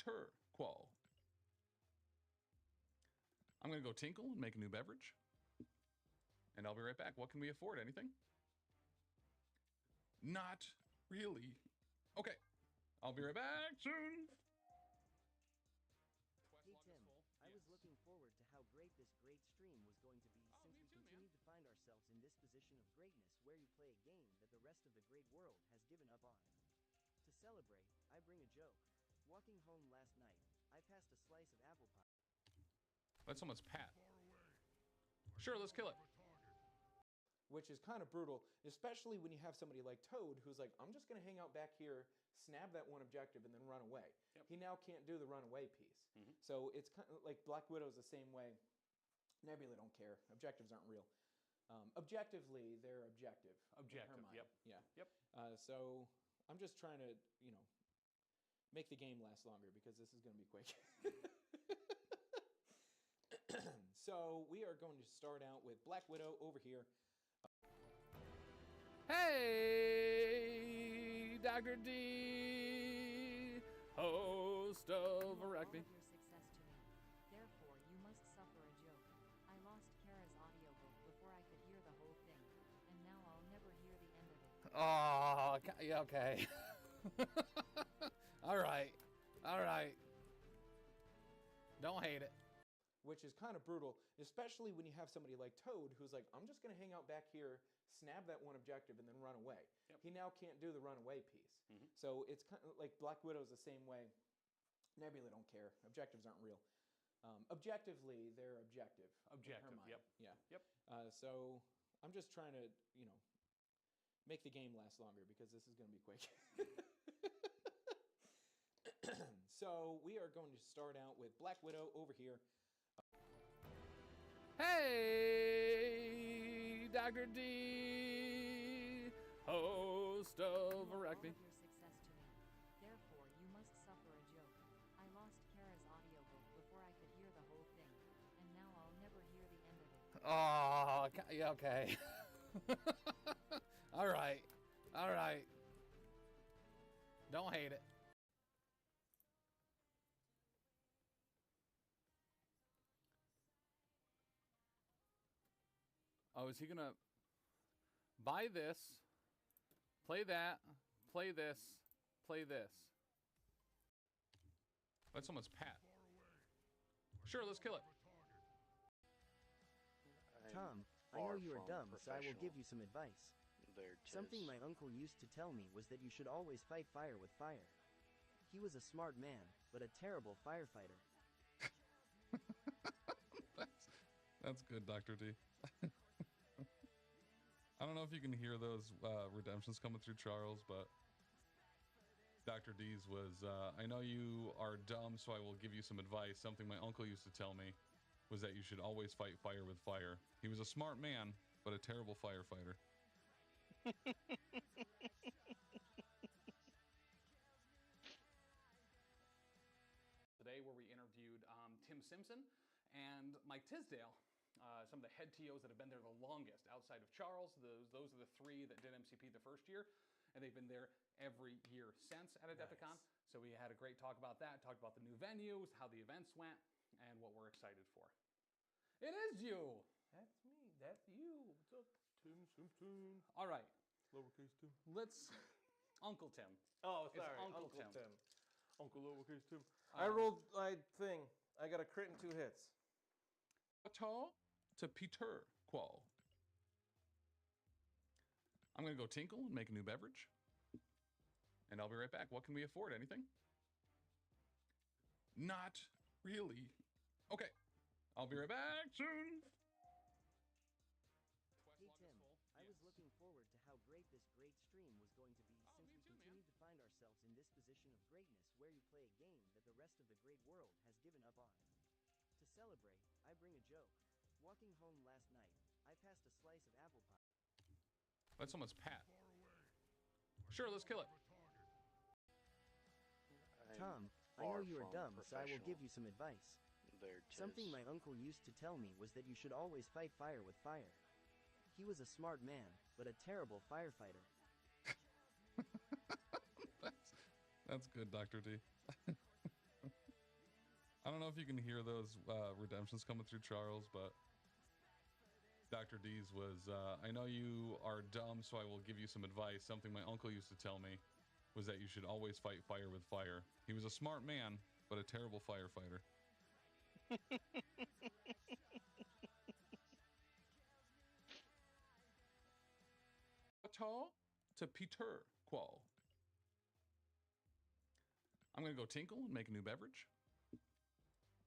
ProAcryl. I'm going to go tinkle and make a new beverage. And I'll be right back. What can we afford? Anything? Not really. Okay. I'll be right back soon. Hey Tim, I was looking forward to how great this great stream was going to be since we continue to find ourselves in this position of greatness where you play a game that the rest of the great world has given up on. To celebrate, I bring a joke. Walking home last night, I passed a slice of apple pie. That's someone's Pat. Sure, let's kill it. Which is kind of brutal, especially when you have somebody like Toad who's like, I'm just going to hang out back here, snap that one objective, and then run away. Yep. He now can't do the runaway piece. So it's kind of like Black Widow's the same way. Nebula don't care. Objectives aren't real. Objectively, they're objective. Objective, yep. Yeah. Yep. So I'm just trying to, make the game last longer because this is going to be quick. So we are going to start out with Black Widow over here. Hey, Dr. D, host of ProAcryl. Your success to me. Therefore, you must suffer a joke. I lost Kara's audiobook before I could hear the whole thing, and now I'll never hear the end of it. Oh, yeah, okay. All right. Don't hate it. Which is kind of brutal, especially when you have somebody like Toad who's like, I'm just going to hang out back here, snap that one objective, and then run away. Yep. He now can't do the runaway piece. So it's kind of like Black Widow's the same way. Nebula don't care. Objectives aren't real. Objectively, they're objective. Objective, yep. Yeah. Yep. So I'm just trying to, make the game last longer because this is going to be quick. So we are going to start out with Black Widow over here. Hey, Dr. D, host of ProAcryl. Your success to me. Therefore, you must suffer a joke. I lost Kara's audiobook before I could hear the whole thing, and now I'll never hear the end of it. Oh, yeah, okay. All right. Don't hate it. Oh, is he gonna buy this, play that, play this, play this? That's someone's Pat. Sure, let's kill it. Tom, I know you are dumb, so I will give you some advice. Something my uncle used to tell me was that you should always fight fire with fire. He was a smart man, but a terrible firefighter. That's good, Dr. D. I don't know if you can hear those redemptions coming through Charles, but Dr. D's was, I know you are dumb, so I will give you some advice. Something my uncle used to tell me was that you should always fight fire with fire. He was a smart man, but a terrible firefighter. Today, where we interviewed Tim Simpson and Mike Tisdale, some of the head TOs that have been there the longest outside of Charles. Those are the three that did MCP the first year, and they've been there every year since at Adepticon. Nice. So we had a great talk about that, talked about the new venues, how the events went, and what we're excited for. It is you! That's me, that's you. What's up? Tim Simpson. All right. Lowercase Tim. Let's... Uncle Tim. Oh, sorry. It's Uncle Tim. Uncle lowercase Tim. I rolled my thing. I got a crit and 2 hits. To ProAcryl. I'm going to go tinkle and make a new beverage. And I'll be right back. What can we afford? Anything? Not really. Okay. I'll be right back soon. Hey Tim, I was looking forward to how great this great stream was going to be since we continue to find ourselves in this position of greatness where you play a game that the rest of the great world has given up on. To celebrate, I bring a joke. Walking home last night, I passed a slice of apple pie. That's someone's Pat. Sure, let's kill it. Tom, I know you are dumb, so I will give you some advice. Something my uncle used to tell me was that you should always fight fire with fire. He was a smart man, but a terrible firefighter. That's good, Dr. D. don't know if you can hear those redemptions coming through, Charles, but Dr. D's was, I know you are dumb, so I will give you some advice. Something my uncle used to tell me was that you should always fight fire with fire. He was a smart man, but a terrible firefighter. To Peter Qual. I'm going to go tinkle and make a new beverage.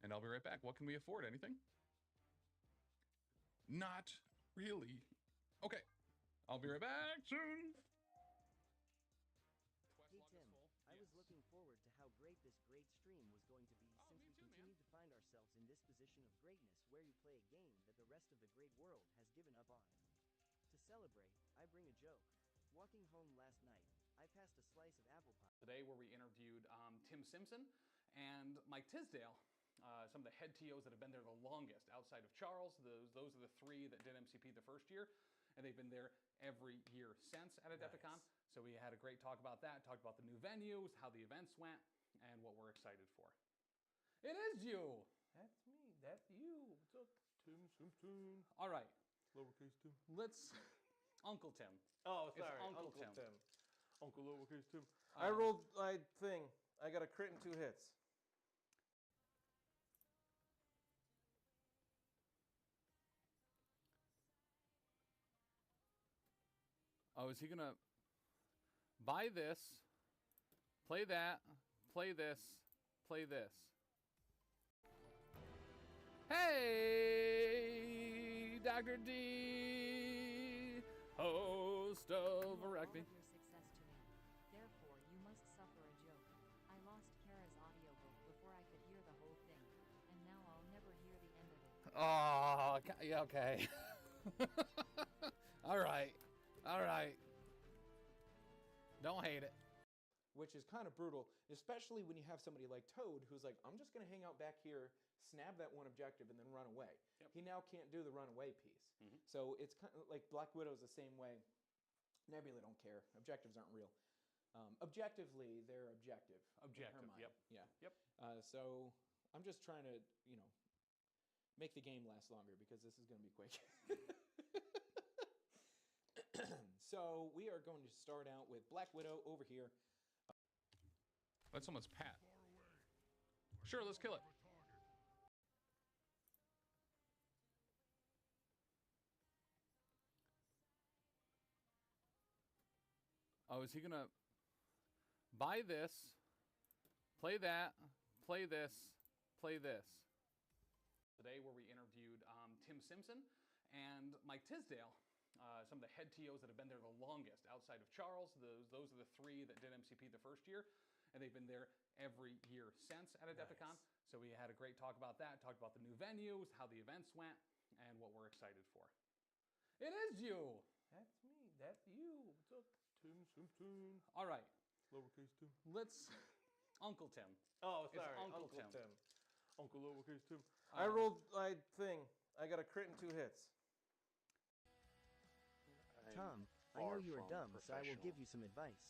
And I'll be right back. What can we afford? Anything? Not really. Okay. I'll be right back soon. Hey Tim, I was looking forward to how great this great stream was going to be since we continue to find ourselves in this position of greatness where you play a game that the rest of the great world has given up on. To celebrate, I bring a joke. Walking home last night, I passed a slice of apple pie. Today where we interviewed Tim Simpson and Mike Tisdale, some of the head TOs that have been there the longest outside of Charles. Those are the three that did MCP the first year, and they've been there every year since at Adepticon. So we had a great talk about that, talked about the new venues, how the events went, and what we're excited for. It is you! That's me. That's you. What's up, Tim Simpson? All right. Lowercase Tim. Let's... Uncle Tim. Oh, It's sorry. Uncle Tim. Uncle Lowercase Tim. I rolled my thing. I got a crit and 2 hits. Oh, is he gonna buy this, play that, play this, play this? Hey, Dr. D, host of ProAcryl. Your success to me. Therefore, you must suffer a joke. I lost Kara's audiobook before I could hear the whole thing, and now I'll never hear the end of it. Oh, yeah, okay. All right. All right. Don't hate it. Which is kind of brutal, especially when you have somebody like Toad who's like, I'm just going to hang out back here, snab that one objective, and then run away. Yep. He now can't do the runaway piece. Mhm. So it's kind of like Black Widow's the same way. Nebula don't care. Objectives aren't real. Objectively, they're objective. in her Objective, mind. yep. Yeah. Yep. So I'm just trying to, make the game last longer because this is going to be quick. So we are going to start out with Black Widow over here. That's someone's Pat. Sure, let's kill it. Oh, is he gonna buy this, play that, play this, play this? Today where we interviewed Tim Simpson and Mike Tisdale, some of the head TOs that have been there the longest outside of Charles. Those are the three that did MCP the first year, and they've been there every year since at Adepticon. So we had a great talk about that, talked about the new venues, how the events went, and what we're excited for. It is you! That's me. That's you. What's up, Tim Simpson? All right. Lowercase Tim. Let's... Uncle Tim. Oh, It's sorry. Uncle Tim. Tim. Uncle Lowercase Tim. I rolled my thing. I got a crit and 2 hits. Tom, I know you are dumb, so I will give you some advice.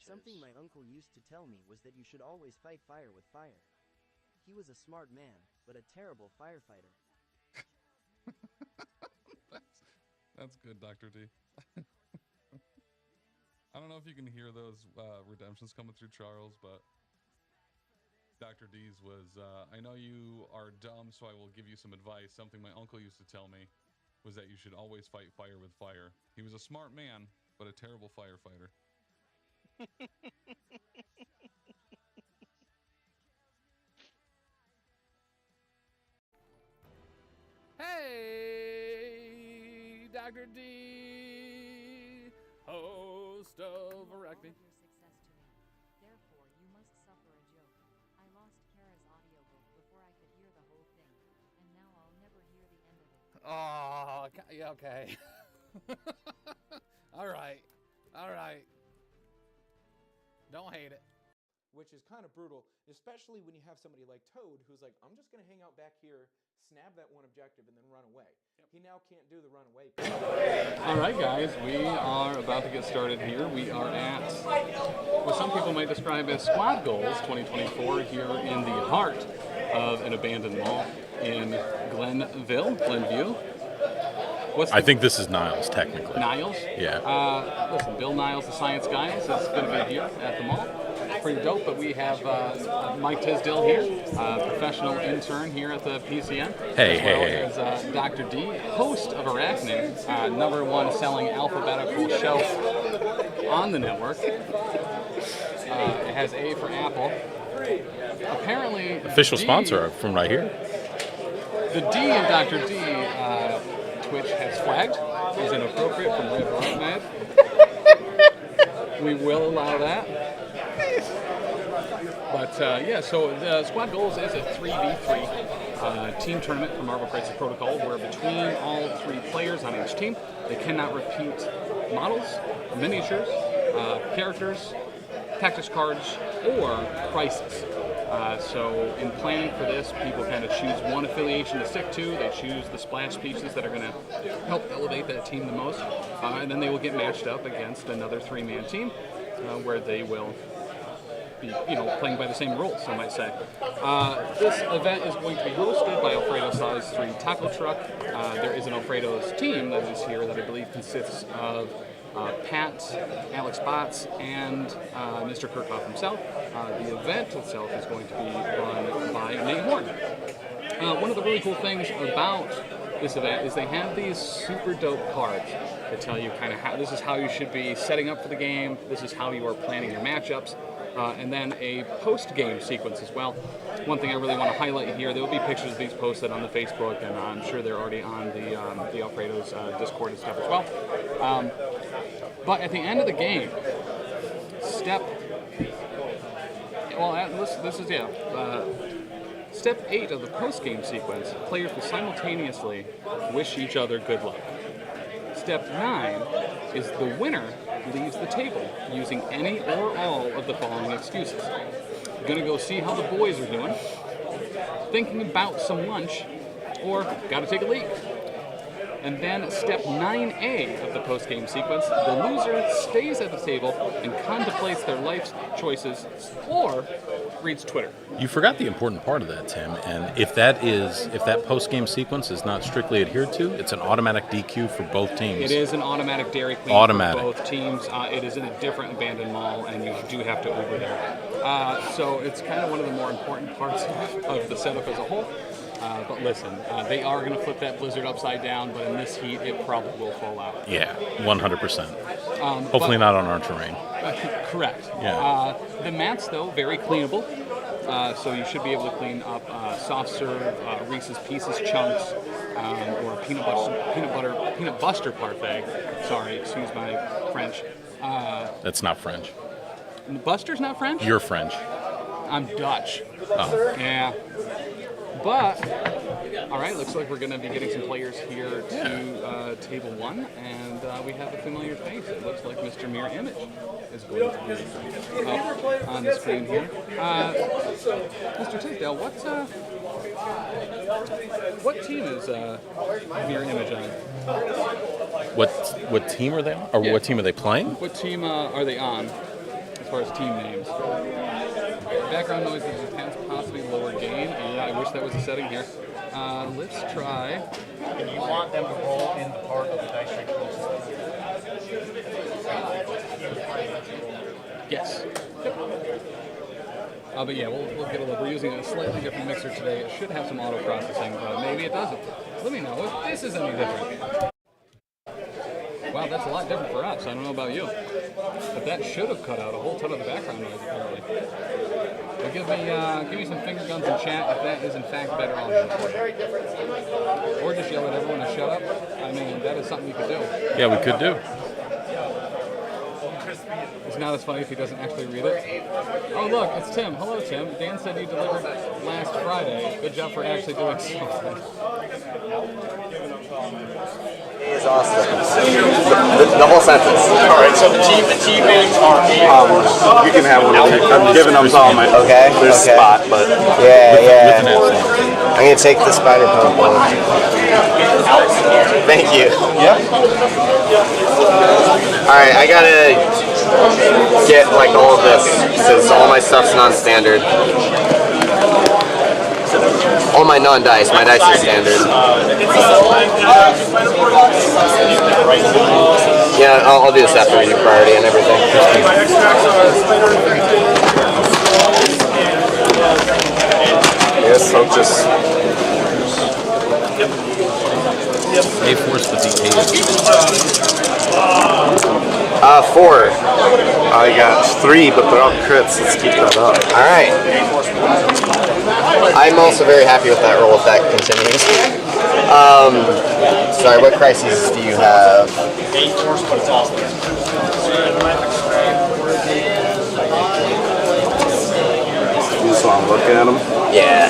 Something my uncle used to tell me was that you should always fight fire with fire. He was a smart man, but a terrible firefighter. That's good, Dr. D. I don't know if you can hear those redemptions coming through, Charles, but Dr. D's was, I know you are dumb, so I will give you some advice. Something my uncle used to tell me was that you should always fight fire with fire. He was a smart man, but a terrible firefighter. Hey, Dr. D, host of ProAcryl. Your success to me. Therefore, you must suffer a joke. I lost Kara's audiobook before I could hear the whole thing, and now I'll never hear the end of it. Oh, yeah, okay. All right. All right. Don't hate it. Which is kind of brutal, especially when you have somebody like Toad who's like, I'm just going to hang out back here, snab that one objective, and then run away. Yep. He now can't do the runaway. All right, guys, we are about to get started here. We are at what some people might describe as Squad Goals 2024 here in the heart of an abandoned mall in Glenview. I think this is Niles, technically. Niles? Yeah. Listen, Bill Niles, the Science Guys, is going to be here at the mall. Pretty dope, but we have Mike Tisdale here, professional intern here at the PCN. Hey. As Dr. D, host of Arachnid, #1 selling alphabetical show on the network. It has A for Apple. Apparently, Official sponsor from right here. The D in Dr. D, Twitch has flagged is inappropriate from Red Rock. We will allow that. But so the Squad Goals is a 3v3 team tournament for Marvel Crisis Protocol, where between all 3 players on each team, they cannot repeat models, miniatures, characters, tactics cards, or prices. So in planning for this, people kind of choose one affiliation to stick to. They choose the splash pieces that are going to help elevate that team the most, and then they will get matched up against another 3-man team, where they will be, playing by the same rules, I might say. This event is going to be hosted by Alfredo Size 3 Taco Truck. There is an Alfredo's team that is here that I believe consists of Pat, Alex Botts, and Mr. Kirchhoff himself. The event itself is going to be run by Nate Horn. One of the really cool things about this event is they have these super dope cards that tell you kind of how this is how you should be setting up for the game, this is how you are planning your matchups, and then a post-game sequence as well. One thing I really want to highlight here, there will be pictures of these posted on the Facebook, and I'm sure they're already on the Alfredo's Discord and stuff as well. But at the end of the game, step 8 of the post-game sequence, players will simultaneously wish each other good luck. Step 9 is the winner leaves the table using any or all of the following excuses. Gonna go see how the boys are doing, thinking about some lunch, or gotta take a leak. And then step 9A of the post-game sequence, the loser stays at the table and contemplates their life choices or reads Twitter. You forgot the important part of that, Tim. And if that post-game sequence is not strictly adhered to, it's an automatic DQ for both teams. It is an automatic Dairy Queen for both teams. It is in a different abandoned mall, and you do have to Uber there. So it's kind of one of the more important parts of the setup as a whole. But listen, they are going to flip that blizzard upside down, but in this heat, it probably will fall out. Yeah, 100%. Hopefully not on our terrain. Correct. Yeah. The mats, though, very cleanable. So you should be able to clean up soft serve, Reese's Pieces chunks, or peanut buster parfait. Sorry, excuse my French. That's not French. Buster's not French? You're French. I'm Dutch. Oh. Yeah. But, all right, looks like we're going to be getting some players here to table 1, and we have a familiar face. It looks like Mr. Mirror Image is going to be up on the screen here. Mr. Tisdale, what team is Mirror Image on? What team are they on? Or what team are they playing? What team are they on, as far as team names? Background noise is intense, possibly lower gain. Yeah, I wish that was the setting here. Let's try. And you want them to roll in the part of the dice tray closest. Yes. But yeah, we'll get a look. We're using a slightly different mixer today. It should have some auto processing, but maybe it doesn't. Let me know if this is any different. Wow, that's a lot different for us. I don't know about you. But that should have cut out a whole ton of the background noise, apparently. But give me some finger guns in chat if that is in fact better audio. Or just yell at everyone to shut up. I mean, that is something you could do. Yeah, we could do. It's not as funny if he doesn't actually read it. Oh, look, it's Tim. Hello, Tim. Dan said you delivered last Friday. Good job for actually doing something. Is awesome. The whole sentence. All right. So the team names are. You can have one. I'm giving them all my. Okay. There's a spot, but yeah. I'm gonna take the spider pump one. Thank you. Yep. All right. I gotta get like all of this because all my stuff's non-standard. all my non-dice. My dice is standard. Yeah, I'll do this after we do priority and everything. Yes, I'll just... A-Force with the A. 4. I got 3, but they're all crits. Let's keep that up. Alright. I'm also very happy with that roll if that continues. Sorry, what crises do you have? Just so I'm looking at them. Yeah.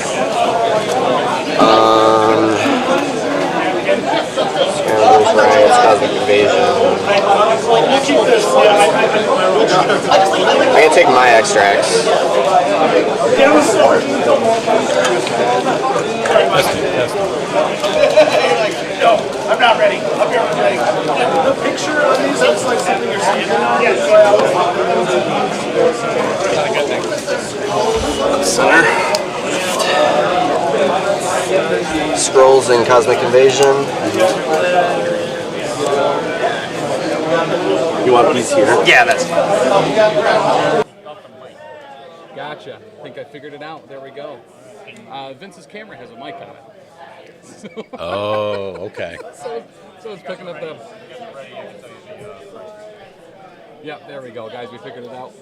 Scrambles, riots, cosmic invasion. I can take my extracts. No, I'm not ready. I'm not ready. The picture on these looks like something you're seeing. Center. Scrolls and Cosmic Invasion. You want these here? Yeah, that's fine. Gotcha. I think I figured it out. There we go. Vince's camera has a mic on it. Oh, okay. So it's picking up the... Yeah, there we go, guys. We figured it out.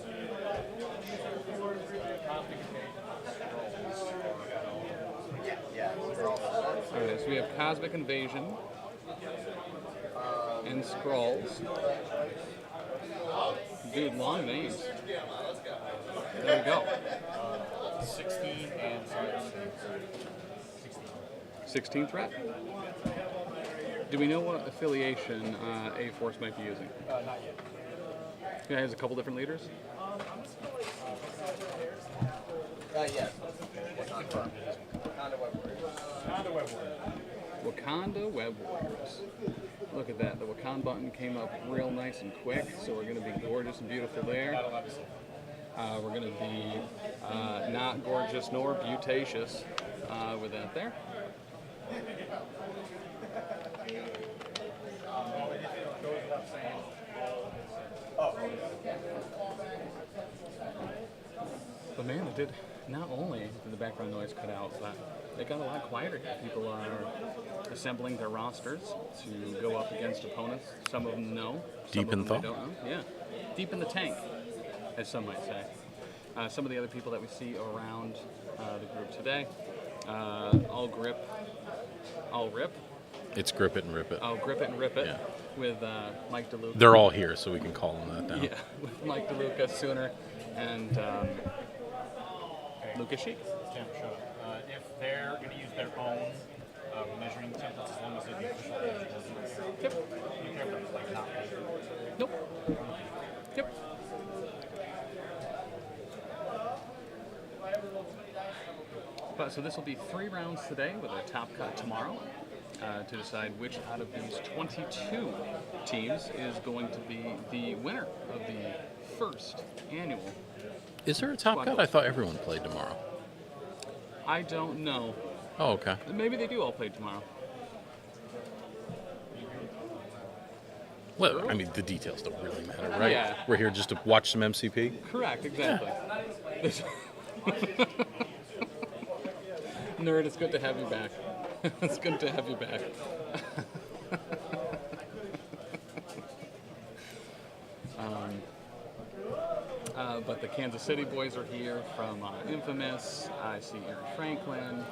Alright, so we have Cosmic Invasion and Scrolls. Dude, long names. There we go. 16 and 16 threat. Do we know what affiliation A-Force might be using? not yet. Yeah, he has a couple different leaders. Yes. Wakanda Web Warriors. Look at that. The Wakanda button came up real nice and quick, so we're going to be gorgeous and beautiful there. We're going to be not gorgeous nor beautatious with that there. But man, it did not only did the background noise cut out, but it got a lot quieter. People are assembling their rosters to go up against opponents. Some of them know. Deep in some the of them they don't know. Yeah, deep in the tank, as some might say. Some of the other people that we see around the group today, I'll grip, I'll rip. It's Grip It and Rip It. I'll grip it and rip it Yeah. with Mike DeLuca. They're all here, so we can call them that now. Yeah, with Mike DeLuca, Sooner, and Lucas Sheik. Tim, shut up. If they're going to use their own measuring templates, as long as they're the official measure, doesn't Yep. be careful, like not measure. Nope. Yep. But so this will be 3 rounds today with a top cut tomorrow to decide which out of these 22 teams is going to be the winner of the first annual. Is there a top cut? I thought everyone played tomorrow. I don't know. Oh, okay. Maybe they do all play tomorrow. Well, I mean, the details don't really matter, right? Yeah. We're here just to watch some MCP. Correct, exactly. Nerd, it's good to have you back. It's good to have you back. But the Kansas City boys are here from Infamous. I see Aaron Franklin.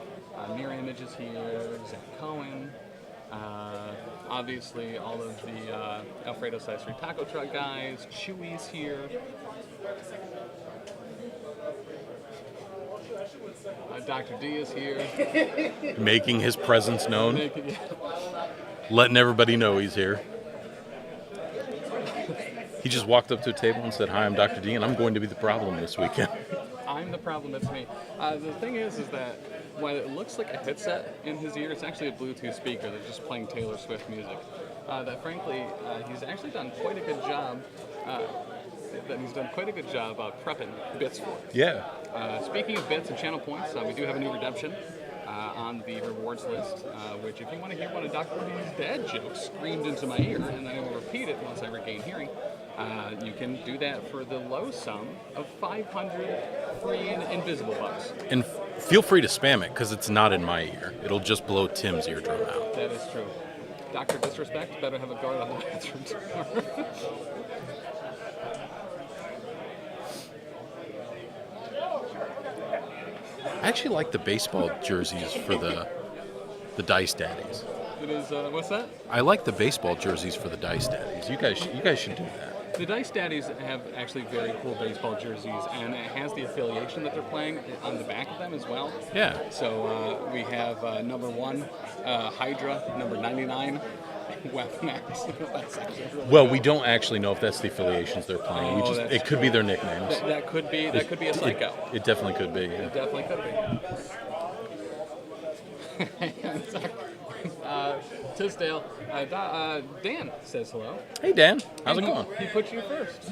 Mirror Image is here. Zach Cohen. Obviously, all of the Alfredo Size 3 Taco Truck guys. Chewy's here. Dr. D is here. Making his presence known. Letting everybody know he's here. He just walked up to a table and said, "Hi, I'm Dr. D, and I'm going to be the problem this weekend." I'm the problem, it's me. The thing is that while it looks like a headset in his ear, it's actually a Bluetooth speaker that's just playing Taylor Swift music. That frankly, he's actually done quite a good job. Prepping bits for. Yeah. Speaking of bits and channel points, we do have a new redemption. on the rewards list, which if you want to hear one of Dr. D's dad jokes screamed into my ear, and then I will repeat it once I regain hearing, you can do that for the low sum of 500 free and invisible bucks. And feel free to spam it, because it's not in my ear. It'll just blow Tim's eardrum out. That is true. Dr. Disrespect better have a guard on the bathroom door. I actually like the baseball jerseys for the Dice Daddies. It is, what's that? I like the baseball jerseys for the Dice Daddies. You guys should do that. The Dice Daddies have actually very cool baseball jerseys, and it has the affiliation that they're playing on the back of them as well. Yeah. So we have number 1, Hydra, number 99, Webmax. That's actually really Well, cool. we don't actually know if that's the affiliations they're playing. Oh, It could be their nicknames. That could be a psycho. It definitely could be. Yeah. It definitely could be. Tisdale, Dan says hello. Hey, Dan. How's it And going? He put you first.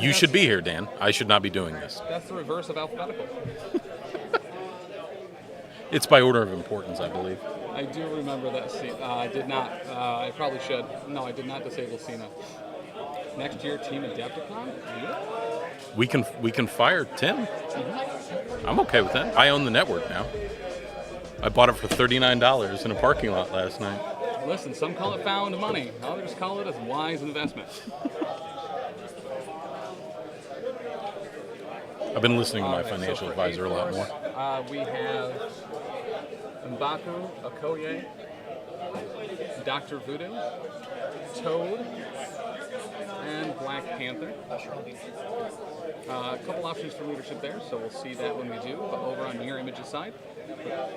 You should be here, Dan. I should not be doing this. That's the reverse of alphabetical. It's by order of importance, I believe. I do remember that scene. I did not. I probably should. No, I did not disable Cena. Next year, Team Adepticon? Yeah. We can fire Tim. I'm okay with that. I own the network now. I bought it for $39 in a parking lot last night. Listen, some call it found money. Others call it a wise investment. I've been listening to my So financial for advisor a lot more. We have M'Baku Okoye, Dr. Voodoo, Toad, and Black Panther. A couple options for leadership there, so we'll see that when we do. But over on Mirror Image's side, we have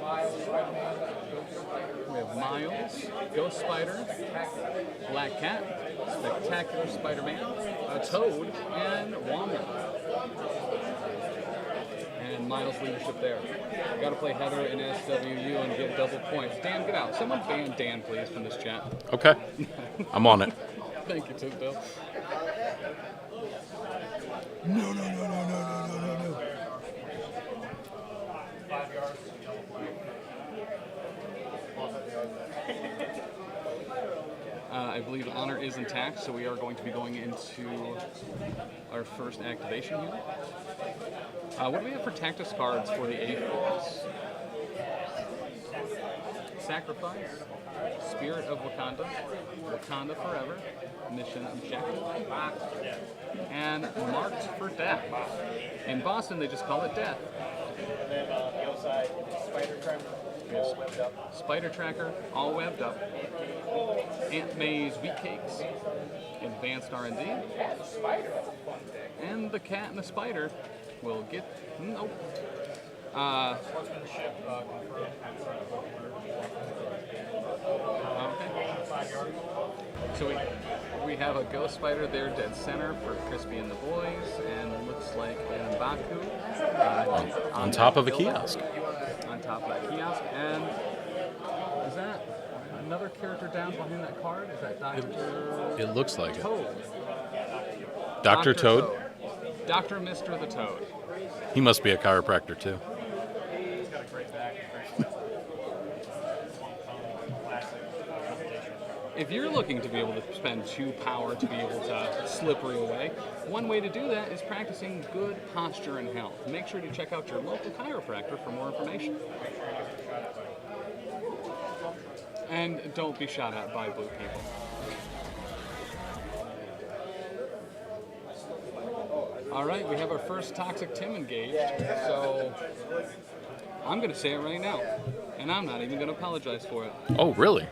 Miles, Ghost Spider, Black Cat, Spectacular Spider-Man, Toad, and Wanda. And Miles' leadership there. Got to play Heather in SWU and get double points. Dan, get out. Someone ban Dan, please, from this chat. Okay. I'm on it. Thank you, Tisdale. No. I believe honor is intact, so we are going to be going into our first activation here. What do we have for tactics cards for the 8th phase? Sacrifice, Spirit of Wakanda, Wakanda Forever, Mission Objective, and Marked for Death. In Boston, they just call it Death. Yes. Spider Tracker, all webbed up. Aunt May's Wheat Cakes, Advanced R&D, and the cat and the spider will get nope. Okay. So we have a ghost spider there, dead center for Crispy and the boys, and it looks like an M'Baku On top of a kiosk. On top of a kiosk, and is that another character down behind that card? Is that Dr. It looks like it. Toad? Dr. Toad? Dr. Mr. the Toad. He must be a chiropractor, too. He's got a great back. If you're looking to be able to spend 2 power to be able to slippery away, one way to do that is practicing good posture and health. Make sure to check out your local chiropractor for more information. And don't be shot at by blue people. All right, we have our first Toxic Tim engaged, so I'm going to say it right now, and I'm not even going to apologize for it. Oh, really?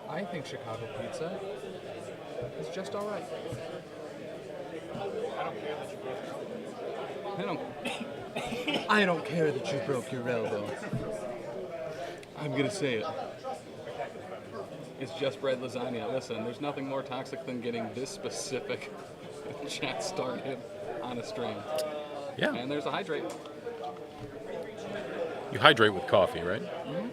I think Chicago pizza is just all right. I don't care that you broke your elbow. I'm going to say it. It's just bread lasagna. Listen, there's nothing more toxic than getting this specific chat started on a stream. Yeah. And there's a hydrate. You hydrate with coffee, right? Mm-hmm.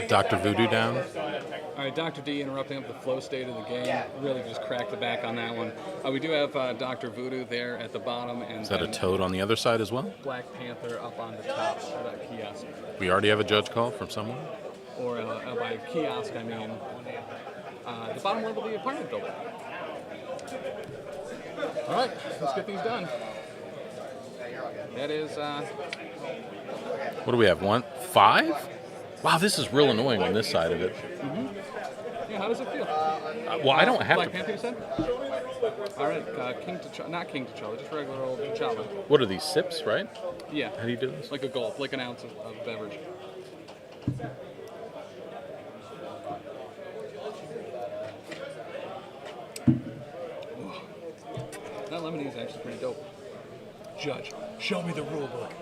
Dr. Voodoo down. All right, Dr. D interrupting up the flow state of the game. Really just cracked the back on that one. We do have Dr. Voodoo there at the bottom. And Is that a toad on the other side as well? Black Panther up on the top of that kiosk. We already have a judge call from someone? Or by kiosk, I mean the bottom level of the apartment building. All right, let's get these done. That is... What do we have? 5? Wow, this is real annoying on this side of it. Mm-hmm. Yeah, how does it feel? Well, I don't have Black to... Panther, you said? All right, not King T'Challa, just regular old T'Challa. What are these, sips, right? Yeah. How do you do this? Like a gulp, like an ounce of beverage. That lemonade is actually pretty dope. Judge, show me the rule book.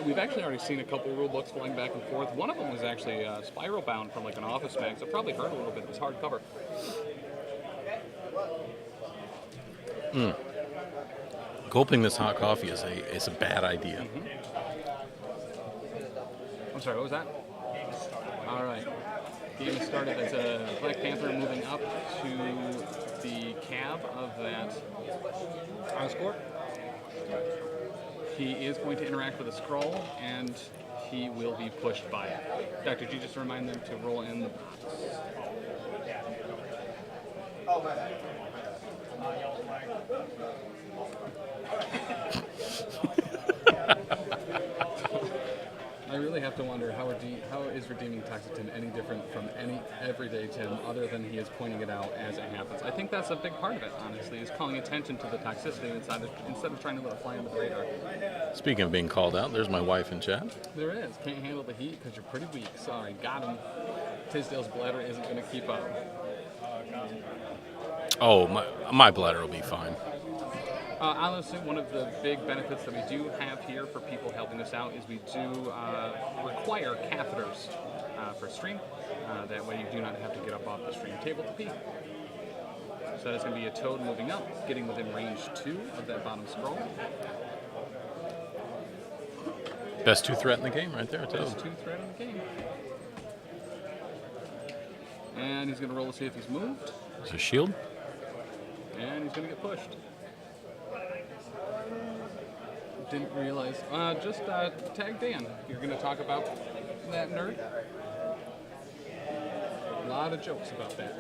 We've actually already seen a couple rule books flying back and forth. One of them was actually spiral bound from like an office mag, so it probably hurt a little bit. It was hardcover. Gulping this hot coffee is a bad idea. Mm-hmm. I'm sorry, what was that? All right. Game has started. That's a Black Panther moving up to the cab of that Oscorp. He is going to interact with a scroll, and he will be pushed by it. Dr. G, just remind them to roll in the box. Oh, my bad. I really have to wonder how is redeeming Toxic Tim any different from any everyday Tim, other than he is pointing it out as it happens. I think that's a big part of it, honestly, is calling attention to the toxicity instead of trying to let it fly under the radar. Speaking of being called out, there's my wife in chat. There is. Can't handle the heat because you're pretty weak. Sorry, got him. Tisdale's bladder isn't going to keep up. Oh, my bladder will be fine. Honestly, one of the big benefits that we do have here for people helping us out is we do require catheters for stream. That way you do not have to get up off the stream table to pee. So that is going to be a toad moving up, getting within range 2 of that bottom scroll. Best 2 threat in the game right there, toad. Best 2 threat in the game. And he's going to roll to see if he's moved. Is a shield? And he's going to get pushed. Didn't realize. Just tag Dan. You're going to talk about that nerd. A lot of jokes about that.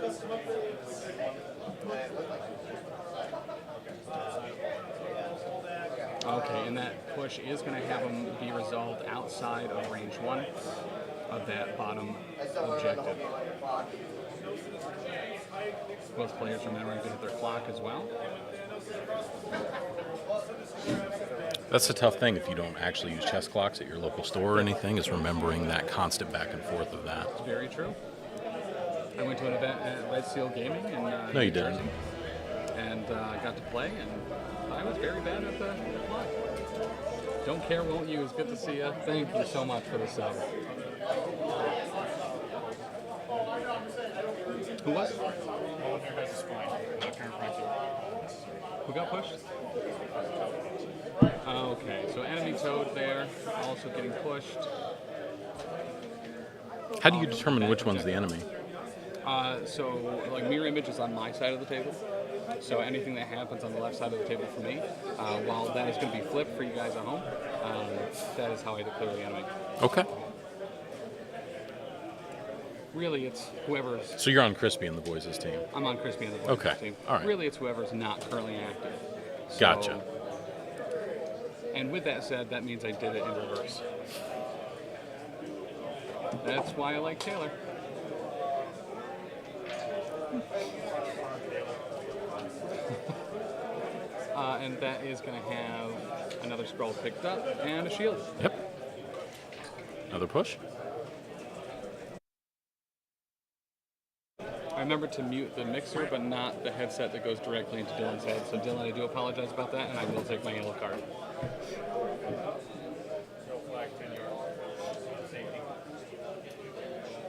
Okay, and that push is going to have him be resolved outside of range 1 of that bottom objective. Both players remembering to hit their clock as well. That's the tough thing if you don't actually use chess clocks at your local store or anything, is remembering that constant back and forth of that. It's very true. I went to an event at Red Seal Gaming in No, you didn't. and got to play, and I was very bad at the clock. Don't care, won't use. Good to see you. Thank you so much for the sub. Who was? Who got pushed? Okay, so enemy toad there, also getting pushed. How do you determine which one's the enemy? So, like, mirror image is on my side of the table. So anything that happens on the left side of the table for me, while that is going to be flipped for you guys at home, that is how I declare the enemy. Okay. Really, it's whoever's... So you're on Crispy and the Boys' team? I'm on Crispy and the Boys' Okay. team. All right. Really, it's whoever's not currently active. So, Gotcha. And with that said, that means I did it in reverse. That's why I like Taylor. And that is going to have another scroll picked up and a shield. Yep. Another push. I remember to mute the mixer, but not the headset that goes directly into Dylan's head. So Dylan, I do apologize about that, and I will take my yellow card.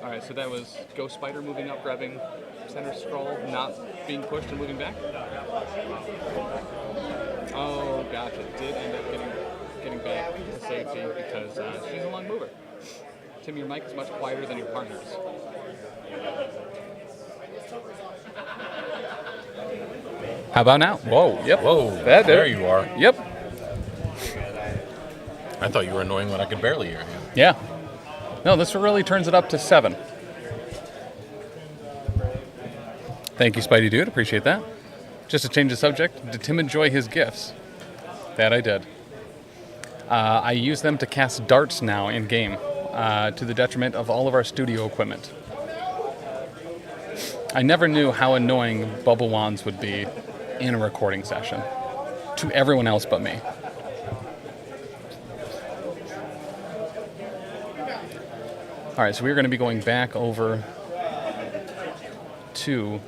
All right, so that was Ghost Spider moving up, grabbing center scroll, not being pushed and moving back. Oh, gotcha. Did end up getting back to safety because she's a long mover. Tim, your mic is much quieter than your partner's. How about now? Whoa, yep. Whoa, That did there it. you are. Yep. I thought you were annoying when I could barely hear you. Yeah. No, this really turns it up to 7. Thank you, Spidey Dude. Appreciate that. Just to change the subject, did Tim enjoy his gifts? That I did. I use them to cast darts now in game, to the detriment of all of our studio equipment. I never knew how annoying bubble wands would be in a recording session to everyone else but me. All right, so we're going to be going back over to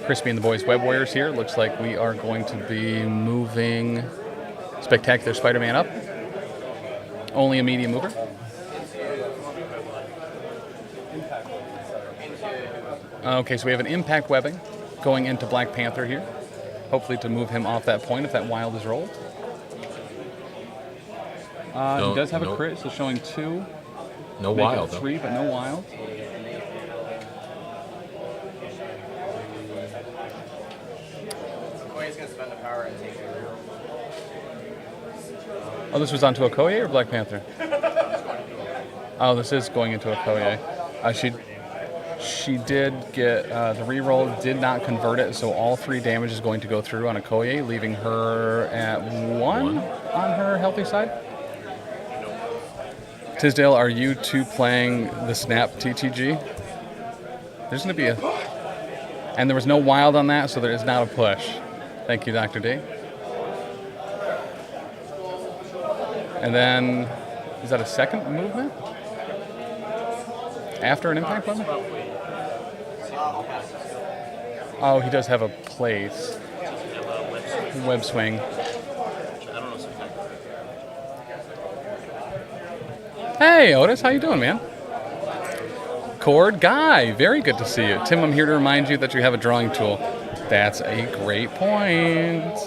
Crispy and the Boys Web Warriors here. Looks like we are going to be moving Spectacular Spider-Man up. Only a medium mover. Okay, so we have an impact webbing going into Black Panther here. Hopefully to move him off that point if that wild is rolled. He does have a crit, so showing 2. No Make wild, it though. 3, but no wild. Koya's gonna spend the power and take it. Oh, this was onto a Okoye or Black Panther? Oh, this is going into a Okoye. She did get the reroll, did not convert it, so all 3 damage is going to go through on a Okoye, leaving her at 1 on her healthy side. Tisdale, are you 2 playing the Snap TTG? There's going to be a... And there was no wild on that, so there is not a push. Thank you, Dr. D. And then, is that a second movement? After an impact weapon? Oh, he does have a place. Web swing. Hey, Otis, how you doing, man? Cord Guy, very good to see you. Tim, I'm here to remind you that you have a drawing tool. That's a great point.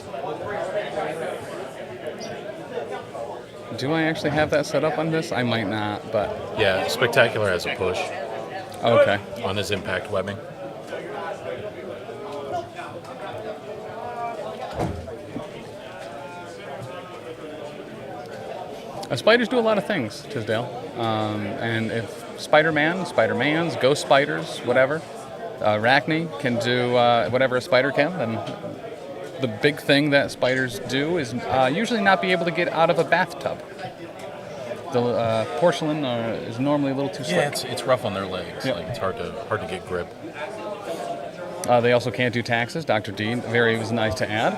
Do I actually have that set up on this? I might not, but... Yeah, Spectacular has a push. Okay. On his impact webbing. Spiders do a lot of things, Tisdale. And if Spider-Mans, Ghost Spiders, whatever, Arachne can do whatever a spider can, then the big thing that spiders do is usually not be able to get out of a bathtub. The porcelain is normally a little too slick. Yeah, it's rough on their legs. Yep. Like it's hard to get grip. They also can't do taxes. Dr. D was nice to add.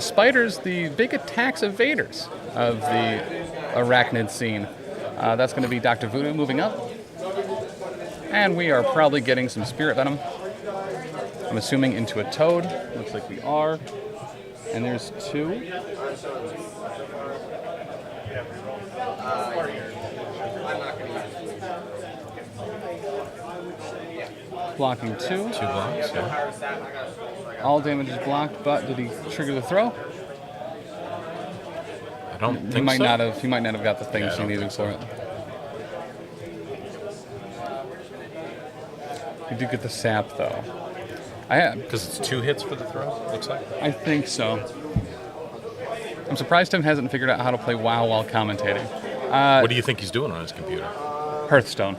Spiders, the big attacks evaders of the arachnid scene. That's going to be Dr. Voodoo moving up. And we are probably getting some spirit venom. I'm assuming into a toad. Looks like we are. And there's 2. Blocking 2. 2 blocks, yeah. All damage is blocked, but did he trigger the throw? I don't think He might so. not have. He might not have got the things Yeah, I he don't needed think for it. He did get the sap though. Because it's 2 hits for the throw, looks like. I think so. I'm surprised Tim hasn't figured out how to play WoW while commentating. What do you think he's doing on his computer? Hearthstone.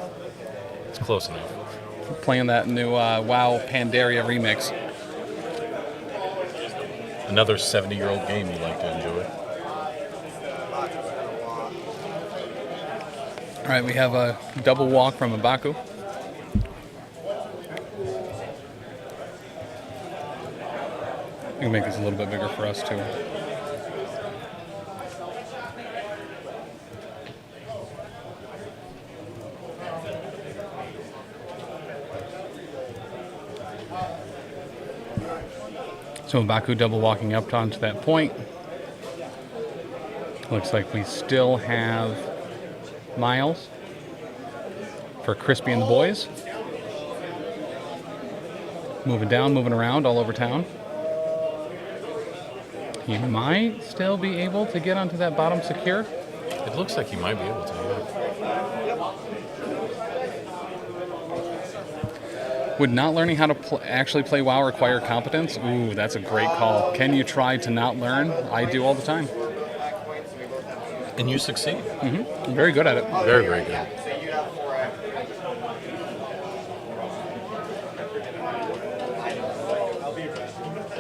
It's close enough. Playing that new WoW Pandaria remix. Another 70-year-old game you like to enjoy. All right, we have a double walk from M'Baku. We can make this a little bit bigger for us too. So M'Baku double walking up onto that point. Looks like we still have Miles for Crispy and the boys. Moving down, moving around all over town. He might still be able to get onto that bottom secure. It looks like he might be able to, yeah. Would not learning how to actually play WoW require competence? Ooh, that's a great call. Can you try to not learn? I do all the time. And you succeed. Mm-hmm. I'm very good at it. Very, very good.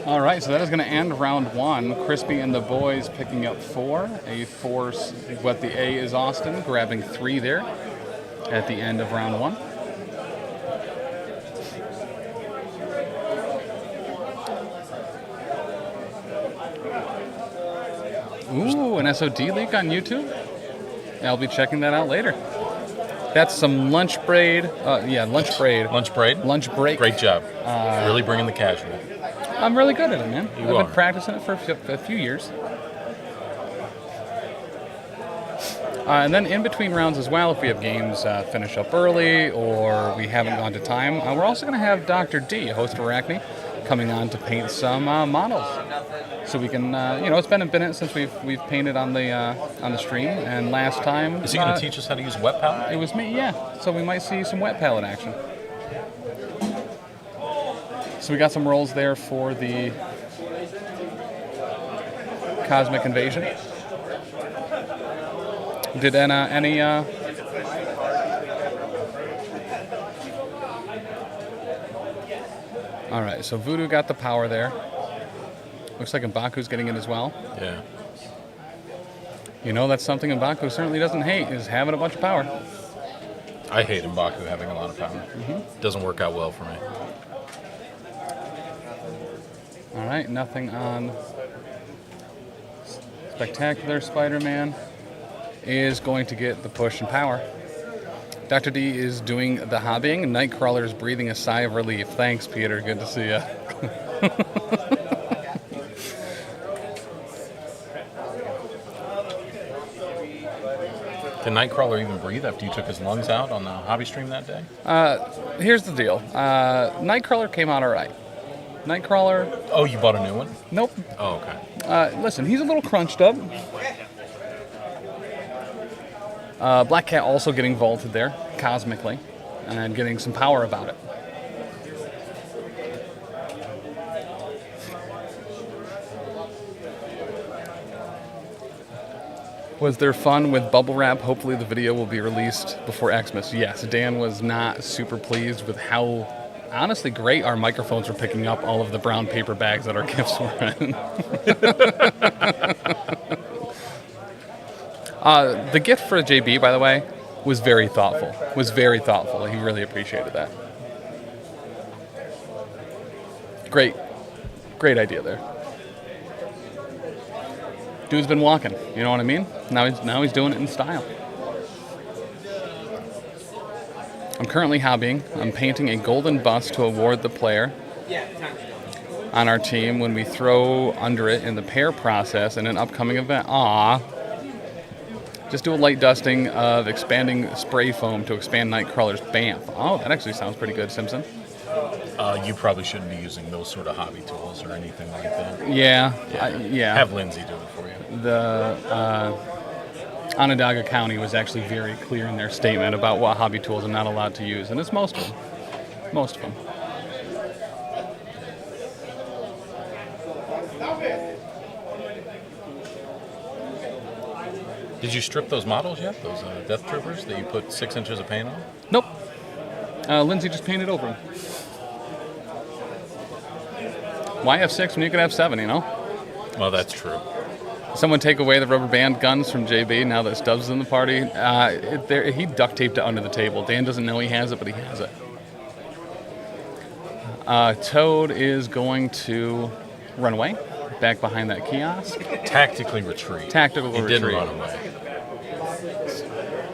All right, so that is going to end round 1. Crispy and the boys picking up 4. What the A is Austin, grabbing 3 there at the end of round 1. Ooh, an SOD leak on YouTube? I'll be checking that out later. That's some lunch braid. Lunch braid. Lunch braid? Lunch break. Great job. Really bringing the casual. I'm really good at it, man. I've been practicing it for a few years. And then in between rounds as well, if we have games finish up early or we haven't gone to time, we're also going to have Dr. D, host of Arachne, coming on to paint some models. So we can, it's been a minute since we've painted on the stream, and last time... Is he going to teach us how to use wet palette? It was me, yeah. So we might see some wet palette action. So we got some rolls there for the Cosmic Invasion. Did any... All right, so Voodoo got the power there. Looks like M'Baku's getting it as well. Yeah. You know, that's something M'Baku certainly doesn't hate, is having a bunch of power. I hate M'Baku having a lot of power. Mm-hmm. Doesn't work out well for me. All right, nothing on Spectacular Spider-Man is going to get the push and power. Dr. D is doing the hobbying. Nightcrawler is breathing a sigh of relief. Thanks, Peter. Good to see you. Did Nightcrawler even breathe after you took his lungs out on the hobby stream that day? Here's the deal. Nightcrawler came out all right. Nightcrawler... Oh, you bought a new one? Nope. Oh, okay. Listen, he's a little crunched up. Black Cat also getting vaulted there, cosmically, and getting some power about it. Was there fun with bubble wrap? Hopefully the video will be released before Xmas. Yes, Dan was not super pleased with how honestly great our microphones were picking up all of the brown paper bags that our gifts were in. The gift for JB, by the way, was very thoughtful. He really appreciated that. Great idea there. Dude's been walking, you know what I mean? Now he's doing it in style. I'm currently hobbying. I'm painting a golden bust to award the player on our team when we throw under it in the pair process in an upcoming event. Aww. Just do a light dusting of expanding spray foam to expand Nightcrawler's BAMF. Oh, that actually sounds pretty good, Simpson. You probably shouldn't be using those sort of hobby tools or anything like that. Yeah. Have Lindsay do it for you. The Onondaga County was actually very clear in their statement about what hobby tools I'm not allowed to use, and it's most of them. Most of them. Did you strip those models yet? Those Death Troopers that you put 6 inches of paint on? Nope. Lindsay just painted over them. Why have 6 when you could have 7, you know? Well, that's true. Someone take away the rubber band guns from JB now that Stubbs is in the party. He duct taped it under the table. Dan doesn't know he has it, but he has it. Toad is going to run away, back behind that kiosk. Tactically retreat. He didn't run away.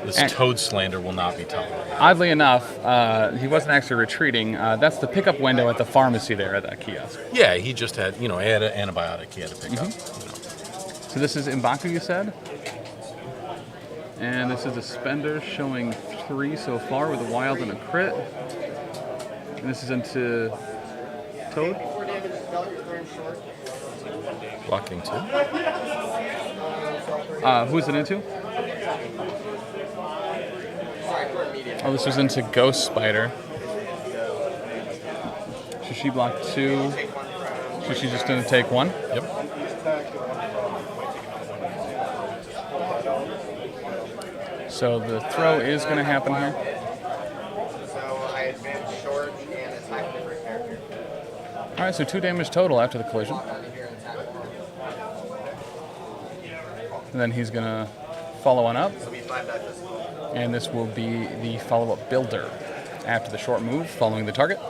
This Toad slander will not be tolerated. Oddly enough, he wasn't actually retreating. That's the pickup window at the pharmacy there at that kiosk. Yeah, he just had, had an antibiotic he had to pick up. So this is M'Baku, you said? And this is a spender showing 3 so far with a wild and a crit. And this is into Toad. Blocking 2. Who's it into? Oh, this was into Ghost Spider. So she blocked 2. So she's just going to take 1. Yep. So the throw is going to happen here. So I advance short and attack different character. All right, so 2 damage total after the collision. And then he's going to follow on up. And this will be the follow-up builder after the short move following the target.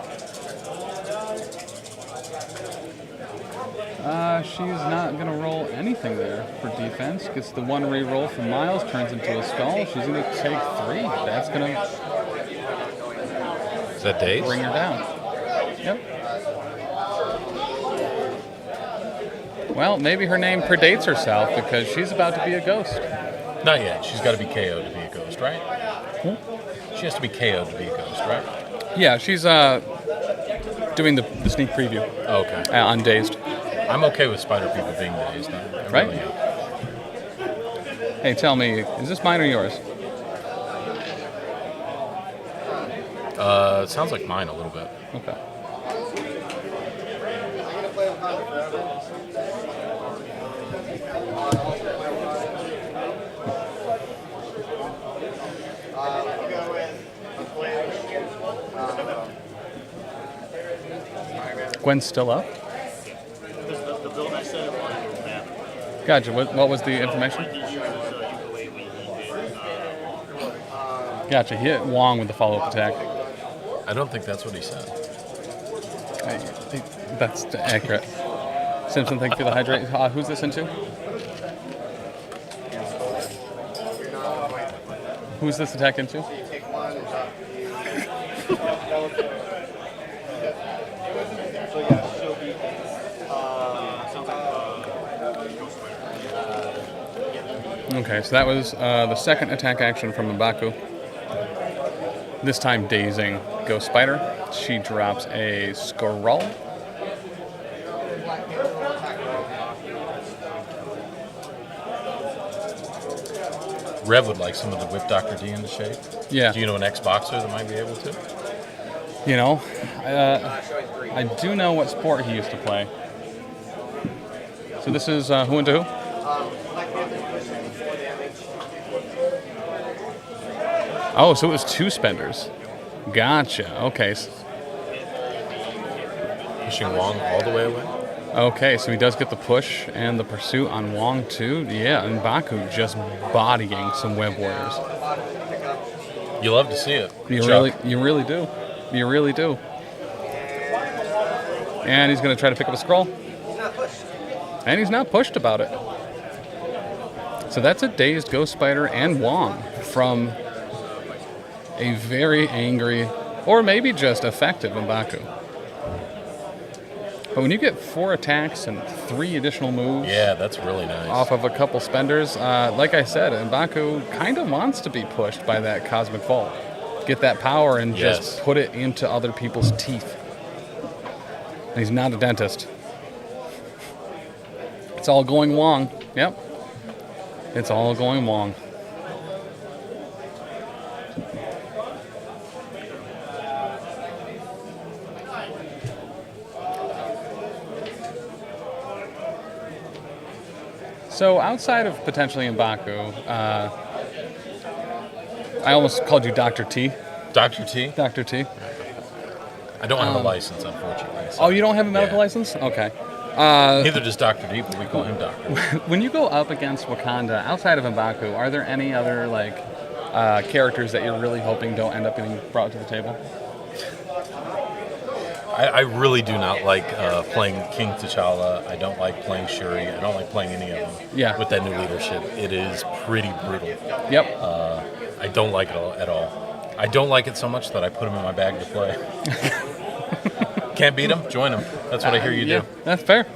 She's not going to roll anything there for defense. Gets the 1 re-roll from Miles, turns into a skull. She's going to take 3. That's going to... Is that days? Bring her down. Yep. Well, maybe her name predates herself because she's about to be a ghost. Not yet. She's got to be KO'd to be a ghost, right? She has to be KO'd to be a ghost, right? Yeah, she's doing the sneak preview. Oh, okay. On Dazed. I'm okay with spider people being dazed. Right? Really am. Hey, tell me, is this mine or yours? It sounds like mine a little bit. Okay. Gwen's still up? The build I said on your map. Gotcha. What was the information? Gotcha. He hit Wong with the follow-up attack. I don't think that's what he said. That's accurate. Simpson, thank you for the hydrate. Who's this into? Who's this attack into? Okay, so that was the second attack action from Mbaku. This time dazing Ghost Spider. She drops a Skrull. Rev would like some of the Whip Dr. D into shape. Yeah. Do you know an Xboxer that might be able to? You know, I do know what sport he used to play. So this is who into who? Oh, so it was 2 spenders. Gotcha. Okay. Pushing Wong all the way away? Okay, so he does get the push and the pursuit on Wong too. Yeah, and Baku just bodying some Web Warriors. You love to see it. You really do. You really do. And he's going to try to pick up a scroll. And he's not pushed about it. So that's a dazed Ghost Spider and Wong from a very angry, or maybe just effective Mbaku. But when you get 4 attacks and 3 additional moves, yeah, that's really nice. Off of a couple spenders, like I said, Mbaku kind of wants to be pushed by that Cosmic Vault. Get that power and just put it into other people's teeth. And he's not a dentist. It's all going Wong. Yep. It's all going Wong. So outside of potentially Mbaku, I almost called you Dr. T. Dr. T? Dr. T. I don't have a license, unfortunately. So. Oh, you don't have a medical license? Okay. Neither does Dr. D, but we call him Doctor. When you go up against Wakanda, outside of Mbaku, are there any other characters that you're really hoping don't end up getting brought to the table? I really do not like playing King T'Challa. I don't like playing Shuri. I don't like playing any of them. Yeah. With that new leadership, it is pretty brutal. Yep. I don't like it at all. I don't like it so much that I put him in my bag to play. Can't beat him? Join him. That's what I hear you do. That's fair.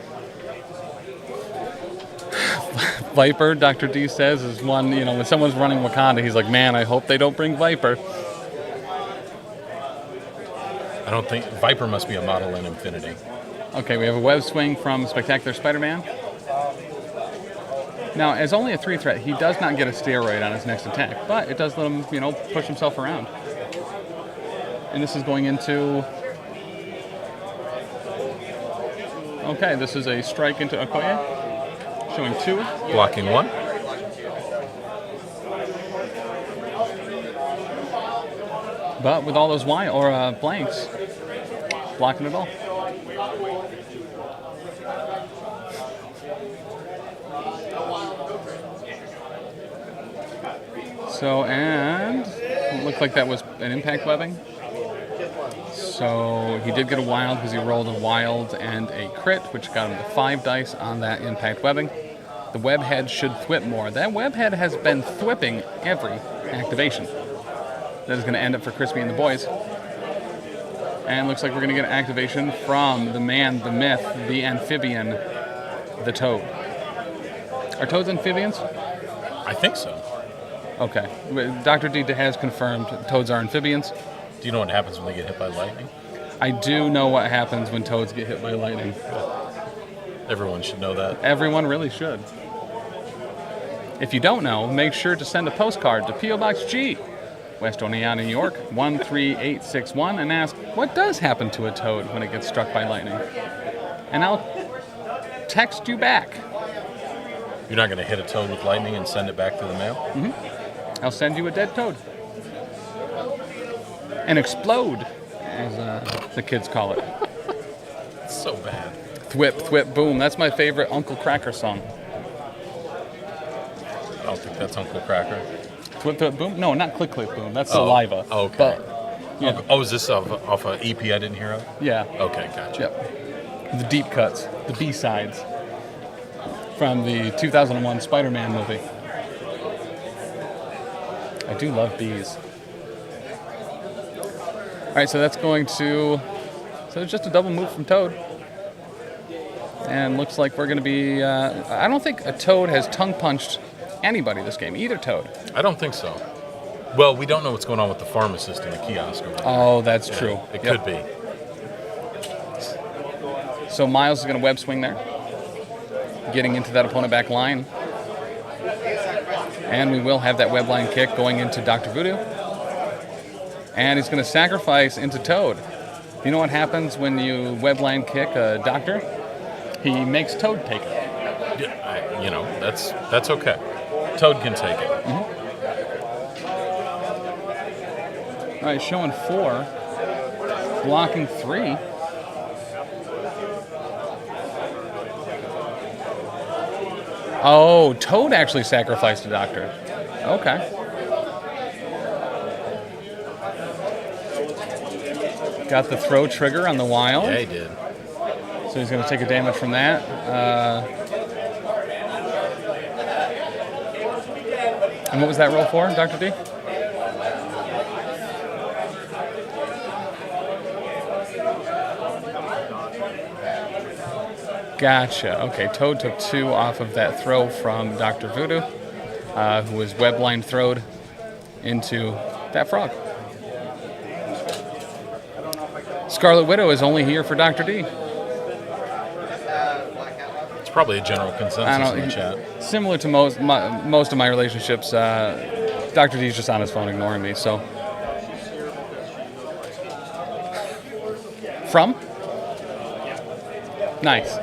Viper, Dr. D says, is one, when someone's running Wakanda, he's like, man, I hope they don't bring Viper. I don't think Viper must be a model in Infinity. Okay, we have a web swing from Spectacular Spider-Man. Now, as only a 3 threat, he does not get a steroid on his next attack, but it does let him, push himself around. And this is going into Okay, this is a strike into Okoye. Showing 2. Blocking 1. But with all those blanks, blocking it all. So, and it looked like that was an impact webbing. So he did get a wild because he rolled a wild and a crit, which got him to 5 dice on that impact webbing. The web head should thwip more. That web head has been thwipping every activation. That is going to end up for Crispy and the boys. And looks like we're going to get an activation from the man, the myth, the amphibian, the toad. Are toads amphibians? I think so. Okay. Dr. D has confirmed toads are amphibians. Do you know what happens when they get hit by lightning? I do know what happens when toads get hit by lightning. Everyone should know that. Everyone really should. If you don't know, make sure to send a postcard to P.O. Box G, West Oneonta, New York, 13861, and ask, what does happen to a toad when it gets struck by lightning? And I'll text you back. You're not going to hit a toad with lightning and send it back to the mail? Mm-hmm. I'll send you a dead toad. And explode, as the kids call it. It's so bad. Thwip, thwip, boom. That's my favorite Uncle Cracker song. I don't think that's Uncle Cracker. Thwip, thwip, boom? No, not click, click, boom. That's saliva. Oh, okay. But, yeah. Oh, is this off an EP I didn't hear of? Yeah. Okay, gotcha. Yep. The deep cuts, the B-sides from the 2001 Spider-Man movie. I do love bees. All right, so that's going to... So it's just a double move from Toad. And looks like we're going to be... I don't think a Toad has tongue-punched anybody this game, either Toad. I don't think so. Well, we don't know what's going on with the pharmacist in the kiosk. Oh, that's true. It could be. So Miles is going to web swing there. Getting into that opponent back line. And we will have that web line kick going into Dr. Voodoo. And he's going to sacrifice into Toad. You know what happens when you web line kick a doctor? He makes Toad take it. Yeah, that's okay. Toad can take it. Mm-hmm. All right, showing 4, blocking 3. Oh, Toad actually sacrificed a doctor. Okay. Got the throw trigger on the wild. Yeah, he did. So he's going to take a damage from that. And what was that roll for, Dr. D? Gotcha. Okay, Toad took 2 off of that throw from Dr. Voodoo, who was web line throwed into that frog. Scarlet Widow is only here for Dr. D. It's probably a general consensus in the chat. Similar to most of my relationships, Dr. D is just on his phone ignoring me, so. From? Nice.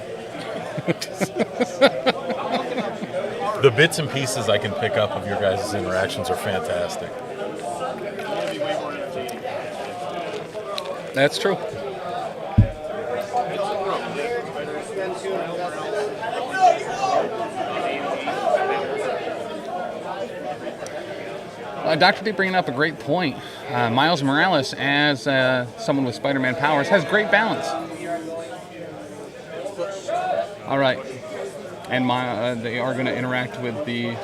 The bits and pieces I can pick up of your guys' interactions are fantastic. That's true. Dr. D bringing up a great point. Miles Morales, as someone with Spider-Man powers, has great balance. All right. And they are going to interact with the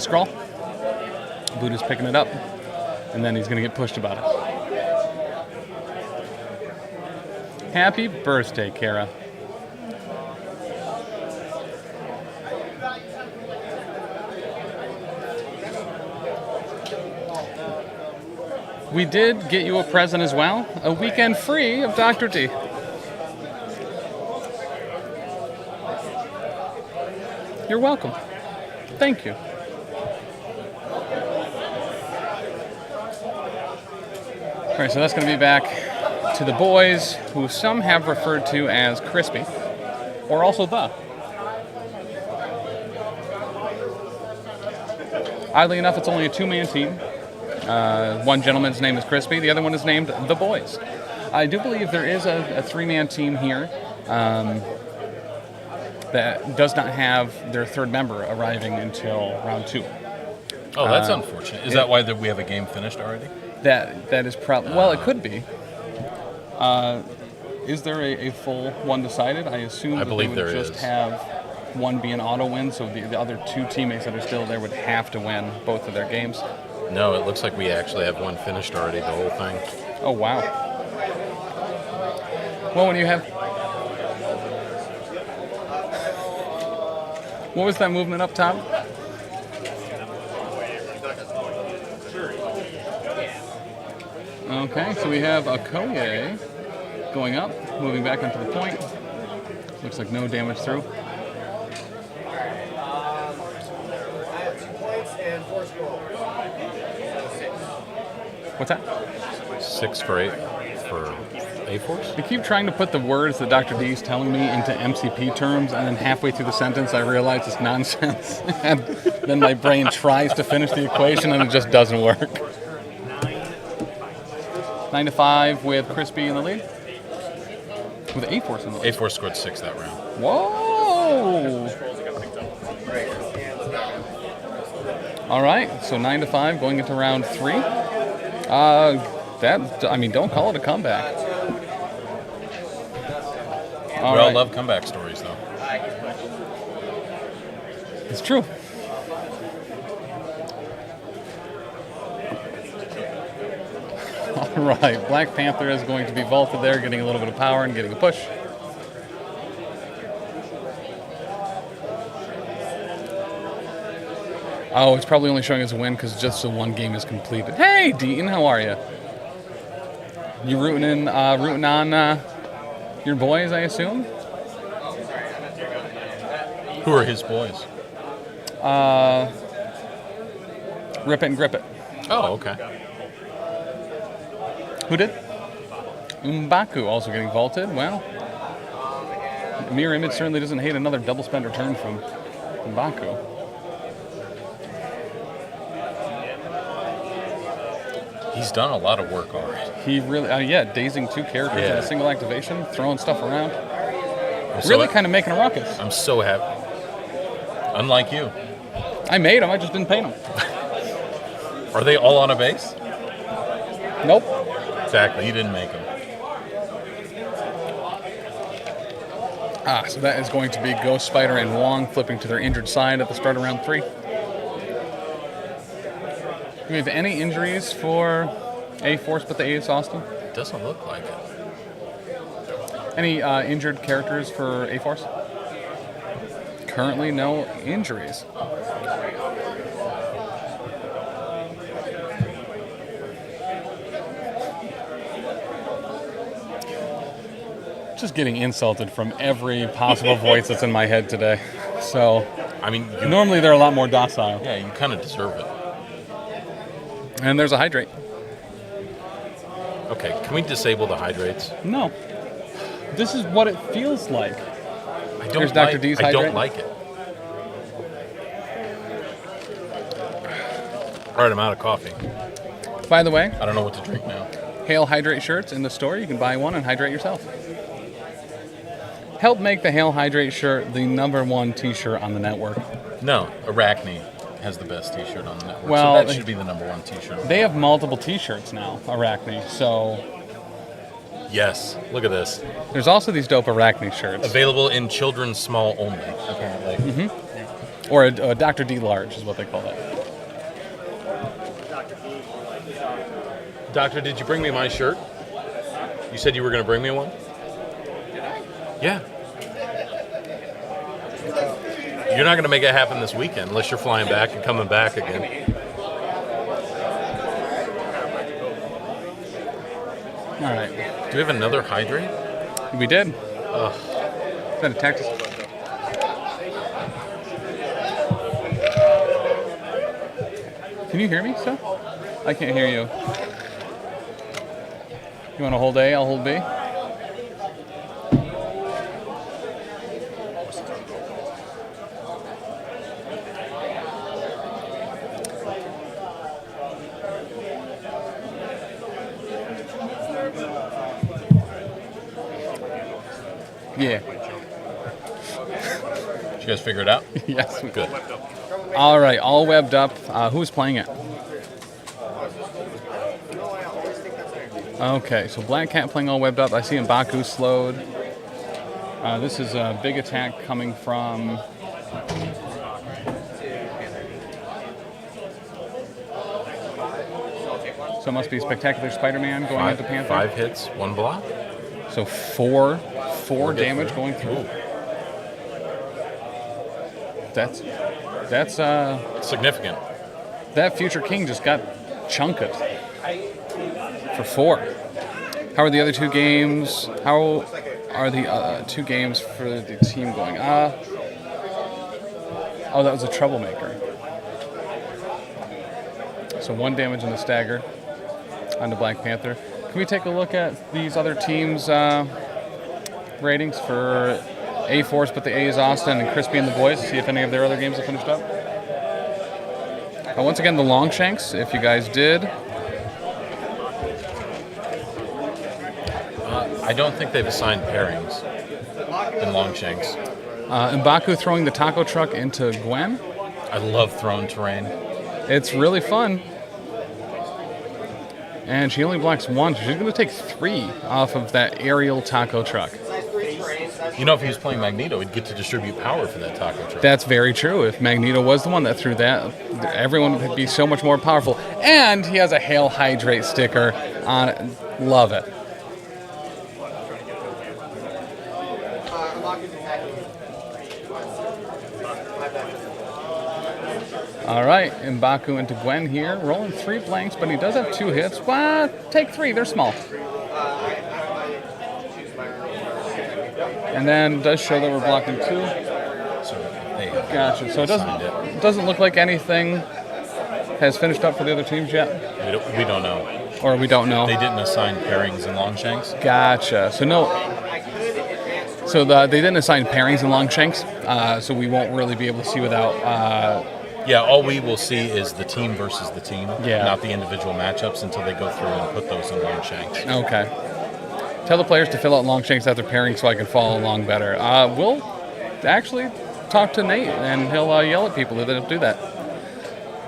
scroll. Buddha's picking it up, and then he's going to get pushed about it. Happy birthday, Kara. We did get you a present as well, a weekend free of Dr. D. You're welcome. Thank you. All right, so that's going to be back to the boys, who some have referred to as Crispy, or also the. Oddly enough, it's only a two-man team. One gentleman's name is Crispy, the other one is named The Boys. I do believe there is a three-man team here that does not have their third member arriving until round 2. Oh, that's unfortunate. Is that why we have a game finished already? That is probably... Well, it could be. Is there a full one decided? I assume that believe they would there just is. have one be an auto win, so the other two teammates that are still there would have to win both of their games. No, it looks like we actually have one finished already, the whole thing. Oh, wow. Well, when you have... What was that movement up top? Okay, so we have Okoye going up, moving back onto the point. Looks like no damage through. What's that? 6 for 8 for A-Force? I keep trying to put the words that Dr. D is telling me into MCP terms, and then halfway through the sentence I realize it's nonsense. And then my brain tries to finish the equation and it just doesn't work. 9-5 with Crispy in the lead. With A-Force in the lead. A-Force scored 6 that round. Whoa! All right, so 9-5 going into round 3. Don't call it a comeback. We all love comeback stories, though. It's true. All right, Black Panther is going to be vaulted there, getting a little bit of power and getting a push. Oh, it's probably only showing us a win because just the one game is completed. Hey, Deaton, how are you? You rooting on your boys, I assume? Who are his boys? Rip it and grip it. Oh, okay. Who did? M'Baku also getting vaulted. Well, Mirror Image certainly doesn't hate another double spend return from M'Baku. He's done a lot of work already. He really, dazing 2 characters in a single activation, throwing stuff around. I'm Really kind of making a ruckus. I'm so happy. Unlike you. I made them, I just didn't paint them. Are they all on a base? Nope. Exactly, you didn't make them. So that is going to be Ghost Spider and Wong flipping to their injured side at the start of round 3. Do we have any injuries for A-Force but the Ace Austin? Doesn't look like it. Any injured characters for A-Force? Currently, no injuries. Just getting insulted from every possible voice that's in my head today. So, I mean, normally they're a lot more docile. Yeah, you kind of deserve it. And there's a hydrate. Okay, can we disable the hydrates? No. This is what it feels like. Here's Dr. D's hydrate. I don't like it. All right, I'm out of coffee. By the way, I don't know what to drink now. Hail Hydrate shirts in the store. You can buy one and hydrate yourself. Help make the Hail Hydrate shirt the #1 t-shirt on the network. No, Arachne has the best t-shirt on the network. Well, so that should be the #1 t-shirt. They have multiple t-shirts now, Arachne, so... Yes, look at this. There's also these dope Arachne shirts. Available in children's small only, apparently. Mm-hmm. Or a Dr. D large is what they call that. Doctor, did you bring me my shirt? You said you were going to bring me one? Yeah. You're not going to make it happen this weekend unless you're flying back and coming back again. All right. Do we have another hydrate? We did. Ugh. Is that a Texas? Can you hear me, sir? I can't hear you. You want to hold A? I'll hold B. Yeah. Did you guys figure it out? Yes, we Good. All right, all webbed up. Who's playing it? Okay, so Black Cat playing all webbed up. I see M'Baku slowed. This is a big attack coming from... So it must be Spectacular Spider-Man going into Panther. 5 hits, 1 block. So four damage going through. That's significant. That Future King just got chunked for 4. How are the other 2 games? How are the 2 games for the team going? Oh, that was a troublemaker. So 1 damage in the stagger on the Black Panther. Can we take a look at these other teams' ratings for A-Force, but the A is Austin, and Crispy and the Boys, see if any of their other games have finished up? Once again, the Longshanks, if you guys did. I don't think they've assigned pairings in Longshanks. M'Baku throwing the taco truck into Gwen. I love thrown terrain. It's really fun. And she only blocks 1, so she's going to take 3 off of that aerial taco truck. You know, if he was playing Magneto, he'd get to distribute power for that taco truck. That's very true. If Magneto was the one that threw that, everyone would be so much more powerful. And he has a Hail Hydrate sticker on it. Love it. All right, M'Baku into Gwen here, rolling 3 blanks, but he does have 2 hits. Well, take 3, they're small. And then does show that we're blocking 2. Gotcha. So it doesn't look like anything has finished up for the other teams yet? We don't know. Or we don't know. They didn't assign pairings in Longshanks. Gotcha. So no. So they didn't assign pairings in Longshanks, so we won't really be able to see without... Yeah, all we will see is the team versus the team, Yeah. not the individual matchups until they go through and put those in Longshanks. Okay. Tell the players to fill out Longshanks after pairing so I can follow along better. We'll actually talk to Nate, and he'll yell at people who don't do that.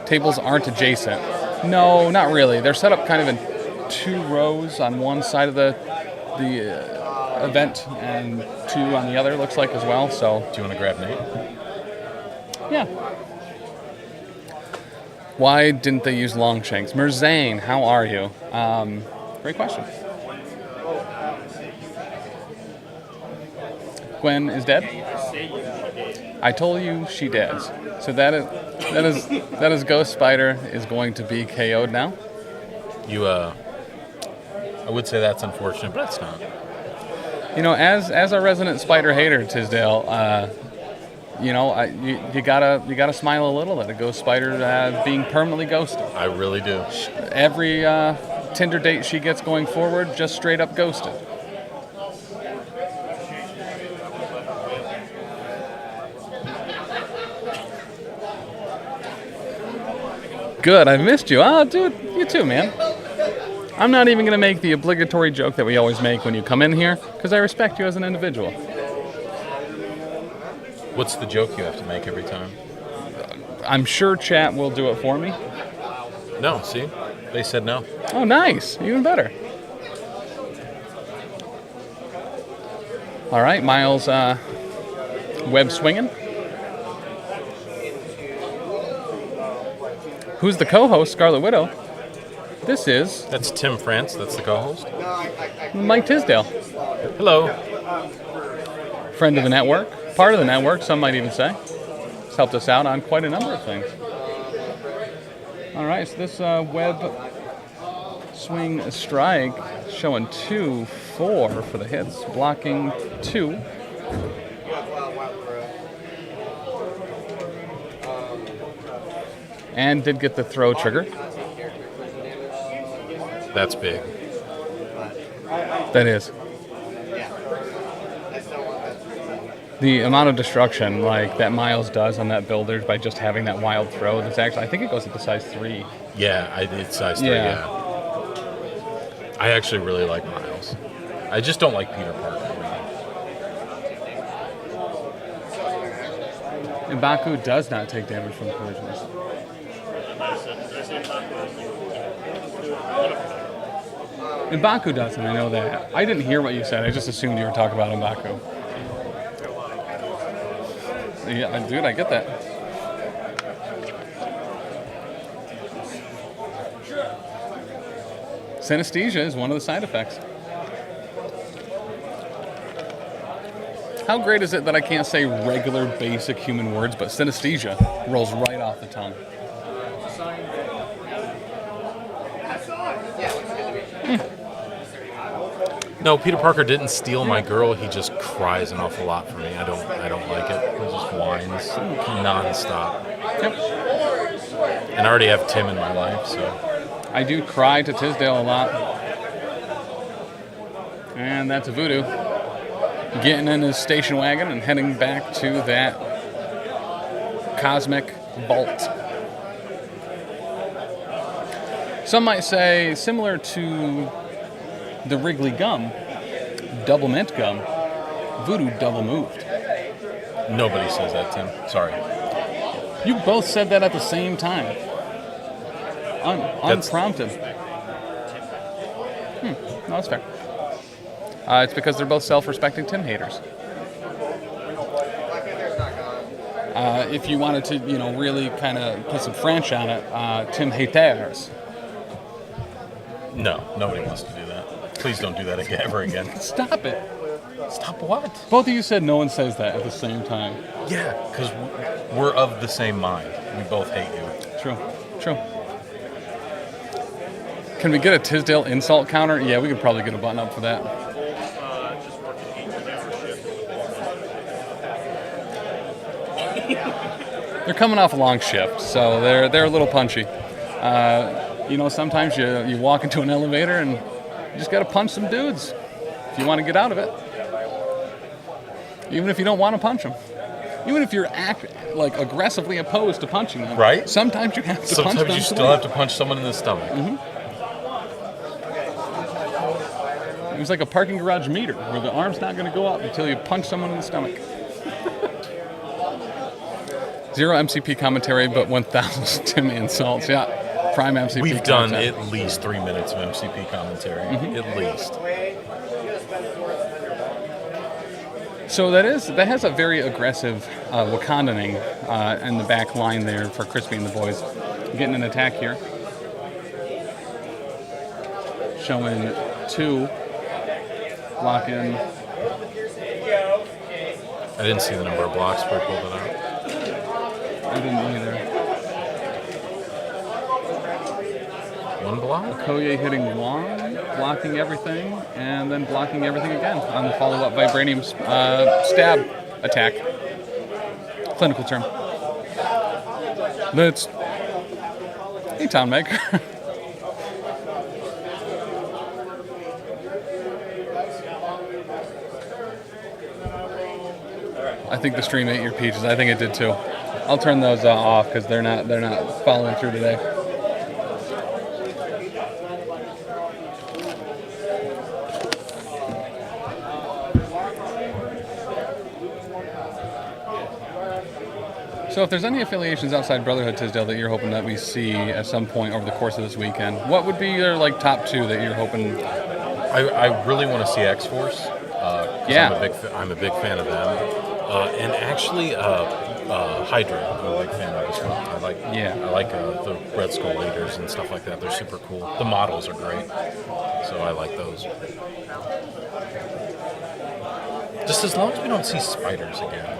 Tables aren't adjacent. No, not really. They're set up kind of in 2 rows on one side of the event and 2 on the other, looks like, as well. So, do you want to grab Nate? Yeah. Why didn't they use Longshanks? Merzane, how are you? Great question. Gwen is dead? I told you she dead. So that is Ghost Spider is going to be KO'd now. I would say that's unfortunate, but it's not. You know, as a resident Spider hater, Tisdale, you gotta smile a little at a Ghost Spider being permanently ghosted. I really do. Every Tinder date she gets going forward, just straight up ghosted. Good, I missed you. Oh, dude, you too, man. I'm not even gonna make the obligatory joke that we always make when you come in here, because I respect you as an individual. What's the joke you have to make every time? I'm sure chat will do it for me. No, see? They said no. Oh, nice. Even better. All right, Miles web swinging. Who's the co-host, Scarlet Widow? That's Tim France. That's the co-host. Mike Tisdale. Hello. Friend of the network. Part of the network, some might even say. It's helped us out on quite a number of things. All right, so this web swing strike showing 2-4 for the hits, blocking 2. And did get the throw trigger. That's big. That is. The amount of destruction like that Miles does on that builder by just having that wild throw. That's actually, I think it goes up to size 3. Yeah, it's size 3. Yeah. I actually really like Miles. I just don't like Peter Parker. And Baku does not take damage from collisions. M'Baku doesn't, I know that. I didn't hear what you said, I just assumed you were talking about M'Baku. Yeah, dude, I get that. Synesthesia is one of the side effects. How great is it that I can't say regular, basic human words, but synesthesia rolls right off the tongue? No, Peter Parker didn't steal my girl. He just cries an awful lot for me. I don't like it. He just whines nonstop. Yep. And I already have Tim in my life, so. I do cry to Tisdale a lot. And that's a voodoo. Getting in his station wagon and heading back to that cosmic vault. Some might say similar to the Wrigley gum, double mint gum, voodoo double moved. Nobody says that, Tim. Sorry. You both said that at the same time. Unprompted. No, that's fair. It's because they're both self-respecting Tim haters. If you wanted to, really kind of put some French on it, Tim haters. No, nobody wants to do that. Please don't do that again, ever again. Stop it. Stop what? Both of you said no one says that at the same time. Yeah, because we're of the same mind. We both hate you. True. Can we get a Tisdale insult counter? Yeah, we could probably get a button up for that. They're coming off a long shift, so they're a little punchy. Sometimes you walk into an elevator and you just got to punch some dudes if you want to get out of it. Even if you don't want to punch them. Even if you're aggressively opposed to punching them. Right. Sometimes you have to punch them. Sometimes you still have to punch someone in the stomach. Mm-hmm. It was like a parking garage meter where the arm's not going to go up until you punch someone in the stomach. 0 MCP commentary, but 1,000 Tim insults. Yeah, prime MCP. We've done at least 3 minutes of MCP commentary. Mm-hmm. At least. So that has a very aggressive Wakandaning in the back line there for Crispy and the boys. Getting an attack here. Showing 2. Block in. I didn't see the number of blocks before I pulled it out. I didn't either. 1 block? Okoye hitting 1, blocking everything, and then blocking everything again on the follow-up Vibranium stab attack. Clinical term. Let's... Hey, Town Maker. I think the stream ate your peaches. I think it did too. I'll turn those off because they're not following through today. So if there's any affiliations outside Brotherhood Tisdale that you're hoping that we see at some point over the course of this weekend, what would be your top 2 that you're hoping? I really want to see X-Force. Yeah. I'm a big fan of them. And actually, Hydra, I'm a big fan of as well. I like the Red Skull Leaders and stuff like that. They're super cool. The models are great, so I like those. Just as long as we don't see spiders again.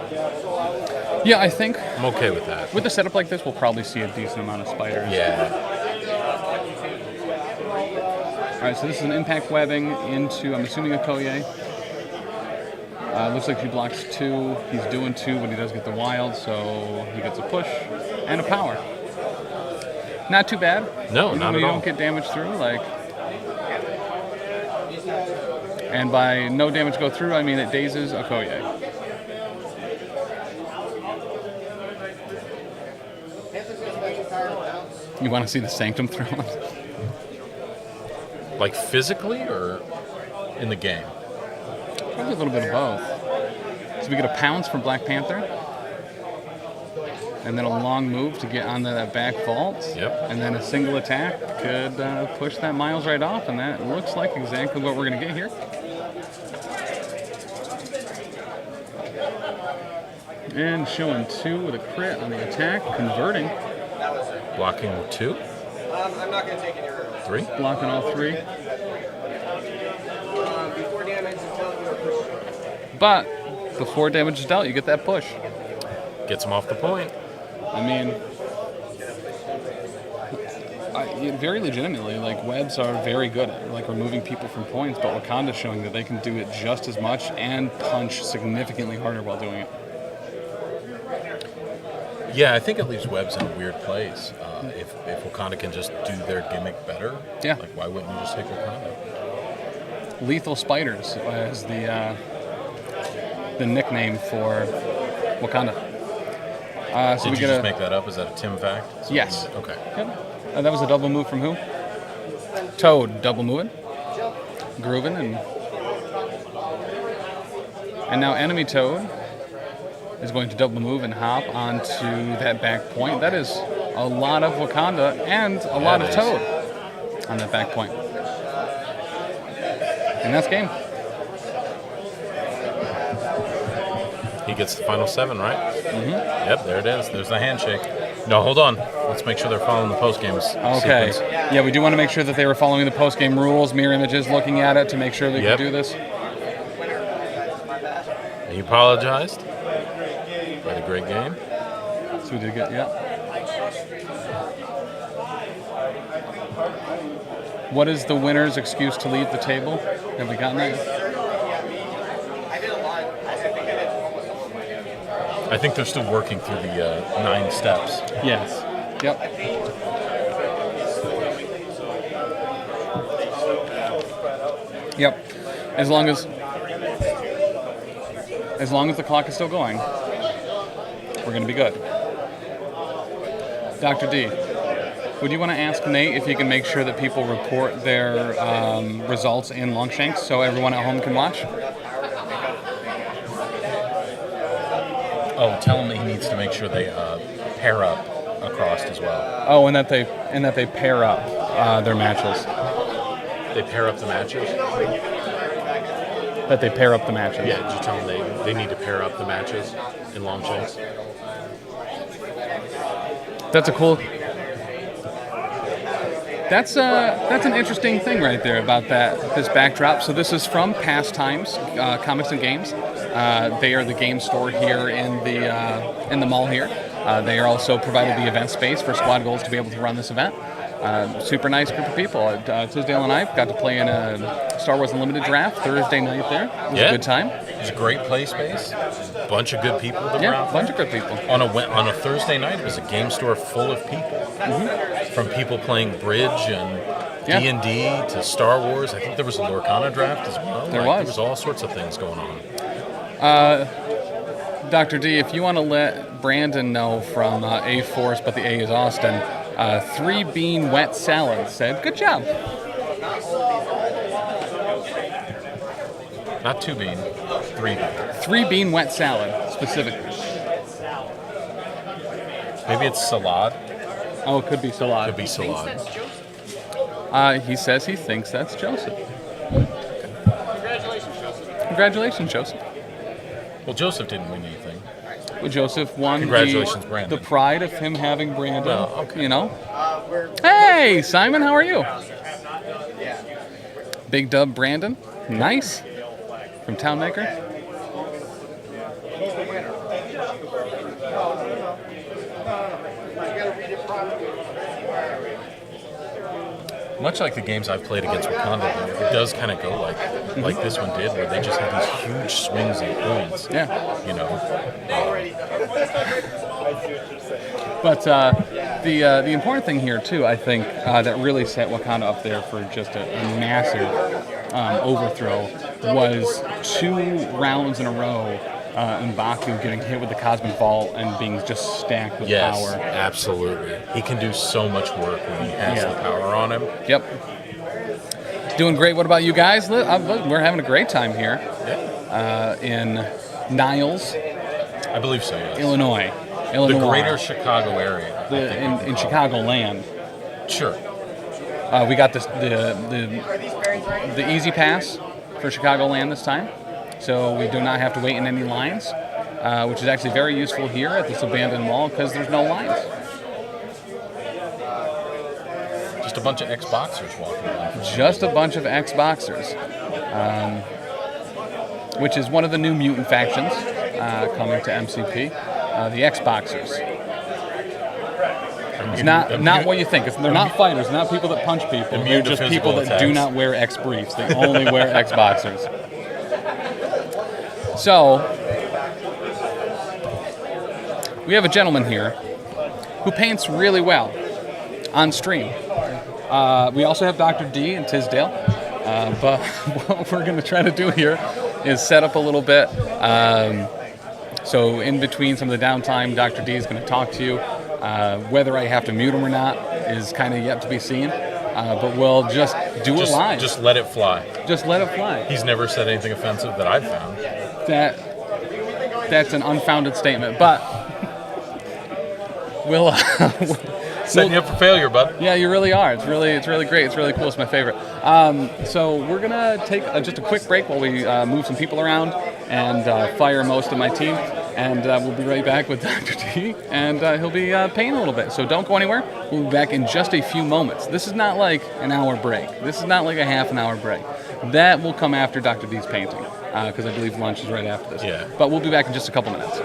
Yeah, I think I'm okay with that. With a setup like this, we'll probably see a decent amount of spiders. Yeah. All right, so this is an impact webbing into, I'm assuming, Okoye. Looks like he blocks 2. He's doing 2, but he does get the wild, so he gets a push and a power. Not too bad. No, not at all. You don't get damage through, And by no damage go through, I mean it dazes Okoye. You want to see the Sanctum thrown? Like physically or in the game? Probably a little bit of both. So we get a pounce from Black Panther. And then a long move to get onto that back vault. Yep. And then a single attack could push that Miles right off. And that looks like exactly what we're going to get here. And showing 2 with a crit on the attack, converting. Blocking 2? I'm not going to take any hurdles. 3? Blocking all 3. Before damage is dealt, you are pushed. But before damage is dealt, you get that push. Gets him off the point. I mean, very legitimately, like, webs are very good at like removing people from points, but Wakanda's showing that they can do it just as much and punch significantly harder while doing it. Yeah, I think it leaves webs in a weird place. If Wakanda can just do their gimmick better, yeah. Like why wouldn't you just take Wakanda? Lethal Spiders is the nickname for Wakanda. So Did we you get just make that up? Is that a Tim fact? Yes. Okay. Yep. That was a double move from who? Toad, double moving, grooving, and now enemy Toad is going to double move and hop onto that back point. That is a lot of Wakanda and a lot of Toad on that back point. And that's game. He gets the final 7, right? Mm-hmm. Yep, there it is. There's the handshake. No, hold on. Let's make sure they're following the post-game Okay. sequence. Yeah, we do want to make sure that they were following the post-game rules, mirror images, looking at it to make sure they can do this. He apologized. Had a great game. So we did get, yeah. What is the winner's excuse to leave the table? Have we gotten that? I think they're still working through the 9 steps. Yes. Yep. Yep. As long as the clock is still going, we're going to be good. Dr. D, would you want to ask Nate if he can make sure that people report their results in Longshanks so everyone at home can watch? Oh, tell him that he needs to make sure they pair up across as well. Oh, and that they pair up their matches. They pair up the matches? That they pair up the matches. Yeah, did you tell them they need to pair up the matches in Longshanks? That's a cool... That's an interesting thing right there about this backdrop. So this is from Past Times, Comics and Games. They are the game store here in the mall here. They are also provided the event space for Squad Goals to be able to run this event. Super nice group of people. Tisdale and I got to play in a Star Wars Unlimited draft Thursday night there. It was a good time. It was a great play space. A bunch of good people. Yeah, a bunch of good people. On a Thursday night, it was a game store full of people. Mm-hmm. From people playing Bridge and D&D to Star Wars. I think there was a Lorcana draft as well. There was all sorts of things going on. Dr. D, if you want to let Brandon know from A-Force, but the A is Austin, 3-bean wet salad said, good job. Not 2-bean, 3-bean. 3-bean wet salad, specifically. Maybe it's salad. Oh, it could be salad. Could be salad. He says he thinks that's Joseph. Congratulations, Joseph. Congratulations, Joseph. Well, Joseph didn't win anything. Well, Joseph won the pride of him having Brandon. Well, okay. You know? Hey, Simon, how are you? Big dub Brandon. Nice. From Townmaker. Much like the games I've played against Wakanda, it does kind of go like this one did, where they just have these huge swings in points. Yeah. You know. But The important thing here too, I think, that really set Wakanda up there for just a massive overthrow was 2 rounds in a row. M'Baku getting hit with the Cosmic Vault and being just stacked with power. Absolutely. He can do so much work when he has the power on him. Yep. Doing great. What about you guys? We're having a great time here in Niles. I believe so, yes. Illinois. The greater Chicago area. In Chicagoland. Sure. We got the Easy Pass for Chicagoland this time. So we do not have to wait in any lines, which is actually very useful here at this abandoned mall because there's no lines. Just a bunch of Xboxers walking around. Just a bunch of Xboxers, which is one of the new mutant factions coming to MCP, the Xboxers. It's not what you think. They're not fighters. They're not people that punch people. They're just people that do not wear X briefs. They only wear Xboxers. So, we have a gentleman here who paints really well on stream. We also have Dr. D in Tisdale, but what we're going to try to do here is set up a little bit. So in between some of the downtime, Dr. D is going to talk to you. Whether I have to mute him or not is kind of yet to be seen. But we'll just do it live. Just let it fly. Just let it fly. He's never said anything offensive that I've found. That's an unfounded statement, but we'll setting you up for failure, bud. Yeah, you really are. It's really great. It's really cool. It's my favorite. So we're gonna take just a quick break while we move some people around and fire most of my team, and we'll be right back with Dr. D, and he'll be painting a little bit. So don't go anywhere. We'll be back in just a few moments. This is not like an hour break. This is not like a half an hour break. That will come after Dr. D's painting, because I believe lunch is right after this. Yeah. But we'll be back in just a couple minutes.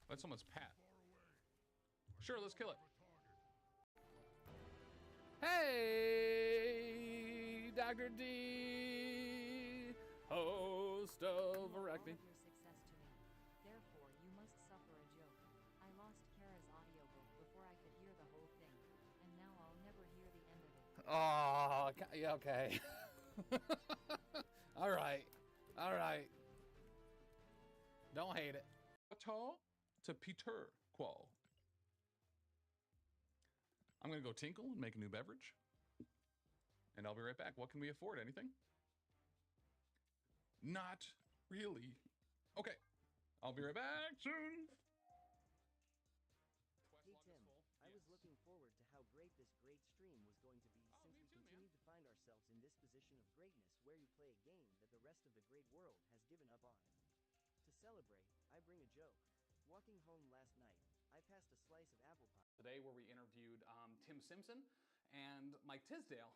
That's someone's pat. Sure, let's kill it. Hey, Dr. D, host of Erecting. Your success to me. Therefore, you must suffer a joke. I lost Kara's audiobook before I could hear the whole thing, and now I'll never hear the end of it. Oh, yeah, okay. All right. Don't hate it. To Peter Qual. I'm going to go tinkle and make a new beverage. And I'll be right back. What can we afford? Anything? Not really. Okay. I'll be right back soon. Hey Tim, I was looking forward to how great this great stream was going to be since we continued to find ourselves in this position of greatness where you play a game that the rest of the great world has given up on. To celebrate, I bring a joke. Walking home last night, I passed a slice of apple pie. Today where we interviewed Tim Simpson and Mike Tisdale,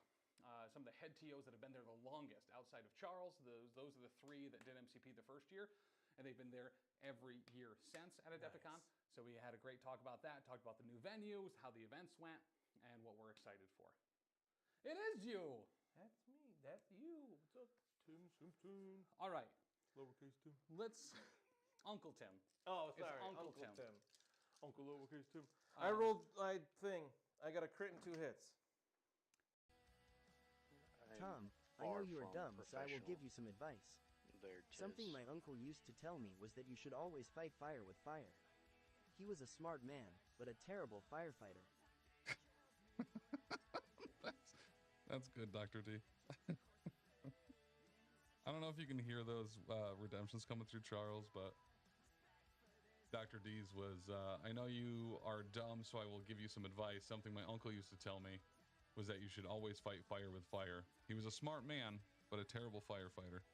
some of the head TOs that have been there the longest outside of Charles. Those are the 3 that did MCP the first year, and they've been there every year since at Adepticon. So we had a great talk about that, talked about the new venues, how the events went, and what we're excited for. It is you! That's me. That's you. What's up, Tim Simpson? All right. Lowercase Tim. Let's... Uncle Tim. Oh, It's sorry. Uncle Tim. Uncle lowercase Tim. I rolled my thing. I got a crit and 2 hits. Tom, I know you are dumb, so I will give you some advice. Something my uncle used to tell me was that you should always fight fire with fire. He was a smart man, but a terrible firefighter. That's good, Dr. D. I don't know if you can hear those redemptions coming through Charles, but Dr. D's was, I know you are dumb, so I will give you some advice. Something my uncle used to tell me was that you should always fight fire with fire. He was a smart man, but a terrible firefighter.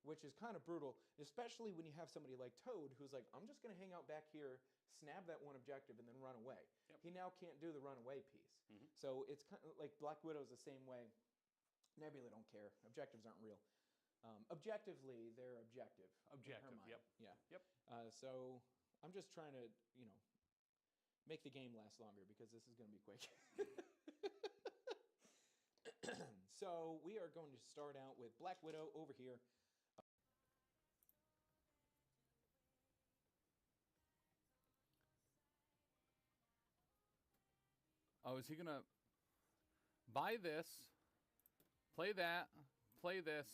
Which is kind of brutal, especially when you have somebody like Toad who's like, I'm just going to hang out back here, snap that one objective, and then run away. Yep. He now can't do the runaway piece. Mm-hmm. So it's kind of like Black Widow's the same way. Nebula don't care. Objectives aren't real. Objectively, they're objective. Objective, yep. Yeah. Yep. So I'm just trying to, make the game last longer because this is going to be quick. So we are going to start out with Black Widow over here. Oh, is he gonna buy this, play that, play this,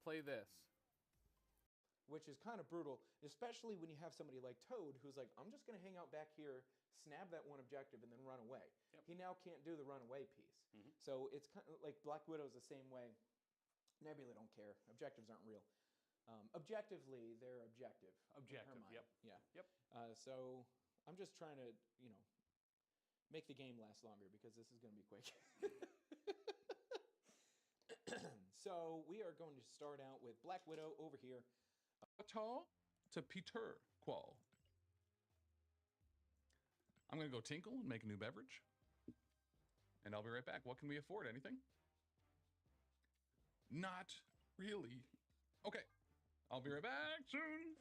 play this? Which is kind of brutal, especially when you have somebody like Toad who's like, I'm just going to hang out back here, snap that one objective, and then run away. Yep. He now can't do the runaway piece. So it's kind of like Black Widow's the same way. Nebula don't care. Objectives aren't real. Objectively, they're objective. Objective, in her mind. yep. Yeah. Yep. So I'm just trying to, make the game last longer because this is going to be quick. So we are going to start out with Black Widow over here. To Peter Qual. I'm going to go tinkle and make a new beverage. And I'll be right back. What can we afford? Anything? Not really. Okay. I'll be right back soon.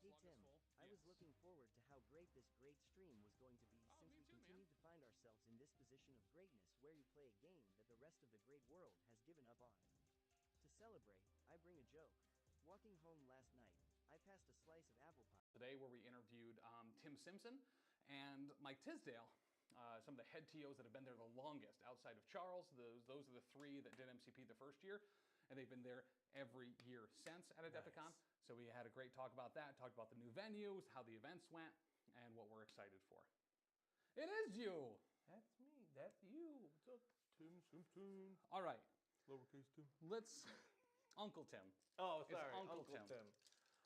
Hey Tim, I was looking forward to how great this great stream was going to be since we continue to find ourselves in this position of greatness where you play a game that the rest of the great world has given up on. To celebrate, I bring a joke. Walking home last night, I passed a slice of apple pie. Today where we interviewed Tim Simpson and Mike Tisdale, some of the head TOs that have been there the longest outside of Charles. Those are the three that did MCP the first year, and they've been there every year since at Adepticon. Nice. So we had a great talk about that, talked about the new venues, how the events went, and what we're excited for. It is you! That's me. That's you. What's up, Tim Simpson? All right, Lowercase Tim. let's... Uncle Tim. Oh, It's sorry. Uncle Tim.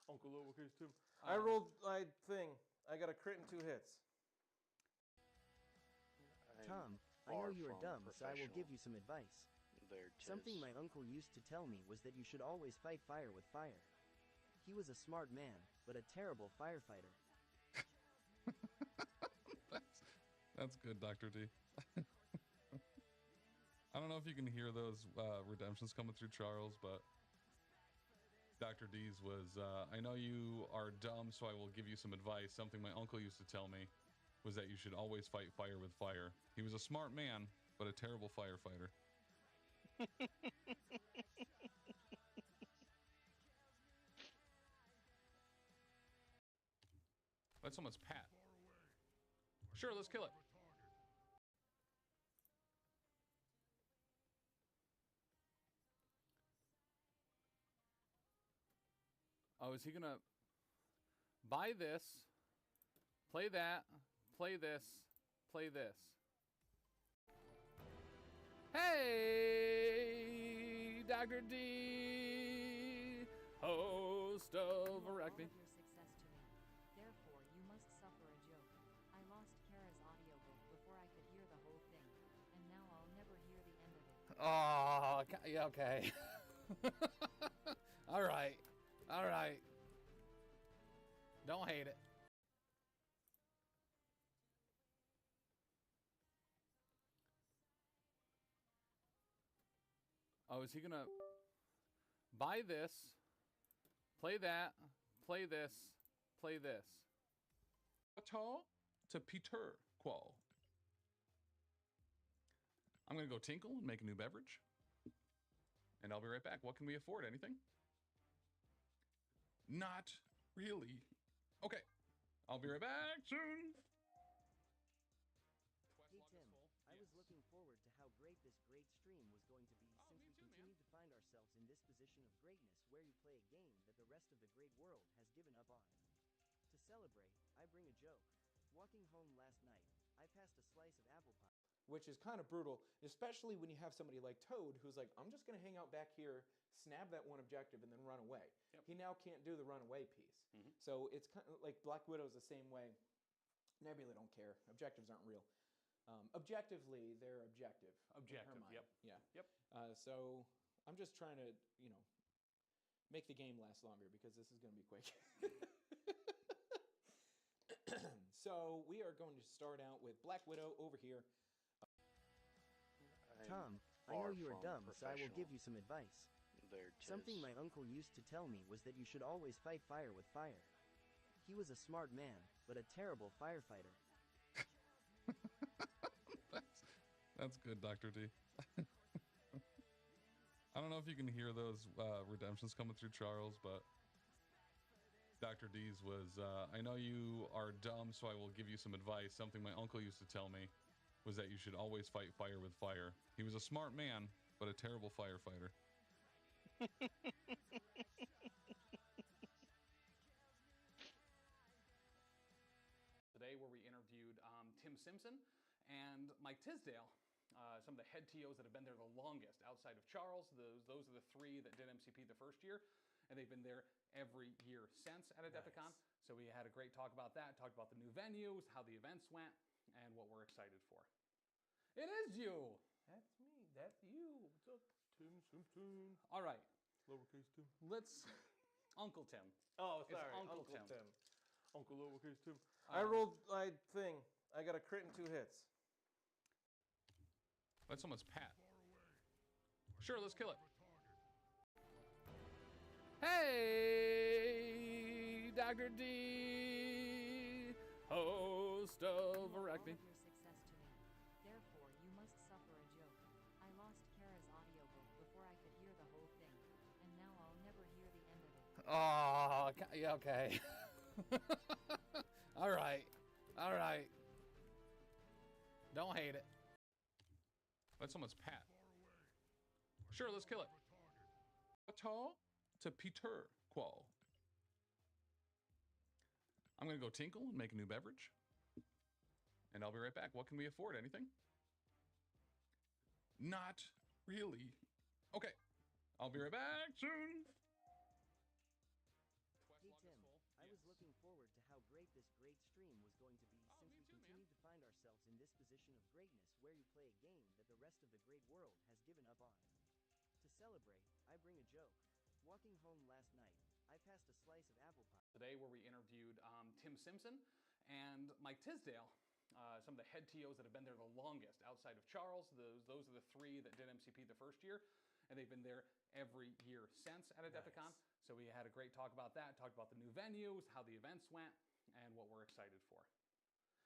Uncle Lowercase Tim. I rolled my thing. I got a crit and 2 hits. Tom, I know you are dumb, so I will give you some advice. Something my uncle used to tell me was that you should always fight fire with fire. He was a smart man, but a terrible firefighter. That's good, Dr. D. I don't know if you can hear those redemptions coming through Charles, but Dr. D's was, I know you are dumb, so I will give you some advice. Something my uncle used to tell me was that you should always fight fire with fire. He was a smart man, but a terrible firefighter. That's someone's Pat. Sure, let's kill it. Oh, is he gonna buy this, play that, play this, play this? Hey, Dr. D, host of You owe all Arachne. of your success to me. Therefore, you must suffer a joke. I lost Kara's audiobook before I could hear the whole thing, and now I'll never hear the end of it. Oh, yeah, okay. All right. All right. Don't hate it. Oh, is he gonna buy this, play that, play this, play this? To Peter Qual. I'm going to go tinkle and make a new beverage. And I'll be right back. What can we afford? Anything? Not really. Okay. I'll be right back soon. Hey Tim, I was looking forward to how great this great stream was going to be since we continue to find ourselves in this position of greatness where you play a game that the rest of the great world has given up on. To celebrate, I bring a joke. Walking home last night, I passed a slice of apple pie. Which is kind of brutal, especially when you have somebody like Toad who's like, I'm just going to hang out back here, snap that one objective, and then run away. Yep. He now can't do the runaway piece. So it's kind of like Black Widow's the same way. Nebula don't care. Objectives aren't real. Objectively, they're objective. in her Objective, mind. yep. Yeah. Yep. So I'm just trying to, make the game last longer because this is going to be quick. So we are going to start out with Black Widow over here. Tom, I know you are dumb, so I will give you some advice. Something my uncle used to tell me was that you should always fight fire with fire. He was a smart man, but a terrible firefighter. That's good, Dr. D. I don't know if you can hear those redemptions coming through Charles, but Dr. D's was, I know you are dumb, so I will give you some advice. Something my uncle used to tell me was that you should always fight fire with fire. He was a smart man, but a terrible firefighter. Today where we interviewed Tim Simpson and Mike Tisdale, some of the head TOs that have been there the longest outside of Charles. Those are the three that did MCP the first year, and they've been there every year since at Adepticon. So we had a great talk about that, talked about the new venues, how the events went, and what we're excited for. It is you! That's me. That's you. What's up, Tim Simpson? All right. Lowercase Tim. Let's... Uncle Tim. Oh, It's sorry. Uncle Tim. Uncle Lowercase Tim. I rolled my thing. I got a crit and 2 hits. That's almost Pat. Sure, let's kill it. Hey, Dr. D, host of Arachne. Your success to me. Therefore, you must suffer a joke. I lost Kara's audiobook before I could hear the whole thing, and now I'll never hear the end of it. Oh, yeah, okay. All right. Don't hate it. That's almost Pat. Sure, let's kill it. Atal to Peter Qual. I'm going to go tinkle and make a new beverage. And I'll be right back. What can we afford? Anything? Not really. Okay. I'll be right back soon. Hey Tim, I was looking forward to how great this great stream was going to be since we continued to find ourselves in this position of greatness where you play a game that the rest of the great world has given up on. To celebrate, I bring a joke. Walking home last night, I passed a slice of apple pie. Today where we interviewed Tim Simpson and Mike Tisdale, some of the head TOs that have been there the longest outside of Charles. Those are the three that did MCP the first year, and they've been there every year since at Adepticon. So we had a great talk about that, talked about the new venues, how the events went, and what we're excited for.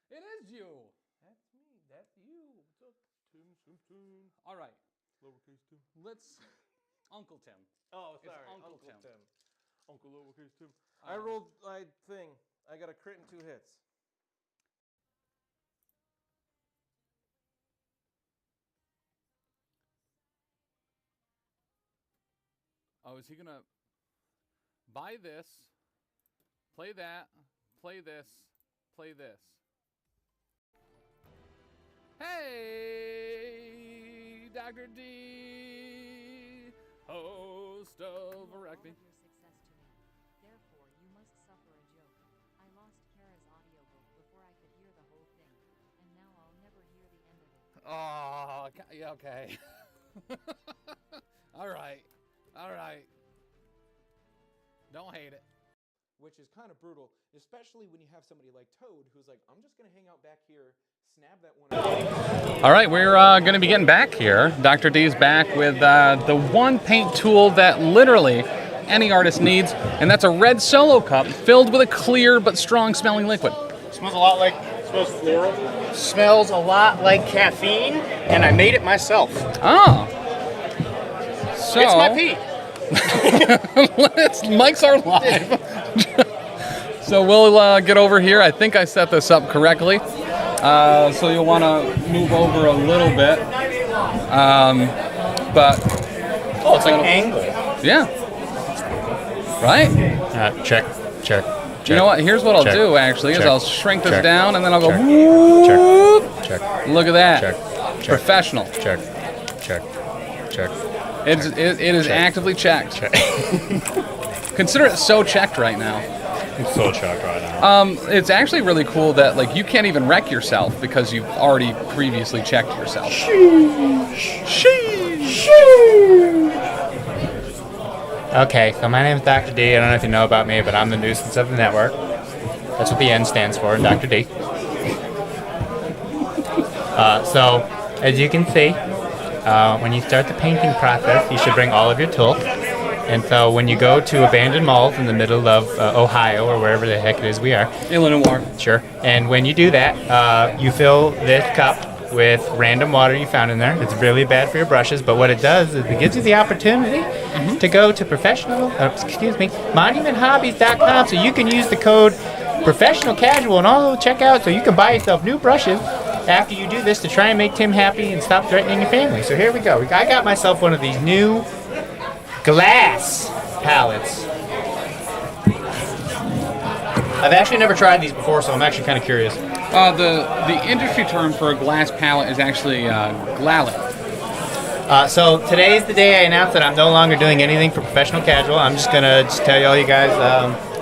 It is you! That's me. That's you. What's up, Tim Simpson? All right. Lowercase Tim. Let's... Uncle Tim. Oh, It's sorry. Uncle Tim. Uncle Lowercase Tim. I rolled my thing. I got a crit and 2 hits. Oh, is he gonna buy this, play that, play this, play this? Hey, Dr. D, host of Arachne. Your success to me. Therefore, you must suffer a joke. I lost Kara's audiobook before I could hear the whole thing, and now I'll never hear the end of it. Oh, yeah, okay. All right. Don't hate it. Which is kind of brutal, especially when you have somebody like Toad who's like, I'm just going to hang out back here, snab that one. All right, we're going to be getting back here. Dr. D's back with the one paint tool that literally any artist needs, and that's a red Solo cup filled with a clear but strong smelling liquid. Smells a lot like, smells floral. Smells a lot like caffeine, and I made it myself. Oh. So, it's my pee. Mics are live. So we'll get over here. I think I set this up correctly. So you'll want to move over a little bit. But oh, it's like an angle. Yeah. Right? Check. You know what? Here's what I'll do actually is I'll shrink this down and then I'll go whoop. Check. Look at that. Check. Professional. Check. It is actively checked. Consider it so checked right now. It's so checked right now. It's actually really cool that like you can't even wreck yourself because you've already previously checked yourself. Okay, so my name is Dr. D. I don't know if you know about me, but I'm the nuisance of the network. That's what the N stands for in Dr. D. So, as you can see, when you start the painting process, you should bring all of your tools. And so when you go to abandoned malls in the middle of Ohio or wherever the heck it is we are. Illinois. Sure. And when you do that, you fill this cup with random water you found in there. It's really bad for your brushes, but what it does is it gives you the opportunity to go to monumenthobbies.com, so you can use the code professional casual and all checkout, so you can buy yourself new brushes after you do this to try and make Tim happy and stop threatening your family. So here we go. I got myself one of these new glass palettes. I've actually never tried these before, so I'm actually kind of curious. The industry term for a glass palette is actually glalet. So today is the day I announced that I'm no longer doing anything for professional casual. I'm just gonna tell you all you guys,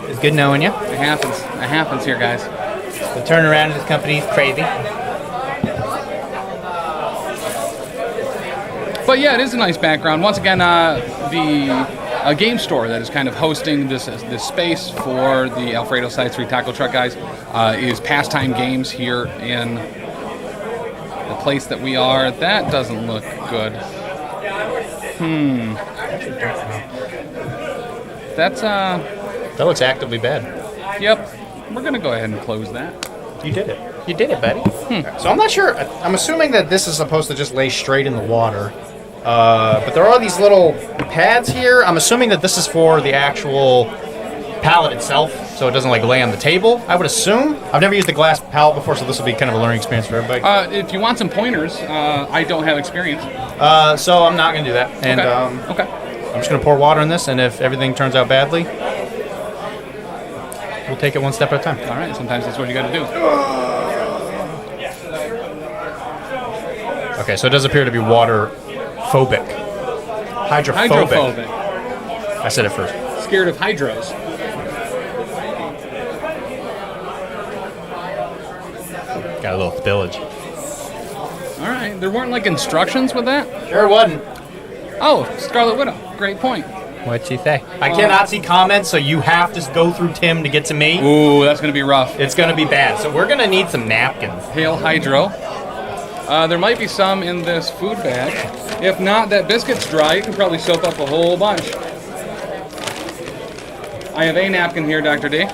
it's good knowing you. It happens. It happens here, guys. The turnaround in this company is crazy. But yeah, it is a nice background. Once again, a game store that is kind of hosting this space for the Alfredo Side 3 Taco Truck guys is Pastime Games here in the place that we are. That doesn't look good. That looks actively bad. Yep. We're gonna go ahead and close that. You did it. You did it, buddy. So I'm not sure. I'm assuming that this is supposed to just lay straight in the water. But there are these little pads here. I'm assuming that this is for the actual palette itself, so it doesn't like lay on the table, I would assume. I've never used a glass palette before, so this will be kind of a learning experience for everybody. If you want some pointers, I don't have experience. So I'm not going to do that. And Okay. I'm just going to pour water in this, and if everything turns out badly, we'll take it one step at a time. All right, sometimes that's what you got to do. Okay, so it does appear to be water phobic. Hydrophobic. I said it first. Scared of hydros. Got a little spillage. All right, there weren't like instructions with that? Sure wasn't. Oh, Scarlet Widow. Great point. What'd she say? I cannot see comments, so you have to go through Tim to get to me. Ooh, that's going to be rough. It's going to be bad. So we're going to need some napkins. Hail Hydro. There might be some in this food bag. If not, that biscuit's dry. You can probably soak up a whole bunch. I have a napkin here, Dr. D.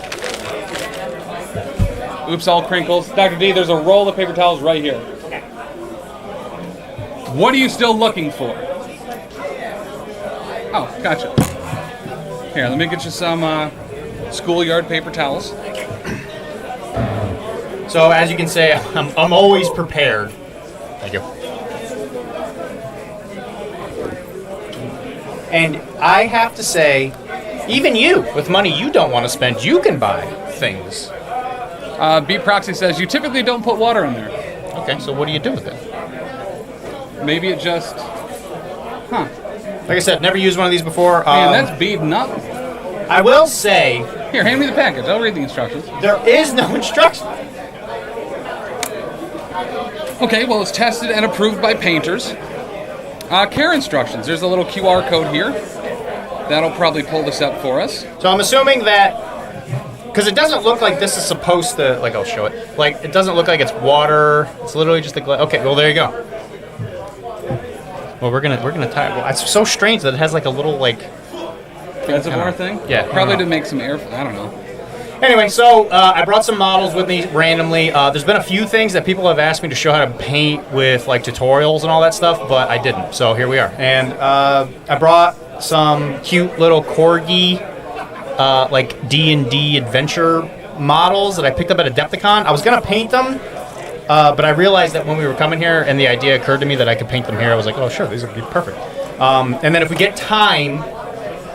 Oops, all crinkles. Dr. D, there's a roll of paper towels right here. What are you still looking for? Oh, gotcha. Here, let me get you some schoolyard paper towels. So, as you can say, I'm always prepared. Thank you. And I have to say, even you, with money you don't want to spend, you can buy things. Beat Proxy says you typically don't put water in there. Okay, so what do you do with it? Maybe it just... Huh. Like I said, never used one of these before. Man, that's beaten up. I will say... Here, hand me the package. I'll read the instructions. There is no instruction. Okay, well, it's tested and approved by painters. Care instructions. There's a little QR code here. That'll probably pull this up for us. So I'm assuming that... Because it doesn't look like this is supposed to... Like, I'll show it. Like, it doesn't look like it's water. It's literally just a glass. Okay, well, there you go. Well, we're gonna tie it. Well, it's so strange that it has like a little like reservoir thing. Yeah, probably to make some air. I don't know. Anyway, so I brought some models with me randomly. There's been a few things that people have asked me to show how to paint with like tutorials and all that stuff, but I didn't. So here we are. And I brought some cute little corgi, like D&D adventure models that I picked up at Adepticon. I was gonna paint them. But I realized that when we were coming here and the idea occurred to me that I could paint them here, I was like, oh, sure, these would be perfect. And then if we get time,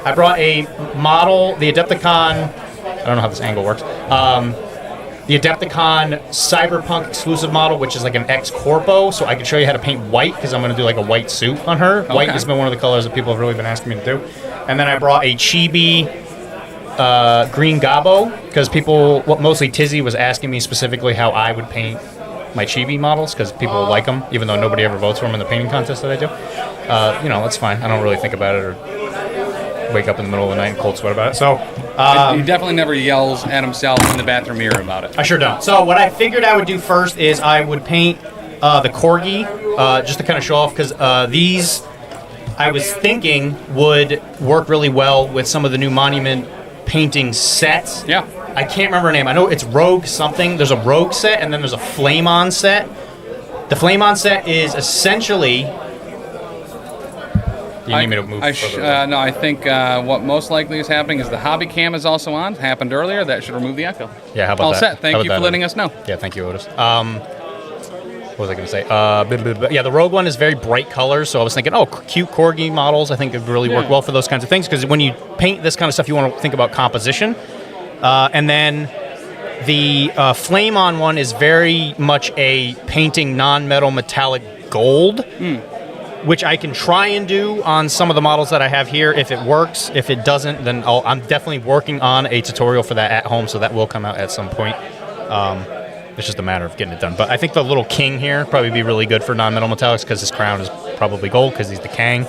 I brought a model, the Adepticon, I don't know how this angle works, the Adepticon Cyberpunk exclusive model, which is like an ex-corpo, so I can show you how to paint white, because I'm going to do like a white suit on her. Okay. White has been one of the colors that people have really been asking me to do. And then I brought a chibi green Gabo, because people, mostly Tizzy was asking me specifically how I would paint my chibi models, because people like them, even though nobody ever votes for them in the painting contest that I do. That's fine. I don't really think about it or wake up in the middle of the night and cold sweat about it. So he definitely never yells at himself in the bathroom mirror about it. I sure don't. So what I figured I would do first is I would paint the corgi, just to kind of show off, because these I was thinking would work really well with some of the new Monument painting sets. Yeah. I can't remember her name. I know it's Rogue something. There's a Rogue set, and then there's a Flame On set. The Flame On set is essentially. You need me to move further? No, I think what most likely is happening is the hobby cam is also on. Happened earlier. That should remove the echo. Yeah, how about All that? set. Thank you for letting us know. Yeah, thank you, Otis. What was I going to say? Yeah, the Rogue one is very bright colors, so I was thinking, cute corgi models. I think it would really work well for those kinds of things, because when you paint this kind of stuff, you want to think about composition. And then the Flame On one is very much a painting non-metal metallic gold, which I can try and do on some of the models that I have here if it works. If it doesn't, then I'm definitely working on a tutorial for that at home, so that will come out at some point. It's just a matter of getting it done. But I think the little king here probably be really good for non-metal metallics, because his crown is probably gold because he's the Kang.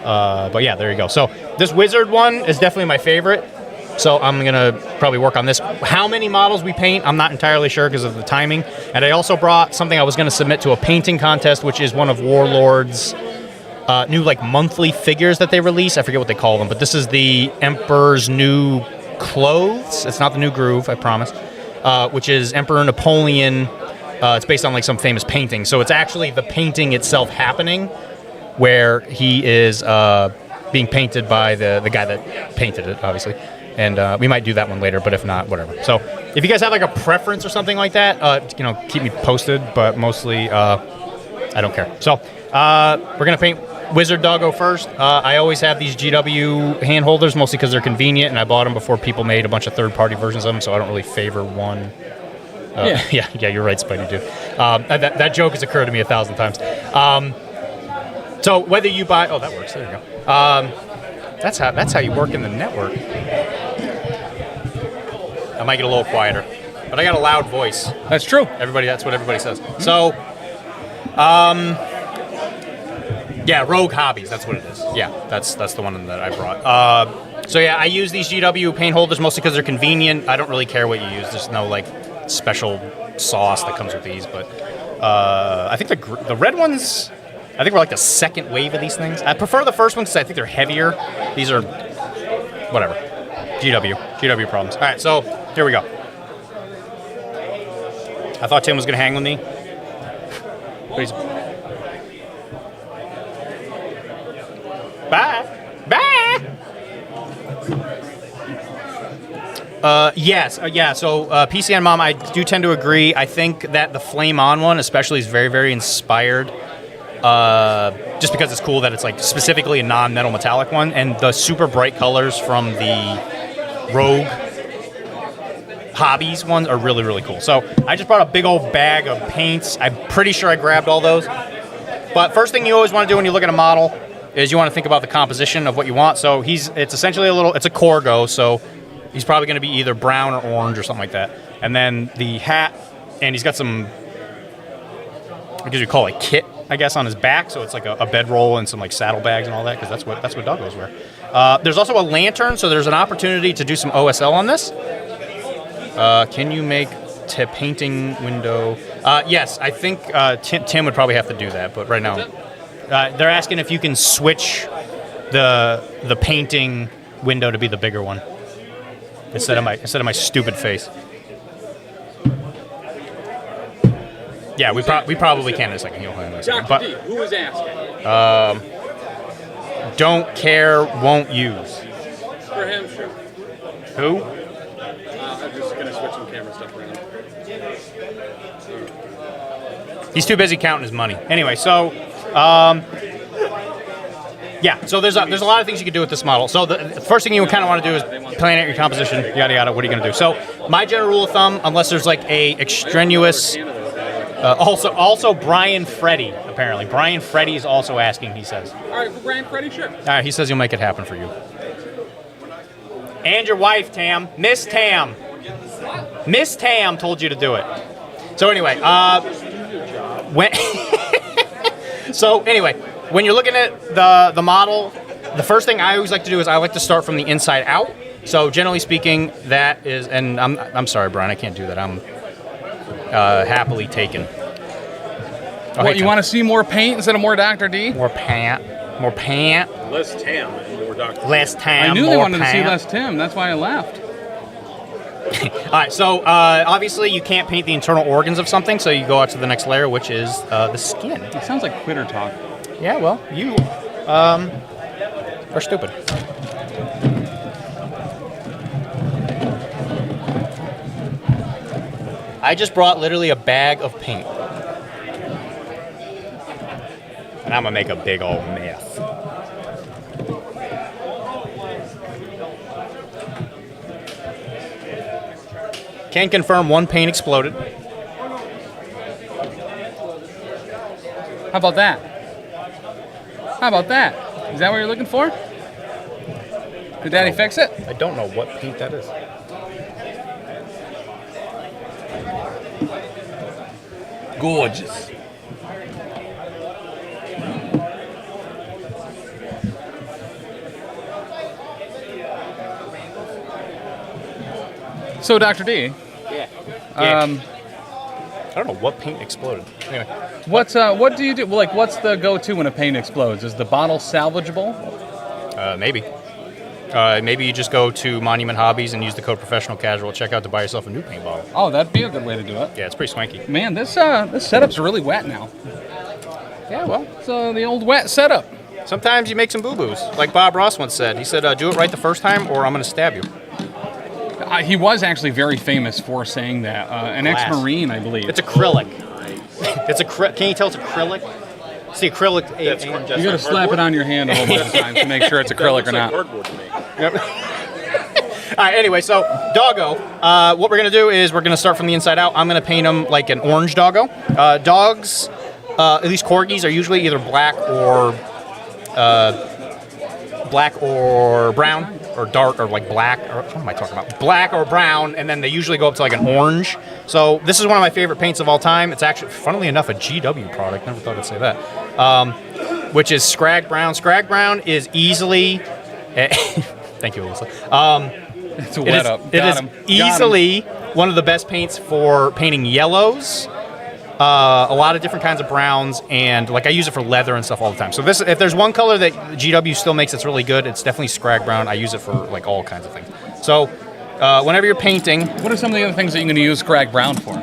But yeah, there you go. So this wizard one is definitely my favorite. So I'm going to probably work on this. How many models we paint, I'm not entirely sure because of the timing. And I also brought something I was going to submit to a painting contest, which is one of Warlord's new monthly figures that they release. I forget what they call them, but this is the Emperor's New Clothes. It's not the New Groove, I promise, which is Emperor Napoleon. It's based on some famous painting. So it's actually the painting itself happening where he is being painted by the guy that painted it, obviously. And we might do that one later, but if not, whatever. So if you guys have a preference or something like that, keep me posted. But mostly, I don't care. So we're gonna paint Wizard Doggo first. I always have these GW hand holders, mostly because they're convenient, and I bought them before people made a bunch of third-party versions of them, so I don't really favor one. Yeah, you're right, Spidey dude. That joke has occurred to me 1,000 times. So whether you buy, that works. There you go. That's how you work in the network. I might get a little quieter, but I got a loud voice. That's true. That's what everybody says. So, yeah, Rogue Hobbies. That's what it is. Yeah, that's the one that I brought. So yeah, I use these GW paint holders mostly because they're convenient. I don't really care what you use. There's no special sauce that comes with these, but I think the red ones. I think we're the second wave of these things. I prefer the first ones because I think they're heavier. These are whatever. GW problems. All right, so here we go. I thought Tim was going to hang with me. Bye. Yes. So PCN Mom, I do tend to agree. I think that the Flame On one especially is very, very inspired. Just because it's cool that it's specifically a non-metal metallic one, and the super bright colors from the Rogue Hobbies ones are really, really cool. So I just brought a big old bag of paints. I'm pretty sure I grabbed all those. But first thing you always want to do when you look at a model is you want to think about the composition of what you want. So it's essentially it's a Corgo, so he's probably going to be either brown or orange or something like that. And then the hat, and he's got some, I guess you call it kit, I guess, on his back. So it's a bedroll and some saddlebags and all that, because that's what doggos wear. There's also a lantern, so there's an opportunity to do some OSL on this. Can you make painting window? Yes, I think Tim would probably have to do that, but right now they're asking if you can switch the painting window to be the bigger one instead of my stupid face. Yeah, we probably can in a second. He'll handle it in a second. Dr. D, who is asking? Don't care, won't use. For him, sure. Who? I'm just going to switch some camera stuff around. He's too busy counting his money. Anyway, so yeah, so there's a lot of things you can do with this model. So the first thing you kind of want to do is plan out your composition, yada yada. What are you going to do? So my general rule of thumb, unless there's a extraneous. Also Brian Freddy, apparently. Brian Freddy is also asking, he says. All right, for Brian Freddy, sure. All right, he says he'll make it happen for you. And your wife, Tam. Miss Tam. Miss Tam told you to do it. So anyway, when you're looking at the model, the first thing I always like to do is I like to start from the inside out. So generally speaking, that is, and I'm sorry, Brian, I can't do that. I'm happily taken. What, you want to see more paint instead of more Dr. D? More paint. Less Tam and more Dr. Less Tam. I knew they wanted to see less Tim. That's why I left. All right, so obviously you can't paint the internal organs of something, so you go out to the next layer, which is the skin. It sounds like quitter talk. Yeah, well, you are stupid. I just brought literally a bag of paint. And I'm going to make a big old mess. Can confirm one paint exploded. How about that? How about that? Is that what you're looking for? Did Daddy fix it? I don't know what paint that is. Gorgeous. So, Dr. D. Yeah. I don't know what paint exploded. Anyway. What do you do? Like, what's the go-to when a paint explodes? Is the bottle salvageable? Maybe. Maybe you just go to Monument Hobbies and use the code Professional Casual at checkout to buy yourself a new paint bottle. Oh, that'd be a good way to do it. Yeah, it's pretty swanky. Man, this setup's really wet now. Yeah, well. So the old wet setup. Sometimes you make some boo-boos. Like Bob Ross once said. He said, do it right the first time or I'm going to stab you. He was actually very famous for saying that. An ex-Marine, I believe. It's acrylic. Can you tell it's acrylic? It's the acrylic. You got to slap it on your hand a whole bunch of times to make sure it's acrylic or not. Yep. All right, anyway, so Doggo, what we're going to do is we're going to start from the inside out. I'm going to paint him like an orange Doggo. Dogs, at least Corgis, are usually either black or brown. Or dark, or like black, or what am I talking about? Black or brown, and then they usually go up to like an orange. So this is one of my favorite paints of all time. It's actually, funnily enough, a GW product. Never thought I'd say that. Which is Scrag Brown. Scrag Brown is easily... Thank you, Alyssa. It's a wet up. It is easily one of the best paints for painting yellows, a lot of different kinds of browns, and like I use it for leather and stuff all the time. So this, if there's one color that GW still makes that's really good, it's definitely Scrag Brown. I use it for like all kinds of things. So whenever you're painting, what are some of the other things that you're going to use Scrag Brown for?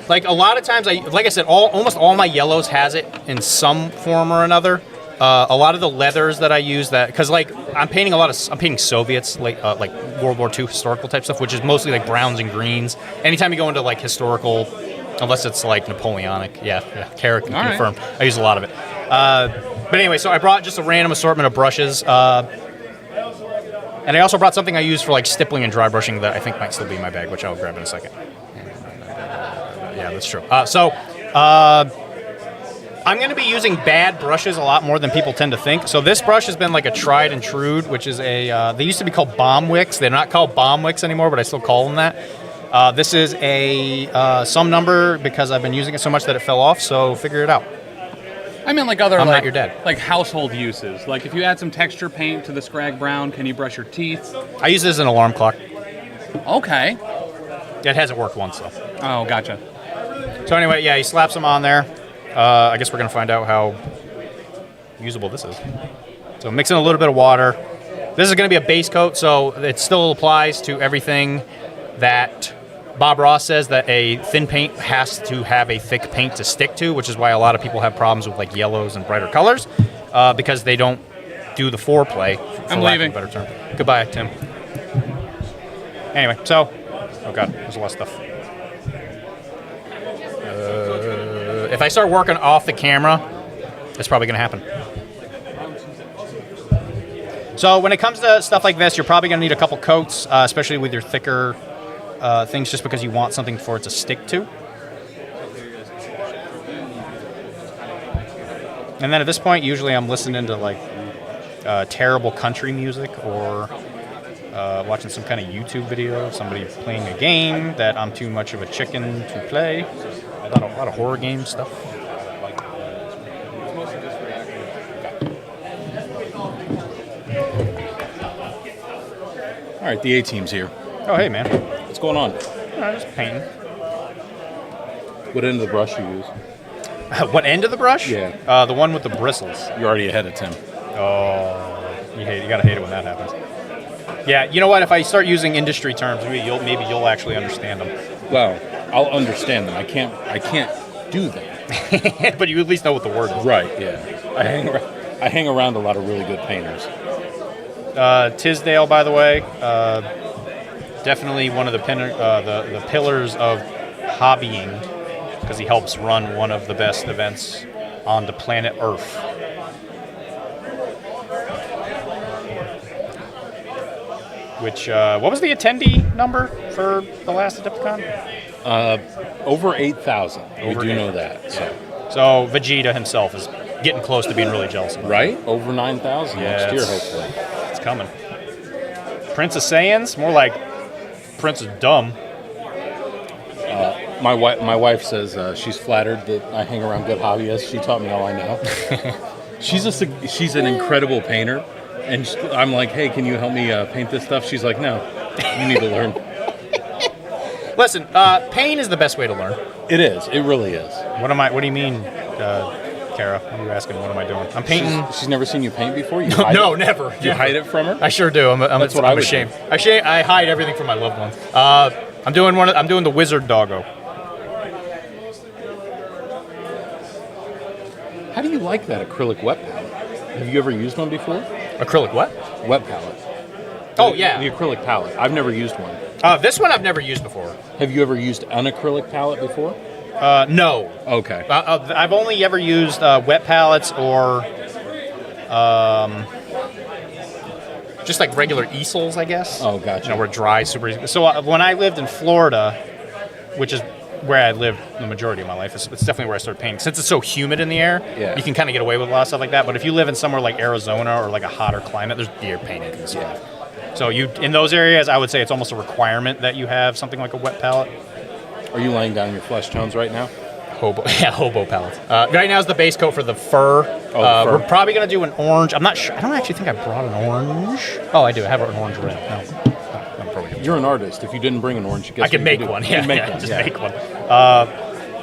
Like a lot of times, like I said, almost all my yellows has it in some form or another. A lot of the leathers that I use, because like I'm painting Soviets, like World War II historical type stuff, which is mostly like browns and greens. Anytime you go into like historical, unless it's like Napoleonic, yeah, Carrick can confirm. Right. I use a lot of it. But anyway, so I brought just a random assortment of brushes, and I also brought something I use for like stippling and dry brushing that I think might still be in my bag, which I'll grab in a second. Yeah, that's true. I'm going to be using bad brushes a lot more than people tend to think. So this brush has been like a tried and true, which is they used to be called bomb wicks. They're not called bomb wicks anymore, but I still call them that. This is a some number because I've been using it so much that it fell off, so figure it out. I mean like other I'm not your dad. Like household uses. Like if you add some texture paint to the Scrag Brown, can you brush your teeth? I use it as an alarm clock. Okay. It hasn't worked once though. Oh, gotcha. So anyway, yeah, he slaps them on there. I guess we're going to find out how usable this is. So mix in a little bit of water. This is going to be a base coat, so it still applies to everything that Bob Ross says that a thin paint has to have a thick paint to stick to, which is why a lot of people have problems with like yellows and brighter colors because they don't do the foreplay, for lack of a better term. Goodbye, Tim. Anyway, so, oh God, there's a lot of stuff. If I start working off the camera, it's probably going to happen. So when it comes to stuff like this, you're probably going to need a couple coats, especially with your thicker things, just because you want something for it to stick to. And then at this point, usually I'm listening to like terrible country music or watching some kind of YouTube video of somebody playing a game that I'm too much of a chicken to play. A lot of horror game stuff. All right, the A-team's here. Oh, hey, man. What's going on? Just painting. What end of the brush you use? What end of the brush? Yeah. The one with the bristles. You're already ahead of Tim. Oh, you gotta hate it when that happens. Yeah, you know what? If I start using industry terms, maybe you'll actually understand them. Well, I'll understand them. I can't do that. But you at least know what the word is. Right. Yeah. I hang around a lot of really good painters. Tisdale, by the way, definitely one of the pillars of hobbying, because he helps run one of the best events on the planet Earth. Which, what was the attendee number for the last Adepticon? Over 8,000. We do know that. Yeah. So Vegeta himself is getting close to being really jealous. Right? Over 9,000 next year, hopefully. It's coming. Prince of Saiyans? More like Prince of Dumb. My wife says she's flattered that I hang around good hobbyists. She taught me all I know. She's an incredible painter. And I'm like, hey, can you help me paint this stuff? She's like, no, you need to learn. Listen, pain is the best way to learn. It is. It really is. What do you mean, Kara? What are you asking? What am I doing? I'm painting. She's never seen you paint before? No, never. You hide it from her? I sure do. That's what I would ashamed. do. I hide everything from my loved ones. I'm doing the wizard doggo. How do you like that acrylic wet palette? Have you ever used one before? Acrylic what? Wet palette. Oh, yeah. The acrylic palette. I've never used one. This one I've never used before. Have you ever used an acrylic palette before? No. Okay. I've only ever used wet palettes or just like regular easels, I guess. Oh, gotcha. You know, we're dry, super easy. So when I lived in Florida, which is where I lived the majority of my life, it's definitely where I started painting. Since it's so humid in the air, you can kind of get away with a lot of stuff like that. But if you live in somewhere like Arizona or like a hotter climate, you're painting and stuff. So in those areas, I would say it's almost a requirement that you have something like a wet palette. Are you laying down your flesh tones right now? Hobo palettes. Right now is the base coat for the fur. Fur. We're probably going to do an orange. I'm not sure. I don't actually think I brought an orange. Oh, I do. I have an orange red. No. I'm probably gonna You're an artist. If you didn't bring an orange, I could make one. Yeah, make one.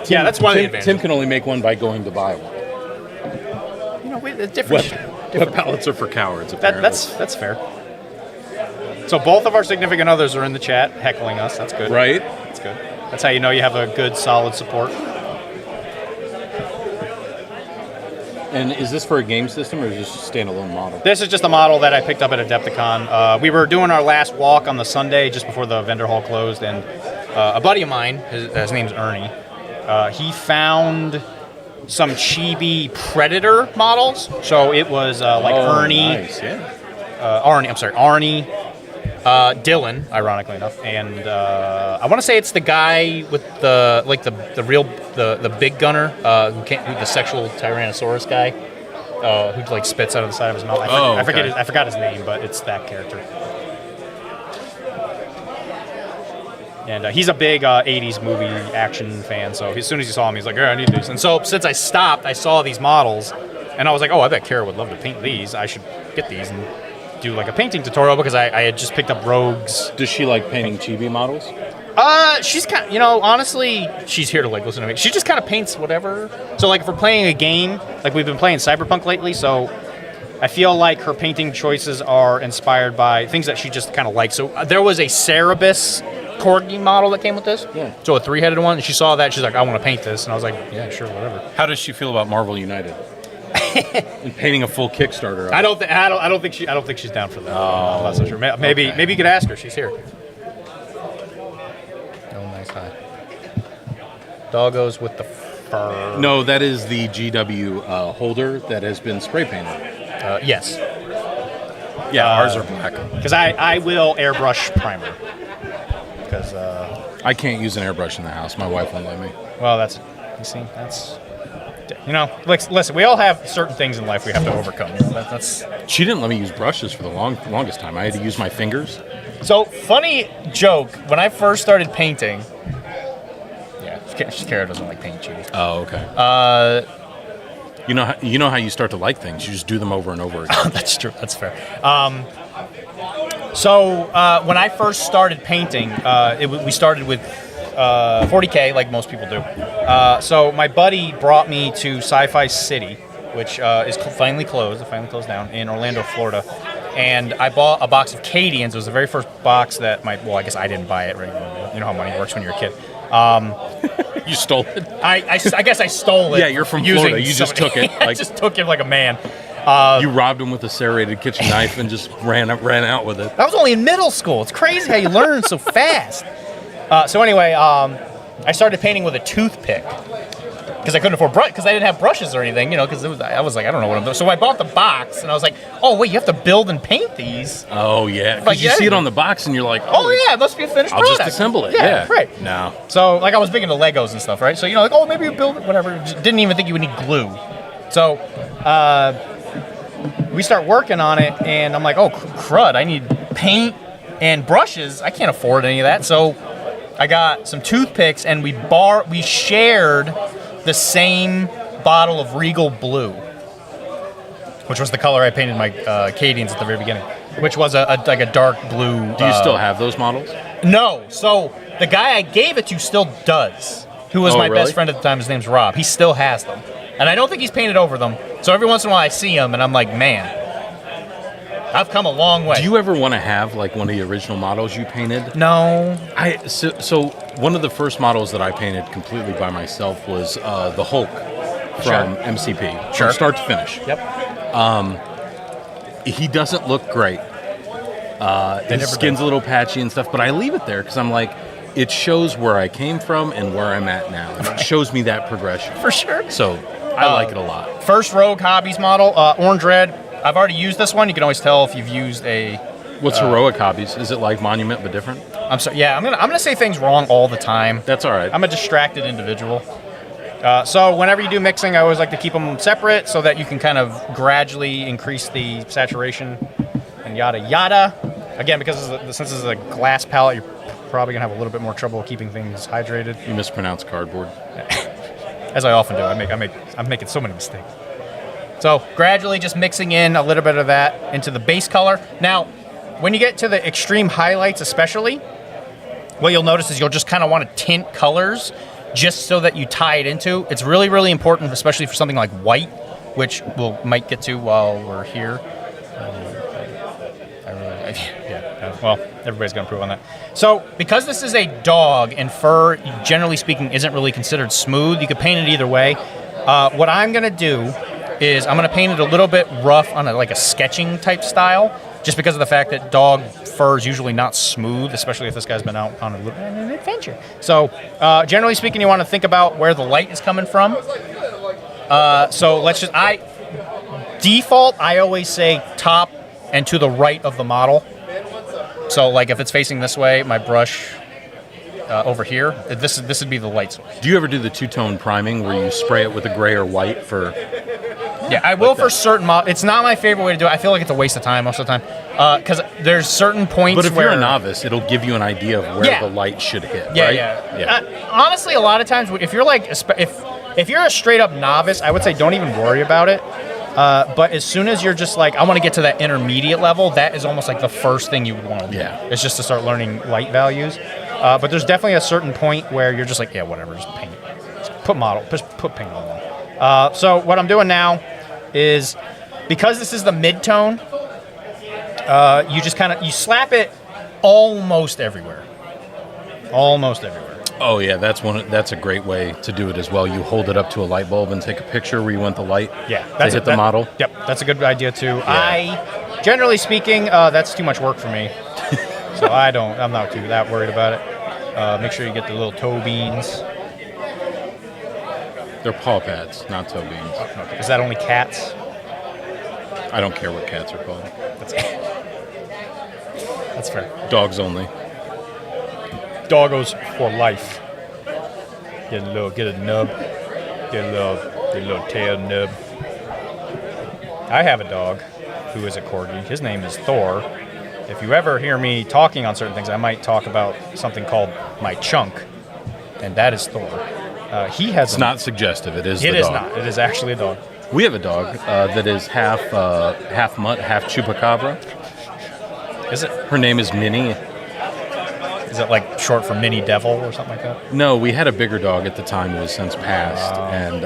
That's one of the advantages. Tim can only make one by going to buy one. You know, the different. Wet palettes are for cowards, apparently. That's fair. So both of our significant others are in the chat heckling us. That's good. Right? That's good. That's how you know you have a good, solid support. And is this for a game system or is this just a standalone model? This is just a model that I picked up at Adepticon. We were doing our last walk on the Sunday just before the vendor hall closed, and a buddy of mine, his name's Ernie, he found some chibi Predator models. So it was Ernie, nice, yeah. Arnie, Dylan, ironically enough, and I want to say it's the guy with the big gunner, the sexual Tyrannosaurus guy, who like spits out of the side of his mouth. I forgot his name, but it's that character. And he's a big 80s movie action fan, so as soon as he saw him, he's like, I need these. And so since I stopped, I saw these models, and I was like, I bet Kara would love to paint these. I should get these and do like a painting tutorial, because I had just picked up Rogues. Does she like painting chibi models? She's kind of, honestly, she's here to like listen to me. She just kind of paints whatever. So like if we're playing a game, like we've been playing Cyberpunk lately, so I feel like her painting choices are inspired by things that she just kind of likes. So there was a Cerebus Corgi model that came with this. Yeah. So a 3-headed one, and she saw that, she's like, I want to paint this, and I was like, yeah, sure, whatever. How does she feel about Marvel United? And painting a full Kickstarter. I don't think she's down for that. I'm not so sure. Maybe you could ask her. She's here. Oh, nice high. Doggos with the fur. No, that is the GW holder that has been spray painted. Yes. Yeah, ours are black. Because I will airbrush primer. Because I can't use an airbrush in the house. My wife won't let me. Well, that's listen, we all have certain things in life we have to overcome. She didn't let me use brushes for the longest time. I had to use my fingers. So, funny joke, when I first started painting, Kara doesn't like paint cheese. Oh, okay. You know how you start to like things. You just do them over and over again. That's true. That's fair. So when I first started painting, we started with 40K, like most people do. So my buddy brought me to Sci-Fi City, which is finally closed. It finally closed down in Orlando, Florida. and I bought a box of Cadians. It was the very first box that I guess I didn't buy it. Right? You know how money works when you're a kid. You stole it? I guess I stole it. Yeah, you're from Florida. You just took it. I just took it like a man. You robbed him with a serrated kitchen knife and just ran out with it. I was only in middle school. It's crazy how you learn so fast. So anyway, I started painting with a toothpick because I couldn't afford because I didn't have brushes or anything, because I was like, I don't know what I'm doing. So I bought the box and I was like, oh wait, you have to build and paint these. Oh yeah, because you see it on the box and you're like, oh yeah, it must be a finished product. I'll just assemble it. Yeah, right. No. So like I was big into Legos and stuff, right? So like, oh maybe you build it, whatever. Just didn't even think you would need glue. So we start working on it, and I'm like, oh crud, I need paint and brushes. I can't afford any of that. So I got some toothpicks, and we shared the same bottle of Regal Blue, which was the color I painted my Cadians at the very beginning, which was like a dark blue. Do you still have those models? No. So the guy I gave it to still does, who was my best friend at the time. His name's Rob. He still has them. And I don't think he's painted over them. So every once in a while I see him, and I'm like, man, I've come a long way. Do you ever want to have like one of the original models you painted? No. So one of the first models that I painted completely by myself was the Hulk from MCP, from start to finish. Yep. He doesn't look great. His skin's a little patchy and stuff, but I leave it there because I'm like, it shows where I came from and where I'm at now. And it shows me that progression. For sure. So I like it a lot. First Rogue Hobbies model, Orange Red. I've already used this one. You can always tell if you've used a... What's Heroic Hobbies? Is it like Monument but different? I'm sorry. Yeah, I'm gonna say things wrong all the time. That's all right. I'm a distracted individual. So whenever you do mixing, I always like to keep them separate so that you can kind of gradually increase the saturation and yada yada. Again, because since this is a glass palette, you're probably gonna have a little bit more trouble keeping things hydrated. You mispronounce cardboard. As I often do. I'm making so many mistakes. So gradually just mixing in a little bit of that into the base color. Now, when you get to the extreme highlights especially, what you'll notice is you'll just kind of want to tint colors just so that you tie it into. It's really, really important, especially for something like white, which we might get to while we're here. Well, everybody's going to improve on that. So, because this is a dog and fur, generally speaking, isn't really considered smooth, you can paint it either way. What I'm going to do is I'm going to paint it a little bit rough on like a sketching type style, just because of the fact that dog fur is usually not smooth, especially if this guy's been out on an adventure. So, generally speaking, you want to think about where the light is coming from. So let's just, I always say top and to the right of the model. So like if it's facing this way, my brush over here, this would be the light source. Do you ever do the two-tone priming where you spray it with a gray or white for... Yeah, I will for certain models. It's not my favorite way to do it. I feel like it's a waste of time most of the time. Because there's certain points But if you're a novice, it'll give you an idea of where the light should hit, right? Yeah. Honestly, a lot of times, if you're like, if you're a straight-up novice, I would say don't even worry about it. But as soon as you're just like, I want to get to that intermediate level, that is almost like the first thing you would want to do. Yeah. It's just to start learning light values. But there's definitely a certain point where you're just like, yeah, whatever, just paint it. Just put paint on there. So what I'm doing now is, because this is the mid-tone, you just you slap it almost everywhere. Almost everywhere. Oh yeah, that's a great way to do it as well. You hold it up to a light bulb and take a picture where you want the light to hit the model. Yep, that's a good idea too. Yeah. Generally speaking, that's too much work for me. So I'm not too that worried about it. Make sure you get the little toe beans. They're paw pads, not toe beans. Okay. Is that only cats? I don't care what cats are called. That's fair. Dogs only. Doggos for life. Get a nub. Get a little tail nub. I have a dog who is a corgi. His name is Thor. If you ever hear me talking on certain things, I might talk about something called my chunk, and that is Thor. It's not suggestive. It is the dog. It is not. It is actually a dog. We have a dog that is half mutt, half chupacabra. Is it? Her name is Minnie. Is it like short for mini devil or something like that? No, we had a bigger dog at the time who has since passed, and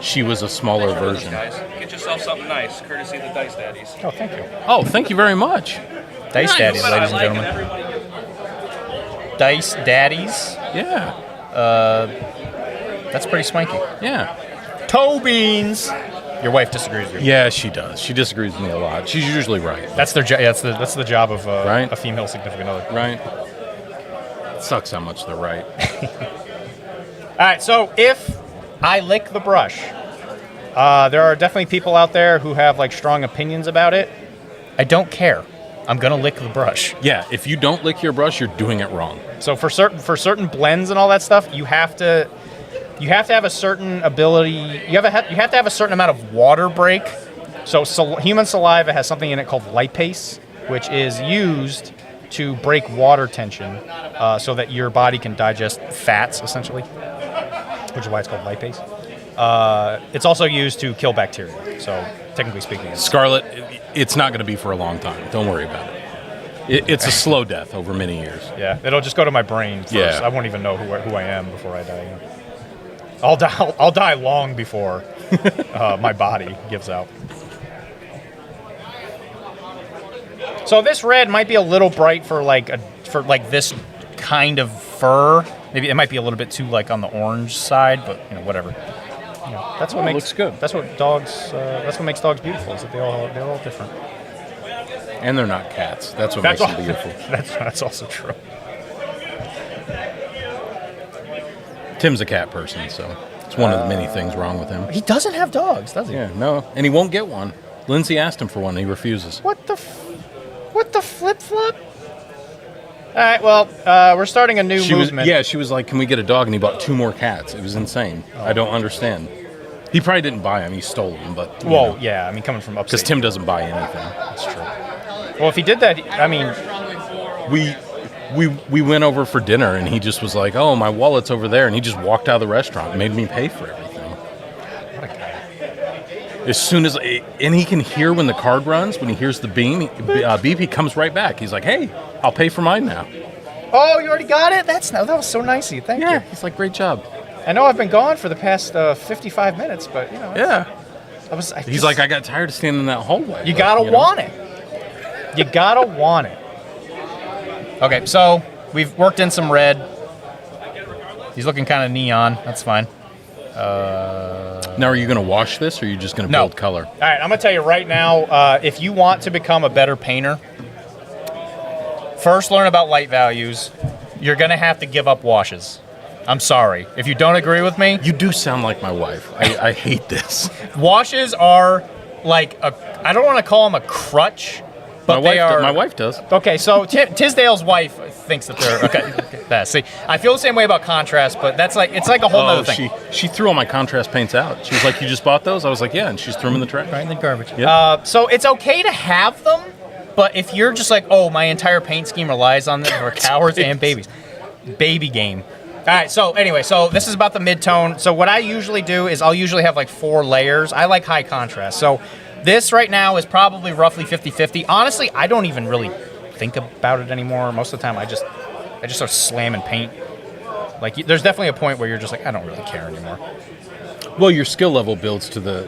she was a smaller version. Guys, get yourself something nice, courtesy of the Dice Daddies. Oh, thank you. Oh, thank you very much. Dice Daddies, ladies and gentlemen. Dice Daddies. Yeah. That's pretty swanky. Yeah. Toe beans. Your wife disagrees with you. Yeah, she does. She disagrees with me a lot. She's usually right. That's their that's the job of right? a female significant other. Right. It sucks how much they're right. All right, so if I lick the brush, there are definitely people out there who have like strong opinions about it. I don't care. I'm gonna lick the brush. Yeah, if you don't lick your brush, you're doing it wrong. So for certain blends and all that stuff, you have to have a certain ability. You have to have a certain amount of water break. So human saliva has something in it called lipase, which is used to break water tension, so that your body can digest fats, essentially, which is why it's called lipase. It's also used to kill bacteria. So technically speaking, Scarlet, it's not going to be for a long time. Don't worry about it. It's a slow death over many years. Yeah, it'll just go to my brain first. Yeah. I won't even know who I am before I die. I'll die long before my body gives out. So this red might be a little bright for this kind of fur. Maybe it might be a little bit too like on the orange side, but whatever. That's what looks good. That's what dogs. That's what makes dogs beautiful. Is that they're all different. And they're not cats. That's what makes them beautiful. That's also true. Tim's a cat person, so it's one of the many things wrong with him. He doesn't have dogs, does he? Yeah, no, and he won't get one. Lindsay asked him for one, and he refuses. What the flip-flop? All right, well, we're starting a new movement. She was like, can we get a dog? And he bought 2 more cats. It was insane. I don't understand. He probably didn't buy them. He stole them, but... yeah, I mean, coming from upstate. Because Tim doesn't buy anything. That's true. Well, if he did that, I mean... We went over for dinner, and he just was like, oh, my wallet's over there, and he just walked out of the restaurant and made me pay for everything. What a guy. As soon as... And he can hear when the card runs, when he hears the beep, he comes right back. He's like, hey, I'll pay for mine now. Oh, you already got it? That was so nice of you. Thank you. Yeah, he's like, great job. I know I've been gone for the past 55 minutes, but, Yeah. He's like, I got tired of standing in that hallway. You gotta want it. You gotta want it. Okay, so we've worked in some red. He's looking kind of neon. That's fine. Now, are you going to wash this, or are you just going to build color? All right, I'm going to tell you right now, if you want to become a better painter, first learn about light values. You're going to have to give up washes. I'm sorry. If you don't agree with me... You do sound like my wife. I hate this. Washes are like I don't want to call them a crutch, but my wife does. Okay, so Tisdale's wife thinks that they're... Okay, see, I feel the same way about contrast, but it's like a whole other thing. She threw all my contrast paints out. She was like, you just bought those? I was like, yeah, and she just threw them in the trash. Right in the garbage. Yep. So it's okay to have them, but if you're just like, oh, my entire paint scheme relies on them, or cowards and babies. Baby game. All right, so anyway, this is about the mid-tone. So what I usually do is I'll usually have like 4 layers. I like high contrast. So this right now is probably roughly 50-50. Honestly, I don't even really think about it anymore. Most of the time, I just start slamming paint. Like, there's definitely a point where you're just like, I don't really care anymore. Well, your skill level builds to the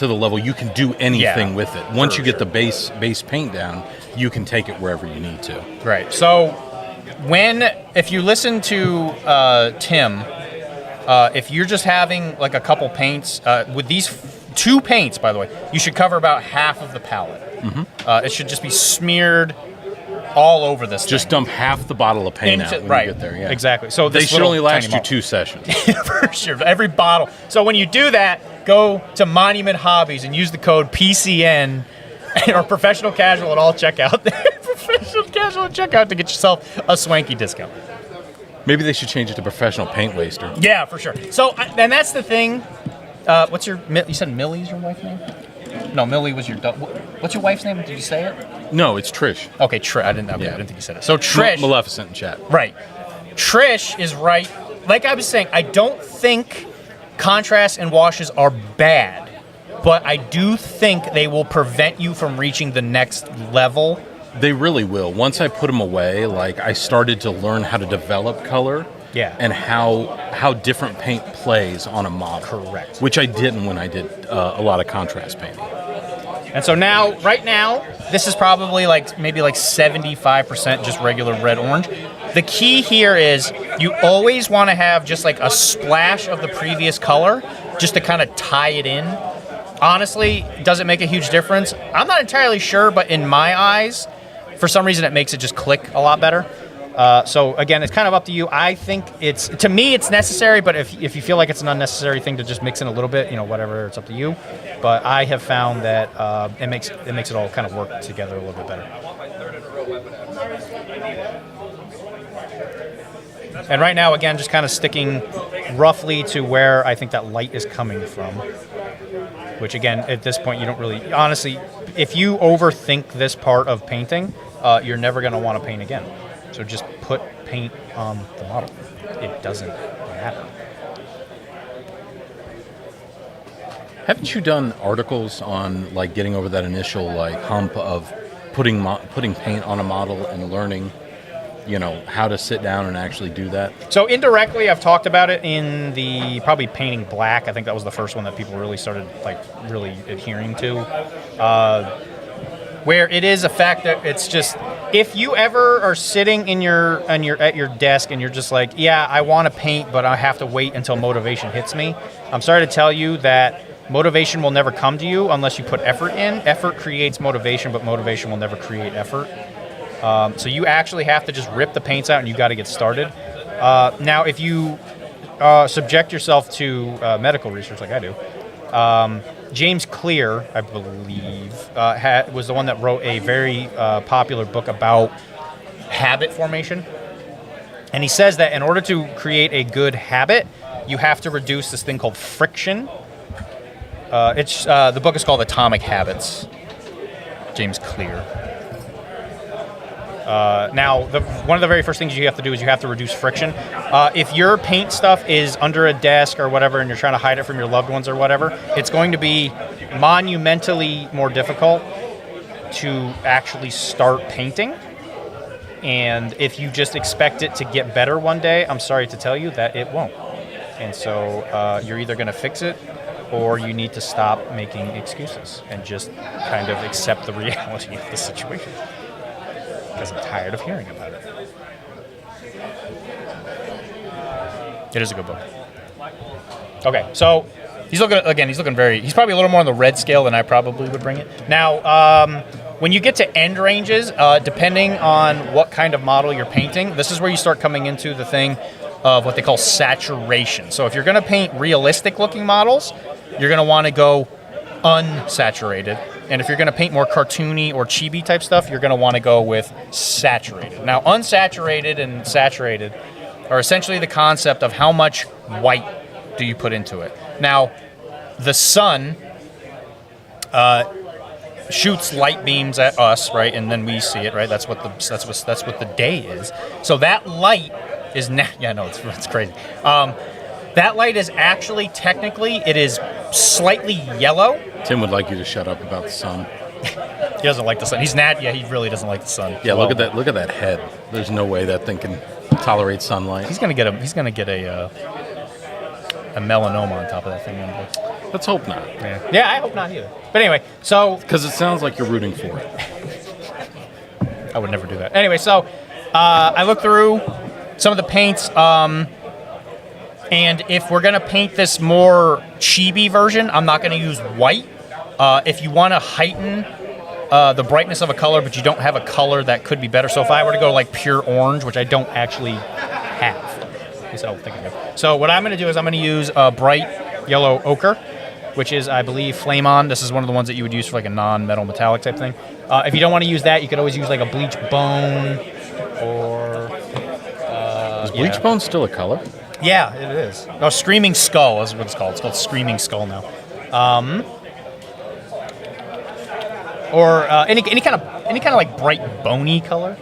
level you can do anything with it. Once you get the base paint down, you can take it wherever you need to. Right. So if you listen to Tim, if you're just having like a couple paints, with these 2 paints, by the way, you should cover about half of the palette. Mm-hmm. It should just be smeared all over this Just thing. dump half the bottle of paint out when you get there. Yeah. Exactly. So they should only last you 2 sessions. For sure. Every bottle. So when you do that, go to Monument Hobbies and use the code PCN or Professional Casual at all checkout. Professional Casual at checkout to get yourself a swanky discount. Maybe they should change it to Professional Paint Waster. Yeah, for sure. So, and that's the thing. You said Millie's your wife's name? No, Millie was your... What's your wife's name? Did you say it? No, it's Trish. Okay, Trish. I didn't think you said it. So Trish... Maleficent in chat. Right. Trish is right. Like I was saying, I don't think contrasts and washes are bad, but I do think they will prevent you from reaching the next level. They really will. Once I put them away, like I started to learn how to develop color, Yeah. and how different paint plays on a model. Correct. Which I didn't when I did a lot of contrast painting. And so right now, this is probably maybe 75% just regular red-orange. The key here is you always want to have just like a splash of the previous color just to kind of tie it in. Honestly, does it make a huge difference? I'm not entirely sure, but in my eyes, for some reason, it makes it just click a lot better. So again, it's kind of up to you. I think to me, it's necessary, but if you feel like it's an unnecessary thing to just mix in a little bit, whatever, it's up to you. But I have found that it makes it all kind of work together a little bit better. And right now, again, just kind of sticking roughly to where I think that light is coming from. Which again, at this point, you don't really, honestly, if you overthink this part of painting, you're never going to want to paint again. So just put paint on the model. It doesn't matter. Haven't you done articles on like getting over that initial hump of putting paint on a model and learning, how to sit down and actually do that? So indirectly, I've talked about it in the probably painting black. I think that was the first one that people really started really adhering to. Where it is a fact that it's just, if you ever are sitting at your desk and you're just like, yeah, I want to paint, but I have to wait until motivation hits me. I'm sorry to tell you that motivation will never come to you unless you put effort in. Effort creates motivation, but motivation will never create effort. So you actually have to just rip the paints out and you got to get started. Now, if you subject yourself to medical research like I do, James Clear, I believe, was the one that wrote a very popular book about habit formation. And he says that in order to create a good habit, you have to reduce this thing called friction. The book is called Atomic Habits. James Clear. Now, one of the very first things you have to do is you have to reduce friction. If your paint stuff is under a desk or whatever and you're trying to hide it from your loved ones or whatever, it's going to be monumentally more difficult to actually start painting. And if you just expect it to get better one day, I'm sorry to tell you that it won't. And so you're either going to fix it or you need to stop making excuses and just kind of accept the reality of the situation. Because I'm tired of hearing about it. It is a good book. Okay, so he's looking he's probably a little more on the red scale than I probably would bring it. Now, when you get to end ranges, depending on what kind of model you're painting, this is where you start coming into the thing of what they call saturation. So if you're going to paint realistic looking models, you're going to want to go unsaturated. And if you're going to paint more cartoony or chibi type stuff, you're going to want to go with saturated. Now, unsaturated and saturated are essentially the concept of how much white do you put into it. Now, the sun shoots light beams at us, right, and then we see it, right? That's what the day is. So that light is it's crazy. That light is actually technically it is slightly yellow. Tim would like you to shut up about the sun. He doesn't like the sun. He really doesn't like the sun. Yeah, look at that head. There's no way that thing can tolerate sunlight. He's gonna get a melanoma on top of that thing. Let's hope not. Yeah, I hope not either. But anyway, so because it sounds like you're rooting for it. I would never do that. Anyway, so I looked through some of the paints. And if we're going to paint this more chibi version, I'm not going to use white. If you want to heighten the brightness of a color, but you don't have a color that could be better. So if I were to go like pure orange, which I don't actually have, at least I don't think I do. So what I'm going to do is I'm going to use a bright yellow ochre, which is, I believe, Flame On. This is one of the ones that you would use for like a non-metal metallic type thing. If you don't want to use that, you could always use like a bleach bone or... is bleach bone still a color? Yeah, it is. No, Screaming Skull is what it's called. It's called Screaming Skull now. Or any kind of like bright bony color.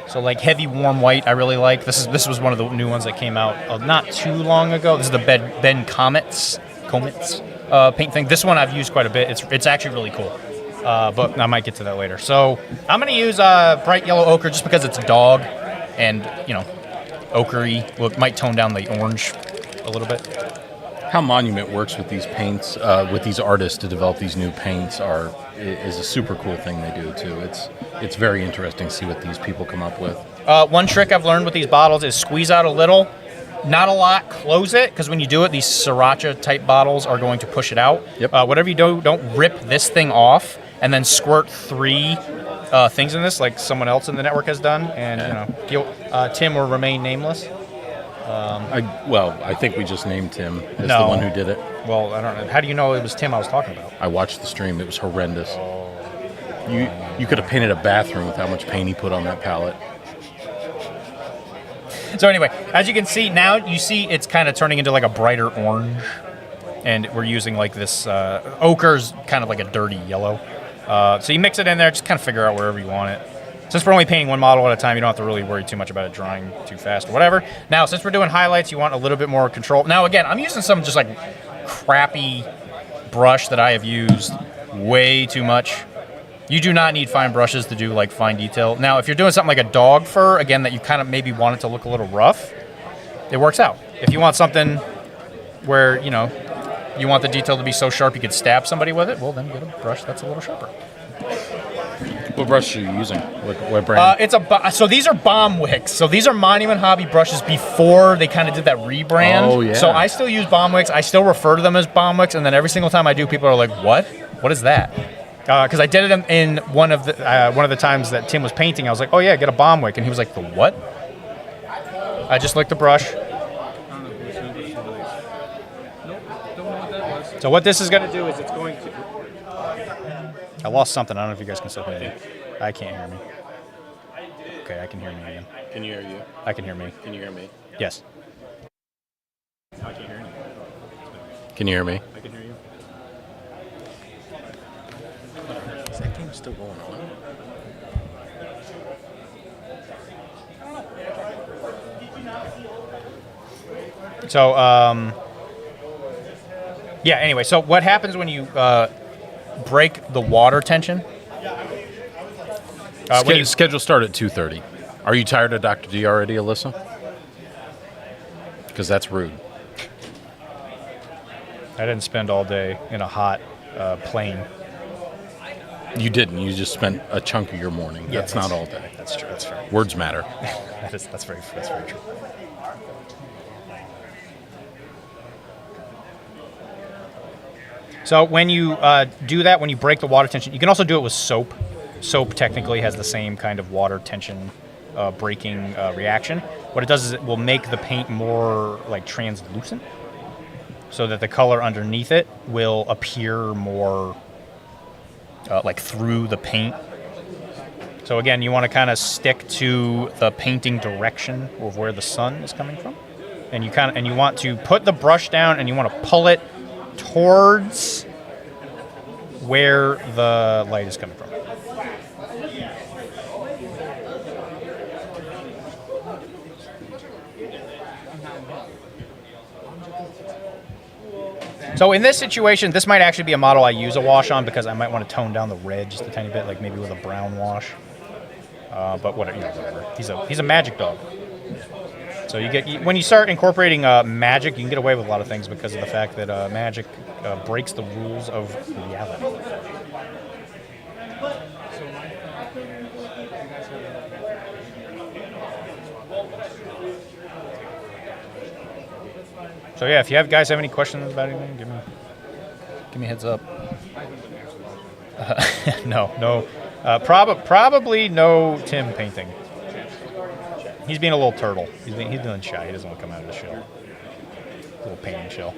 So like heavy warm white, I really like. This was one of the new ones that came out not too long ago. This is the Ben Comets paint thing. This one I've used quite a bit. It's actually really cool. But I might get to that later. So I'm gonna use bright yellow ochre just because it's a dog, and ochre-y. Well, it might tone down the orange a little bit. How Monument works with these paints, with these artists to develop these new paints is a super cool thing they do too. It's very interesting to see what these people come up with. One trick I've learned with these bottles is squeeze out a little, not a lot, close it, because when you do it, these sriracha type bottles are going to push it out. Yep. Whatever you do, don't rip this thing off and then squirt 3 things in this like someone else in the network has done. And Tim will remain nameless. I think we just named Tim as the one who did it. Well, I don't know. How do you know it was Tim I was talking about? I watched the stream. It was horrendous. You could have painted a bathroom with how much paint he put on that palette. So anyway, as you can see now, you see it's kind of turning into like a brighter orange, and we're using like this ochre's kind of like a dirty yellow. So you mix it in there, just kind of figure out wherever you want it. Since we're only painting one model at a time, you don't have to really worry too much about it drying too fast or whatever. Now, since we're doing highlights, you want a little bit more control. Now, again, I'm using some just like crappy brush that I have used way too much. You do not need fine brushes to do like fine detail. Now, if you're doing something like a dog fur, again, that you kind of maybe want it to look a little rough, it works out. If you want something where, you want the detail to be so sharp you could stab somebody with it, well, then get a brush that's a little sharper. What brush are you using? What brand? So these are Bomb Wicks. So these are Monument Hobby brushes before they kind of did that rebrand. Oh, yeah. So I still use Bomb Wicks. I still refer to them as Bomb Wicks, and then every single time I do, people are like, "What? What is that?" Because I did it in one of the times that Tim was painting. I was like, "Oh yeah, get a Bomb Wick," and he was like, "The what?" I just licked the brush. So what this is going to do is it's going to... I lost something. I don't know if you guys can still hear me. I can't hear me. Okay, I can hear me again. Can you hear you? I can hear me. Can you hear me? Yes. I can't hear you. Can you hear me? I can hear you. Is that game still going on? So, yeah, anyway, so what happens when you break the water tension? Schedule start at 2:30. Are you tired of Dr. D already, Alyssa? Because that's rude. I didn't spend all day in a hot plane. You didn't. You just spent a chunk of your morning. Yeah, that's not all day. That's true. That's fair. Words matter. That's very true. So when you do that, when you break the water tension, you can also do it with soap. Soap technically has the same kind of water tension breaking reaction. What it does is it will make the paint more like translucent, so that the color underneath it will appear more like through the paint. So again, you want to kind of stick to the painting direction of where the sun is coming from, and you want to put the brush down and you want to pull it towards where the light is coming from. So in this situation, this might actually be a model I use a wash on because I might want to tone down the red just a tiny bit, like maybe with a brown wash. But whatever. He's a magic dog. So when you start incorporating magic, you can get away with a lot of things because of the fact that magic breaks the rules of reality. So yeah, if you guys have any questions about anything, give me a heads up. No. Probably no Tim painting. He's being a little turtle. He's doing shy. He doesn't want to come out of the shell. Little painting shell.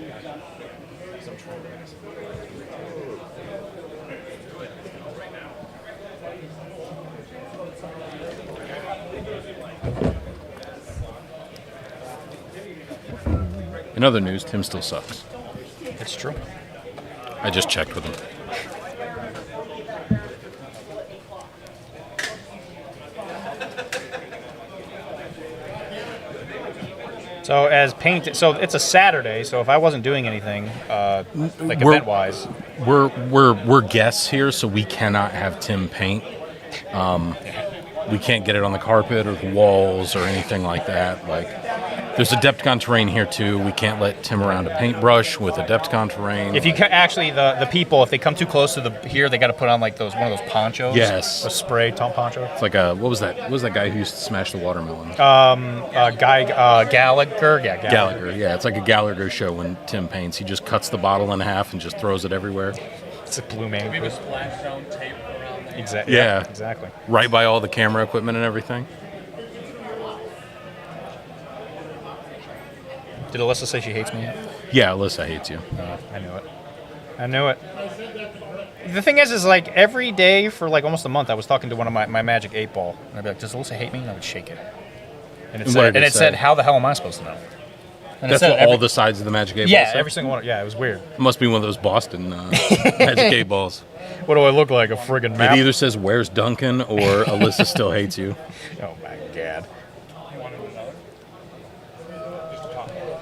In other news, Tim still sucks. It's true. I just checked with him. So it's a Saturday. So if I wasn't doing anything, like event-wise, we're guests here, so we cannot have Tim paint. we can't get it on the carpet or the walls or anything like that. Like, there's Adepticon terrain here too. We can't let Tim around a paintbrush with Adepticon terrain. If you actually the people, if they come too close to the here, they got to put on like one of those ponchos. Yes, a spray poncho. It's like a what was that? What was that guy who used to smash the watermelon? Gallagher. Yeah, Gallagher. Yeah, it's like a Gallagher show when Tim paints. He just cuts the bottle in half and just throws it everywhere. It's a blue man. Maybe a splash zone tape around there. Exactly. Yeah, exactly. Right by all the camera equipment and everything. Did Alyssa say she hates me yet? Yeah, Alyssa hates you. I knew it. I knew it. The thing is like every day for like almost a month, I was talking to one of my Magic 8 Ball, and I'd be like, "Does Alyssa hate me?" And I would shake it, and it said, "How the hell am I supposed to know?" And that's what all the sides of the Magic 8 Ball. Yeah, every single one. Yeah, it was weird. It must be one of those Boston Magic 8 Balls. What do I look like? A friggin' map? It either says "Where's Duncan" or "Alyssa still hates you." Oh my god.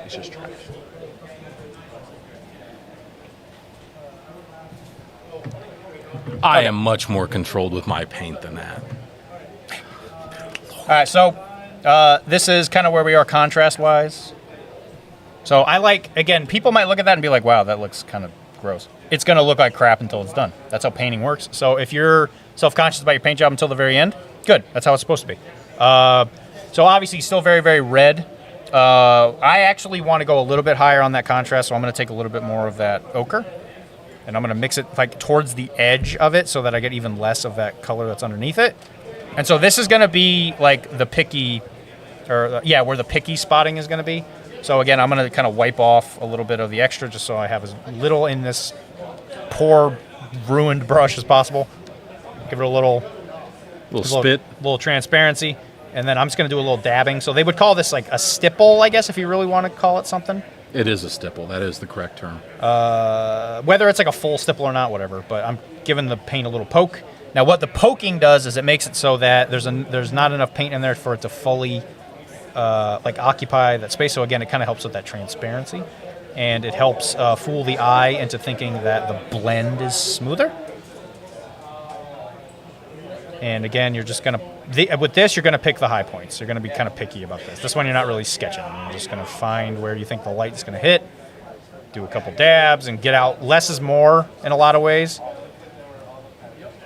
It's just trash. I am much more controlled with my paint than that. All right, so this is kind of where we are contrast-wise. So I like, again, people might look at that and be like, wow, that looks kind of gross. It's going to look like crap until it's done. That's how painting works. So if you're self-conscious about your paint job until the very end, good. That's how it's supposed to be. So obviously still very, very red. I actually want to go a little bit higher on that contrast, so I'm going to take a little bit more of that ochre, and I'm going to mix it like towards the edge of it so that I get even less of that color that's underneath it. And so this is going to be like the picky, where the picky spotting is going to be. So again, I'm going to kind of wipe off a little bit of the extra just so I have as little in this poor, ruined brush as possible. Give it a little spit, little transparency. And then I'm just going to do a little dabbing. So they would call this like a stipple, I guess, if you really want to call it something. It is a stipple. That is the correct term. Whether it's like a full stipple or not, whatever. But I'm giving the paint a little poke. Now, what the poking does is it makes it so that there's not enough paint in there for it to fully occupy that space. So again, it kind of helps with that transparency. And it helps fool the eye into thinking that the blend is smoother. And again, you're just going to... with this, you're going to pick the high points. You're going to be kind of picky about this. This one, you're not really sketching. You're just going to find where you think the light is going to hit, do a couple dabs, and get out. Less is more in a lot of ways.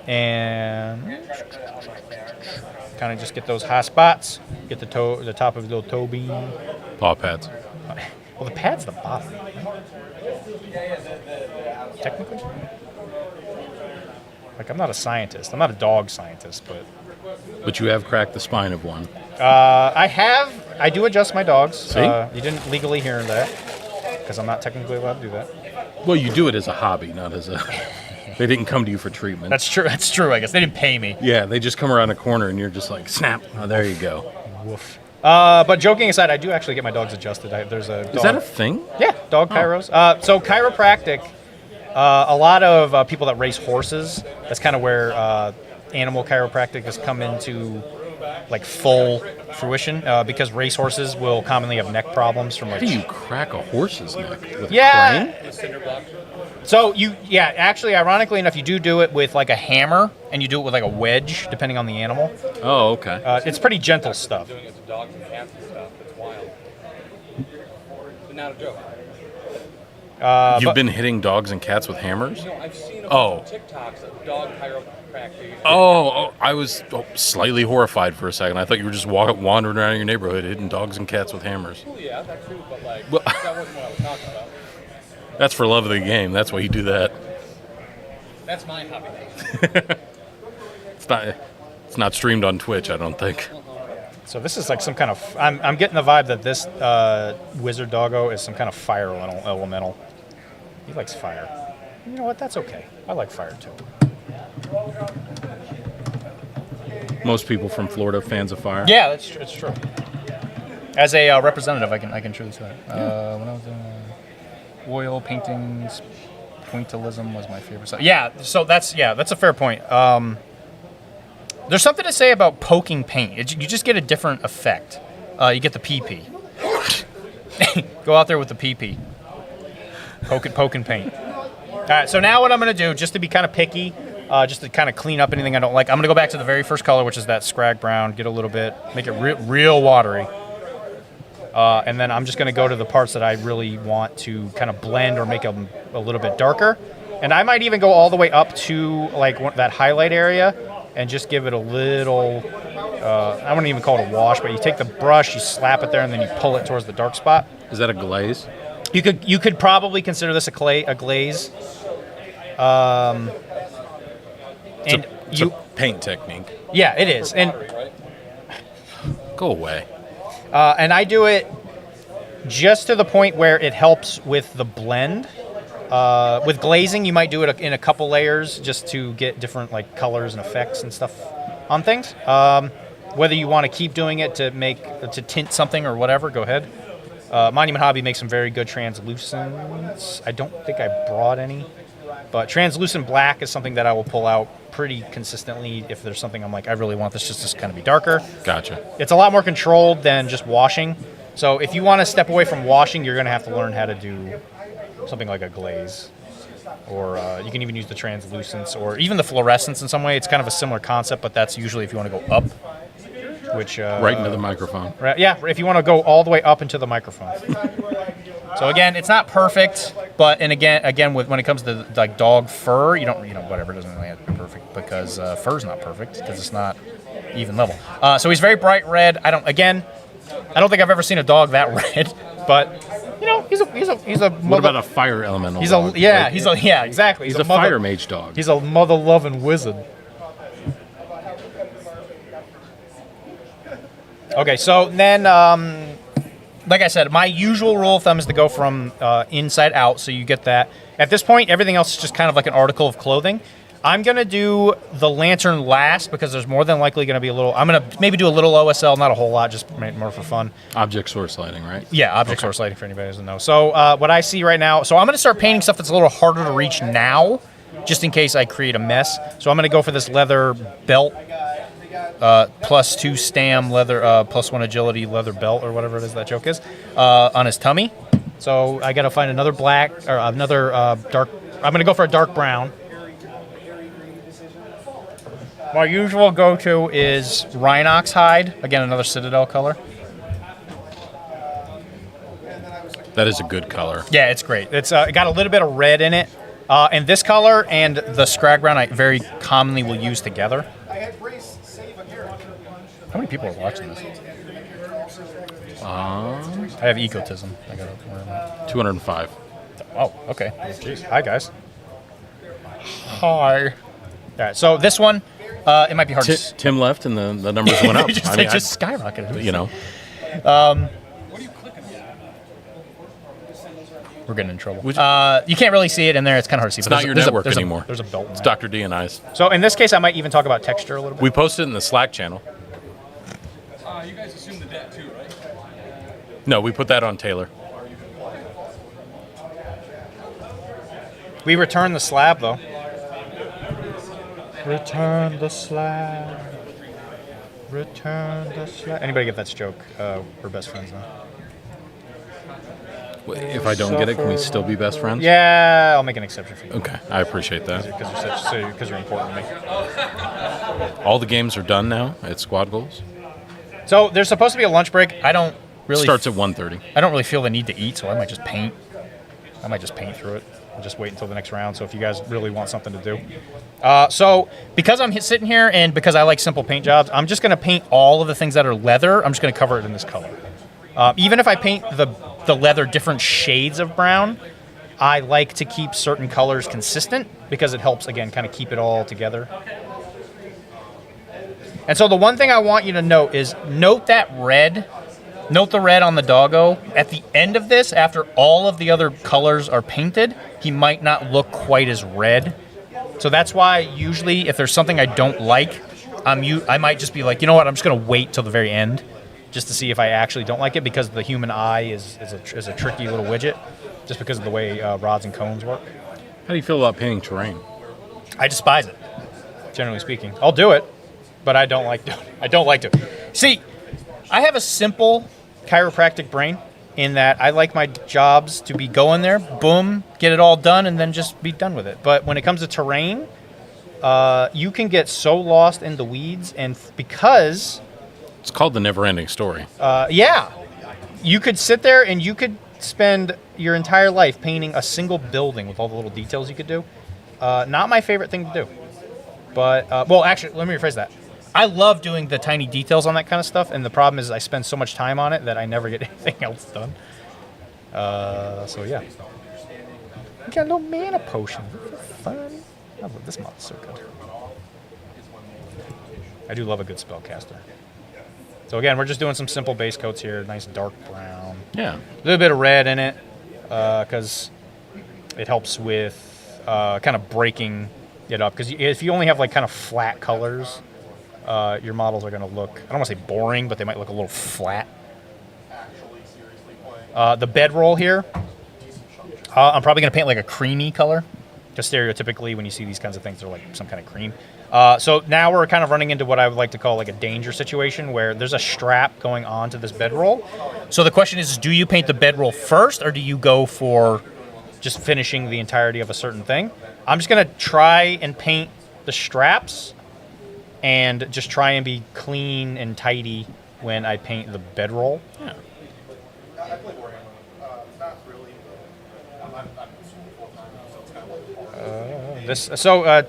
And kind of just get those high spots. Get the top of the little toe beam. Paw pads. Well, the pad's the bottom. Right? Technically. Like, I'm not a scientist. I'm not a dog scientist, but... But you have cracked the spine of one. I do adjust my dogs. See? You didn't legally hear that, because I'm not technically allowed to do that. Well, you do it as a hobby, not as a... They didn't come to you for treatment. That's true, I guess. They didn't pay me. Yeah, they just come around a corner and you're just like, snap. Oh, there you go. Woof. But joking aside, I do actually get my dogs adjusted. There's a dog. Is that a thing? Yeah, dog chiros. So chiropractic, a lot of people that race horses, that's kind of where animal chiropractic has come into like full fruition, because race horses will commonly have neck problems from like... How do you crack a horse's neck? With yeah. a crane? So actually, ironically enough, you do it with like a hammer, and you do it with like a wedge, depending on the animal. Oh, okay. It's pretty gentle stuff. Doing it to dogs and cats and stuff. It's wild. But not a joke. You've been hitting dogs and cats with hammers? No, I've seen a bunch of TikToks of dog chiropractic. I was slightly horrified for a second. I thought you were just wandering around your neighborhood hitting dogs and cats with hammers. Well, yeah, that's true, but that wasn't what I was talking about. That's for love of the game. That's why you do that. That's my hobby. It's not streamed on Twitch, I don't think. So this is like some kind of... I'm getting the vibe that this wizard doggo is some kind of fire elemental. He likes fire. You know what? That's okay. I like fire too. Most people from Florida fans of fire. Yeah, it's true. As a representative, I can truly say that. When I was in oil paintings, pointillism was my favorite stuff. Yeah, so that's a fair point. There's something to say about poking paint. You just get a different effect. You get the PP. Go out there with the PP. Poke and paint. All right, so now what I'm going to do, just to be kind of picky, just to kind of clean up anything I don't like. I'm going to go back to the very first color, which is that scrag brown, get a little bit, make it real watery. And then I'm just going to go to the parts that I really want to kind of blend or make them a little bit darker. And I might even go all the way up to like that highlight area and just give it a little, I wouldn't even call it a wash, but you take the brush, you slap it there, and then you pull it towards the dark spot. Is that a glaze? You could probably consider this a glaze. And it's a paint technique. Yeah, it is. And go away. And I do it just to the point where it helps with the blend. With glazing, you might do it in a couple layers just to get different like colors and effects and stuff on things. Whether you want to keep doing it to tint something or whatever, go ahead. Monument Hobby makes some very good translucents. I don't think I brought any, but translucent black is something that I will pull out pretty consistently if there's something I'm like, I really want this just to kind of be darker. Gotcha. It's a lot more controlled than just washing. So if you want to step away from washing, you're going to have to learn how to do something like a glaze. Or you can even use the translucents or even the fluorescence in some way. It's kind of a similar concept, but that's usually if you want to go up. Which right into the microphone. Right, yeah, if you want to go all the way up into the microphone. So again, it's not perfect, but again, when it comes to like dog fur, you don't whatever, it doesn't really have to be perfect because fur's not perfect because it's not even level. So he's very bright red. I don't think I've ever seen a dog that red, but he's a what about a fire elemental? Dog? Exactly. He's a fire mage dog. He's a mother loving wizard. Okay, so then, like I said, my usual rule of thumb is to go from inside out, so you get that. At this point, everything else is just kind of like an article of clothing. I'm going to do the lantern last because there's more than likely going to be I'm going to maybe do a little OSL, not a whole lot, just more for fun. Object source lighting, right? Yeah, object source lighting for anybody who doesn't know. So what I see right now, so I'm going to start painting stuff that's a little harder to reach now, just in case I create a mess. So I'm going to go for this leather belt. +2 stam leather, +1 agility leather belt or whatever it is that joke is on his tummy. So I got to find another black or another dark. I'm going to go for a dark brown. My usual go-to is Rhinox hide. Again, another Citadel color. That is a good color. Yeah, it's great. It's got a little bit of red in it. And this color and the Scrag brown I very commonly will use together. How many people are watching this? I have egotism. I got 205. Oh, okay. Jeez. Hi, guys. Hi. All right, so this one, it might be hard to... Tim left and the numbers went up. They just skyrocketed. You know. We're getting in trouble. You can't really see it in there. It's kind of hard to see. It's not your network anymore. There's a belt in It's there. Dr. D and I's. So in this case, I might even talk about texture a little bit. We posted it in the Slack channel. You guys assumed the debt too, right? No, we put that on Taylor. We returned the slab, though. Return the slab. Return the slab. Anybody get that joke? We're best friends now. If I don't get it, can we still be best friends? Yeah, I'll make an exception for you. Okay, I appreciate that. Because you're important to me. All the games are done now at Squad Goals. So there's supposed to be a lunch break. I don't really... Starts at 1:30. I don't really feel the need to eat, so I might just paint. Through it. I'll just wait until the next round, so if you guys really want something to do. So because I'm sitting here and because I like simple paint jobs, I'm just going to paint all of the things that are leather. I'm just going to cover it in this color. Even if I paint the leather different shades of brown, I like to keep certain colors consistent because it helps, again, kind of keep it all together. And so the one thing I want you to note is note the red on the doggo. At the end of this, after all of the other colors are painted, he might not look quite as red. So that's why usually if there's something I don't like, I might just be like, you know what, I'm just going to wait till the very end just to see if I actually don't like it because the human eye is a tricky little widget just because of the way rods and cones work. How do you feel about painting terrain? I despise it, generally speaking. I'll do it, but I don't like to. See, I have a simple chiropractic brain in that I like my jobs to be going there, boom, get it all done, and then just be done with it. But when it comes to terrain, you can get so lost in the weeds, and because It's called The Never Ending Story. yeah, you could sit there and you could spend your entire life painting a single building with all the little details you could do. Not my favorite thing to do. But, well, actually, let me rephrase that. I love doing the tiny details on that kind of stuff, and the problem is I spend so much time on it that I never get anything else done. So, yeah. We got a little mana potion. Fun. I love this model so good. I do love a good spellcaster. So again, we're just doing some simple base coats here. Nice dark brown. Yeah. A little bit of red in it because it helps with kind of breaking it up. Because if you only have like kind of flat colors, your models are going to look, I don't want to say boring, but they might look a little flat. The bedroll here, I'm probably going to paint like a creamy color. Just stereotypically, when you see these kinds of things, they're like some kind of cream. So now we're kind of running into what I would like to call like a danger situation where there's a strap going on to this bedroll. So the question is, do you paint the bedroll first, or do you go for just finishing the entirety of a certain thing? I'm just going to try and paint the straps and just try and be clean and tidy when I paint the bedroll. Yeah.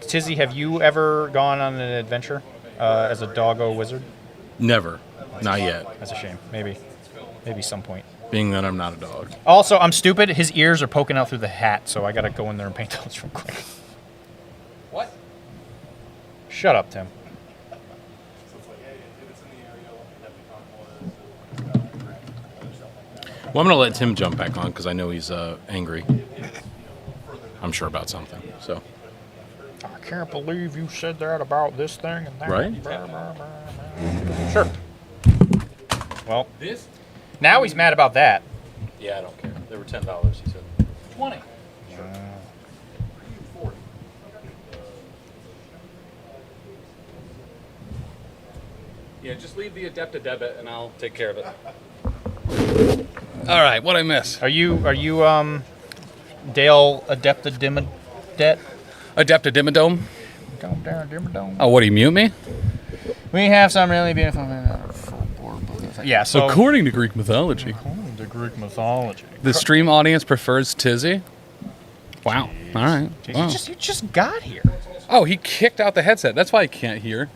Tizzy, have you ever gone on an adventure as a doggo wizard? Never. Not yet. That's a shame. Maybe some point. Being that I'm not a dog. Also, I'm stupid. His ears are poking out through the hat, so I gotta go in there and paint those real quick. What? Shut up, Tim. Well, I'm going to let Tim jump back on because I know he's angry. I'm sure about something. So. I can't believe you said that about this thing and that. Right? Sure. Well, now he's mad about that. Yeah, I don't care. They were $10, he said. 20. Sure. Yeah, just leave the adept to debit and I'll take care of it. All right, what'd I miss? Are you Dale Adeptadimadet? Adeptadimidome? Go down, Dimmadome. Oh, what, do you mute me? We have some really beautiful. Yeah, so. According to Greek mythology. According to Greek mythology. The stream audience prefers Tizzy? Wow. All right. Wow. You just got here. Oh, he kicked out the headset. That's why I can't hear.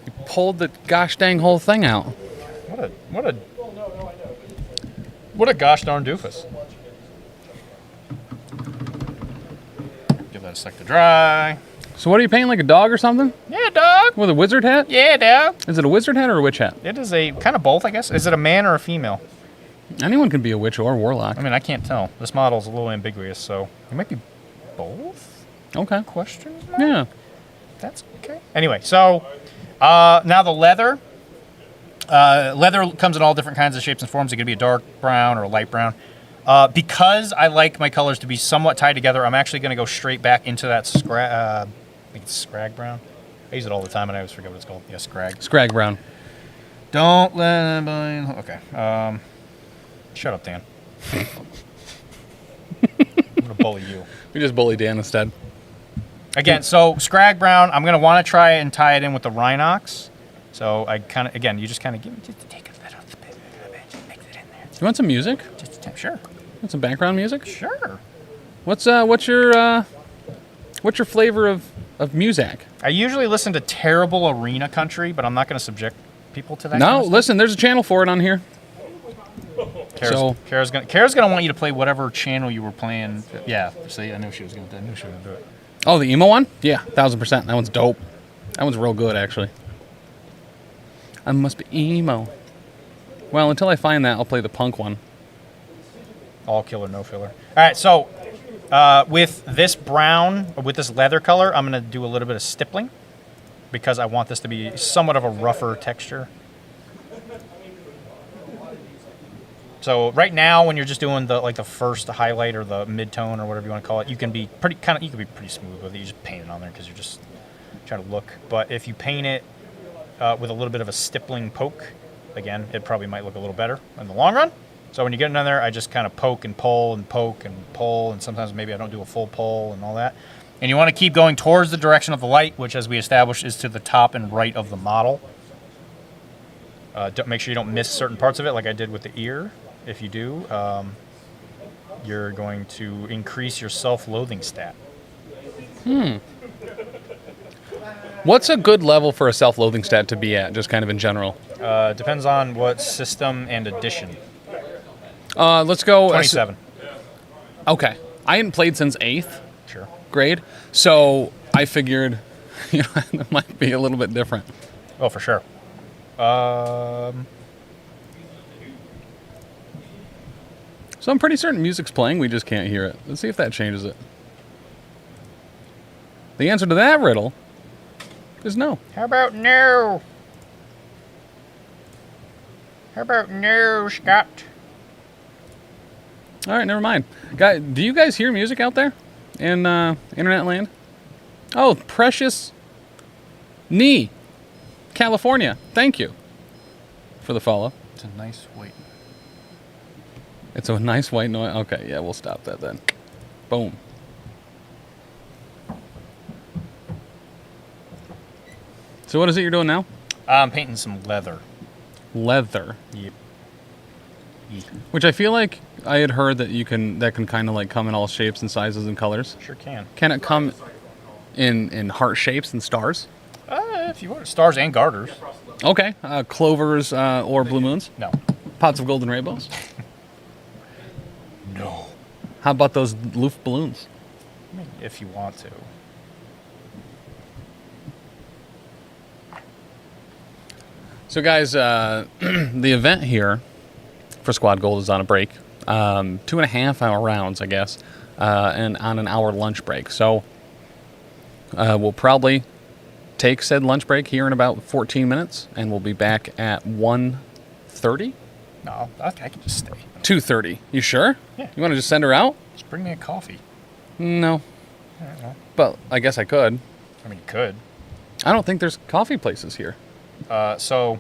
He pulled the gosh dang whole thing out. What a gosh darn doofus. Give that a sec to dry. So what are you painting, like a dog or something? Yeah, dog. With a wizard hat? Yeah, dog. Is it a wizard hat or a witch hat? It is a kind of both, I guess. Is it a man or a female? Anyone can be a witch or a warlock. I mean, I can't tell. This model is a little ambiguous, so it might be both. Okay. Question mark? Yeah. That's okay. Anyway, so now the leather. Leather comes in all different kinds of shapes and forms. It could be a dark brown or a light brown. Because I like my colors to be somewhat tied together, I'm actually going to go straight back into that I think it's scrag brown. I use it all the time and I always forget what it's called. Yeah, scrag. Scrag brown. Don't let anybody... Okay. Shut up, Dan. I'm going to bully you. We just bully Dan instead. Again, so scrag brown, I'm going to want to try and tie it in with the Rhinox. So I kind of, again, you just kind of give it, just take a little bit, just mix it in there. You want some music? Just a tip, sure. Want some background music? Sure. What's your flavor of music? I usually listen to terrible arena country, but I'm not going to subject people to that. No, kind of listen, there's a channel for it on here. Kara's gonna want you to play whatever channel you were playing. Yeah, see, I knew she was gonna do it. Oh, the emo one? Yeah, 1000%. That one's dope. That one's real good, actually. I must be emo. Well, until I find that, I'll play the punk one. All killer, no filler. All right, so with this brown, with this leather color, I'm going to do a little bit of stippling because I want this to be somewhat of a rougher texture. So right now, when you're just doing the first highlight or the mid-tone or whatever you want to call it, you can be pretty smooth with it. You just paint it on there because you're just trying to look. But if you paint it with a little bit of a stippling poke, again, it probably might look a little better in the long run. So when you get in there, I just kind of poke and pull and poke and pull, and sometimes maybe I don't do a full pull and all that. And you want to keep going towards the direction of the light, which, as we established, is to the top and right of the model. Make sure you don't miss certain parts of it, like I did with the ear. If you do, you're going to increase your self-loathing stat. What's a good level for a self-loathing stat to be at, just kind of in general? Depends on what system and edition. Let's go... 27. Okay. I hadn't played since 8th Sure. grade, so I figured it might be a little bit different. Oh, for sure. So I'm pretty certain music's playing, we just can't hear it. Let's see if that changes it. The answer to that riddle is no. How about no? How about no, Scott? All right, never mind. Guys, do you guys hear music out there in internet land? Oh, precious knee, California. Thank you for the follow. It's a nice white. It's a nice white noise. Okay, yeah, we'll stop that then. Boom. So what is it you're doing now? I'm painting some leather. Leather. Yep. Which I feel like I had heard that that can kind of like come in all shapes and sizes and colors. Sure can. Can it come in heart shapes and stars? If you want. Stars and garters. Okay. Clovers or blue moons? No. Pots of golden rainbows? No. How about those loof balloons? I mean, if you want to. So guys, the event here for Squad Gold is on a break. 2.5 hour rounds, I guess, and on an hour lunch break. So we'll probably take said lunch break here in about 14 minutes, and we'll be back at 1:30? No, I can just stay. 2:30. You sure? Yeah. You want to just send her out? Just bring me a coffee. No. I don't know. But I guess I could. I mean, you could. I don't think there's coffee places here. So,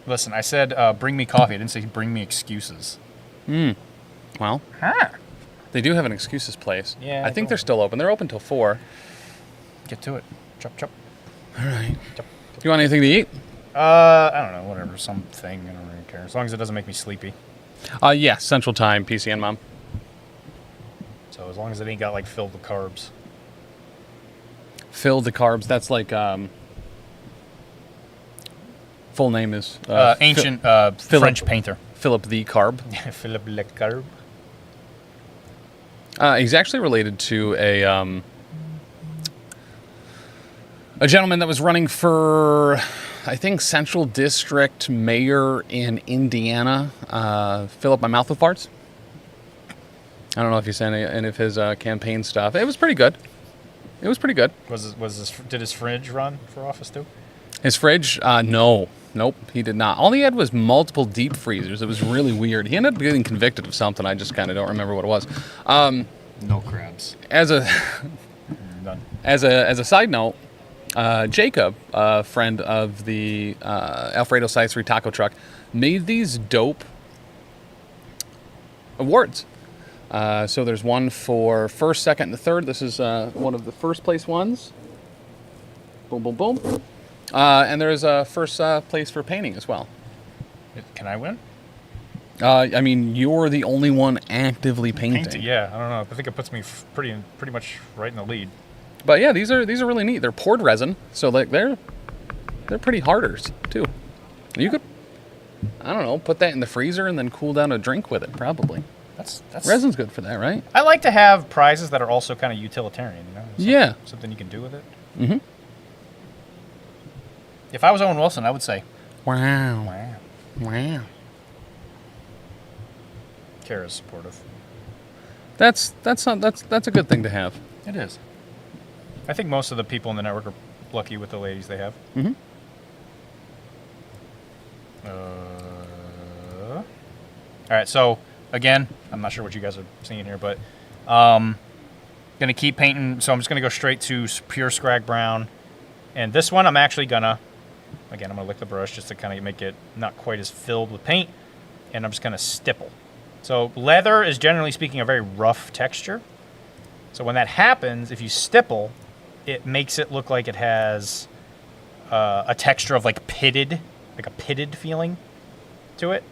listen, I said bring me coffee. I didn't say bring me excuses. Well, they do have an excuses place. Yeah. I think they're still open. They're open till 4. Get to it. Chop, chop. All right. You want anything to eat? I don't know. Whatever. Something. I don't really care. As long as it doesn't make me sleepy. Yeah. Central Time, PCN, Mom. So as long as it ain't got, like, filled with carbs. Filled the carbs. That's like, full name is... ancient French painter. Philip the Carb. Philip Le Carb. He's actually related to a gentleman that was running for, I think, Central District Mayor in Indiana. Fill up my mouth with farts. I don't know if you sent any of his campaign stuff. It was pretty good. It was pretty good. Did his fridge run for office too? His fridge? No. Nope, he did not. All he had was multiple deep freezers. It was really weird. He ended up getting convicted of something. I just kind of don't remember what it was. No crabs. As a side note, Jacob, a friend of the Alfredo Sites 3 taco truck, made these dope awards. So there's one for first, second, and the third. This is one of the first place ones. Boom, boom, boom. And there's a first place for painting as well. Can I win? I mean, you're the only one actively painting. Yeah, I don't know. I think it puts me pretty much right in the lead. But yeah, these are really neat. They're poured resin, so like they're pretty harders too. You could, I don't know, put that in the freezer and then cool down a drink with it. Probably. That's resin's good for that, right? I like to have prizes that are also kind of utilitarian. You know? Something you can do with it. Mm-hmm. If I was Owen Wilson, I would say, "Wow, wow, wow." Kara's supportive. That's a good thing to have. It is. I think most of the people in the network are lucky with the ladies they have. Mm-hmm. All right, so again, I'm not sure what you guys are seeing here, but gonna keep painting. So I'm just gonna go straight to pure Scrag Brown, and this one I'm actually gonna, again, I'm gonna lick the brush just to kind of make it not quite as filled with paint, and I'm just gonna stipple. So leather is generally speaking a very rough texture. So when that happens, if you stipple, it makes it look like it has a texture of like pitted, like a pitted feeling to it.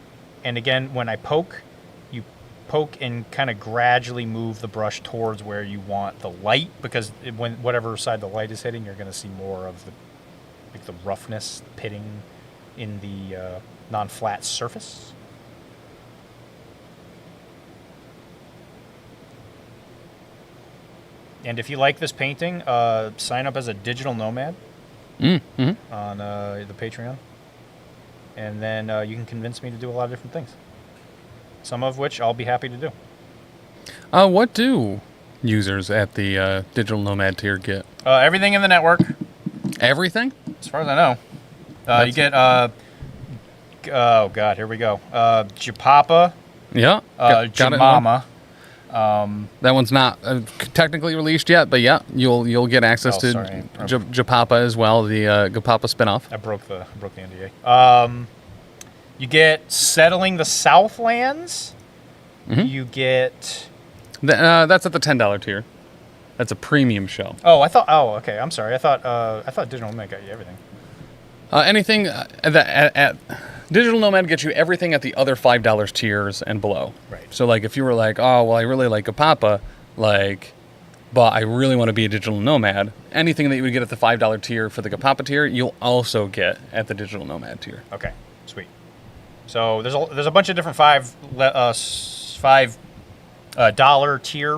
And again, when I poke, you poke and kind of gradually move the brush towards where you want the light, because when whatever side the light is hitting, you're going to see more of the like the roughness, the pitting in the non-flat surface. And if you like this painting, sign up as a digital nomad on the Patreon. And then you can convince me to do a lot of different things. Some of which I'll be happy to do. What do users at the Digital Nomad tier get? Everything in the network. Everything? As far as I know. You get, oh God, here we go. Japapa. Yeah. Jamama. That one's not technically released yet, but yeah, you'll get access to Japapa as well, the Japapa spinoff. I broke the NDA. You get Settling the Southlands. Mm-hmm. You get that's at the $10 tier. That's a premium show. Oh, I thought. Oh, okay. I'm sorry. I thought Digital Nomad got you everything. Anything at Digital Nomad gets you everything at the other $5 tiers and below. Right. So, like, if you were like, oh, well, I really like Japapa, like, but I really want to be a Digital Nomad, anything that you would get at the $5 tier for the Japapa tier, you'll also get at the Digital Nomad tier. Okay, sweet. So there's a bunch of different $5 tier,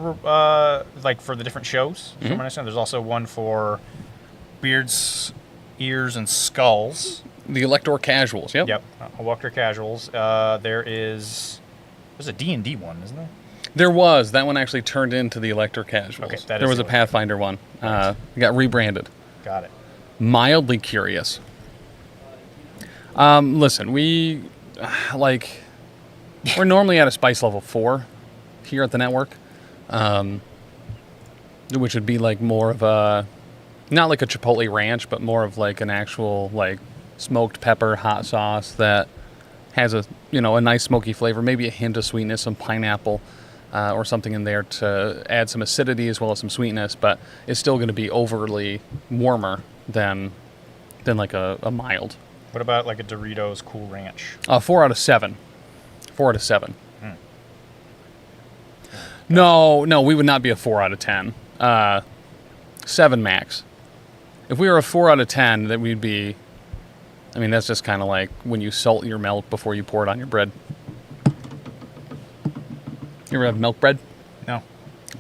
like for the different shows. Mm-hmm. So there's also one for Beards, Ears, and Skulls. The Elector Casuals, yep. Yep, Elector Casuals. There's a D&D one, isn't there? There was. That one actually turned into the Elector Casuals. Okay, there was a Pathfinder one. It got rebranded. Got it. Mildly curious. Listen, we're normally at a spice level 4 here at the network, which would be like more of a, not like a Chipotle ranch, but more of like an actual like smoked pepper hot sauce that has a nice smoky flavor, maybe a hint of sweetness, some pineapple or something in there to add some acidity as well as some sweetness, but it's still going to be overly warmer than like a mild. What about like a Doritos Cool Ranch? 4 out of 7. 4 out of 7. No, we would not be a 4 out of 10. 7 max. If we were a 4 out of 10, then we'd be, I mean, that's just kind of like when you salt your milk before you pour it on your bread. You ever have milk bread? No.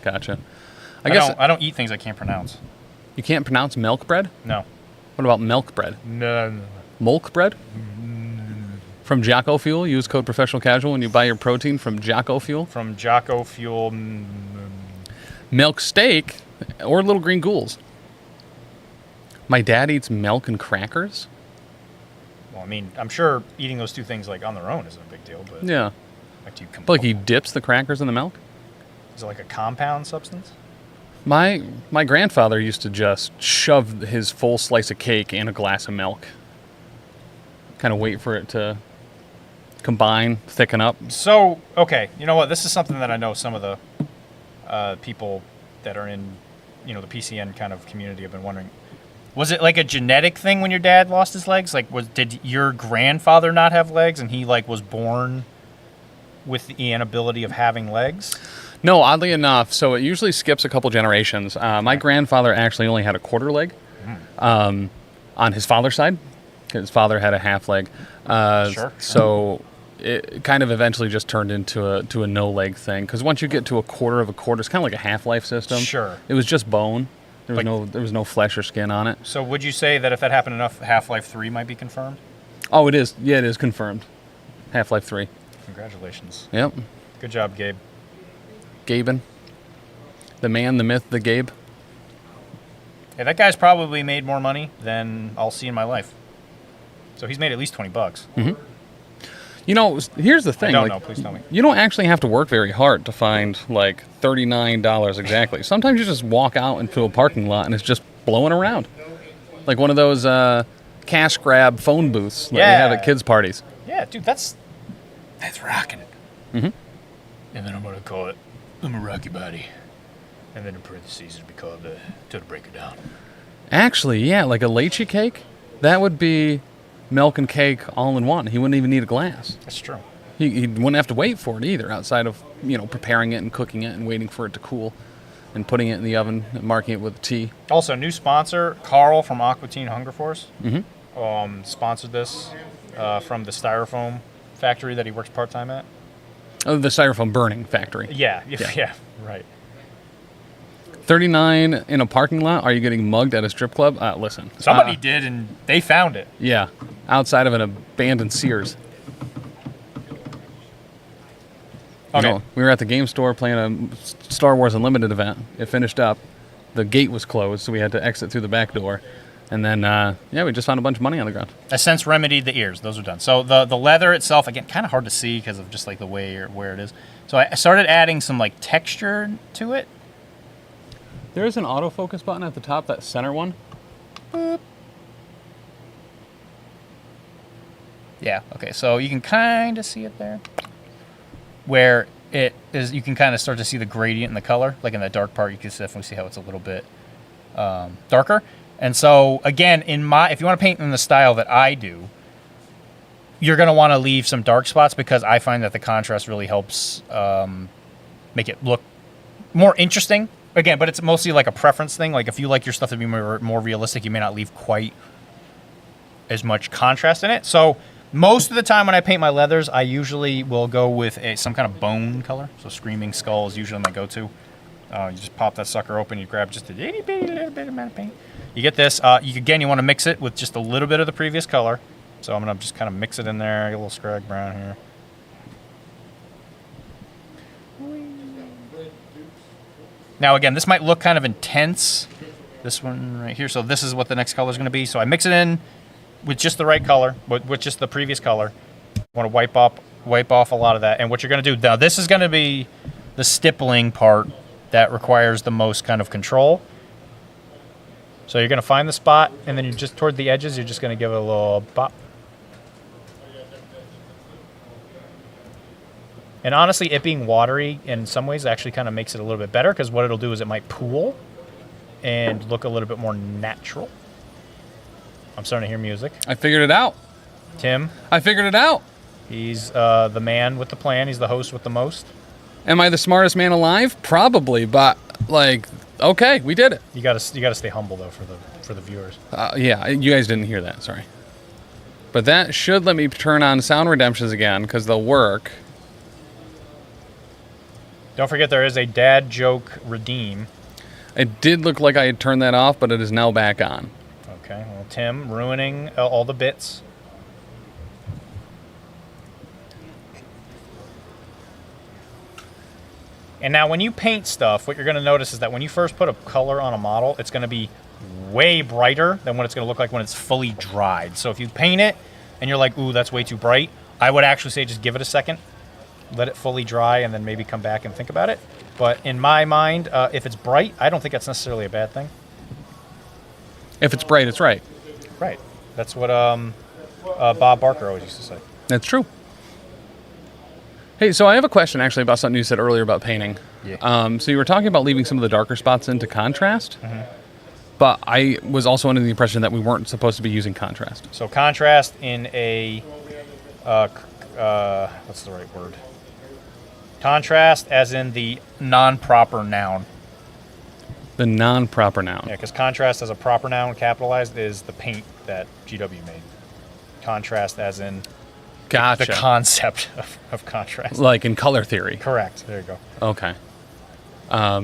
Gotcha. I don't eat things I can't pronounce. You can't pronounce milk bread? No. What about milk bread? No. Milk bread? From Jocko Fuel. Use code Professional Casual when you buy your protein from Jocko Fuel. From Jocko Fuel. Milk steak or little green ghouls. My dad eats milk and crackers. Well, I mean, I'm sure eating those two things like on their own isn't a big deal, but yeah. But like he dips the crackers in the milk? Is it like a compound substance? My grandfather used to just shove his full slice of cake in a glass of milk. Kind of wait for it to combine, thicken up. So, okay, you know what? This is something that I know some of the people that are in, the PCN kind of community have been wondering. Was it like a genetic thing when your dad lost his legs? Like, did your grandfather not have legs and he was born with the inability of having legs? No, oddly enough, so it usually skips a couple generations. My grandfather actually only had a quarter leg on his father's side. His father had a half leg. Sure. So it kind of eventually just turned into a no leg thing. Because once you get to a quarter of a quarter, it's kind of like a Half-Life system. Sure. It was just bone. There was no flesh or skin on it. So would you say that if that happened enough, Half-Life 3 might be confirmed? Oh, it is. Yeah, it is confirmed. Half-Life 3. Congratulations. Yep. Good job, Gabe. Gaben. The man, the myth, the Gabe. Hey, that guy's probably made more money than I'll see in my life. So he's made at least $20. Mm-hmm. Here's the thing. I don't know. Please tell me. You don't actually have to work very hard to find $39 exactly. Sometimes you just walk out into a parking lot and it's just blowing around. Like one of those cash grab phone booths that you have at kids' parties. Yeah, dude, that's rocking. Mm-hmm. And then I'm going to call it, I'm a Rocky Body. And then in parentheses it'd be called to break it down. Actually, yeah, like a lychee cake, that would be milk and cake all in one. He wouldn't even need a glass. That's true. He wouldn't have to wait for it either, outside of, preparing it and cooking it and waiting for it to cool and putting it in the oven and marking it with tea. Also, new sponsor, Carl from Aqua Teen Hunger Force. Mm-hmm. Sponsored this from the styrofoam factory that he works part-time at. Oh, the styrofoam burning factory. Yeah, right. 39 in a parking lot? Are you getting mugged at a strip club? Listen. Somebody did, and they found it. Yeah, outside of an abandoned Sears. Okay. We were at the game store playing a Star Wars Unlimited event. It finished up. The gate was closed, so we had to exit through the back door. And then, we just found a bunch of money on the ground. I since remedied the ears. Those are done. So the leather itself, again, kind of hard to see because of just like the way where it is. So I started adding some like texture to it. There is an autofocus button at the top, that center one. Boop. Yeah, okay, so you can kind of see it there. Where it is, you can kind of start to see the gradient in the color. Like in the dark part, you can definitely see how it's a little bit darker. And so, again, if you want to paint in the style that I do, you're going to want to leave some dark spots because I find that the contrast really helps make it look more interesting. Again, but it's mostly like a preference thing. Like if you like your stuff to be more realistic, you may not leave quite as much contrast in it. So most of the time when I paint my leathers, I usually will go with some kind of bone color. So Screaming Skull is usually my go-to. You just pop that sucker open, you grab just a itty bitty little bit amount of paint. You get this. You want to mix it with just a little bit of the previous color. So I'm going to just kind of mix it in there, get a little scrag brown here. Now, again, this might look kind of intense, this one right here. So this is what the next color is going to be. So I mix it in with just the right color, with just the previous color. I want to wipe off a lot of that. And what you're going to do, now this is going to be the stippling part that requires the most kind of control. So you're going to find the spot, and then you just toward the edges, you're just going to give it a little bop. And honestly, it being watery in some ways actually kind of makes it a little bit better because what it'll do is it might pool and look a little bit more natural. I'm starting to hear music. I figured it out. Tim? I figured it out. He's the man with the plan. He's the host with the most. Am I the smartest man alive? Probably, but okay, we did it. You gotta stay humble though for the viewers. Yeah, you guys didn't hear that. Sorry. But that should let me turn on sound redemptions again because they'll work. Don't forget there is a dad joke redeem. It did look like I had turned that off, but it is now back on. Okay, well, Tim ruining all the bits. And now when you paint stuff, what you're going to notice is that when you first put a color on a model, it's going to be way brighter than what it's going to look like when it's fully dried. So if you paint it and you're like, ooh, that's way too bright, I would actually say just give it a second. Let it fully dry and then maybe come back and think about it. But in my mind, if it's bright, I don't think that's necessarily a bad thing. If it's bright, it's right. Right. That's what Bob Barker always used to say. That's true. Hey, so I have a question actually about something you said earlier about painting. Yeah. So you were talking about leaving some of the darker spots into contrast. Mm-hmm. But I was also under the impression that we weren't supposed to be using contrast. So contrast in a, what's the right word? Contrast as in the non-proper noun. The non-proper noun. Yeah, because contrast as a proper noun, capitalized, is the paint that GW made. Contrast as in Gotcha. the concept of contrast. Like in color theory. Correct. There you go. Okay. I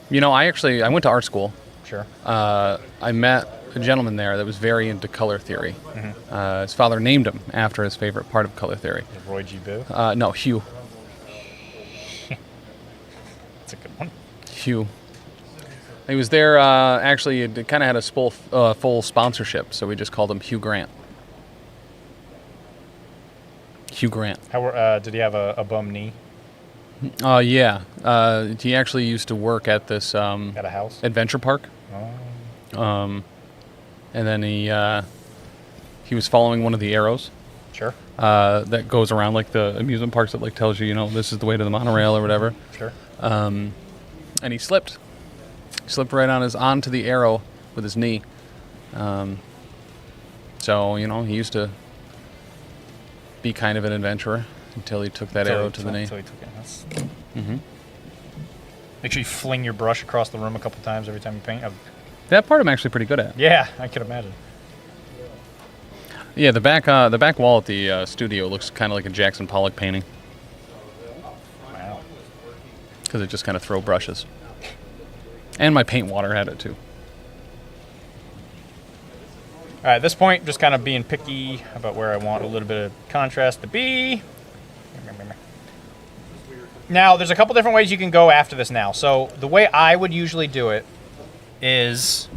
went to art school. Sure. I met a gentleman there that was very into color theory. Mm-hmm. His father named him after his favorite part of color theory. Roy G. Biv? No, Hugh. That's a good one. Hugh. He was there, actually, it kind of had a full sponsorship, so we just called him Hugh Grant. Hugh Grant. How did he have a bum knee? Yeah. He actually used to work at this At a house? adventure park. Oh. And then he was following one of the arrows. Sure. That goes around like the amusement parks that like tells you, this is the way to the monorail or whatever. Sure. and he slipped. He slipped right onto the arrow with his knee. So, you know, he used to be kind of an adventurer until he took that arrow to the knee. Until he took it. Make sure you fling your brush across the room a couple times every time you paint. That part I'm actually pretty good at. Yeah, I could imagine. Yeah, the back wall at the studio looks kind of like a Jackson Pollock painting. Wow. Because it just kind of throw brushes. And my paint water had it too. All right, at this point, just kind of being picky about where I want a little bit of contrast to be. Now, there's a couple different ways you can go after this now. So the way I would usually do it is,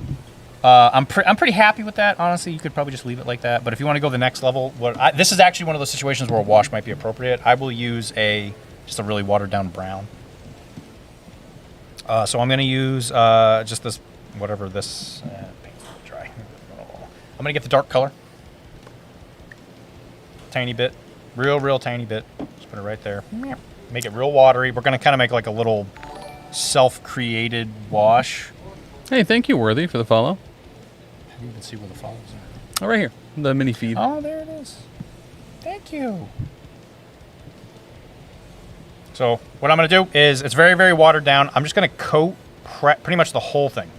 I'm pretty happy with that. Honestly, you could probably just leave it like that. But if you want to go the next level, this is actually one of those situations where a wash might be appropriate. I will use just a really watered down brown. So I'm going to use just this, whatever this, paint's dry. I'm going to get the dark color. Tiny bit. Real tiny bit. Just put it right there. Make it real watery. We're going to kind of make like a little self-created wash. Hey, thank you, Worthy, for the follow. How do you even see where the follows are? Oh, right here. The mini feed. Oh, there it is. Thank you. So what I'm going to do is, it's very, very watered down. I'm just going to coat pretty much the whole thing.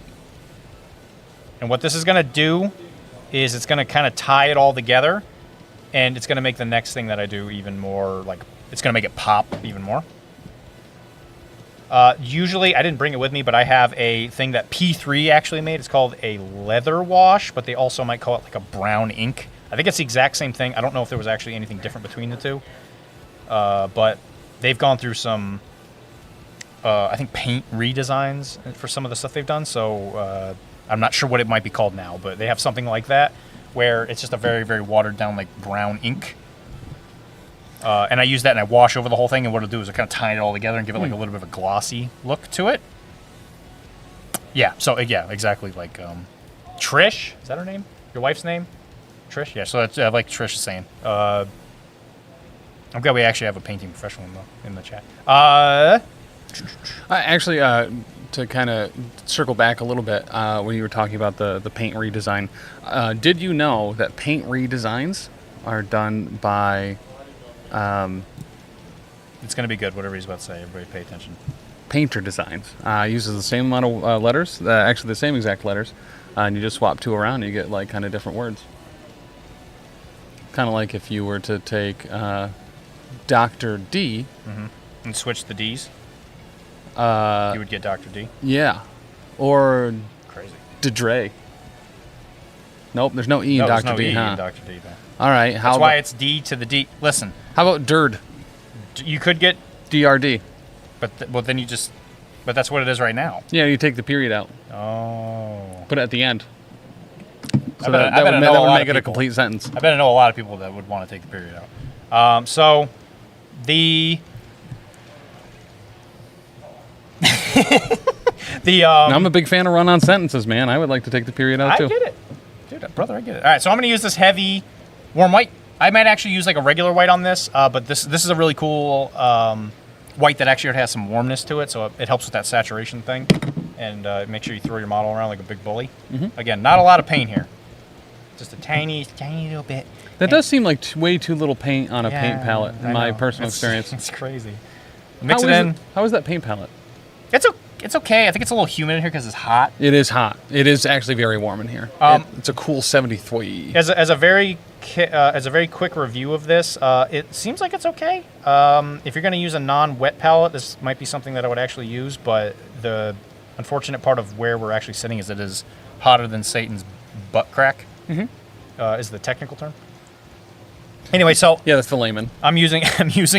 And what this is going to do is it's going to kind of tie it all together, and it's going to make the next thing that I do even more, like, it's going to make it pop even more. Usually, I didn't bring it with me, but I have a thing that P3 actually made. It's called a leather wash, but they also might call it like a brown ink. I think it's the exact same thing. I don't know if there was actually anything different between the two. But they've gone through some, I think, paint redesigns for some of the stuff they've done. So I'm not sure what it might be called now, but they have something like that where it's just a very, very watered down, like, brown ink. And I use that and I wash over the whole thing, and what it'll do is I kind of tie it all together and give it like a little bit of a glossy look to it. Yeah, so yeah, exactly like Trish, is that her name? Your wife's name? Trish? Yeah, so that's like Trish is saying. I'm glad we actually have a painting professional in the chat. Actually, to kind of circle back a little bit, when you were talking about the paint redesign, did you know that paint redesigns are done by... it's going to be good, whatever he's about to say. Everybody pay attention. Painter Designs. Uses the same amount of letters, actually the same exact letters, and you just swap two around and you get like kind of different words. Kind of like if you were to take Dr. D and switch the D's, you would get Dr. D. Yeah, or crazy. Dre. Nope, there's no E in Dr. D, E huh? in Dr. D, though. All right, that's why it's D to the D. Listen, how about DIRD? You could get DRD, but well, then you just. But that's what it is right now. Yeah, you take the period out. Oh. Put it at the end. So that would make it a complete sentence. I bet I know a lot of people that would want to take the period out. So the I'm a big fan of run-on sentences, man. I would like to take the period out too. I get it. Dude, brother, I get it. All right, so I'm going to use this heavy warm white. I might actually use like a regular white on this, but this is a really cool white that actually has some warmness to it, so it helps with that saturation thing. And make sure you throw your model around like a big bully. Again, not a lot of paint here. Just a tiny little bit. That does seem like way too little paint on a paint palette, in my personal experience. It's crazy. Mix it in. How is that paint palette? It's okay. I think it's a little humid in here because it's hot. It is hot. It is actually very warm in here. It's a cool 73. As a very quick review of this, it seems like it's okay. If you're going to use a non-wet palette, this might be something that I would actually use. But the unfortunate part of where we're actually sitting is it is hotter than Satan's butt crack. Is the technical term. Anyway, so yeah, that's the layman. I'm using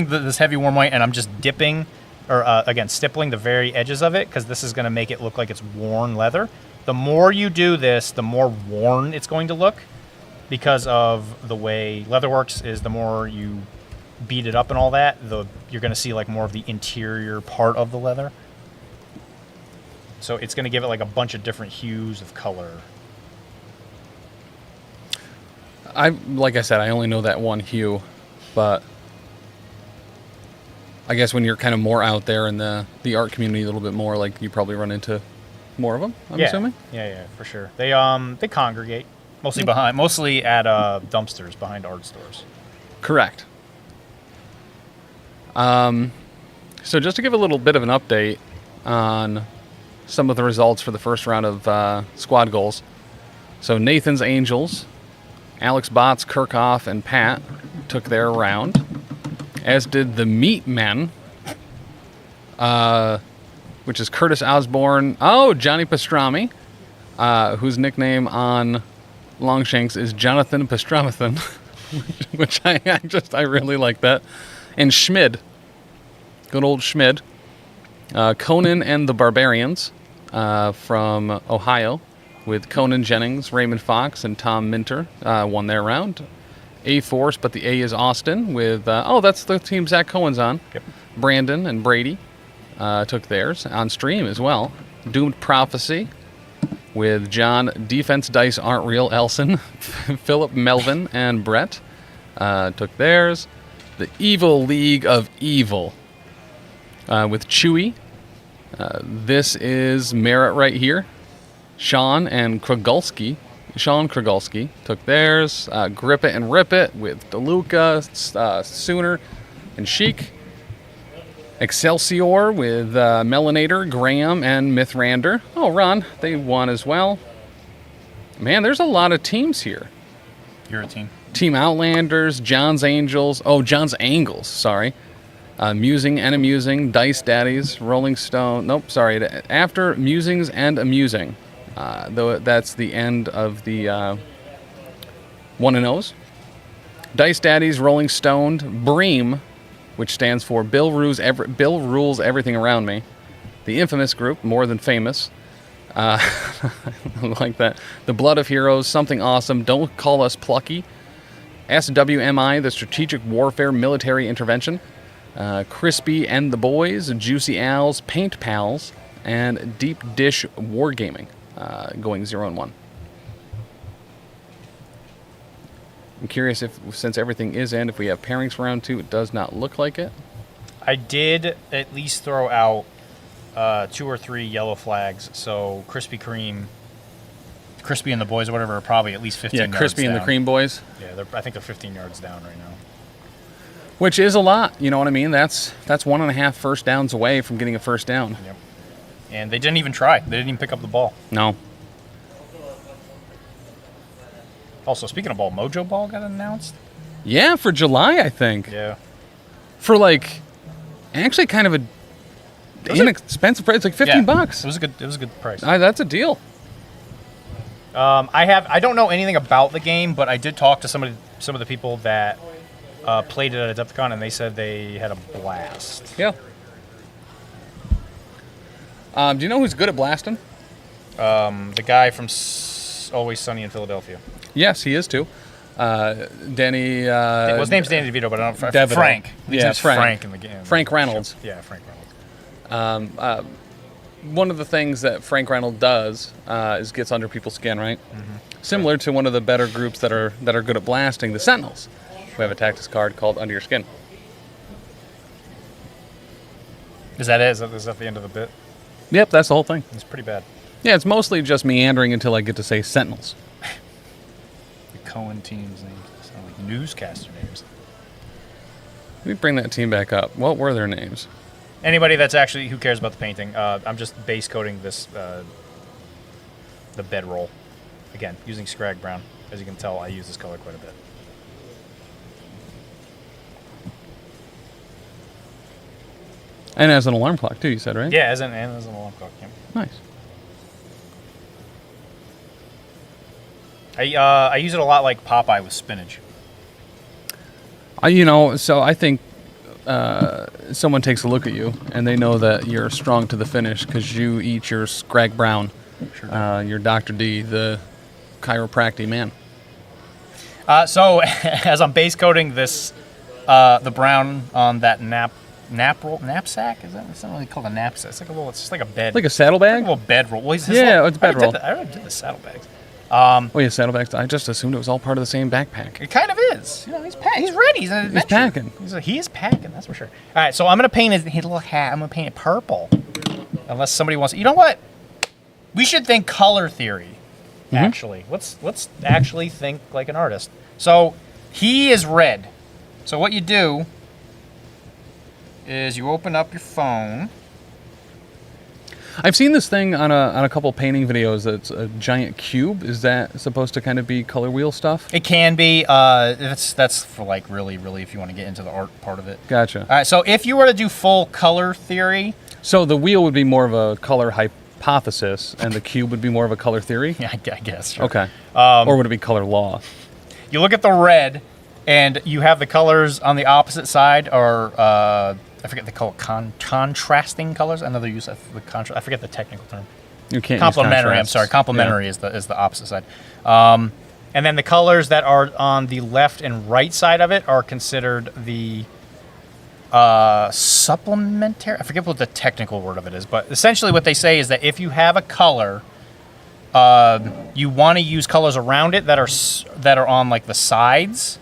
this heavy warm white, and I'm just dipping. Or again, stippling the very edges of it because this is going to make it look like it's worn leather. The more you do this, the more worn it's going to look because of the way leather works is the more you beat it up and all that, you're going to see like more of the interior part of the leather. So it's going to give it like a bunch of different hues of color. Like I said, I only know that one hue, but I guess when you're kind of more out there in the art community a little bit more, like you probably run into more of them, I'm assuming? Yeah, for sure. They congregate mostly at dumpsters behind art stores. Correct. So just to give a little bit of an update on some of the results for the first round of squad goals. So Nathan's Angels, Alex Botts, Kirchhoff, and Pat took their round, as did the Meat Men, which is Curtis Osborne. Oh, Johnny Pastrami, whose nickname on Longshanks is Jonathan Pastramathan, which I really like that. And Schmid, good old Schmid. Conan and the Barbarians from Ohio, with Conan Jennings, Raymond Fox, and Tom Minter won their round. A-Force, but the A is Austin with, that's the team Zach Cohen's on. Yep. Brandon and Brady took theirs on stream as well. Doomed Prophecy with John, Defense Dice Aren't Real, Elson, Philip, Melvin, and Brett took theirs. The Evil League of Evil with Chewy. This is Merritt right here. Sean Kragulski took theirs. Grip It and Rip It with DeLuca, Sooner, and Chic. Excelsior with Melanator, Graham, and Mythrander. Oh, Ron, they won as well. Man, there's a lot of teams here. You're a team. Team Outlanders, John's Angels. Oh, John's Angles, sorry. Musing and Amusing, Dice Daddies, Rolling Stone. Nope, sorry. After Musings and Amusing. Though that's the end of the 1-0s. Dice Daddies, Rolling Stone, Bream, which stands for Bill Rules Everything Around Me. The infamous group, More Than Famous. I like that. The Blood of Heroes, Something Awesome, Don't Call Us Plucky. SWMI, the Strategic Warfare Military Intervention. Crispy and the Boys, Juicy Owls, Paint Pals, and Deep Dish Wargaming, going 0-1. I'm curious if, since everything is in, if we have pairings for round 2. It does not look like it. I did at least throw out 2 or 3 yellow flags, so Crispy and the Boys or whatever are probably at least 15 yards down. Yeah, Crispy and the Cream Boys. Yeah, I think they're 15 yards down right now. Which is a lot, you know what I mean? That's 1.5 first downs away from getting a first down. Yep. And they didn't even try. They didn't even pick up the ball. No. Also, speaking of ball, Mojo Ball got announced? Yeah, for July, I think. Yeah. For actually kind of a inexpensive price, like $15. It was a good price. That's a deal. I don't know anything about the game, but I did talk to some of the people that played it at Adepticon, and they said they had a blast. Yeah. Do you know who's good at blasting? The guy from Always Sunny in Philadelphia. Yes, he is too. Denny. Well, his name's Danny DeVito, but I don't know. Frank. Yeah, Frank in the game. Frank Reynolds. Yeah, Frank Reynolds. One of the things that Frank Reynolds does is gets under people's skin, right? Mm-hmm. Similar to one of the better groups that are good at blasting, the Sentinels. We have a tactics card called Under Your Skin. Is that it? Is that the end of the bit? Yep, that's the whole thing. It's pretty bad. Yeah, it's mostly just meandering until I get to say Sentinels. The Cohen team's names sound like newscaster names. Let me bring that team back up. What were their names? Anybody that's actually, who cares about the painting? I'm just base coating this, the bedroll. Again, using Scrag Brown. As you can tell, I use this color quite a bit. And as an alarm clock too, you said, right? Yeah, as an alarm clock. Yeah. Nice. I use it a lot like Popeye with spinach. So I think someone takes a look at you and they know that you're strong to the finish because you eat your Scrag Brown, Sure. Your Dr. D, the chiropractic man. So as I'm base coating this, the brown on that knapsack? Is that it's not really called a knapsack? It's just like a bed. Like a saddlebag? Like a little bedroll. Well, it's bedroll. I already did the saddlebags. Oh yeah, saddlebags. I just assumed it was all part of the same backpack. It kind of is. You know, he's ready. He's an adventurer. packing. He is packing. That's for sure. All right, so I'm gonna paint his little hat. I'm gonna paint it purple. Unless somebody wants. You know what? We should think color theory. Actually, let's actually think like an artist. So he is red. So what you do is you open up your phone. I've seen this thing on a couple painting videos. That's a giant cube. Is that supposed to kind of be color wheel stuff? It can be. That's for like really if you want to get into the art part of it. Gotcha. All right. So if you were to do full color theory, so the wheel would be more of a color hypothesis, and the cube would be more of a color theory. Yeah, I guess. Sure. Okay. Or would it be color law? You look at the red, and you have the colors on the opposite side, or I forget they call it contrasting colors. Another use of the contrast. I forget the technical term. You can't. Complementary. I'm sorry. Complementary is the opposite side. And then the colors that are on the left and right side of it are considered the supplementary. I forget what the technical word of it is, but essentially what they say is that if you have a color, you want to use colors around it that are on like the sides.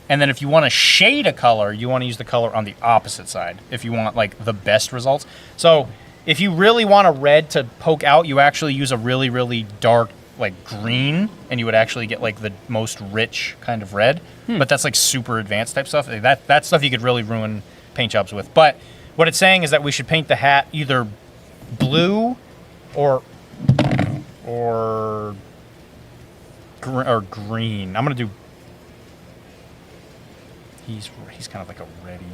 And then if you want to shade a color, you want to use the color on the opposite side if you want like the best results. So if you really want a red to poke out, you actually use a really dark like green, and you would actually get like the most rich kind of red. But that's like super advanced type stuff. That stuff you could really ruin paint jobs with. But what it's saying is that we should paint the hat either blue or green. I'm gonna do. He's kind of like a ready.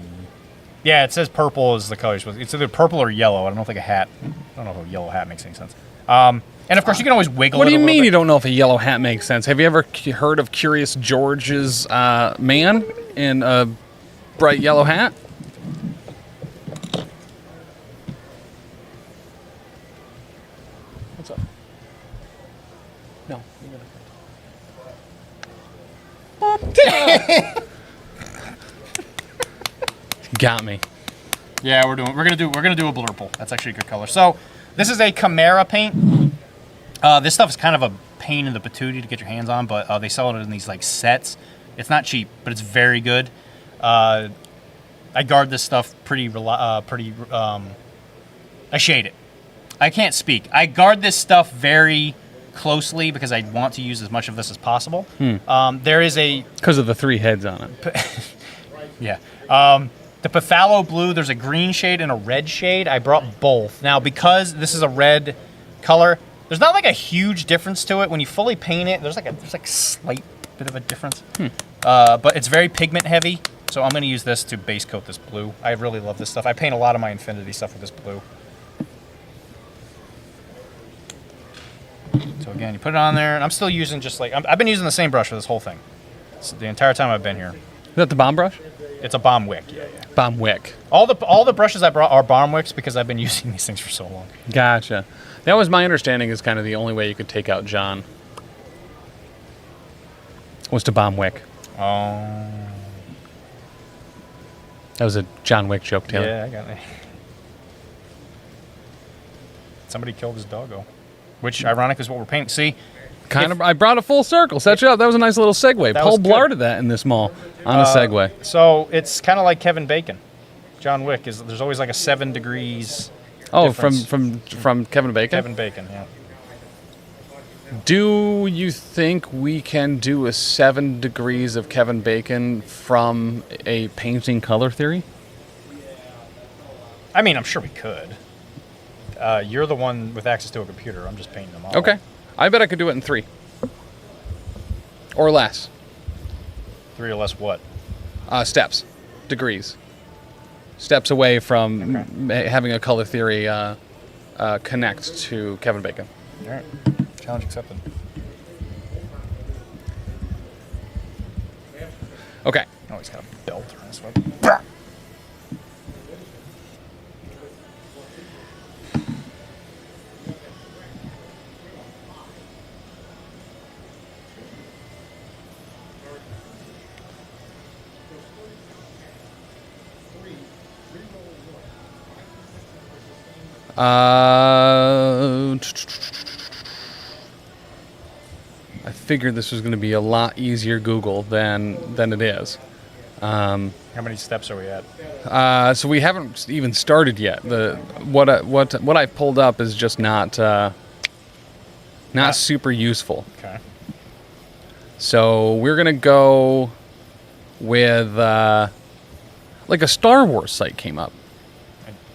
Yeah, it says purple is the color you're supposed to. It's either purple or yellow. I don't know if like a hat. I don't know if a yellow hat makes any sense. And of course, you can always wiggle. What do you mean bit. you don't know if a yellow hat makes sense? Have you ever heard of Curious George's man in a bright yellow hat? What's up? No. Got me. Yeah, we're gonna do a blurple. That's actually a good color. So this is a Chimera paint. This stuff is kind of a pain in the patootie to get your hands on, but they sell it in these like sets. It's not cheap, but it's very good. I guard this stuff I shade it. I can't speak. I guard this stuff very closely because I want to use as much of this as possible. There is because of the 3 heads on it. Yeah. The Phthalo Blue, there's a green shade and a red shade. I brought both. Now, because this is a red color, there's not like a huge difference to it. When you fully paint it, there's like a slight bit of a difference. But it's very pigment heavy, so I'm going to use this to base coat this blue. I really love this stuff. I paint a lot of my Infinity stuff with this blue. So again, you put it on there, and I'm still using just like, I've been using the same brush for this whole thing. So the entire time I've been here. Is that the bomb brush? It's a bomb wick, yeah. Bomb wick. All the brushes I brought are bomb wicks because I've been using these things for so long. Gotcha. That was my understanding is kind of the only way you could take out John. Was to bomb wick. Oh. That was a John Wick joke, Taylor. Yeah, I got it. Somebody killed his doggo. Which, ironically, is what we're painting. See? I brought a full circle. Set you up. That was a nice little segue. Paul Blart did that in this mall on a segue. So it's kind of like Kevin Bacon. John Wick is. There's always like a 7 degrees. Oh, from Kevin Bacon. Kevin Bacon, yeah. Do you think we can do a 7 degrees of Kevin Bacon from a painting color theory? I mean, I'm sure we could. You're the one with access to a computer. I'm just painting them all. Okay. I bet I could do it in 3. Or less. 3 or less what? Steps. Degrees. Steps away from having a color theory connect to Kevin Bacon. All right. Challenge accepted. Okay. Oh, he's got a belt around his sweat. I figured this was going to be a lot easier Google than it is. How many steps are we at? So we haven't even started yet. What I pulled up is just not super useful. Okay. So we're gonna go with like a Star Wars site came up.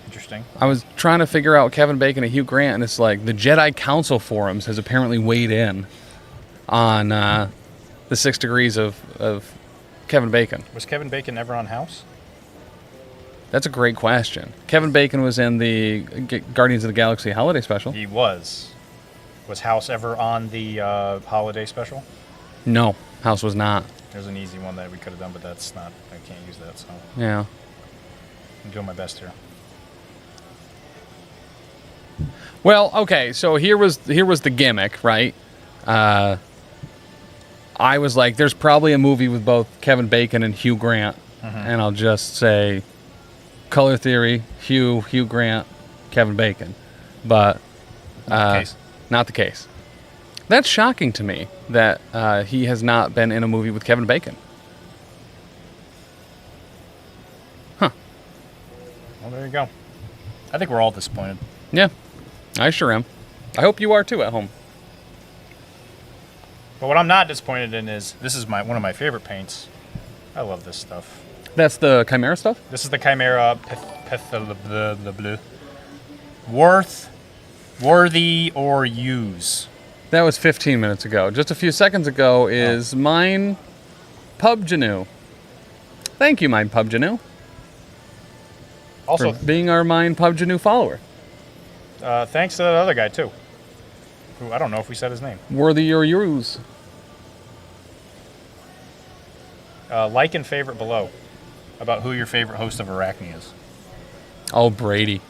Interesting. I was trying to figure out Kevin Bacon and Hugh Grant, and it's like the Jedi Council forums has apparently weighed in on the 6 degrees of Kevin Bacon. Was Kevin Bacon ever on House? That's a great question. Kevin Bacon was in the Guardians of the Galaxy holiday special. He was. Was House ever on the holiday special? No, House was not. There's an easy one that we could have done, but that's not. I can't use that, so. Yeah. I'm doing my best here. Well, okay, so here was the gimmick, right? I was like, there's probably a movie with both Kevin Bacon and Hugh Grant, and I'll just say color theory, Hugh Grant, Kevin Bacon. But not the case. That's shocking to me that he has not been in a movie with Kevin Bacon. Huh. Well, there you go. I think we're all disappointed. Yeah, I sure am. I hope you are too at home. But what I'm not disappointed in is this is one of my favorite paints. I love this stuff. That's the Chimera stuff? This is the Chimera bleu. Worthy or use. That was 15 minutes ago. Just a few seconds ago is mine PubGenu. Thank you, mine PubGenu. Also, for being our mine PubGenu follower. Thanks to that other guy too. Who I don't know if we said his name. Worthy or use. Like and favorite below about who your favorite host of Arachne is. Oh, Brady.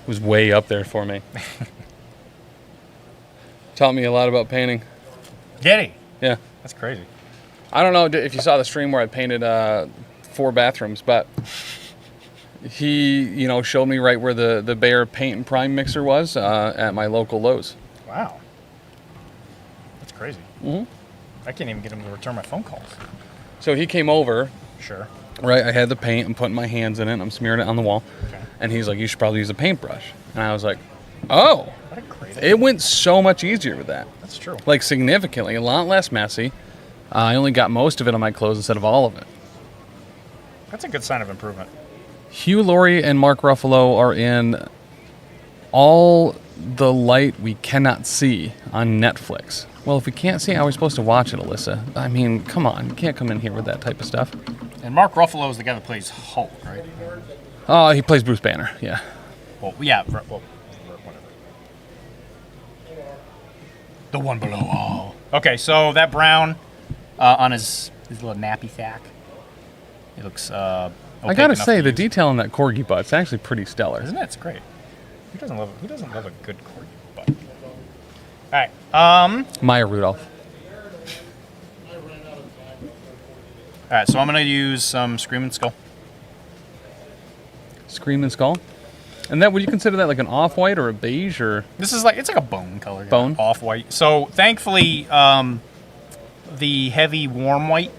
Was way up there for me. Taught me a lot about painting. Did he? Yeah. That's crazy. I don't know if you saw the stream where I painted 4 bathrooms, but he, showed me right where the Bayer paint and prime mixer was at my local Lowe's. Wow. That's crazy. Mm-hmm. I can't even get him to return my phone calls. So he came over. Sure. Right, I had the paint. I'm putting my hands in it. And I'm smearing it on the wall. Okay. And he's like, you should probably use a paintbrush. And I was like, oh. What a great idea. It went so much easier with that. That's true. Like, significantly. A lot less messy. I only got most of it on my clothes instead of all of it. That's a good sign of improvement. Hugh Laurie and Mark Ruffalo are in All the Light We Cannot See on Netflix. Well, if we can't see, how are we supposed to watch it, Alyssa? I mean, come on. You can't come in here with that type of stuff. And Mark Ruffalo is the guy that plays Hulk, right? Oh, he plays Bruce Banner, yeah. Well, yeah, well, whatever. The one below all. Okay, so that brown on his little nappy sack. It looks I gotta say, the detail on that corgi butt's actually pretty stellar. Isn't it? It's great. Who doesn't love a good corgi butt? All right. Maya Rudolph. All right, so I'm gonna use some Screaming Skull. Screaming Skull? And that, would you consider that like an off-white or a beige or? This is it's like a bone color. Bone? Off-white. So thankfully, the heavy warm white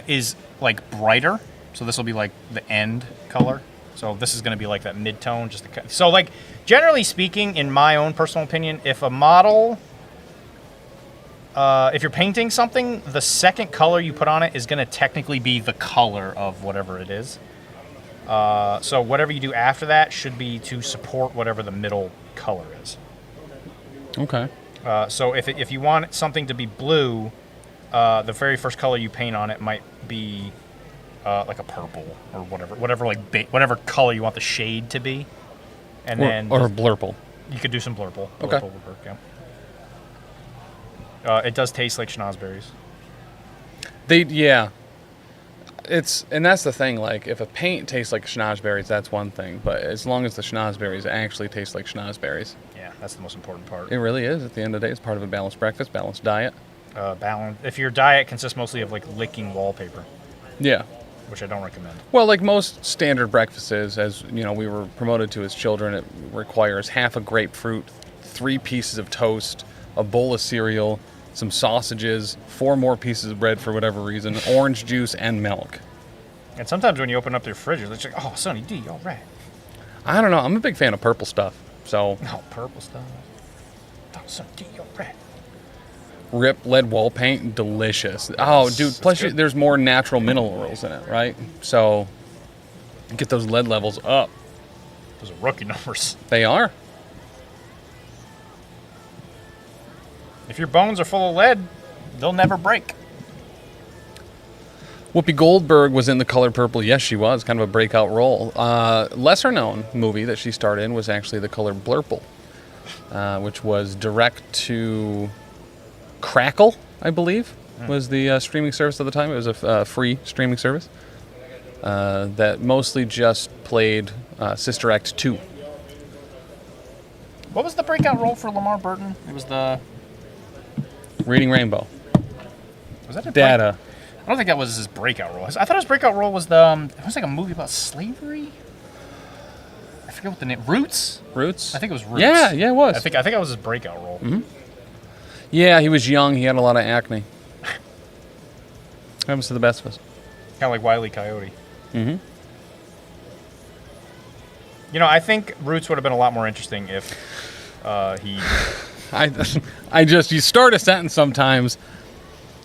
is like brighter. So this will be like the end color. So this is going to be like that mid-tone. So like generally speaking, in my own personal opinion, if a model, if you're painting something, the second color you put on it is going to technically be the color of whatever it is. So whatever you do after that should be to support whatever the middle color is. Okay. So if you want something to be blue, the very first color you paint on it might be like a purple or whatever color you want the shade to be, and then a blurple. You could do some blurple. Okay. Blurple would work, yeah. It does taste like schnozberries. And that's the thing. Like, if a paint tastes like schnozberries, that's one thing. But as long as the schnozberries actually taste like schnozberries, yeah, that's the most important part. It really is. At the end of the day, it's part of a balanced breakfast, balanced diet. If your diet consists mostly of like licking wallpaper. Yeah. Which I don't recommend. Well, like most standard breakfasts, as we were promoted to as children, it requires half a grapefruit, 3 pieces of toast, a bowl of cereal, some sausages, 4 more pieces of bread for whatever reason, orange juice, and milk. And sometimes when you open up their fridge, it's like, oh, Sonny D, all right. I don't know. I'm a big fan of purple stuff. So. No, purple stuff. Oh, Sonny D, all right. Rip lead wall paint, delicious. Oh, dude. Plus, there's more natural minerals in it, right? So, get those lead levels up. Those are rookie numbers. They are. If your bones are full of lead, they'll never break. Whoopi Goldberg was in The Color Purple. Yes, she was. Kind of a breakout role. Lesser known movie that she starred in was actually The Color Blurple, which was direct to Crackle, I believe, was the streaming service at the time. It was a free streaming service that mostly just played Sister Act 2. What was the breakout role for Lamar Burton? It was the... Reading Rainbow. Was that a Data. I don't think that was his breakout role. I thought his breakout role was the... it was like a movie about slavery? I forget what the name... Roots? Roots? I think it was Roots. Yeah, it was. I think that was his breakout role. Mm-hmm. Yeah, he was young. He had a lot of acne. Happens to the best of us. Kind of like Wile E. Coyote. Mm-hmm. You know, I think Roots would have been a lot more interesting if he... you start a sentence sometimes.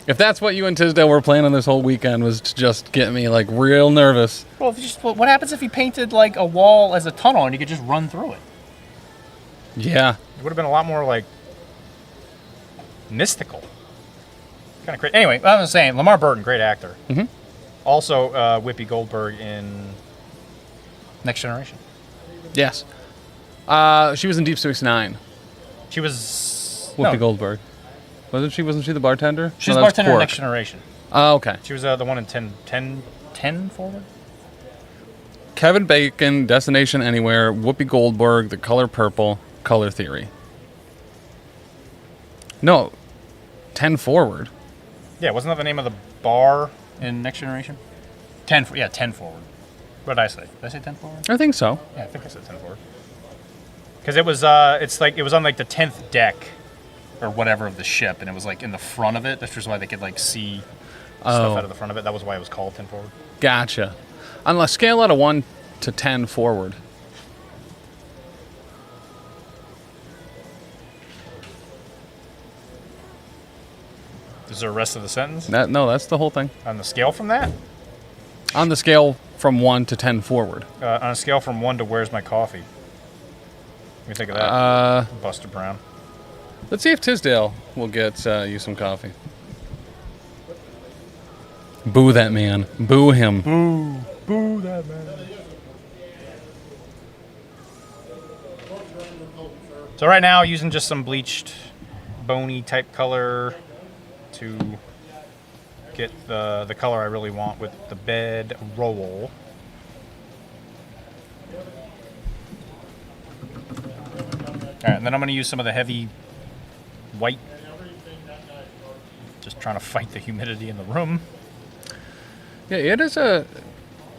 If that's what you and Tisdale were planning this whole weekend, was to just get me like real nervous. Well, what happens if he painted like a wall as a tunnel and you could just run through it? Yeah. It would have been a lot more like mystical. Kind of crazy. Anyway, I was saying, Lamar Burton, great actor. Mm-hmm. Also, Whoopi Goldberg in Next Generation. Yes. She was in Deep Space Nine. She was... Whoopi Goldberg. Wasn't she the bartender? She was the bartender in Next Generation. Oh, okay. She was the one in 10 forward? Kevin Bacon, Destination Anywhere, Whoopi Goldberg, The Color Purple, Color Theory. No, 10 forward. Yeah, wasn't that the name of the bar in Next Generation? 10 forward. What did I say? Did I say 10 forward? I think so. Yeah, I think I said 10 forward. Because it was, it was on like the 10th deck or whatever of the ship, and it was like in the front of it. That's just why they could like see stuff out of the front of it. That was why it was called 10 forward. Gotcha. On a scale out of 1 to 10 forward. Is there a rest of the sentence? No, that's the whole thing. On the scale from that? On the scale from 1 to 10 forward. On a scale from 1 to where's my coffee? What do you think of that, Buster Brown? Let's see if Tisdale will get you some coffee. Boo that man. Boo him. Boo that man. So right now, using just some bleached, bony type color to get the color I really want with the bed roll. All right, and then I'm going to use some of the heavy white. Just trying to fight the humidity in the room. Yeah, it is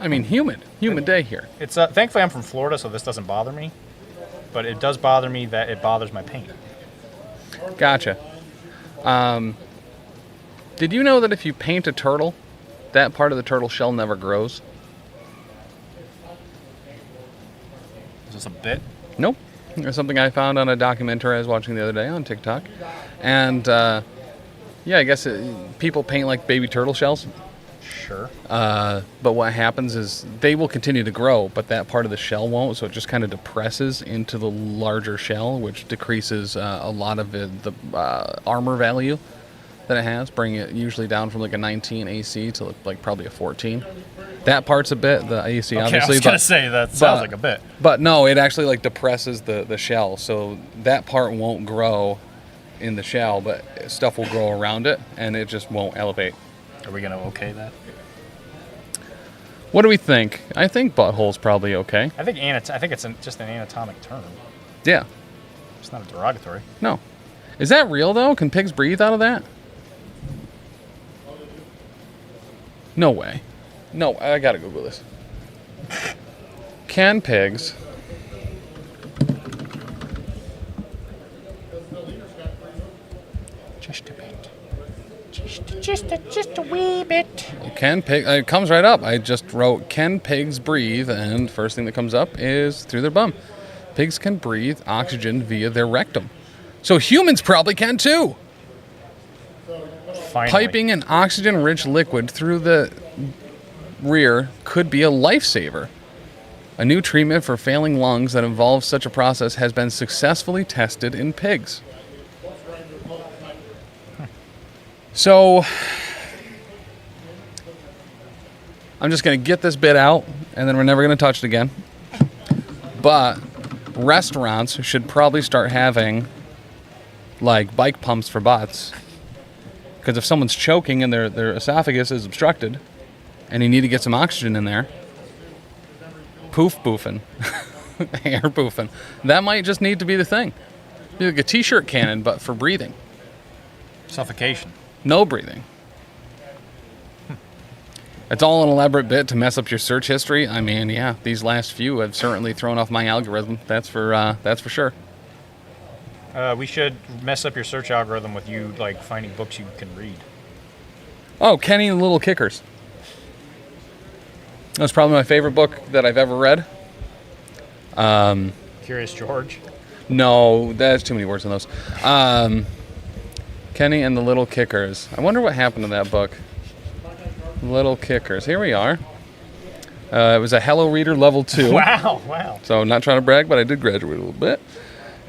humid day here. It's thankfully I'm from Florida, so this doesn't bother me. But it does bother me that it bothers my paint. Gotcha. Did you know that if you paint a turtle, that part of the turtle shell never grows? Is this a bit? Nope. It's something I found on a documentary I was watching the other day on TikTok. And, I guess people paint like baby turtle shells. Sure. But what happens is they will continue to grow, but that part of the shell won't, so it just kind of depresses into the larger shell, which decreases a lot of the armor value that it has, bringing it usually down from like a 19 AC to like probably a 14. That part's a bit, the AC obviously. I was going to say, that sounds like a bit. But no, it actually like depresses the shell, so that part won't grow in the shell, but stuff will grow around it, and it just won't elevate. Are we going to okay that? What do we think? I think butthole's probably okay. I think it's just an anatomic term. Yeah. It's not a derogatory. No. Is that real, though? Can pigs breathe out of that? No way. No, I gotta Google this. Can pigs... Just a wee bit. Can pig? It comes right up. I just wrote, can pigs breathe? And first thing that comes up is through their bum. Pigs can breathe oxygen via their rectum. So humans probably can too. Finally. Piping an oxygen-rich liquid through the rear could be a lifesaver. A new treatment for failing lungs that involves such a process has been successfully tested in pigs. So, I'm just going to get this bit out, and then we're never going to touch it again. But restaurants should probably start having, like, bike pumps for butts. Because if someone's choking and their esophagus is obstructed, and you need to get some oxygen in there, poof boofing, air boofing, that might just need to be the thing. Be like a t-shirt cannon, but for breathing. Suffocation. No breathing. It's all an elaborate bit to mess up your search history. I mean, yeah, these last few have certainly thrown off my algorithm. That's for sure. We should mess up your search algorithm with you like finding books you can read. Oh, Kenny and the Little Kickers. That's probably my favorite book that I've ever read. Curious George. No, that's too many words in those. Kenny and the Little Kickers. I wonder what happened to that book. Little Kickers. Here we are. It was a Hello Reader level 2. Wow. So not trying to brag, but I did graduate a little bit.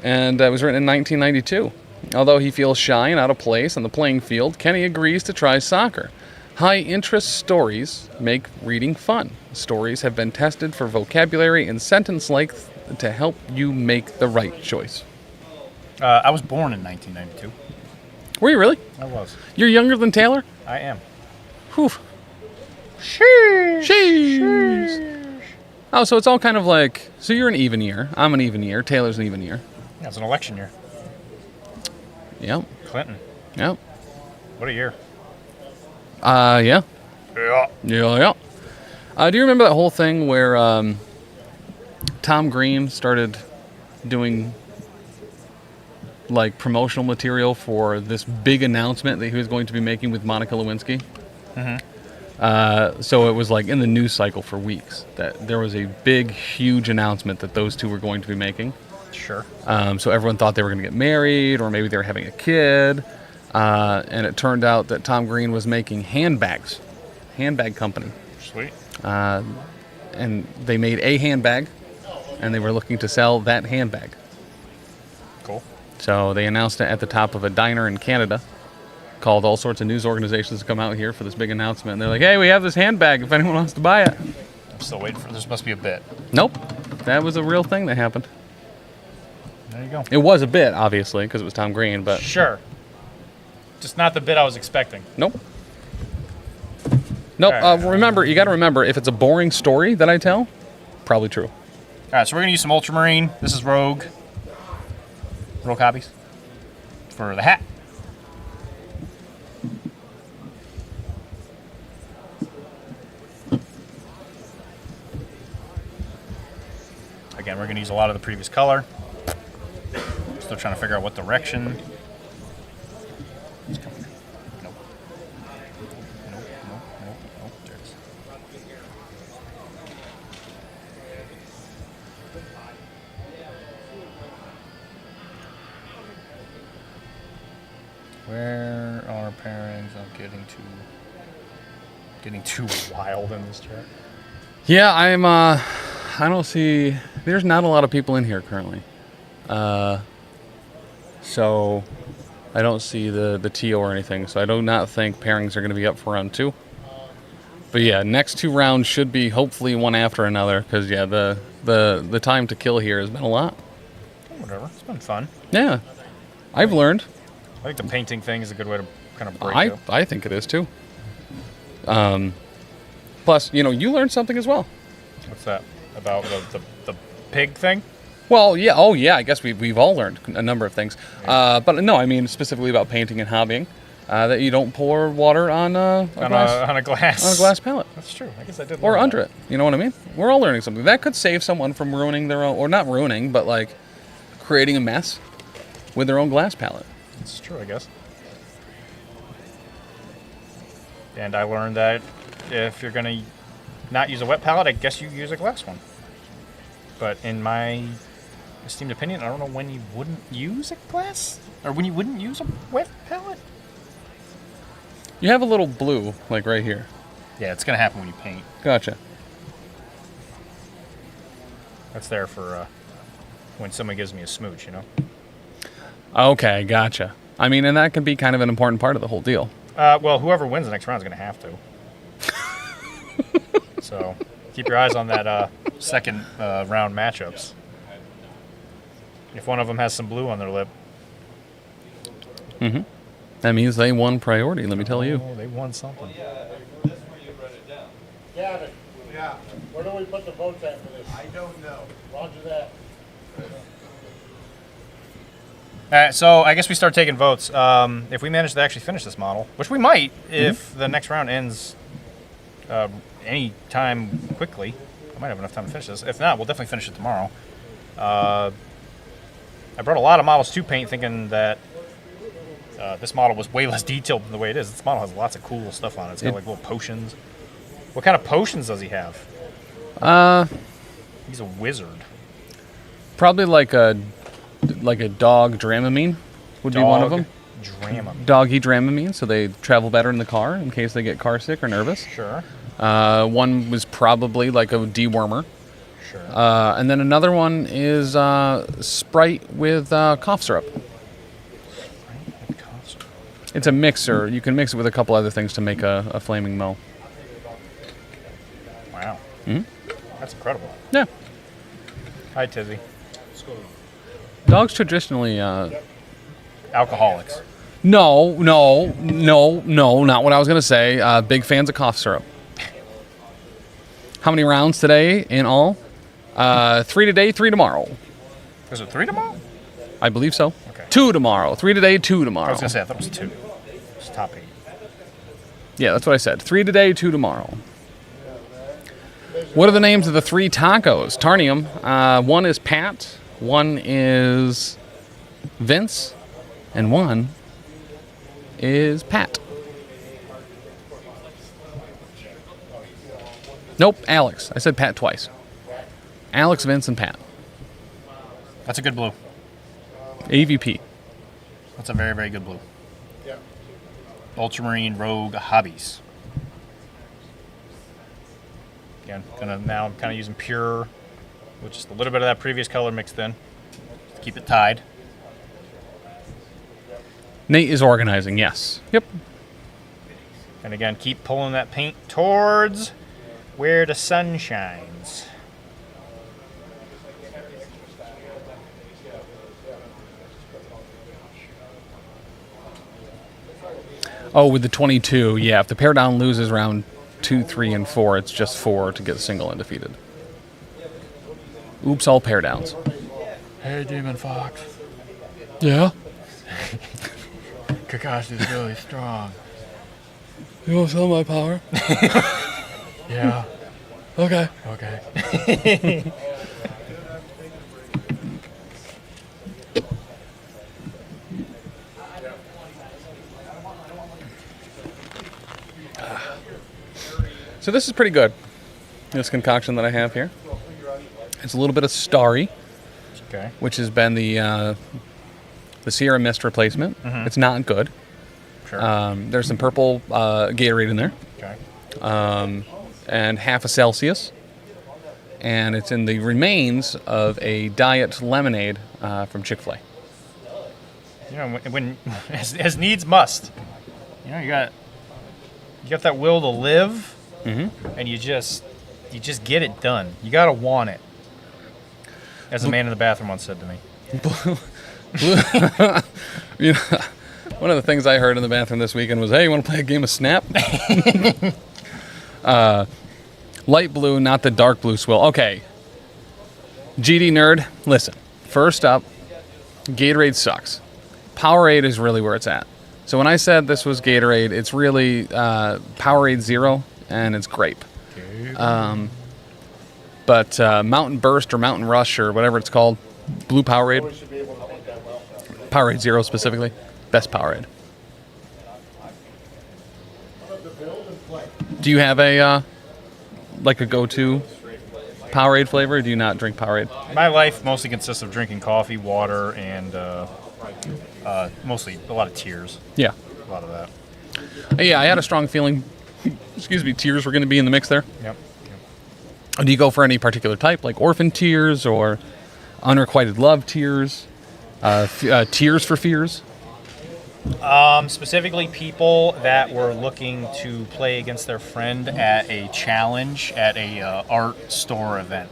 And it was written in 1992. Although he feels shy and out of place on the playing field, Kenny agrees to try soccer. High-interest stories make reading fun. Stories have been tested for vocabulary and sentence length to help you make the right choice. I was born in 1992. Were you really? I was. You're younger than Taylor? I am. Whew. Sheesh. Oh, so it's all kind of like, so you're an even year. I'm an even year. Taylor's an even year. Yeah, it's an election year. Yep. Clinton. Yep. What a year. Yeah. Yeah. Do you remember that whole thing where Tom Green started doing like promotional material for this big announcement that he was going to be making with Monica Lewinsky? Mm-hmm. So it was like in the news cycle for weeks that there was a big, huge announcement that those two were going to be making. Sure. So everyone thought they were going to get married, or maybe they were having a kid. And it turned out that Tom Green was making handbags. Handbag company. Sweet. And they made a handbag, and they were looking to sell that handbag. Cool. So they announced it at the top of a diner in Canada, called all sorts of news organizations to come out here for this big announcement. And they're like, hey, we have this handbag if anyone wants to buy it. I'm still waiting for this. Must be a bit. Nope. That was a real thing that happened. There you go. It was a bit, obviously, because it was Tom Green, but... Sure. Just not the bit I was expecting. Nope. Remember, you got to remember, if it's a boring story that I tell, probably true. All right, so we're going to use some Ultramarine. This is Rogue. Roll copies for the hat. Again, we're going to use a lot of the previous color. Still trying to figure out what direction. It's coming. Nope. Nope. There it is. Where are pairings? I'm getting too wild in this chart. Yeah, I don't see... There's not a lot of people in here currently. So I don't see the TO or anything. So I do not think pairings are going to be up for round 2. But yeah, next 2 rounds should be hopefully one after another. Because yeah, the time to kill here has been a lot. Whatever. It's been fun. Yeah. I've learned. I think the painting thing is a good way to kind of break it. I think it is too. Plus, you learned something as well. What's that? About the pig thing? Well, yeah. Oh, yeah. I guess we've all learned a number of things. Yeah. But no, I mean specifically about painting and hobbying. That you don't pour water on a glass palette. That's true. I guess I did. Or under it. You know what I mean? We're all learning something. That could save someone from ruining their own, or not ruining, but like creating a mess with their own glass palette. It's true, I guess. And I learned that if you're going to not use a wet palette, I guess you use a glass one. But in my esteemed opinion, I don't know when you wouldn't use a glass, or when you wouldn't use a wet palette. You have a little blue, like right here. Yeah, it's going to happen when you paint. Gotcha. That's there for when someone gives me a smooch, you know? Okay, gotcha. I mean, and that can be kind of an important part of the whole deal. Well, whoever wins the next round is going to have to. So keep your eyes on that second round matchups. If one of them has some blue on their lip. Mm-hmm. That means they won priority, let me tell you. Oh, they won something. Gavin. Yeah. Where do we put the votes at for this? I don't know. Roger that. All right, so I guess we start taking votes. If we manage to actually finish this model, which we might if the next round ends any time quickly. I might have enough time to finish this. If not, we'll definitely finish it tomorrow. I brought a lot of models to paint thinking that this model was way less detailed than the way it is. This model has lots of cool stuff on it. It's got like little potions. What kind of potions does he have? He's a wizard. Probably like a dog Dramamine would be one of them. Dramamine. Doggy Dramamine, so they travel better in the car in case they get car sick or nervous. Sure. One was probably like a dewormer. Sure. And then another one is Sprite with cough syrup. It's a mixer. You can mix it with a couple other things to make a flaming moe. Wow. Mm-hmm. That's incredible. Yeah. Hi, Tizzy. Dogs traditionally... alcoholics. No, not what I was going to say. Big fans of cough syrup. How many rounds today in all? 3 today, 3 tomorrow. Is it 3 tomorrow? I believe so. Okay. 2 tomorrow. 3 today, 2 tomorrow. I was going to say, I thought it was 2. It's top 8. Yeah, that's what I said. 3 today, 2 tomorrow. What are the names of the 3 tacos? Tarnium. One is Pat. One is Vince. And one is Pat. Nope, Alex. I said Pat twice. Alex, Vince, and Pat. That's a good blue. AVP. That's a very, very good blue. Yeah. Ultramarine Rogue Hobbies. Again, now I'm kind of using pure with just a little bit of that previous color mixed in to keep it tied. Nate is organizing, yes. Yep. And again, keep pulling that paint towards where the sun shines. Oh, with the 22, yeah. If the pair down loses round 2, 3, and 4, it's just 4 to get single undefeated. Oops, all pair downs. Hey, Demon Fox. Yeah? Kakashi's really strong. You want to feel my power? Yeah. Okay. Okay. So this is pretty good. This concoction that I have here. It's a little bit of Starry, okay, which has been the Sierra Mist replacement. Mhm. It's not good. Sure. There's some purple Gatorade in there. Okay. And half a Celsius. And it's in the remains of a diet lemonade from Chick-fil-A. You know, when as needs must. You know, you got that will to live, and you just get it done. You gotta want it. As the man in the bathroom once said to me. You know, one of the things I heard in the bathroom this weekend was, "Hey, you want to play a game of Snap?" Light blue, not the dark blue swill. Okay. GD nerd, listen. First up, Gatorade sucks. Powerade is really where it's at. So when I said this was Gatorade, it's really Powerade Zero, and it's grape. But Mountain Burst or Mountain Rush or whatever it's called, blue Powerade, Powerade Zero specifically, best Powerade. Do you have a like a go-to Powerade flavor? Or do you not drink Powerade? My life mostly consists of drinking coffee, water, and mostly a lot of tears. Yeah. A lot of that. Yeah, I had a strong feeling, excuse me, tears were going to be in the mix there. Yep. Do you go for any particular type, like orphan tears or unrequited love tears, tears for fears? Specifically people that were looking to play against their friend at a challenge at a art store event.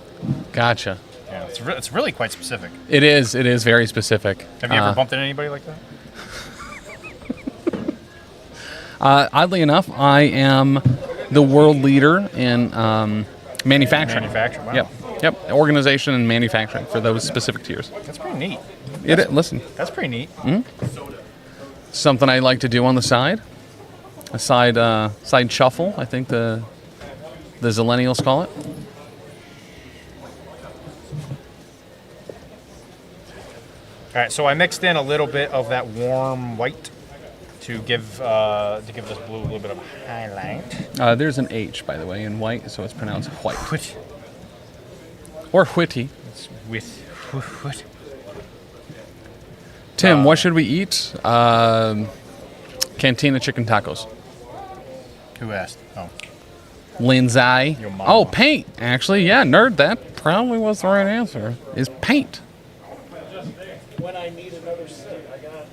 Gotcha. Yeah, it's really quite specific. It is very specific. Have you ever bumped into anybody like that? Oddly enough, I am the world leader in manufacturing. Manufacturing, wow. Yep. Organization and manufacturing for those specific tiers. That's pretty neat. Listen. That's pretty neat. Something I like to do on the side. A side shuffle, I think the Zillennials call it. All right, so I mixed in a little bit of that warm white to give this blue a little bit of a highlight. There's an H, by the way, in white, so it's pronounced white. Or witty. It's with. Tim, what should we eat? Cantina chicken tacos. Who asked? Oh. Lindsay. Your mama. Oh, paint. Actually, yeah, nerd. That probably was the right answer. Is paint. When I need another stick, I got.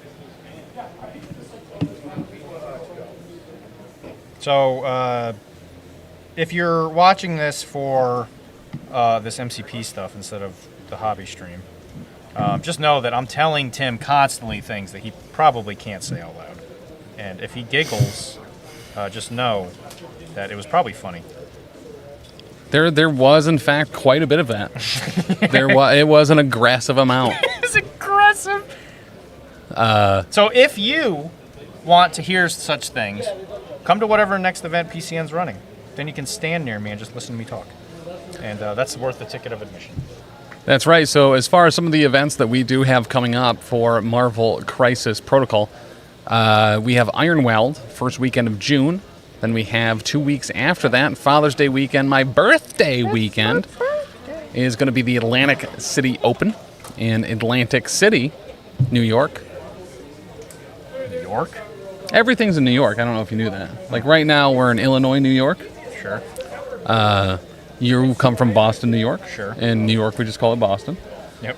So, if you're watching this for this MCP stuff instead of the hobby stream, just know that I'm telling Tim constantly things that he probably can't say out loud. And if he giggles, just know that it was probably funny. There was, in fact, quite a bit of that. It was an aggressive amount. It's aggressive. So if you want to hear such things, come to whatever next event PCN's running. Then you can stand near me and just listen to me talk. And that's worth the ticket of admission. That's right. So as far as some of the events that we do have coming up for Marvel Crisis Protocol, we have Ironweld, first weekend of June. Then we have 2 weeks after that, Father's Day weekend, my birthday weekend, is going to be the Atlantic City Open in Atlantic City, New York. New York? Everything's in New York. I don't know if you knew that. Like right now, we're in Illinois, New York. Sure. You come from Boston, New York. Sure. In New York, we just call it Boston. Yep.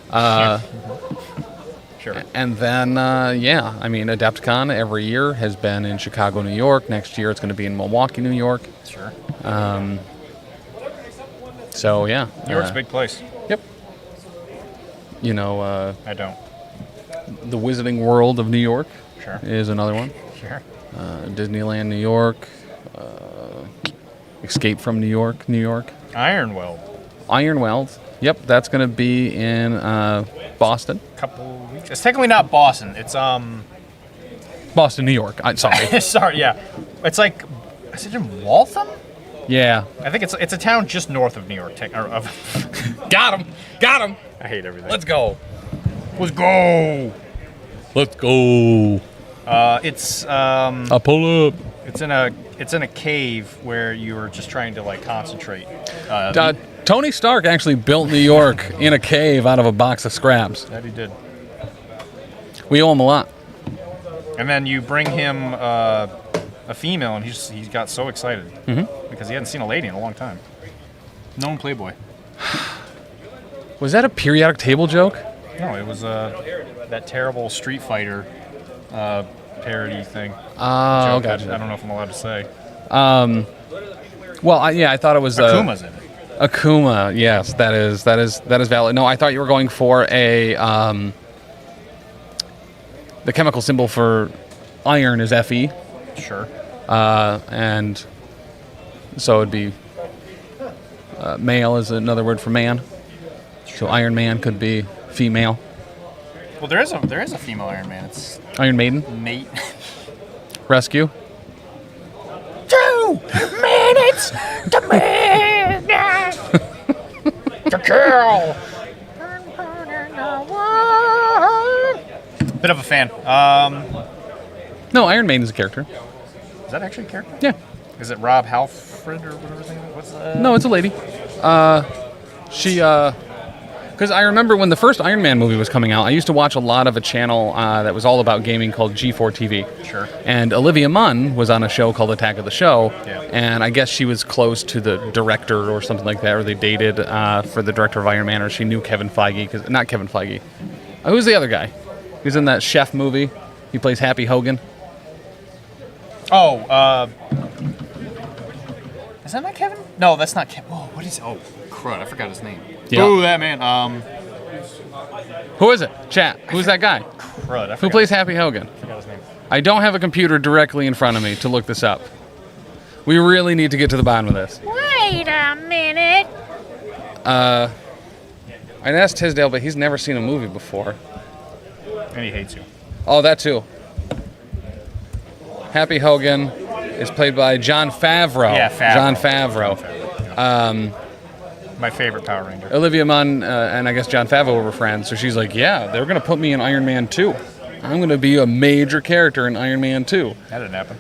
Sure. And then, Adepticon every year has been in Chicago, New York. Next year, it's going to be in Milwaukee, New York. Sure. So, yeah. New York's a big place. Yep. You know... I don't. The Wizarding World of New York Sure. is another one. Sure. Disneyland, New York. Escape from New York, New York. Ironweld. Yep, that's going to be in Boston. Couple weeks. It's technically not Boston. It's Boston, New York. I'm sorry. Sorry, yeah. It's like, is it in Waltham? Yeah. I think it's a town just north of New York. Got him. I hate everything. Let's go. It's I'll pull up. It's in a cave where you were just trying to like concentrate. Tony Stark actually built New York in a cave out of a box of scraps. That he did. We owe him a lot. And then you bring him a female, and he got so excited because he hadn't seen a lady in a long time. Known playboy. Was that a periodic table joke? No, it was that terrible Street Fighter parody thing. Oh, gotcha. I don't know if I'm allowed to say. Well, I thought it was Akuma's in it. Akuma, yes, that is valid. No, I thought you were going for the chemical symbol for iron is Fe. Sure. And so it'd be male is another word for man. So Iron Man could be female. Well, there is a female Iron Man. It's Iron Maiden. Mate. Rescue. 2 minutes to midnight to kill. Bit of a fan. No, Iron Maiden is a character. Is that actually a character? Yeah. Is it Rob Halford or whatever his name is? What's that? No, it's a lady. Because I remember when the first Iron Man movie was coming out, I used to watch a lot of a channel that was all about gaming called G4 TV. Sure. And Olivia Munn was on a show called Attack of the Show. Yeah. And I guess she was close to the director or something like that, or they dated for the director of Iron Man, or she knew Kevin Feige. Not Kevin Feige. Who's the other guy? He's in that chef movie. He plays Happy Hogan. Oh, is that not Kevin? No, that's not Kevin. Oh, what is? Oh, crud! I forgot his name. Yeah. Oh, that man. Who is it? Chat. Who's that guy? Crud! Who plays Happy Hogan? I forgot his name. I don't have a computer directly in front of me to look this up. We really need to get to the bottom of this. Wait a minute. I'd ask Tisdale, but he's never seen a movie before. And he hates you. Oh, that too. Happy Hogan is played by Jon Favreau. Yeah, Favreau. Jon Favreau. My favorite Power Ranger. Olivia Munn and I guess Jon Favreau were friends, so she's like, yeah, they're going to put me in Iron Man 2. I'm going to be a major character in Iron Man 2. That didn't happen.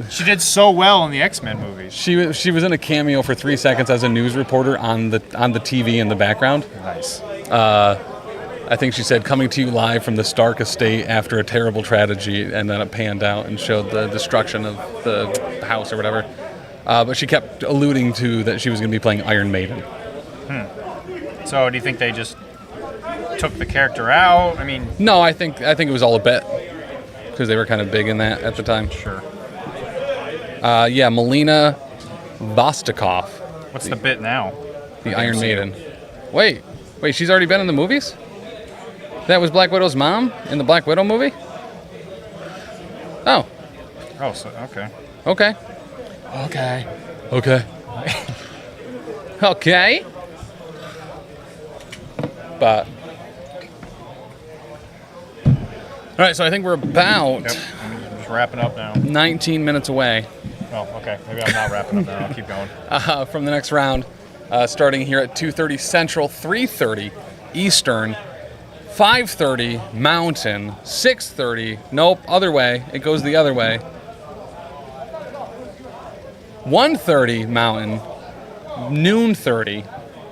She did so well in the X-Men movies. She was in a cameo for 3 seconds as a news reporter on the TV in the background. Nice. I think she said, coming to you live from the Stark estate after a terrible tragedy, and then it panned out and showed the destruction of the house or whatever. But she kept alluding to that she was going to be playing Iron Maiden. So do you think they just took the character out? I mean... No, I think it was all a bit, because they were kind of big in that at the time. Sure. Yeah, Melina Vostokov. What's the bit now? The Iron Maiden. Wait, she's already been in the movies? That was Black Widow's mom in the Black Widow movie? Oh. Oh, so, okay. Okay. Okay. Okay. Okay. But. All right, so I think we're about. Yep. I'm just wrapping up now. 19 minutes away. Oh, okay. Maybe I'm not wrapping up now. I'll keep going. From the next round, starting here at 2:30 Central, 3:30 Eastern, 5:30 Mountain, 6:30. Nope, other way. It goes the other way. 1:30 Mountain, noon 30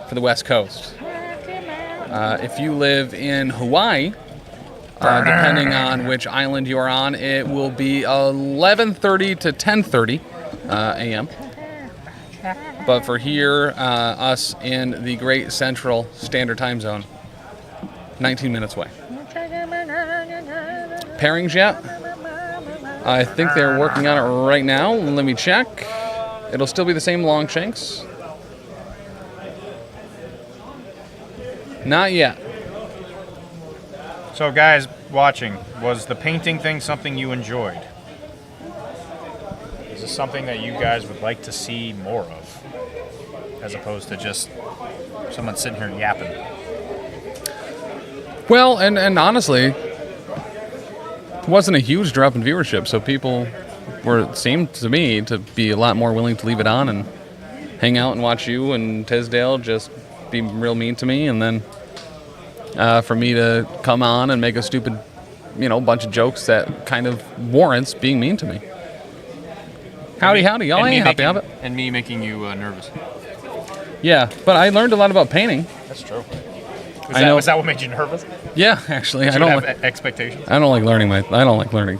for the West Coast. If you live in Hawaii, depending on which island you are on, it will be 11:30 to 10:30 a.m. But for here, us in the Great Central Standard Time Zone, 19 minutes away. Pairings yet? I think they're working on it right now. Let me check. It'll still be the same Longshanks. Not yet. So guys watching, was the painting thing something you enjoyed? Is this something that you guys would like to see more of? As opposed to just someone sitting here yapping? Well, and honestly, it wasn't a huge drop in viewership, so people seemed to me to be a lot more willing to leave it on and hang out and watch you and Tisdale just be real mean to me, and then for me to come on and make a stupid, bunch of jokes that kind of warrants being mean to me. Howdy, y'all ain't happy of it. And me making you nervous. Yeah, but I learned a lot about painting. That's true. Was that what made you nervous? Yeah, actually, I don't have expectations. I don't like learning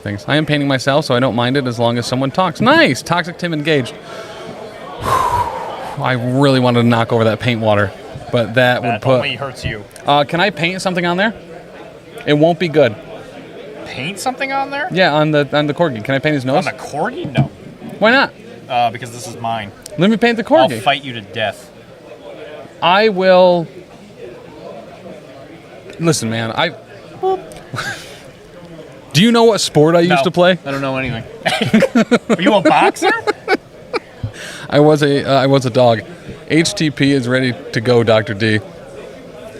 things. I am painting myself, so I don't mind it as long as someone talks. Nice, Toxic Tim engaged. I really wanted to knock over that paint water, but that would put. Only hurts you. Can I paint something on there? It won't be good. Paint something on there? Yeah, on the corgi. Can I paint his nose? On the corgi? No. Why not? Because this is mine. Let me paint the corgi. I'll fight you to death. I will. Listen, man. Do you know what sport I used to play? I don't know anything. Are you a boxer? I was a dog. HTP is ready to go, Dr. D.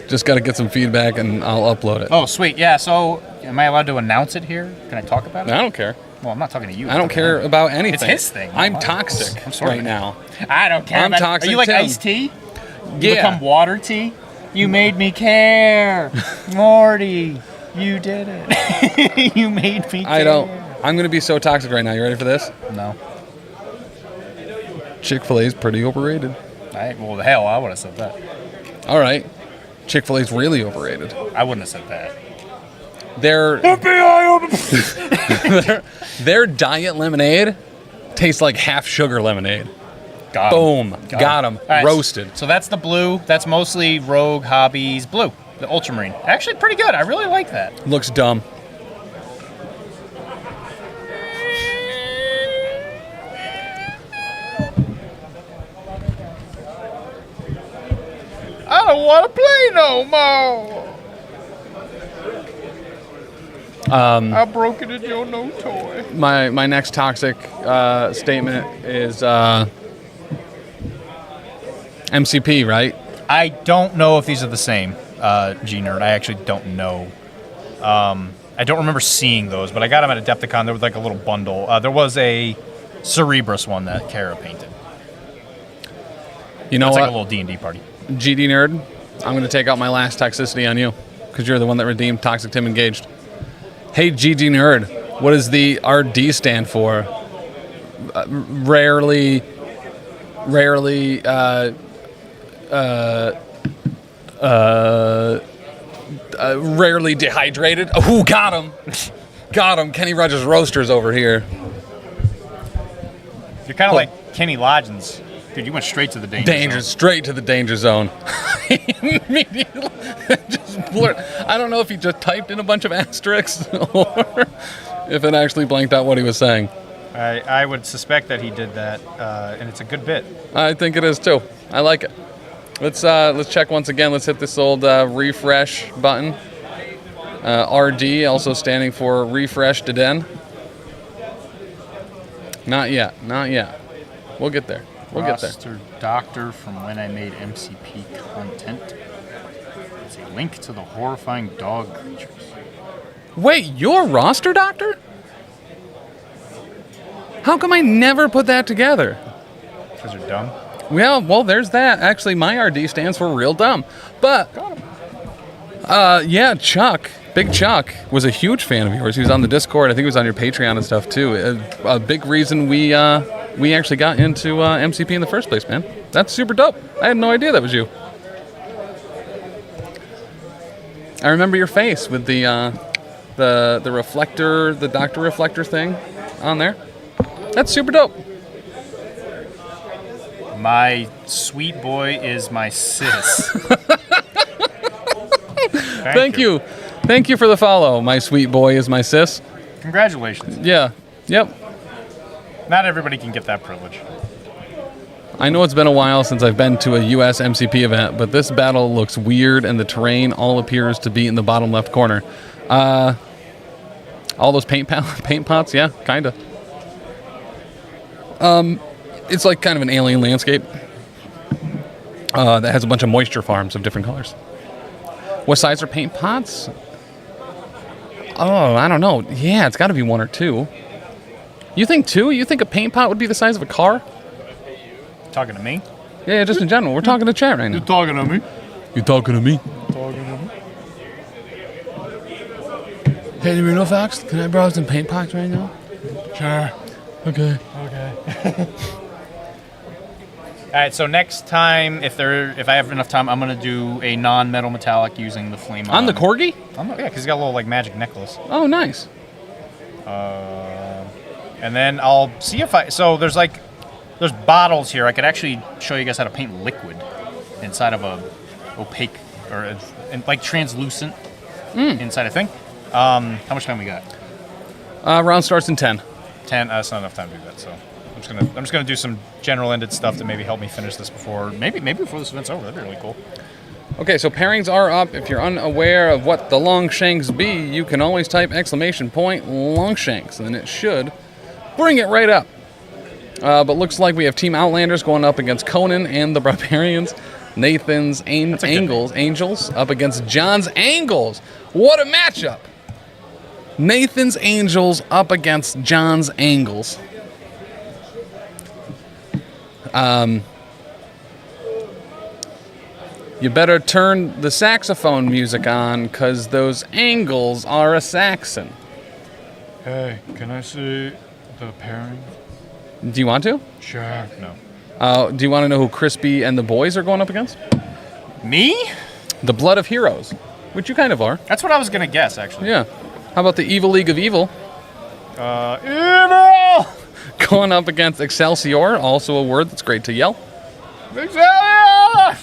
Just got to get some feedback and I'll upload it. Oh, sweet. Yeah, so am I allowed to announce it here? Can I talk about it? I don't care. Well, I'm not talking to you. I don't care about anything. It's his thing. I'm toxic right now. I don't care. I'm toxic. Are you like Tim. iced tea? Yeah. You become water tea? You made me care. Morty, you did it. You made me care. I'm going to be so toxic right now. You ready for this? No. Chick-fil-A's pretty overrated. Well, the hell, I would have said that. All right. Chick-fil-A's really overrated. I wouldn't have said that. Their diet lemonade tastes like half sugar lemonade. Boom. Got him. Right, Roasted. So that's the blue. That's mostly Rogue Hobbies blue. The ultramarine. Actually pretty good. I really like that. Looks dumb. I don't want to play no more. I broke it into your no toy. My next toxic statement is MCP, right? I don't know if these are the same, G-Nerd. I actually don't know. I don't remember seeing those, but I got them at Adepticon. There was like a little bundle. There was a Cerebrus one that Kara painted. You know it's what? like a little D&D party. GD Nerd, I'm going to take out my last toxicity on you because you're the one that redeemed Toxic Tim Engaged. Hey, GD Nerd, what does the RD stand for? Rarely dehydrated. Oh, got him. Got him. Kenny Rogers Roasters over here. You're kind of like Kenny Loggins. Dude, you went straight to the danger zone. Straight to the danger zone. Immediately just blurred. I don't know if he just typed in a bunch of asterisks or if it actually blanked out what he was saying. I would suspect that he did that, and it's a good bit. I think it is too. I like it. Let's check once again. Let's hit this old refresh button. RD also standing for refreshed den. Not yet. Not yet. We'll get there. We'll get there. Roster Doctor from when I made MCP content. It's a link to the horrifying dog creatures. Wait, you're Roster Doctor? How come I never put that together? Because you're dumb. Well, there's that. Actually, my RD stands for real dumb. But, yeah, Chuck, Big Chuck, was a huge fan of yours. He was on the Discord. I think he was on your Patreon and stuff, too. A big reason we actually got into MCP in the first place, man. That's super dope. I had no idea that was you. I remember your face with the reflector, the Doctor Reflector thing on there. That's super dope. My sweet boy is my sis. Thank you. Thank you for the follow. My sweet boy is my sis. Congratulations. Yeah. Yep. Not everybody can get that privilege. I know it's been a while since I've been to a US MCP event, but this battle looks weird and the terrain all appears to be in the bottom left corner. All those paint pots, yeah, kind of. It's like kind of an alien landscape that has a bunch of moisture farms of different colors. What size are paint pots? Oh, I don't know. Yeah, it's got to be one or two. You think two? You think a paint pot would be the size of a car? Talking to me? Yeah, just in general. We're talking to chat right now. You're talking to me? You're talking to me? Talking to me? Hey, Renofax, can I borrow some paint pots right now? Sure. Okay. Okay. All right, so next time, if I have enough time, I'm gonna do a non-metal metallic using the flame on the corgi. Yeah, because he's got a little like magic necklace. Oh, nice. And then I'll see if there's bottles here. I could actually show you guys how to paint liquid inside of a opaque or like translucent inside a thing. How much time we got? Round starts in 10. 10. That's not enough time to do that. So I'm just gonna do some general-ended stuff to maybe help me finish this before before this event's over. That'd be really cool. Okay, so pairings are up. If you're unaware of what the Longshanks be, you can always type ! Longshanks, and it should bring it right up. But looks like we have Team Outlanders going up against Conan and the Barbarians. Nathan's Angels up against John's Angles. What a matchup! Nathan's Angels up against John's Angles. You better turn the saxophone music on, because those Angles are a Saxon. Hey, can I see the pairing? Do you want to? Sure. No. Do you want to know who Crispy and the boys are going up against? Me? The Blood of Heroes, which you kind of are. That's what I was going to guess, actually. Yeah. How about the Evil League of Evil? Evil! Going up against Excelsior, also a word that's great to yell. Excelsior!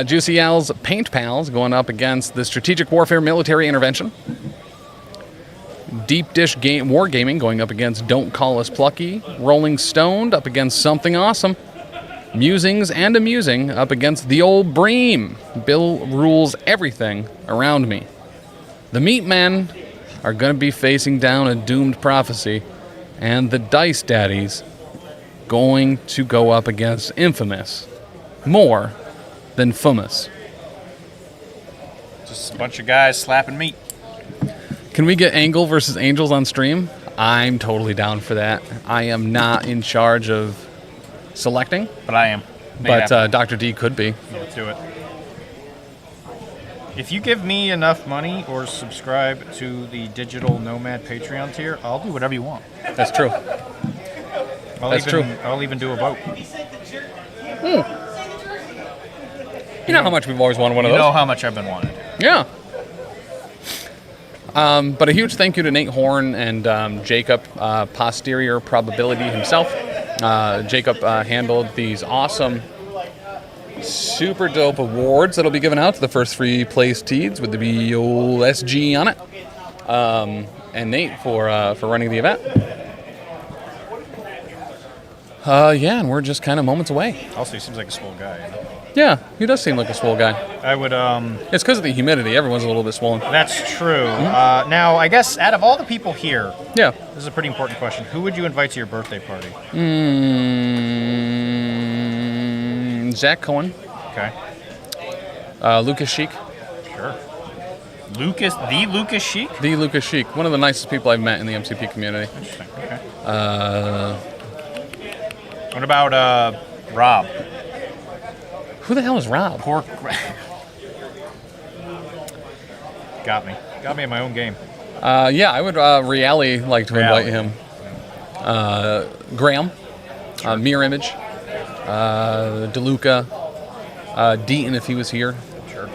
Juicy Al's Paint Pals going up against the Strategic Warfare Military Intervention. Deep Dish Wargaming going up against Don't Call Us Plucky. Rolling Stoned up against Something Awesome. Musings and Amusing up against The Old Bream. Bill rules everything around me. The Meat Men are going to be facing down a doomed prophecy. And the Dice Daddies going to go up against Infamous. More than Fumus. Just a bunch of guys slapping meat. Can we get Angle versus Angels on stream? I'm totally down for that. I am not in charge of selecting. But I am. But Dr. D could be. Let's do it. If you give me enough money or subscribe to the Digital Nomad Patreon tier, I'll do whatever you want. That's true. True. I'll even do a vote. You know how much we've always wanted one of those. You know how much I've been wanting. Yeah. But a huge thank you to Nate Horn and Jacob, Posterior Probability himself. Jacob handled these awesome, super dope awards that'll be given out to the first 3 place teeds with the BOSG on it. And Nate for running the event. Yeah, and we're just kind of moments away. Also, he seems like a swole guy. You know? Yeah, he does seem like a swole guy. I would. It's because of the humidity. Everyone's a little bit swollen. That's true. Now, I guess out of all the people here, yeah, this is a pretty important question. Who would you invite to your birthday party? Zach Cohen. Okay. Lucas Sheik. Sure. Lucas Sheik? The Lucas Sheik. One of the nicest people I've met in the MCP community. Interesting. Okay. What about Rob? Who the hell is Rob? Got me in my own game. Yeah, I would really like to invite him. Graham, Mirror Image, DeLuca, Deaton if he was here. Sure.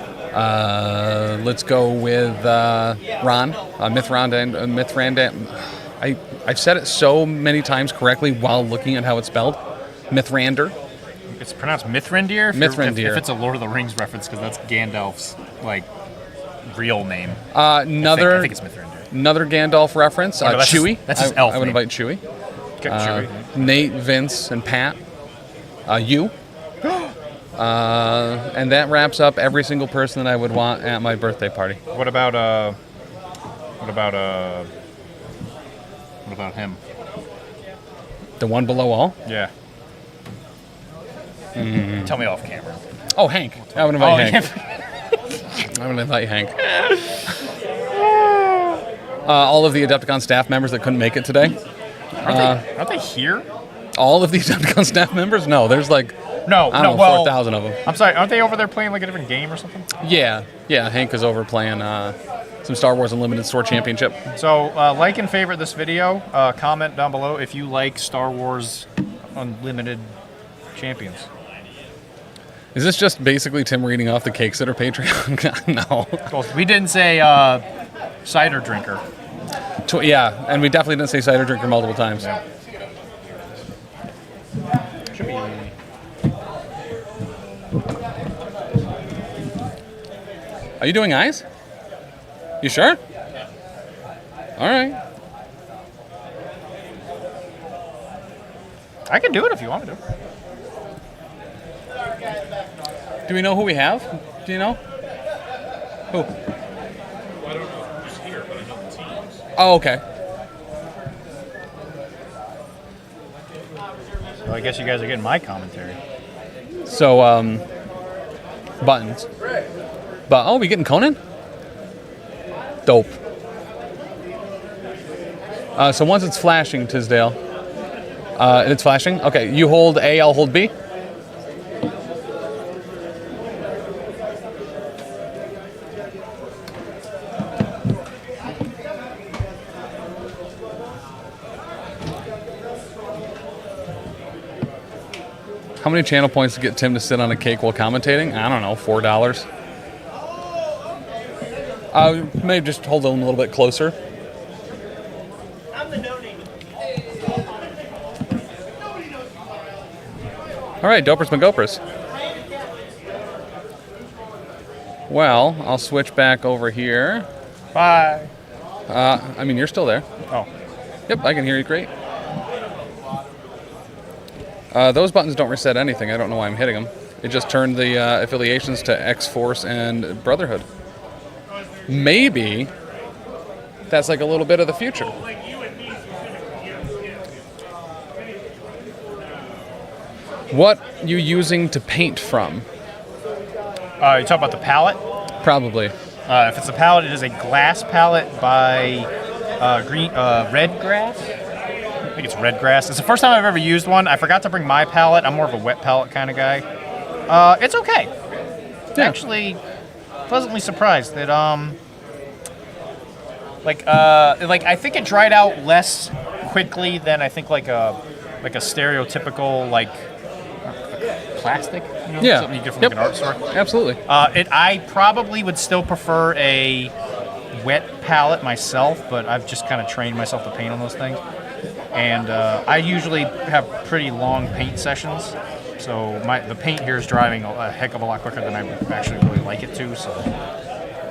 Let's go with Ron, Mithranda. I've said it so many times correctly while looking at how it's spelled. Mithrander. It's pronounced Mithrandir? Mithrandir. If it's a Lord of the Rings reference, because that's Gandalf's, real name. I think it's Mithrandir. Another Gandalf reference. Chewie. That's his elf I would name. invite Chewie. Okay, Chewie. Nate, Vince, and Pat. You. And that wraps up every single person that I would want at my birthday party. What about him? The one below all? Yeah. Tell me off camera. Oh, Hank. I would invite Hank. I would invite Hank. All of the Adepticon staff members that couldn't make it today. Aren't they here? All of the Adepticon staff members? No, there's 4,000 of them. I'm sorry, aren't they over there playing a different game or something? Yeah, Hank is over playing some Star Wars Unlimited Store Championship. So, like and favorite this video. Comment down below if you like Star Wars Unlimited Champions. Is this just basically Tim reading off the cakes that are Patreon? No. Well, we didn't say cider drinker. Yeah, and we definitely didn't say cider drinker multiple times. Yeah. Should be. Are you doing eyes? You sure? All right. I can do it if you want me to. Do we know who we have? Do you know? Who? Well, I don't know who's here, but I know the teams. Oh, okay. Well, I guess you guys are getting my commentary. So, buttons. But we getting Conan? Dope. So once it's flashing, Tisdale. It's flashing? Okay, you hold A, I'll hold B. How many channel points to get Tim to sit on a cake while commentating? I don't know, $4. Maybe just hold him a little bit closer. All right, Dopers McGopers. Well, I'll switch back over here. Bye. I mean, you're still there. Oh. Yep, I can hear you great. Those buttons don't reset anything. I don't know why I'm hitting them. It just turned the affiliations to X-Force and Brotherhood. Maybe that's like a little bit of the future. What you using to paint from? You talk about the palette? Probably. If it's a palette, it is a glass palette by Red Grass. I think it's Red Grass. It's the first time I've ever used one. I forgot to bring my palette. I'm more of a wet palette kind of guy. It's okay. Yeah. Actually, pleasantly surprised that I think it dried out less quickly than I think like a stereotypical like plastic. You know, yeah. Something you get from like an art store. Absolutely. I probably would still prefer a wet palette myself, but I've just kind of trained myself to paint on those things. And I usually have pretty long paint sessions, so the paint here is drying a heck of a lot quicker than I actually really like it to. So,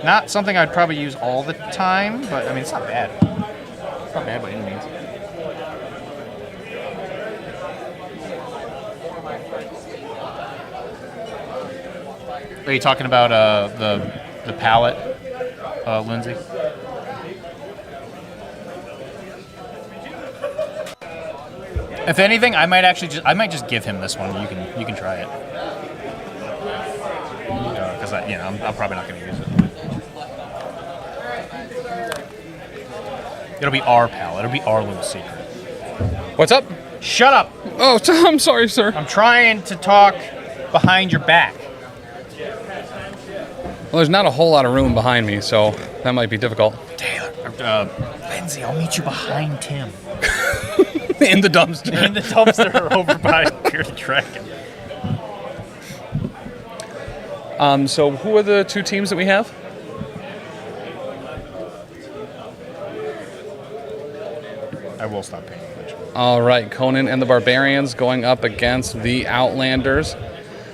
not something I'd probably use all the time, but I mean it's not bad. It's not bad by any means. Are you talking about the palette, Lindsay? If anything, I might just give him this one. You can try it. Because I'm probably not going to use it. It'll be our palette. It'll be our little secret. What's up? Shut up. Oh, I'm sorry, sir. I'm trying to talk behind your back. Well, there's not a whole lot of room behind me, so that might be difficult. Taylor, Lindsay, I'll meet you behind Tim. In the dumpster. In the dumpster over by Fear the Dragon. So who are the two teams that we have? I will stop paying attention. All right, Conan and the Barbarians going up against the Outlanders.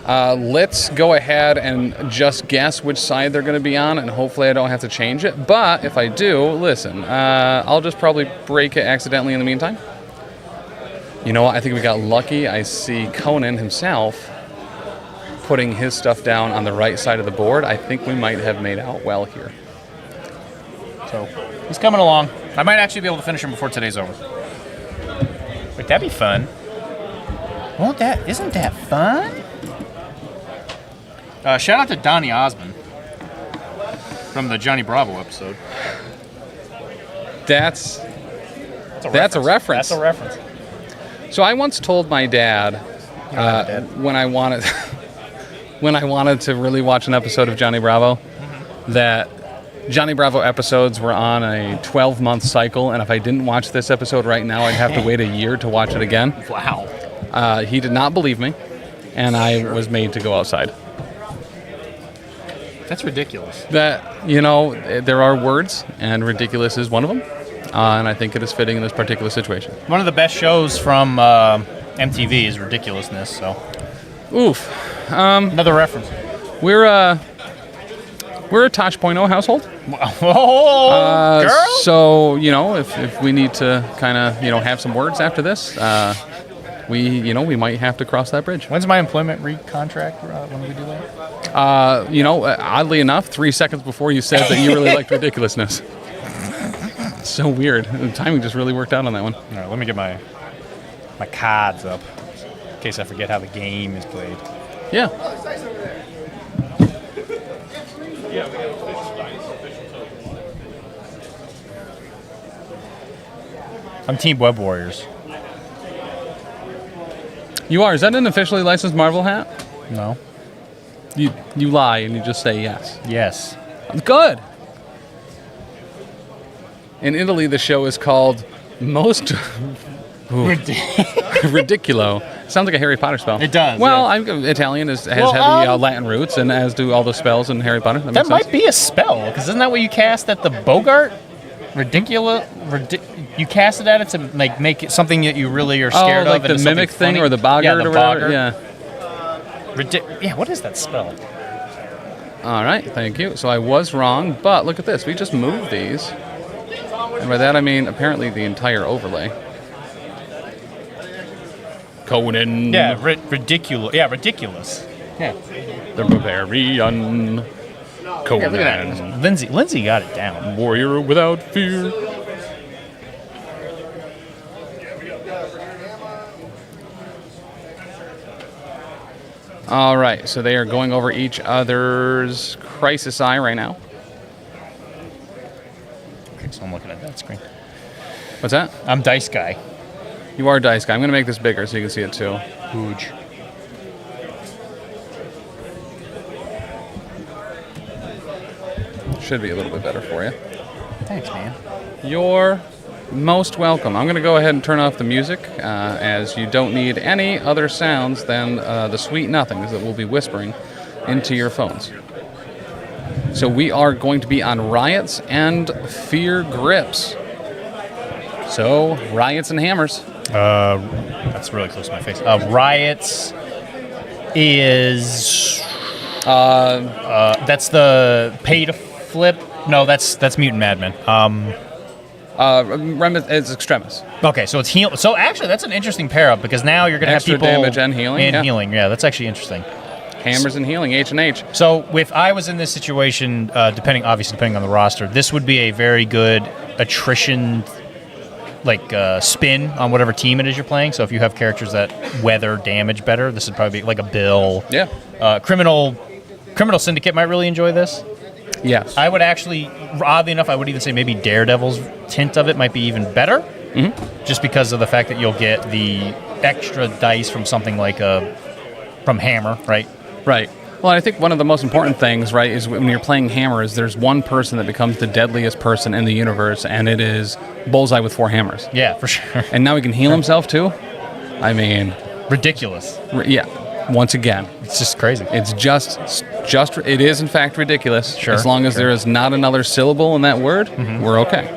Let's go ahead and just guess which side they're going to be on, and hopefully I don't have to change it. But if I do, listen, I'll just probably break it accidentally in the meantime. You know what? I think we got lucky. I see Conan himself putting his stuff down on the right side of the board. I think we might have made out well here. So he's coming along. I might actually be able to finish him before today's over. Wait, that'd be fun. Isn't that fun? Shout out to Donnie Osmond from the Johnny Bravo episode. That's a reference. That's a reference. So I once told my dad when I wanted to really watch an episode of Johnny Bravo that Johnny Bravo episodes were on a 12-month cycle, and if I didn't watch this episode right now, I'd have to wait a year to watch it again. Wow. He did not believe me, and I was made to go outside. That's ridiculous. There are words, and ridiculous is one of them. And I think it is fitting in this particular situation. One of the best shows from MTV is Ridiculousness. So, oof. Another reference. We're a Tosh.0 household. Oh, girl. So if we need to kind of have some words after this, we might have to cross that bridge. When's my employment recontract? When do we do that? Oddly enough, 3 seconds before you said that you really liked Ridiculousness. So weird. The timing just really worked out on that one. All right, let me get my cards up in case I forget how the game is played. Yeah. I'm Team Web Warriors. You are. Is that an officially licensed Marvel hat? No. You lie and you just say yes. Yes. Good. In Italy, the show is called Most Ridiculo. Sounds like a Harry Potter spell. It does. Well, yeah. I'm Italian has heavy Latin roots, and as do all the spells in Harry Potter. That might be a spell, because isn't that what you cast at the Bogart? You cast it at it to make it something that you really are scared like of. the mimic thing funny. or the boggart or whatever. Yeah. What is that spell? All right, thank you. So I was wrong, but look at this. We just moved these. And by that I mean apparently the entire overlay. Conan. Yeah, ridiculous. Yeah, ridiculous. Yeah. The Bavarian. Conan. Yeah, look at that. Lindsay got it down. Warrior without fear. All right, so they are going over each other's crisis eye right now. Okay, so I'm looking at that screen. What's that? I'm Dice Guy. You are Dice Guy. I'm going to make this bigger so you can see it too. Huge. Should be a little bit better for you. Thanks, man. You're most welcome. I'm going to go ahead and turn off the music, as you don't need any other sounds than the sweet nothings that will be whispering into your phones. So we are going to be on Riots and Fear Grips. So, Riots and Hammers. That's really close to my face. Riots is... that's the pay to flip. No, that's Mutant Madman. It's Extremis. Okay, so it's heal. So actually, that's an interesting pair up because now you're going to have people damage and healing. Healing, yeah, that's actually interesting. Hammers and healing, H&H. So if I was in this situation, depending on the roster, this would be a very good attrition, spin on whatever team it is you're playing. So if you have characters that weather damage better, this would probably be like a Bill. Yeah. Criminal Syndicate might really enjoy this. Yes. I would actually, oddly enough, I would even say maybe Daredevil's tint of it might be even better. Mm-hmm. Just because of the fact that you'll get the extra dice from something like from Hammer, right? Right. Well, I think one of the most important things, right, is when you're playing Hammers, there's one person that becomes the deadliest person in the universe, and it is Bullseye with 4 hammers. Yeah, for sure. And now he can heal himself, too? I mean... Ridiculous. Yeah. Once again. It's just crazy. It's just it is, in fact, ridiculous. Sure. As long as there is not another syllable in that word, we're okay.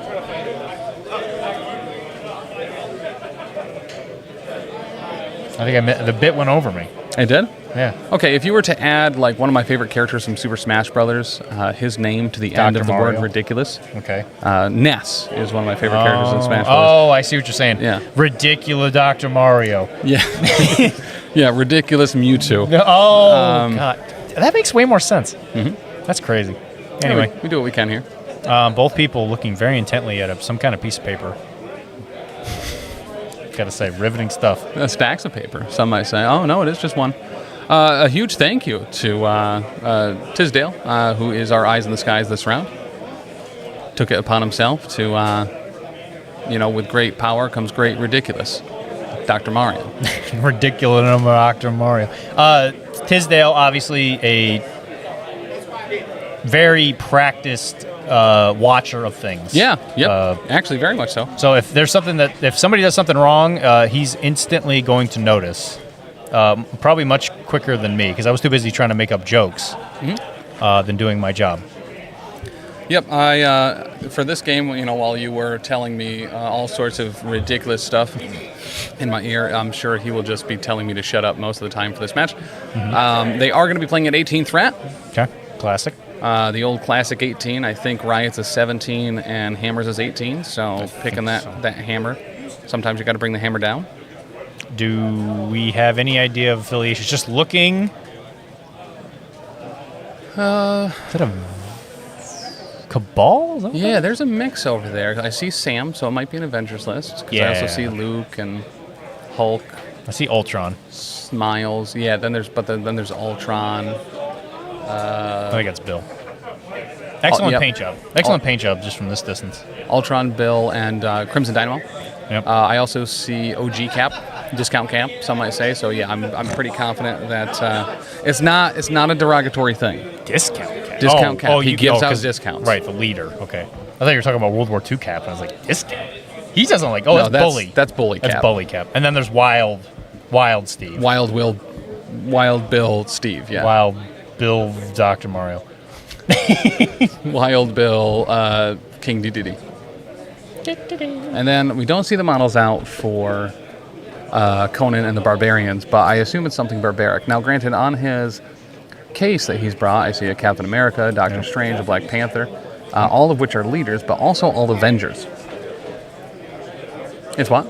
I think the bit went over me. It did? Yeah. Okay, if you were to add one of my favorite characters from Super Smash Brothers, his name to the end of the word ridiculous. Okay. Ness is one of my favorite characters in Smash Brothers. Oh, I see what you're saying. Yeah. Ridiculous Dr. Mario. Yeah. Yeah, ridiculous Mewtwo. Oh, God. That makes way more sense. Mm-hmm. That's crazy. Anyway. Yeah, we do what we can here. Both people looking very intently at some kind of piece of paper. Gotta say, riveting stuff. Stacks of paper, some might say. Oh, no, it is just one. A huge thank you to Tisdale, who is our eyes in the skies this round. Took it upon himself to, with great power comes great ridiculous. Dr. Mario. Ridiculous Dr. Mario. Tisdale, obviously a very practiced watcher of things. Yeah, yep. Actually, very much so. So if there's if somebody does something wrong, he's instantly going to notice. Probably much quicker than me, because I was too busy trying to make up jokes than doing my job. Yep, for this game, while you were telling me all sorts of ridiculous stuff in my ear, I'm sure he will just be telling me to shut up most of the time for this match. They are going to be playing at 18 threat. Okay, classic. The old classic 18. I think Riot's is 17 and Hammers is 18. So picking that hammer. Sometimes you got to bring the hammer down. Do we have any idea of affiliations? Just looking. Is that a Cabal? Is that yeah, there's a mix over there. I see Sam, so it might be an Avengers list. Yeah. I also see Luke and Hulk. I see Ultron. Smiles. Yeah. Then there's Ultron. I think that's Bill. Excellent paint job. Excellent paint job just from this distance. Ultron, Bill, and Crimson Dynamo. Yep. I also see OG Cap, Discount Cap, some might say. So yeah, I'm pretty confident that it's not a derogatory thing. Discount Cap. Discount Cap. He gives out discounts. Right, the leader. Okay. I thought you were talking about World War II Cap, and I was like, discount. He doesn't like. Oh, No, that's Bully. That's Bully Cap. That's Bully Cap. And then there's Wild Steve. Wild Bill Steve. Yeah. Wild Bill Dr. Mario. Wild Bill King Dedede. And then we don't see the models out for Conan and the Barbarians, but I assume it's something barbaric. Now, granted, on his case that he's brought, I see a Captain America, Doctor Strange, a Black Panther, all of which are leaders, but also all Avengers. It's what?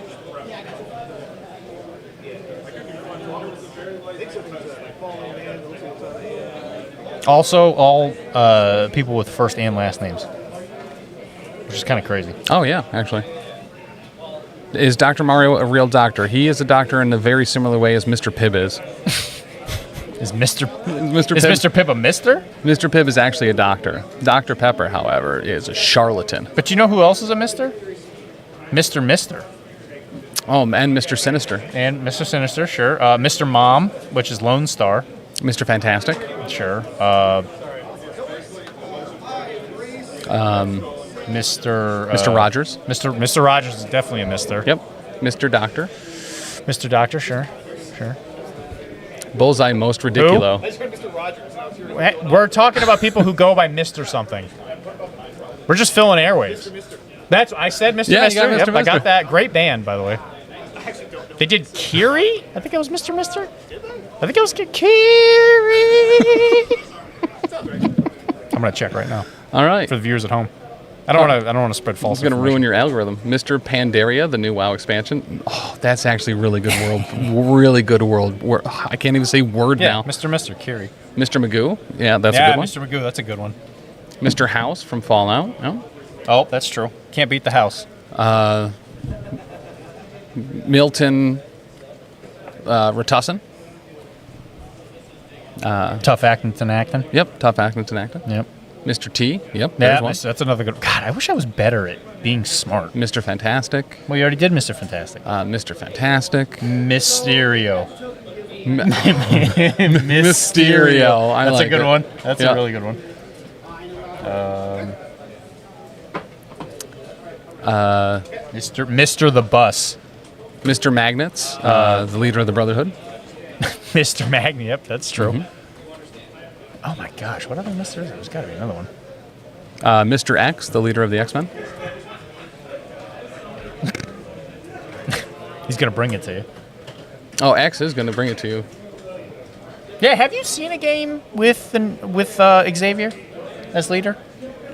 Also, all people with first and last names, which is kind of crazy. Oh, yeah, actually. Is Dr. Mario a real doctor? He is a doctor in a very similar way as Mr. Pibb is. Is Mr. Pibb a mister? Mr. Pibb is actually a doctor. Dr. Pepper, however, is a charlatan. But you know who else is a mister? Mr. Oh, and Mr. Sinister. And Mr. Sinister, sure. Mr. Mom, which is Lone Star. Mr. Fantastic. Sure. Mr. Rogers. Mr. Rogers is definitely a mister. Yep. Mr. Doctor. Mr. Doctor, sure. Bullseye most ridiculo. We're talking about people who go by Mr. something. We're just filling airwaves. That's I said Mr. Yeah, Mister. you got Mr. Yep, I Mister. got that. Great band, by the way. They did Kiri? I think it was Mr. Mister. I think it was Kiri. I'm gonna check right now. All right. For the viewers at home. I don't want to spread false. It's going to ruin your algorithm. Mr. Pandaria, the new WoW expansion. Oh, that's actually really good world. Really good world. I can't even say word now. Mr. Kiri. Mr. Magoo. Yeah, that's a good one. Mr. Magoo, that's a good one. Mr. House from Fallout. No? Oh, that's true. Can't beat the house. Milton Ratussin. Tough Acton. Yep, Tough Acton. Yep. Mr. T. Yep, Yeah, one. that's another good. God, I wish I was better at being smart. Mr. Fantastic. Well, you already did Mr. Fantastic. Mr. Fantastic. Mysterio. Mysterio. I That's like a good it. one. That's a really good one. Mr. the Bus. Mr. Magnets, the leader of the Brotherhood. Mr. Magnet. Yep, that's true. Oh my gosh, what other Mr. is there? There's got to be another one. Mr. X, the leader of the X-Men. He's gonna bring it to you. Oh, X is gonna bring it to you. Yeah, have you seen a game with Xavier as leader?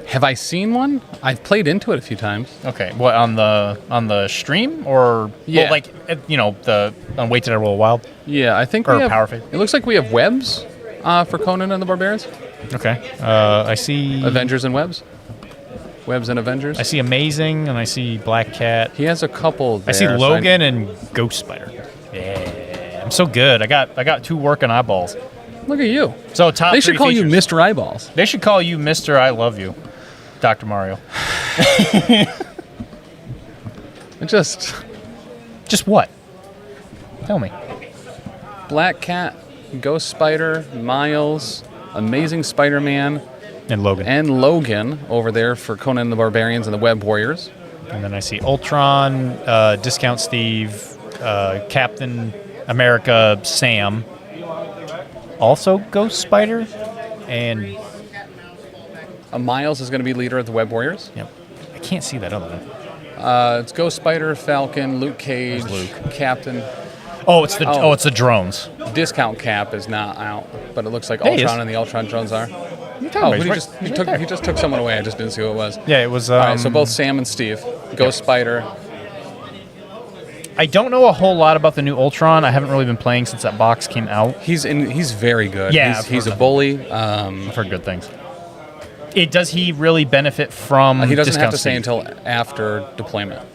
Have I seen one? I've played into it a few times. Okay, what on the stream or Yeah, well, on Wait Till I Roll Wild? Yeah, I think or we have. Power Phase. It looks like we have webs for Conan and the Barbarians. Okay, I see Avengers and webs. Webs and Avengers. I see Amazing and I see Black Cat. He has a couple there. I see Logan and Ghost Spider. Yeah, I'm so good. I got 2 working eyeballs. Look at you. So top. They should 3 call features. you Mr. Eyeballs. They should call you Mr. I Love You, Dr. Mario. Just what? Tell me. Black Cat, Ghost Spider, Miles, Amazing Spider-Man, and Logan over there for Conan the Barbarians and the Web Warriors. And then I see Ultron, Discount Steve, Captain America, Sam. Also Ghost Spider, and Miles is going to be leader of the Web Warriors. Yep. I can't see that other one. It's Ghost Spider, Falcon, Luke Cage, Captain. Oh, it's the drones. Discount Cap is not out, but it looks like Yeah, he Ultron is. and the Ultron drones are. You're talking about He just took someone away. I just didn't see who it was. Yeah, it was. All right, so both Sam and Steve, Ghost Spider. I don't know a whole lot about the new Ultron. I haven't really been playing since that box came out. He's very good. Yeah, he's a bully. I've heard good things. Does he really benefit from? He doesn't have Discount to say Steve? until after deployment.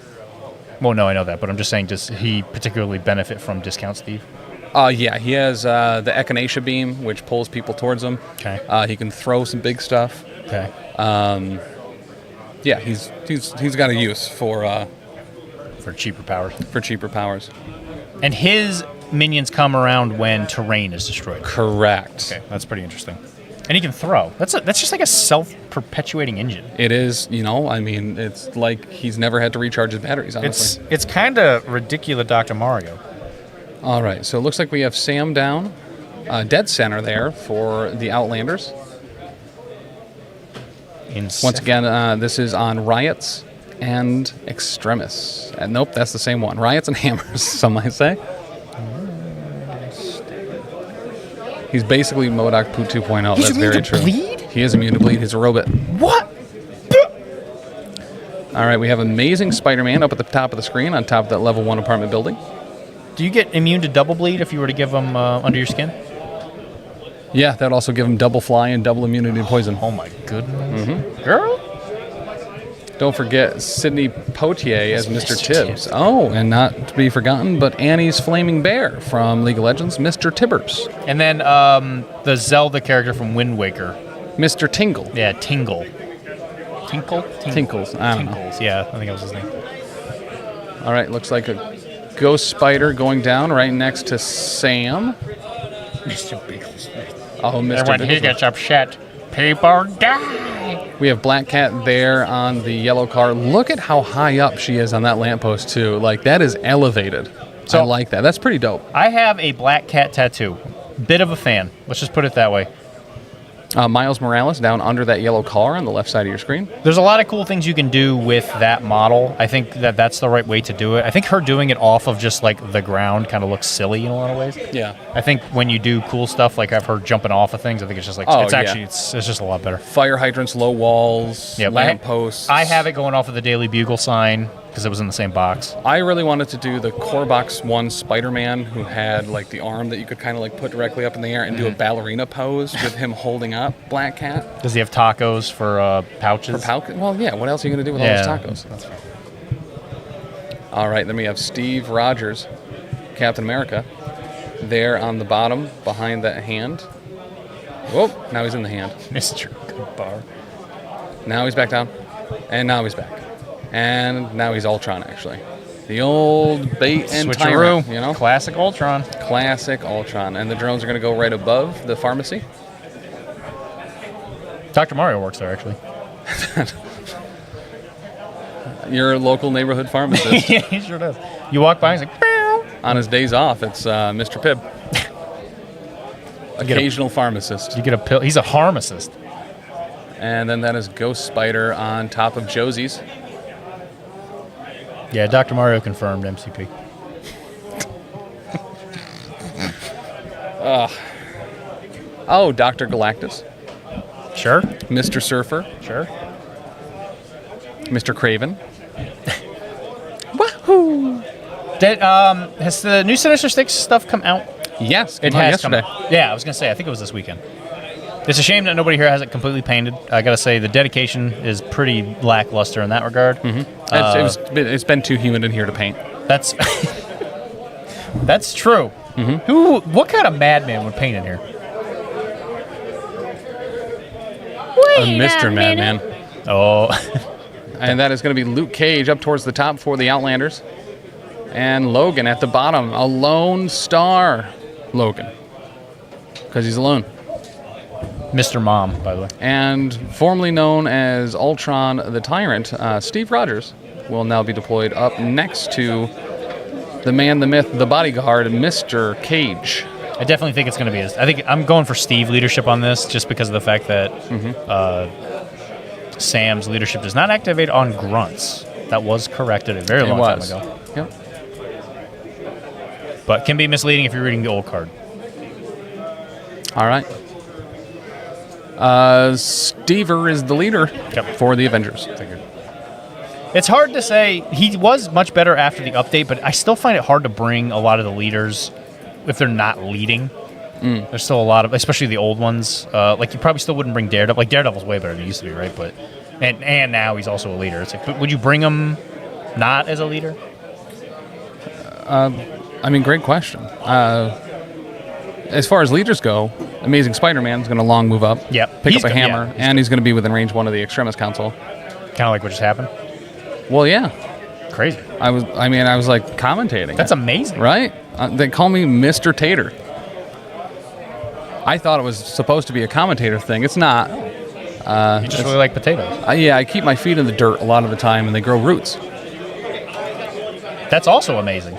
Well, no, I know that, but I'm just saying, does he particularly benefit from Discount Steve? Yeah, he has the Echinacea beam, which pulls people towards him. Okay. He can throw some big stuff. Okay. Yeah, he's got a use for cheaper powers. And his minions come around when terrain is destroyed. Correct. Okay, that's pretty interesting. And he can throw. That's just like a self-perpetuating engine. It is, I mean, it's like he's never had to recharge his batteries, honestly. It's kind of ridiculous, Dr. Mario. All right, so it looks like we have Sam down, dead center there for the Outlanders. Once again, this is on Riots and Extremis. And nope, that's the same one. Riots and Hammers, some might say. He's basically MODOK Poo 2.0. That's very true. Bleed? He is immune to bleed. He's a robot. What? All right, we have Amazing Spider-Man up at the top of the screen on top of that level 1 apartment building. Do you get immune to double bleed if you were to give him under your skin? Yeah, that'd also give him double fly and double immunity to poison. Oh my goodness. Mm-hmm. Girl? Don't forget Sidney Poitier as Mr. Tibbs. Oh, and not to be forgotten, but Annie's Flaming Bear from League of Legends, Mr. Tibbers. And then the Zelda character from Wind Waker. Mr. Tingle. Yeah, Tingle. Tinkle? Tinkles. I don't know. Tinkles, yeah, I think that was his name. All right, looks like a Ghost Spider going down right next to Sam. Mr. Bigglesmith. Oh, Mr. And when he Bigglesmith. gets upset, people die. We have Black Cat there on the yellow car. Look at how high up she is on that lamppost, too. Like, that is elevated. So I like that. That's pretty dope. I have a Black Cat tattoo. Bit of a fan. Let's just put it that way. Miles Morales down under that yellow car on the left side of your screen. There's a lot of cool things you can do with that model. I think that's the right way to do it. I think her doing it off of just like the ground kind of looks silly in a lot of ways. Yeah. I think when you do cool stuff, like I've heard jumping off of things, I think it's just like, it's just a lot better. Fire hydrants, low walls, lamp posts. I have it going off of the Daily Bugle sign because it was in the same box. I really wanted to do the Core Box 1 Spider-Man who had like the arm that you could kind of like put directly up in the air and do a ballerina pose with him holding up Black Cat. Does he have tacos for pouches? Well, yeah. What else are you going to do with all those tacos? That's right. All right, then we have Steve Rogers, Captain America, there on the bottom behind that hand. Whoa, now he's in the hand. Mr. Goodbar. Now he's back down, and now he's back. And now he's Ultron, actually. The old bait and tyrant, Classic Ultron. Classic Ultron. And the drones are going to go right above the pharmacy. Dr. Mario works there, actually. Your local neighborhood pharmacist. Yeah, he sure does. You walk by, he's like, Pew! On his days off, it's Mr. Pibb. Occasional pharmacist. You get a pill. He's a pharmacist. And then that is Ghost Spider on top of Josie's. Yeah, Dr. Mario confirmed MCP. Oh, Dr. Galactus. Sure. Mr. Surfer. Sure. Mr. Craven. Wahoo! Has the new Sinister Six stuff come out? Yes, it has yesterday. come out. Yeah, I was going to say, I think it was this weekend. It's a shame that nobody here has it completely painted. I got to say, the dedication is pretty lackluster in that regard. Mm-hmm. It's been too humid in here to paint. That's that's true. Mm-hmm. What kind of madman would paint in here? Mr. Madman. Oh. And that is going to be Luke Cage up towards the top for the Outlanders. And Logan at the bottom. A lone star. Logan. Because he's alone. Mr. Mom, by the way. And formerly known as Ultron the Tyrant, Steve Rogers will now be deployed up next to the man, the myth, the bodyguard, Mr. Cage. I definitely think it's going to be I think I'm going for Steve leadership on this just because of the fact that Sam's leadership does not activate on grunts. That was corrected a very long time ago. Yep. But can be misleading if you're reading the old card. All right. Stever is the leader for the Avengers. It's hard to say. He was much better after the update, but I still find it hard to bring a lot of the leaders if they're not leading. There's still a lot of, especially the old ones. Like you probably still wouldn't bring Daredevil. Like Daredevil's way better than he used to be, right? But and now he's also a leader. It's like, would you bring him not as a leader? I mean, great question. As far as leaders go, Amazing Spider-Man is going to long move up, pick up a hammer, and he's going to be within range 1 of the Extremis Council. Kind of like what just happened? Well, yeah. Crazy. I was like commentating. That's amazing. Right? They call me Mr. Tater. I thought it was supposed to be a commentator thing. It's not. You just really like potatoes. Yeah, I keep my feet in the dirt a lot of the time, and they grow roots. That's also amazing.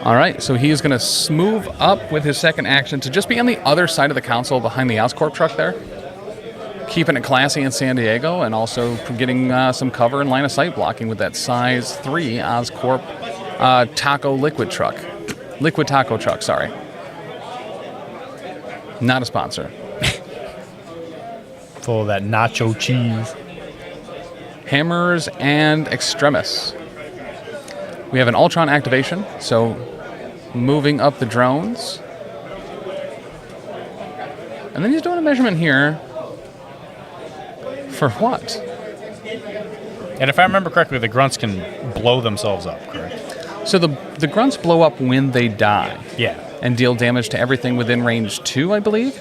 All right, so he is going to move up with his second action to just be on the other side of the console behind the Oscorp truck there. Keeping it classy in San Diego, and also getting some cover and line of sight blocking with that size 3 Oscorp taco liquid truck. Liquid taco truck, sorry. Not a sponsor. Full of that nacho cheese. Hammers and Extremis. We have an Ultron activation, so moving up the drones. And then he's doing a measurement here. For what? And if I remember correctly, the grunts can blow themselves up, correct? So the grunts blow up when they die. Yeah. And deal damage to everything within range 2, I believe.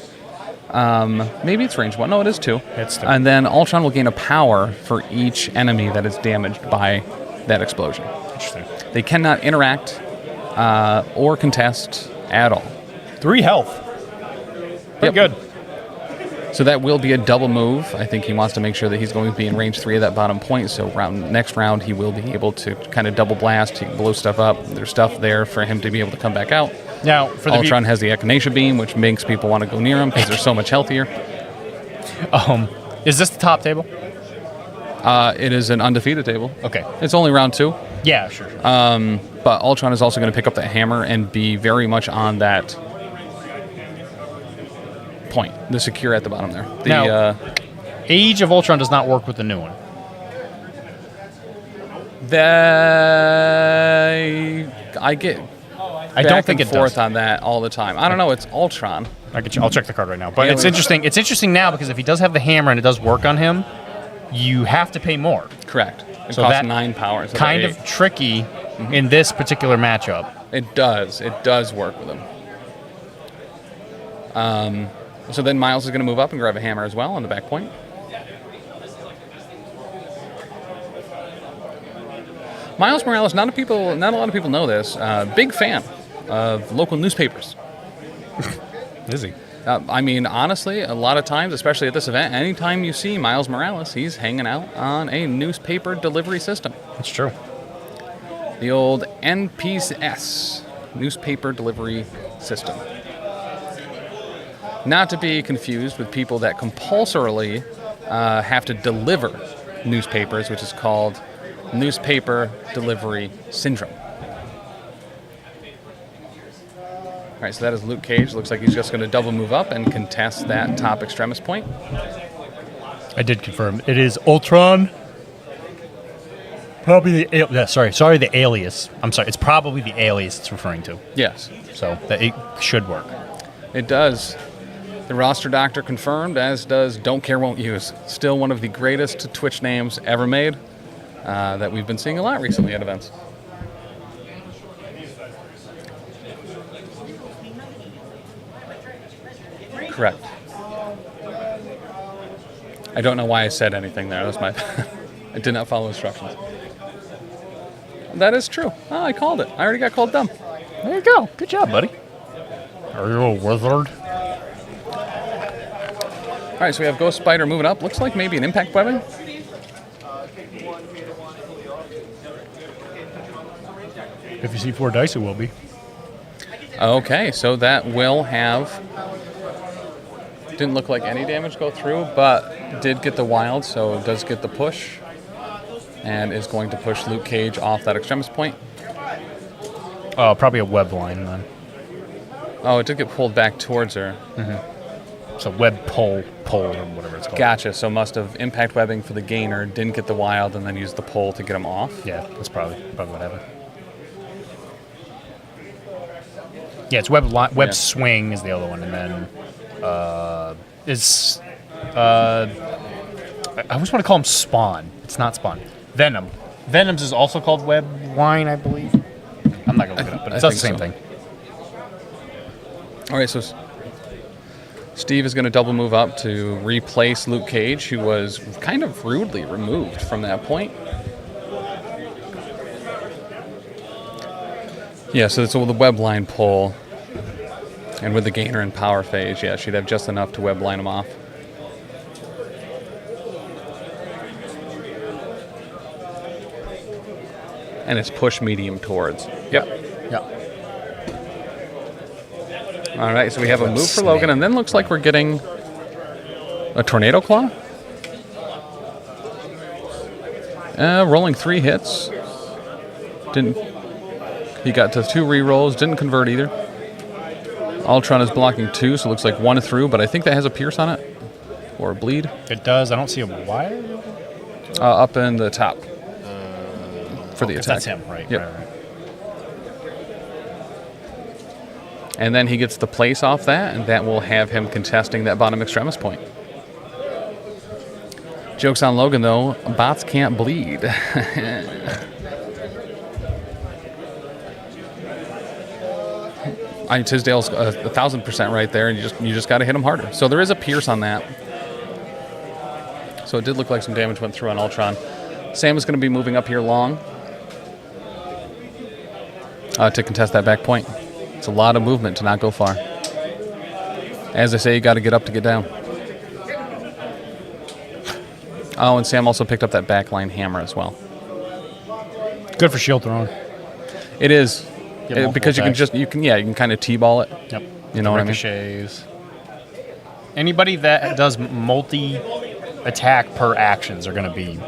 Maybe it's range 1. No, it is 2. It's 2. And then Ultron will gain a power for each enemy that is damaged by that explosion. Interesting. They cannot interact or contest at all. 3 health. Pretty good. So that will be a double move. I think he wants to make sure that he's going to be in range 3 of that bottom point. So next round, he will be able to kind of double blast. He can blow stuff up. There's stuff there for him to be able to come back out. Now, for the Ultron has the Echinacea beam, which makes people want to go near him because they're so much healthier. Is this the top table? It is an undefeated table. Okay. It's only round 2. Yeah, sure. But Ultron is also going to pick up that hammer and be very much on that point, the secure at the bottom there. Now, Age of Ultron does not work with the new one. I get I don't think it forth does. on that all the time. I don't know. It's Ultron. I'll check the card right now. But Yeah, it's interesting. It's interesting now because if he does have the hammer and it does work on him, you have to pay more. Correct. It So costs that 9 power. So kind of tricky in this particular matchup. It does. It does work with him. So then Miles is going to move up and grab a hammer as well on the back point. Miles Morales, not a lot of people know this. Big fan of local newspapers. Is he? I mean, honestly, a lot of times, especially at this event, anytime you see Miles Morales, he's hanging out on a newspaper delivery system. That's true. The old NPS, newspaper delivery system. Not to be confused with people that compulsorily have to deliver newspapers, which is called newspaper delivery syndrome. All right, so that is Luke Cage. Looks like he's just going to double move up and contest that top extremis point. I did confirm. It is Ultron. Probably the alias. I'm sorry. It's probably the alias it's referring to. Yes. So that it should work. It does. The roster doctor confirmed, as does Don't Care Won't Use. Still one of the greatest Twitch names ever made that we've been seeing a lot recently at events. Correct. I don't know why I said anything there. That was my I did not follow instructions. That is true. Oh, I called it. I already got called dumb. There you go. Good job, buddy. Are you a wizard? All right, so we have Ghost Spider moving up. Looks like maybe an impact weapon. If you see 4 dice, it will be. Okay, so that will have... Didn't look like any damage go through, but did get the wild, so it does get the push. And is going to push Luke Cage off that extremis point. Oh, probably a web line then. Oh, it did get pulled back towards her. Mm-hmm. So web pull, or whatever it's called. Gotcha, so must have impact webbing for the gainer, didn't get the wild, and then used the pull to get him off. Yeah, that's probably what happened. Yeah, it's web swing is the other one, and then I always want to call him Spawn. It's not Spawn. Venom. Venom's is also called web line, I believe. I'm not gonna look it up, but it's the same thing. All right, so Steve is going to double move up to replace Luke Cage, who was kind of rudely removed from that point. Yeah, so it's the web line pull. And with the gainer and power phase, yeah, she'd have just enough to web line them off. And it's push medium towards. Yep. Yep. All right, so we have a move for Logan, and then looks like we're getting a Tornado Claw. Rolling 3 hits. He got to 2 rerolls, didn't convert either. Ultron is blocking 2, so it looks like 1 through, but I think that has a pierce on it. Or a bleed. It does. I don't see a wire. Up in the top. For the attack. That's him, right? Yep. Right. And then he gets the place off that, and that will have him contesting that bottom extremis point. Joke's on Logan, though. Bots can't bleed. Tisdale's 1,000% right there, and you just got to hit him harder. So there is a pierce on that. So it did look like some damage went through on Ultron. Sam is going to be moving up here long to contest that back point. It's a lot of movement to not go far. As I say, you got to get up to get down. Oh, and Sam also picked up that backline hammer as well. Good for shield throwing. It is. Because you can kind of T-ball it. Yep. You know what I mean? Ricochets. Anybody that does multi-attack per actions are going to be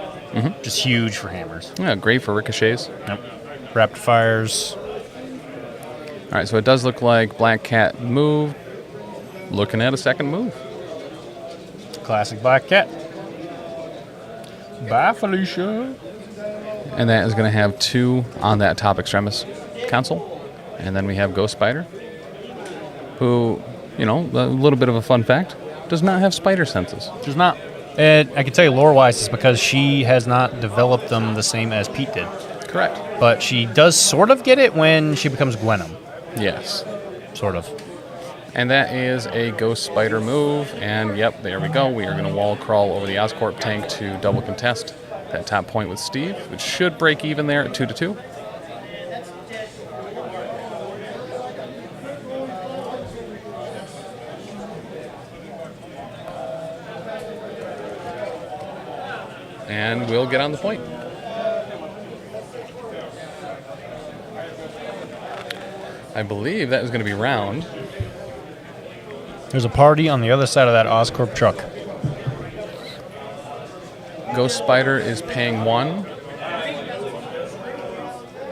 just huge for hammers. Yeah, great for ricochets. Yep. Rapid fires. All right, so it does look like Black Cat moved. Looking at a second move. Classic Black Cat. Bye, Felicia. And that is going to have 2 on that top extremis console. And then we have Ghost Spider, who, a little bit of a fun fact, does not have spider senses. Does not. And I can tell you lore-wise, it's because she has not developed them the same as Pete did. Correct. But she does sort of get it when she becomes Gwenum. Yes. Sort of. And that is a Ghost Spider move. And, yep, there we go. We are going to wall crawl over the Oscorp tank to double contest that top point with Steve, which should break even there at 2-2. And we'll get on the point. I believe that is going to be round. There's a party on the other side of that Oscorp truck. Ghost Spider is paying 1.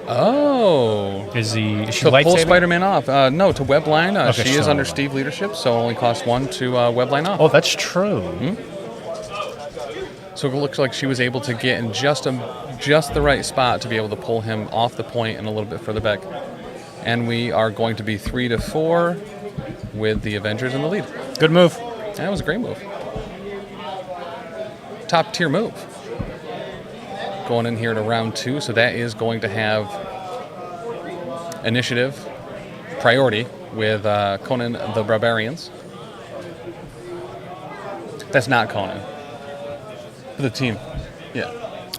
Oh. Is she to light pull saving? Spider-Man off? No, to webline. Okay, she is under Steve leadership, so only costs 1 to webline off. Oh, that's true. So it looks like she was able to get in just the right spot to be able to pull him off the point and a little bit further back. And we are going to be 3-4 with the Avengers in the lead. Good move. That was a great move. Top tier move. Going in here to round 2, so that is going to have initiative priority with Conan the Barbarians. That's not Conan. For the team. Yeah.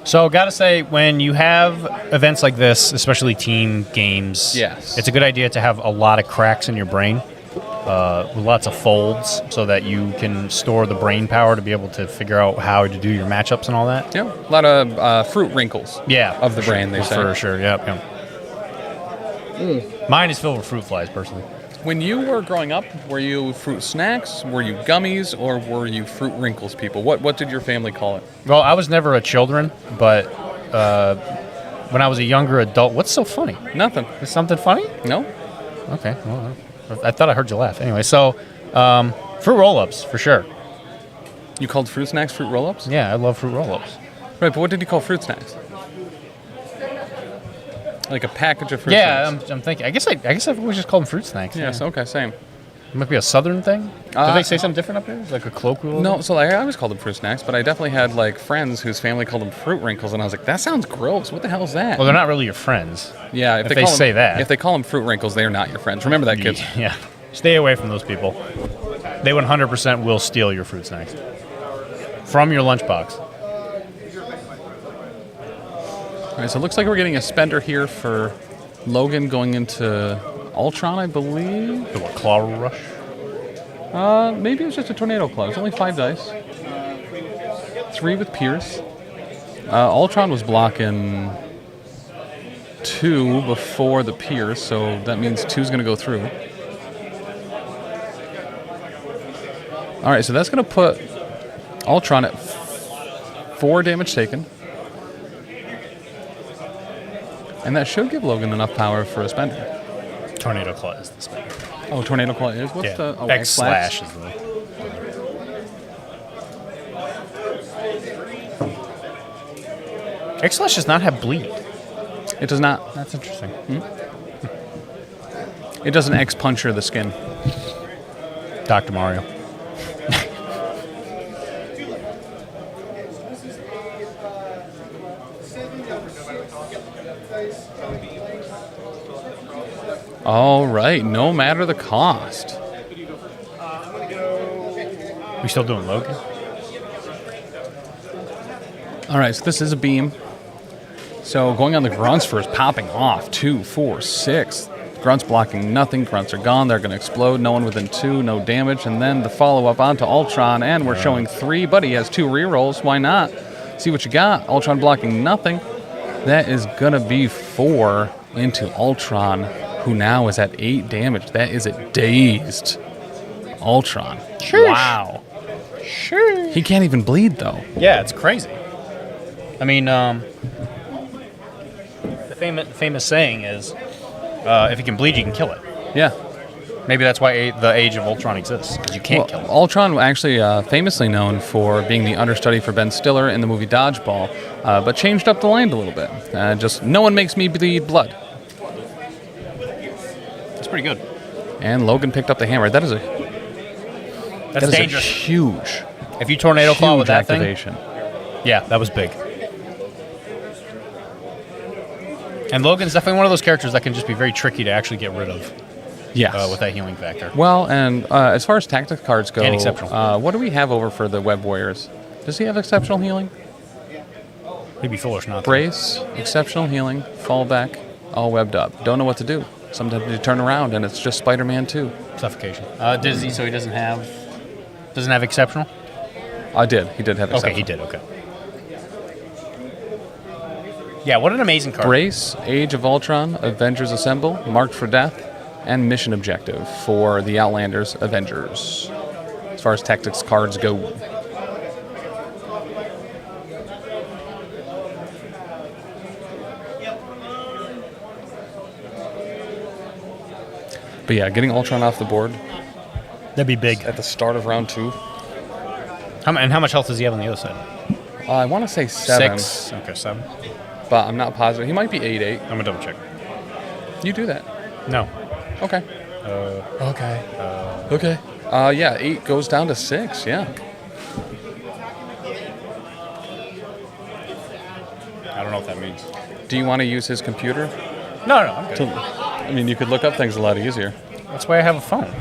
So, gotta say, when you have events like this, especially team games, yes, it's a good idea to have a lot of cracks in your brain, with lots of folds, so that you can store the brain power to be able to figure out how to do your matchups and all that. Yeah, a lot of fruit wrinkles. Yeah, of the brain. They say for sure. Yep. Mine is filled with fruit flies, personally. When you were growing up, were you fruit snacks, were you gummies, or were you fruit wrinkles people? What did your family call it? Well, I was never a children, but when I was a younger adult, what's so funny? Nothing. Is something funny? No. Okay. Well, I thought I heard you laugh. Anyway, so fruit roll-ups, for sure. You called fruit snacks fruit roll-ups? Yeah, I love fruit roll-ups. Right, but what did you call fruit snacks? Like a package of fruit snacks? Yeah, I'm thinking. I guess I've always just called them fruit snacks. Yes, Yeah. okay, same. It might be a southern thing. Do they say something different up here? Like a colloquial? No, so I always called them fruit snacks, but I definitely had like friends whose family called them fruit wrinkles, and I was like, that sounds gross. What the hell is that? Well, they're not really your friends. Yeah, if they say that. If they call them fruit wrinkles, they're not your friends. Remember that, kids. Yeah. Stay away from those people. They 100% will steal your fruit snacks from your lunchbox. All right, so it looks like we're getting a spender here for Logan going into Ultron, I believe. The what, Claw Rush? Maybe it was just a Tornado Claw. It was only 5 dice. 3 with Pierce. Ultron was blocking 2 before the Pierce, so that means 2's going to go through. All right, so that's going to put Ultron at 4 damage taken. And that should give Logan enough power for a spender. Tornado Claw is the spender. Oh, Tornado Claw is? What's the... Oh, X Slash is the... X Slash does not have bleed. It does not. That's interesting. It does an X puncture the skin. Dr. Mario. All right, no matter the cost. We still doing Logan? All right, so this is a beam. So going on the grunts first, popping off 2, 4, 6. Grunts blocking nothing. Grunts are gone. They're going to explode. No one within 2, no damage. And then the follow-up onto Ultron, and we're showing 3, but he has 2 rerolls. Why not? See what you got. Ultron blocking nothing. That is going to be 4 into Ultron, who now is at 8 damage. That is a dazed Ultron. Sheesh. Wow. Sure. He can't even bleed, though. Yeah, it's crazy. I mean, the famous saying is, if you can bleed, you can kill it. Yeah. Maybe that's why the Age of Ultron exists, because you can't kill it. Ultron actually famously known for being the understudy for Ben Stiller in the movie Dodgeball, but changed up the line a little bit. Just, no one makes me bleed blood. That's pretty good. And Logan picked up the hammer. That is That's dangerous. Huge. If you Tornado Claw with that activation. Yeah, that was big. And Logan's definitely one of those characters that can just be very tricky to actually get rid of. Yes. With that healing factor. Well, and as far as tactics cards go, And exceptional. What do we have over for the Web Warriors? Does he have exceptional healing? He'd be foolish not to. Brace, exceptional healing, fallback, all webbed up. Don't know what to do. Sometimes you turn around and it's just Spider-Man 2. Suffocation. Does he? So he doesn't have exceptional? I did. He did have exceptional. Okay, he did. Okay. Yeah, what an amazing card. Brace, Age of Ultron, Avengers Assemble, Marked for Death, and Mission Objective for the Outlanders Avengers. As far as tactics cards go. But yeah, getting Ultron off the board. That'd be big. At the start of round 2. And how much health does he have on the other side? I want to say 7. 6. Okay, 7. But I'm not positive. He might be 8-8. I'm going to double check. You do that. No. Okay. Okay. Okay. Yeah, 8 goes down to 6, yeah. I don't know what that means. Do you want to use his computer? No, I'm good. I mean, you could look up things a lot easier. That's why I have a phone.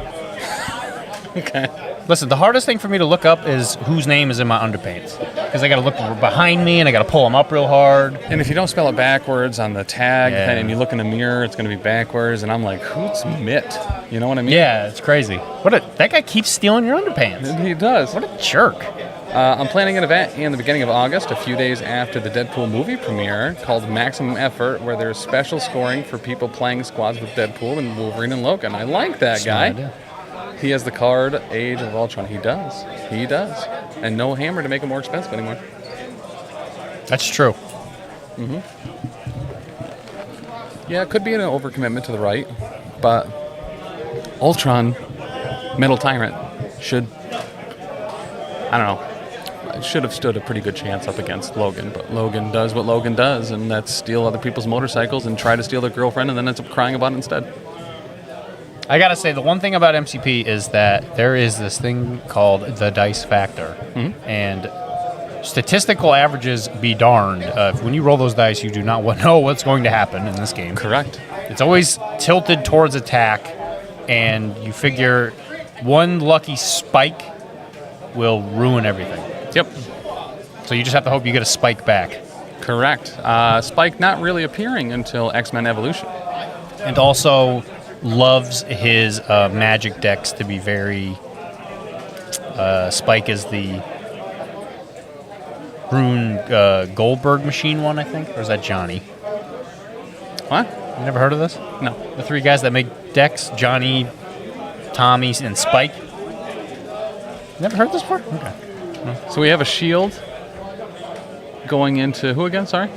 Okay. Listen, the hardest thing for me to look up is whose name is in my underpaints. Because I got to look behind me and I got to pull them up real hard. And if you don't spell it backwards on the tag and you look in the mirror, it's going to be backwards. And I'm like, who's Mitt? You know what I mean? Yeah, it's crazy. That guy keeps stealing your underpants. He does. What a jerk. I'm planning an event in the beginning of August, a few days after the Deadpool movie premiere, called Maximum Effort, where there's special scoring for people playing squads with Deadpool and Wolverine and Logan. I like that guy. Idea. He has the card Age of Ultron. He does. He does. And no hammer to make it more expensive anymore. That's true. Mm-hmm. Yeah, it could be an overcommitment to the right, but Ultron, Metal Tyrant, should, I don't know, should have stood a pretty good chance up against Logan, but Logan does what Logan does, and that's steal other people's motorcycles and try to steal their girlfriend and then ends up crying about it instead. I gotta say, the one thing about MCP is that there is this thing called the dice factor. Mm-hmm. And statistical averages be darned. When you roll those dice, you do not know what's going to happen in this game. Correct. It's always tilted towards attack, and you figure one lucky spike will ruin everything. Yep. So you just have to hope you get a spike back. Correct. Spike not really appearing until X-Men Evolution. And also, loves his magic decks to be very. Spike is the Rune Goldberg machine one, I think, or is that Johnny? What? You never heard of this? No. The three guys that make decks: Johnny, Tommy, and Spike. Never heard this before? Okay. So we have a shield going into who again? Sorry.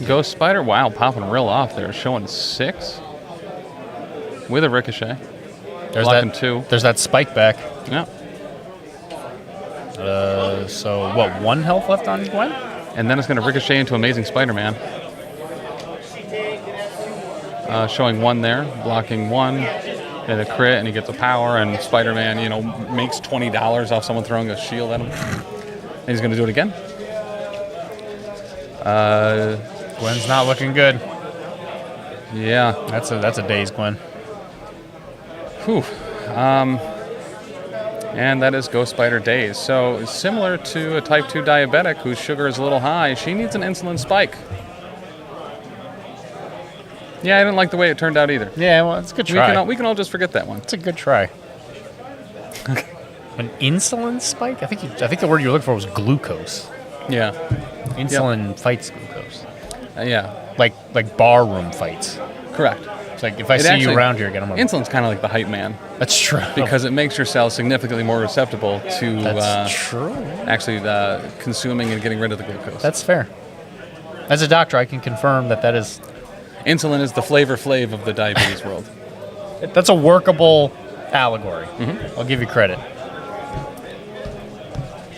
Ghost Spider. Wow, popping real off there, showing 6 with a ricochet. There's blocking that 2. There's that Spike back. Yeah. So what? 1 health left on Gwen? And then it's going to ricochet into Amazing Spider-Man. Showing 1 there, blocking 1, and a crit, and he gets a power, and Spider-Man, makes $20 off someone throwing a shield at him. And he's going to do it again. Gwen's not looking good. Yeah. That's a dazed Gwen. Whew. And that is Ghost Spider Days. So similar to a type 2 diabetic whose sugar is a little high, she needs an insulin spike. Yeah, I didn't like the way it turned out either. Yeah, well, it's a good try. We can all just forget that one. It's a good try. An insulin spike? I think the word you were looking for was glucose. Yeah. Insulin fights glucose. Yeah. Like bar room fights. Correct. It's like if I see you around here again, I'm insulin's kind of like the hype man. That's true. Because it makes your cells significantly more susceptible to That's true. Actually consuming and getting rid of the glucose. That's fair. As a doctor, I can confirm that is... Insulin is the Flavor Flav of the diabetes world. That's a workable allegory. Mm-hmm. I'll give you credit.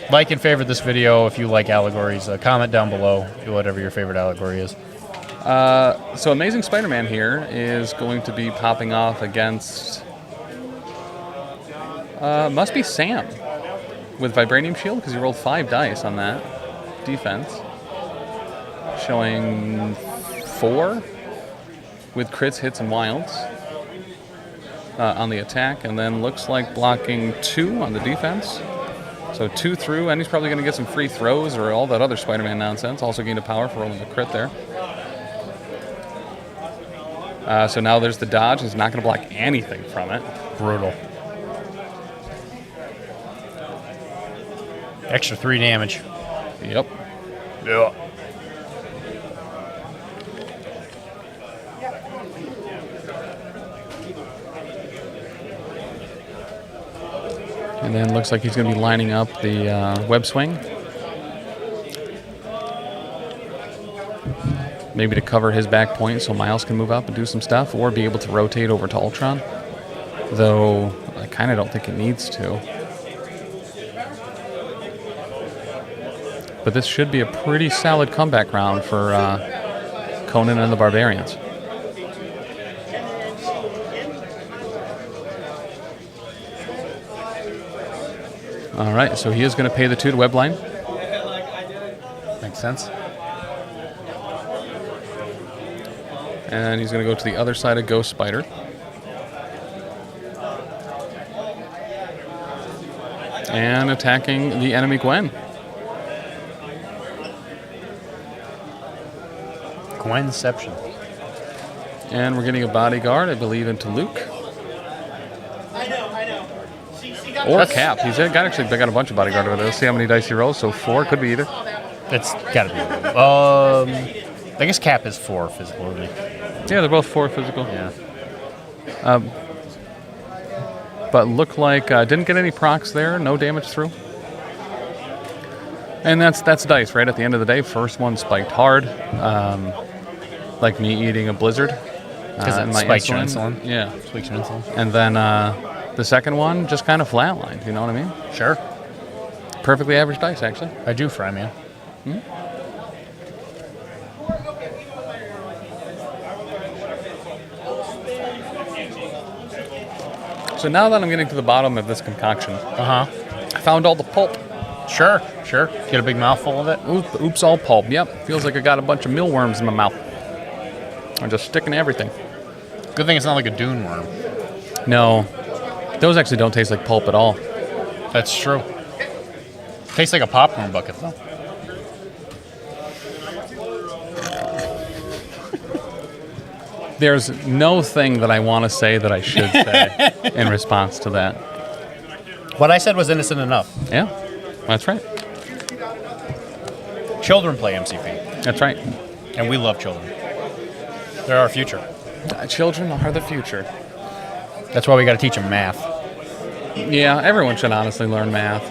Like and favorite this video if you like allegories. Comment down below whatever your favorite allegory is. So Amazing Spider-Man here is going to be popping off against... must be Sam with Vibranium Shield because he rolled 5 dice on that defense. Showing 4 with crits, hits, and wilds on the attack. And then looks like blocking 2 on the defense. So 2 through, and he's probably going to get some free throws or all that other Spider-Man nonsense. Also gained a power for rolling a crit there. So now there's the dodge. He's not going to block anything from it. Brutal. Extra 3 damage. Yep. Yeah. And then looks like he's going to be lining up the web swing. Maybe to cover his back point so Miles can move up and do some stuff, or be able to rotate over to Ultron. Though I kind of don't think it needs to. But this should be a pretty solid comeback round for Conan and the Barbarians. All right, so he is going to pay the 2 to Webline. Makes sense. And he's going to go to the other side of Ghost Spider. And attacking the enemy Gwen. Gwenception. And we're getting a bodyguard, I believe, into Luke. Or Cap. He's got a bunch of bodyguard over there. Let's see how many dice he rolls. So 4, could be either. It's got to be. I guess Cap is 4 physical, isn't he? Yeah, they're both 4 physical. Yeah. But look like didn't get any procs there. No damage through. And that's dice, right? At the end of the day, first one spiked hard. Like me eating a blizzard. Because it spikes your insulin. Yeah. Spikes your insulin. And then the second one just kind of flatlined, you know what I mean? Sure. Perfectly average dice, actually. I do, Fry Man. So now that I'm getting to the bottom of this concoction, I found all the pulp. Sure. Get a big mouthful of it. Oops, all pulp. Yep. Feels like I got a bunch of mealworms in my mouth. I'm just sticking to everything. Good thing it's not like a dune worm. No. Those actually don't taste like pulp at all. That's true. Tastes like a popcorn bucket, though. There's no thing that I want to say that I should say in response to that. What I said was innocent enough. Yeah, that's right. Children play MCP. That's right. And we love children. They're our future. Children are the future. That's why we got to teach them math. Yeah, everyone should honestly learn math.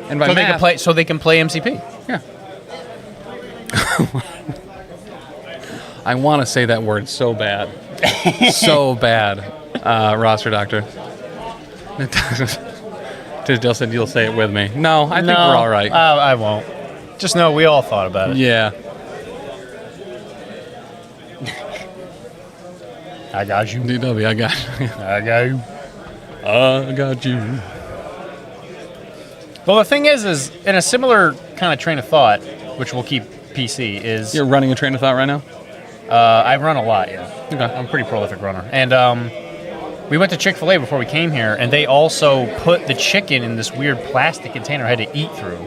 And by so math, they can play MCP. Yeah. I want to say that word so bad. So bad. Roster Doctor. Tisdale said you'll say it with me. No, I think we're all right. I won't. Just know we all thought about it. Yeah. I got you. DW, I got you. I got you. I got you. Well, the thing is in a similar kind of train of thought, which we'll keep PC, is... You're running a train of thought right now? I run a lot, yeah. Okay. I'm a pretty prolific runner. And we went to Chick-fil-A before we came here, and they also put the chicken in this weird plastic container I had to eat through.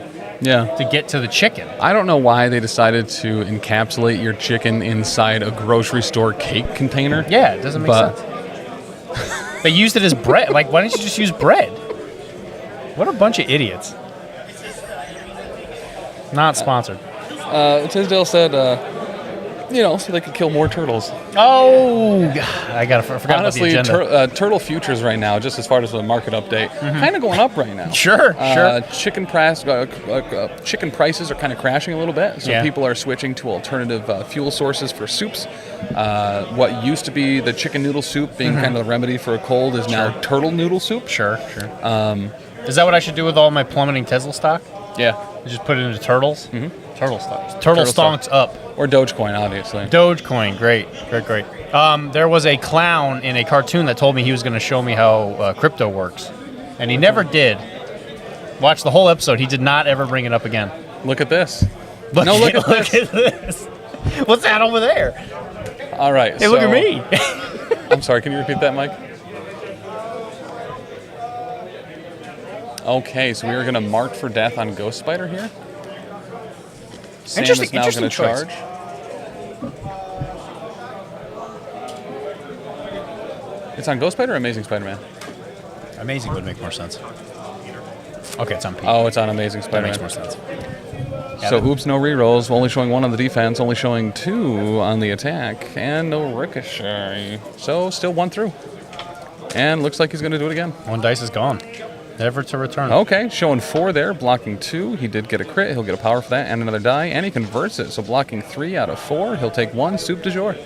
Yeah. To get to the chicken. I don't know why they decided to encapsulate your chicken inside a grocery store cake container. Yeah, it doesn't make sense. They used it as bread. Like, why don't you just use bread? What a bunch of idiots. Not sponsored. Tisdale said, so they could kill more turtles. Oh, I forgot Honestly, about the agenda. turtle futures right now, just as far as the market update, kind of going up right now. Sure. Chicken prices are kind of crashing a little bit, so people are switching to alternative fuel sources for soups. What used to be the chicken noodle soup being kind of the remedy for a cold is now turtle noodle soup. Sure. Is that what I should do with all my plummeting Tesla stock? Yeah. Just put it into turtles? Mm-hmm. Turtle stocks. Turtle stonks up. Or Dogecoin, obviously. Dogecoin, great. There was a clown in a cartoon that told me he was going to show me how crypto works. And he never did. Watch the whole episode. He did not ever bring it up again. Look at this. Look at this. What's that over there? All right. Hey, look at me. I'm sorry, can you repeat that, Mike? Okay, so we are going to mark for death on Ghost Spider here. Sam is now going to charge. It's on Ghost Spider or Amazing Spider-Man? Amazing would make more sense. Okay, it's on P. Oh, it's on Amazing Spider-Man. That makes more sense. So, oops, no rerolls. Only showing 1 on the defense, only showing 2 on the attack, and no ricochet. So, still 1 through. And looks like he's going to do it again. 1 dice is gone. Never to return. Okay, showing 4 there, blocking 2. He did get a crit. He'll get a power for that and another die, and he converts it. So blocking 3 out of 4. He'll take 1 soup du jour.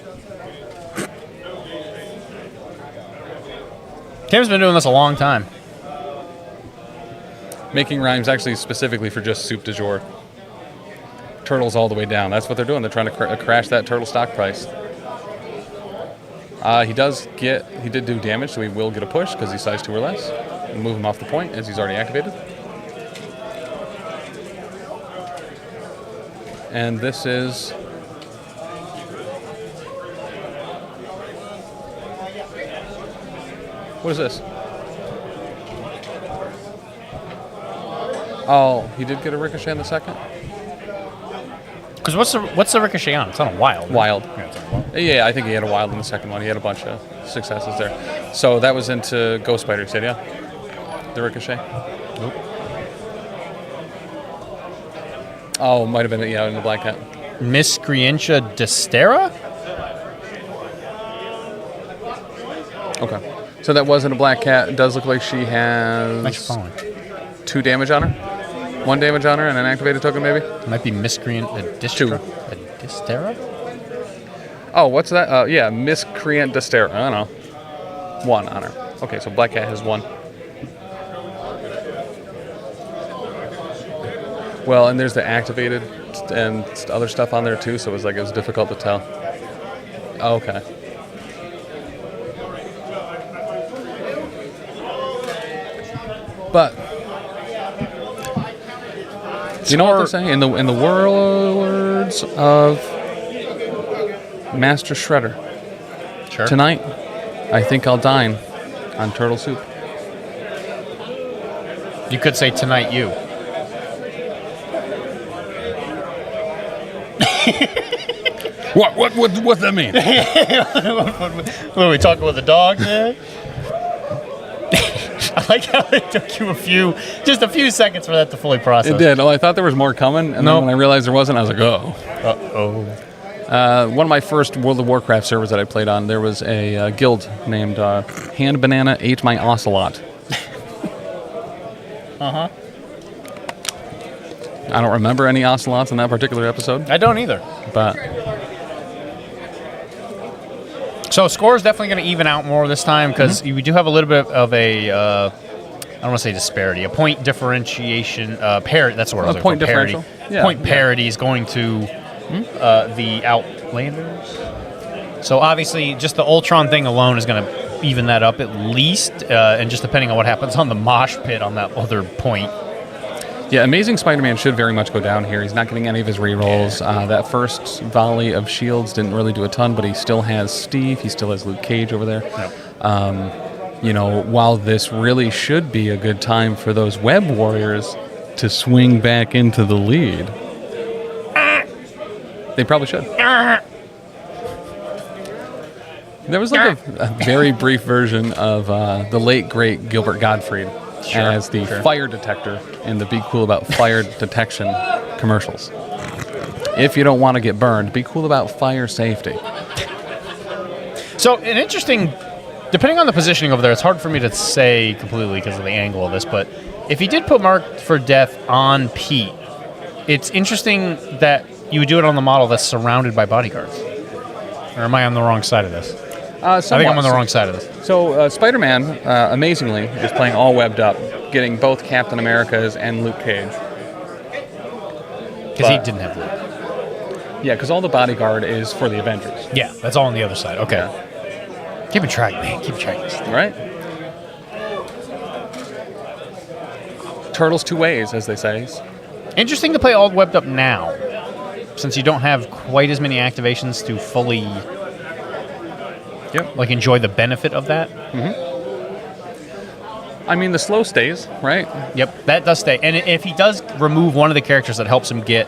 Tim's been doing this a long time. Making rhymes actually specifically for just soup du jour. Turtles all the way down. That's what they're doing. They're trying to crash that turtle stock price. He did do damage, so he will get a push because he's size 2 or less. And move him off the point as he's already activated. And this is... What is this? Oh, he did get a ricochet in the second? Because what's the ricochet on? It's on a wild. Right? Wild. Yeah, it's on a wild. Yeah, I think he had a wild in the second one. He had a bunch of successes there. So that was into Ghost Spider, you said, yeah? The ricochet? Nope. Oh, might have been, yeah, in the Black Cat. Miscreantia Destera? Okay. So that wasn't a Black Cat. It does look like she has 2 damage on her. 1 damage on her and an activated token, maybe? It might be Miscreant Destera. Destera? Oh, what's that? Yeah, Miscreant Destera. I don't know. 1 on her. Okay, so Black Cat has 1. Well, and there's the activated and other stuff on there too, so it was difficult to tell. Okay. But you know what they're saying? In the words of Master Shredder. Sure. Tonight, I think I'll dine on turtle soup. You could say tonight you. What's that mean? What are we talking with the dog there? I like how it took you just a few seconds for that to fully process. It did. Well, I thought there was more coming, and then when I realized there wasn't, I was like, oh. Uh-oh. One of my first World of Warcraft servers that I played on, there was a guild named Hand Banana Ate My Ocelot. Uh-huh. I don't remember any ocelots in that particular episode. I don't either. But so score is definitely going to even out more this time because we do have a little bit of a, I don't want to say disparity, a point differentiation, parity. That's the word I was looking for. Point differential? Yeah. Point parity is going to the Outlanders. So obviously, just the Ultron thing alone is going to even that up at least, and just depending on what happens on the mosh pit on that other point. Yeah, Amazing Spider-Man should very much go down here. He's not getting any of his rerolls. That first volley of shields didn't really do a ton, but he still has Steve. He still has Luke Cage over there. Yep. While this really should be a good time for those Web Warriors to swing back into the lead, they probably should. There was like a very brief version of the late, great Gilbert Gottfried as the fire detector in the Be Cool About Fire Detection commercials. If you don't want to get burned, be cool about fire safety. So an interesting, depending on the positioning over there, it's hard for me to say completely because of the angle of this, but if he did put Marked for Death on Pete, it's interesting that you would do it on the model that's surrounded by bodyguards. Or am I on the wrong side of this? I think I'm on the wrong side of this. So Spider-Man, amazingly, is playing all webbed up, getting both Captain America's and Luke Cage. Because he didn't have Luke. Yeah, because all the bodyguard is for the Avengers. Yeah, that's all on the other side. Okay. Yeah. Keep track, man. Keep track. Right? Turtles two ways, as they say. Interesting to play all webbed up now, since you don't have quite as many activations to fully... Yep. Like enjoy the benefit of that. Mm-hmm. I mean, the slow stays, right? Yep, that does stay. And if he does remove one of the characters that helps him get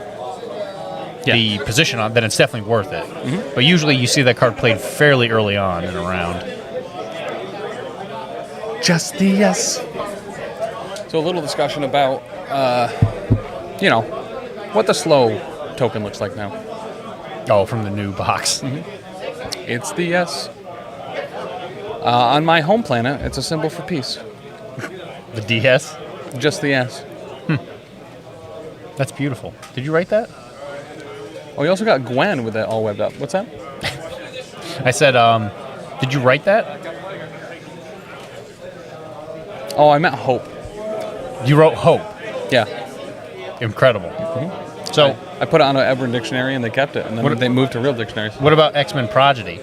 the position on, then it's definitely worth it. Mm-hmm. But usually you see that card played fairly early on in a round. Just the yes. So a little discussion about, what the slow token looks like now. Oh, from the new box. Mm-hmm. It's the yes. On my home planet, it's a symbol for peace. The DS? Just the S. That's beautiful. Did you write that? Oh, you also got Gwen with that all webbed up. What's that? I said, did you write that? Oh, I meant Hope. You wrote Hope? Yeah. Incredible. Mm-hmm. So I put it on an Everett dictionary and they kept it, and then they moved to real dictionaries. What about X-Men Prodigy?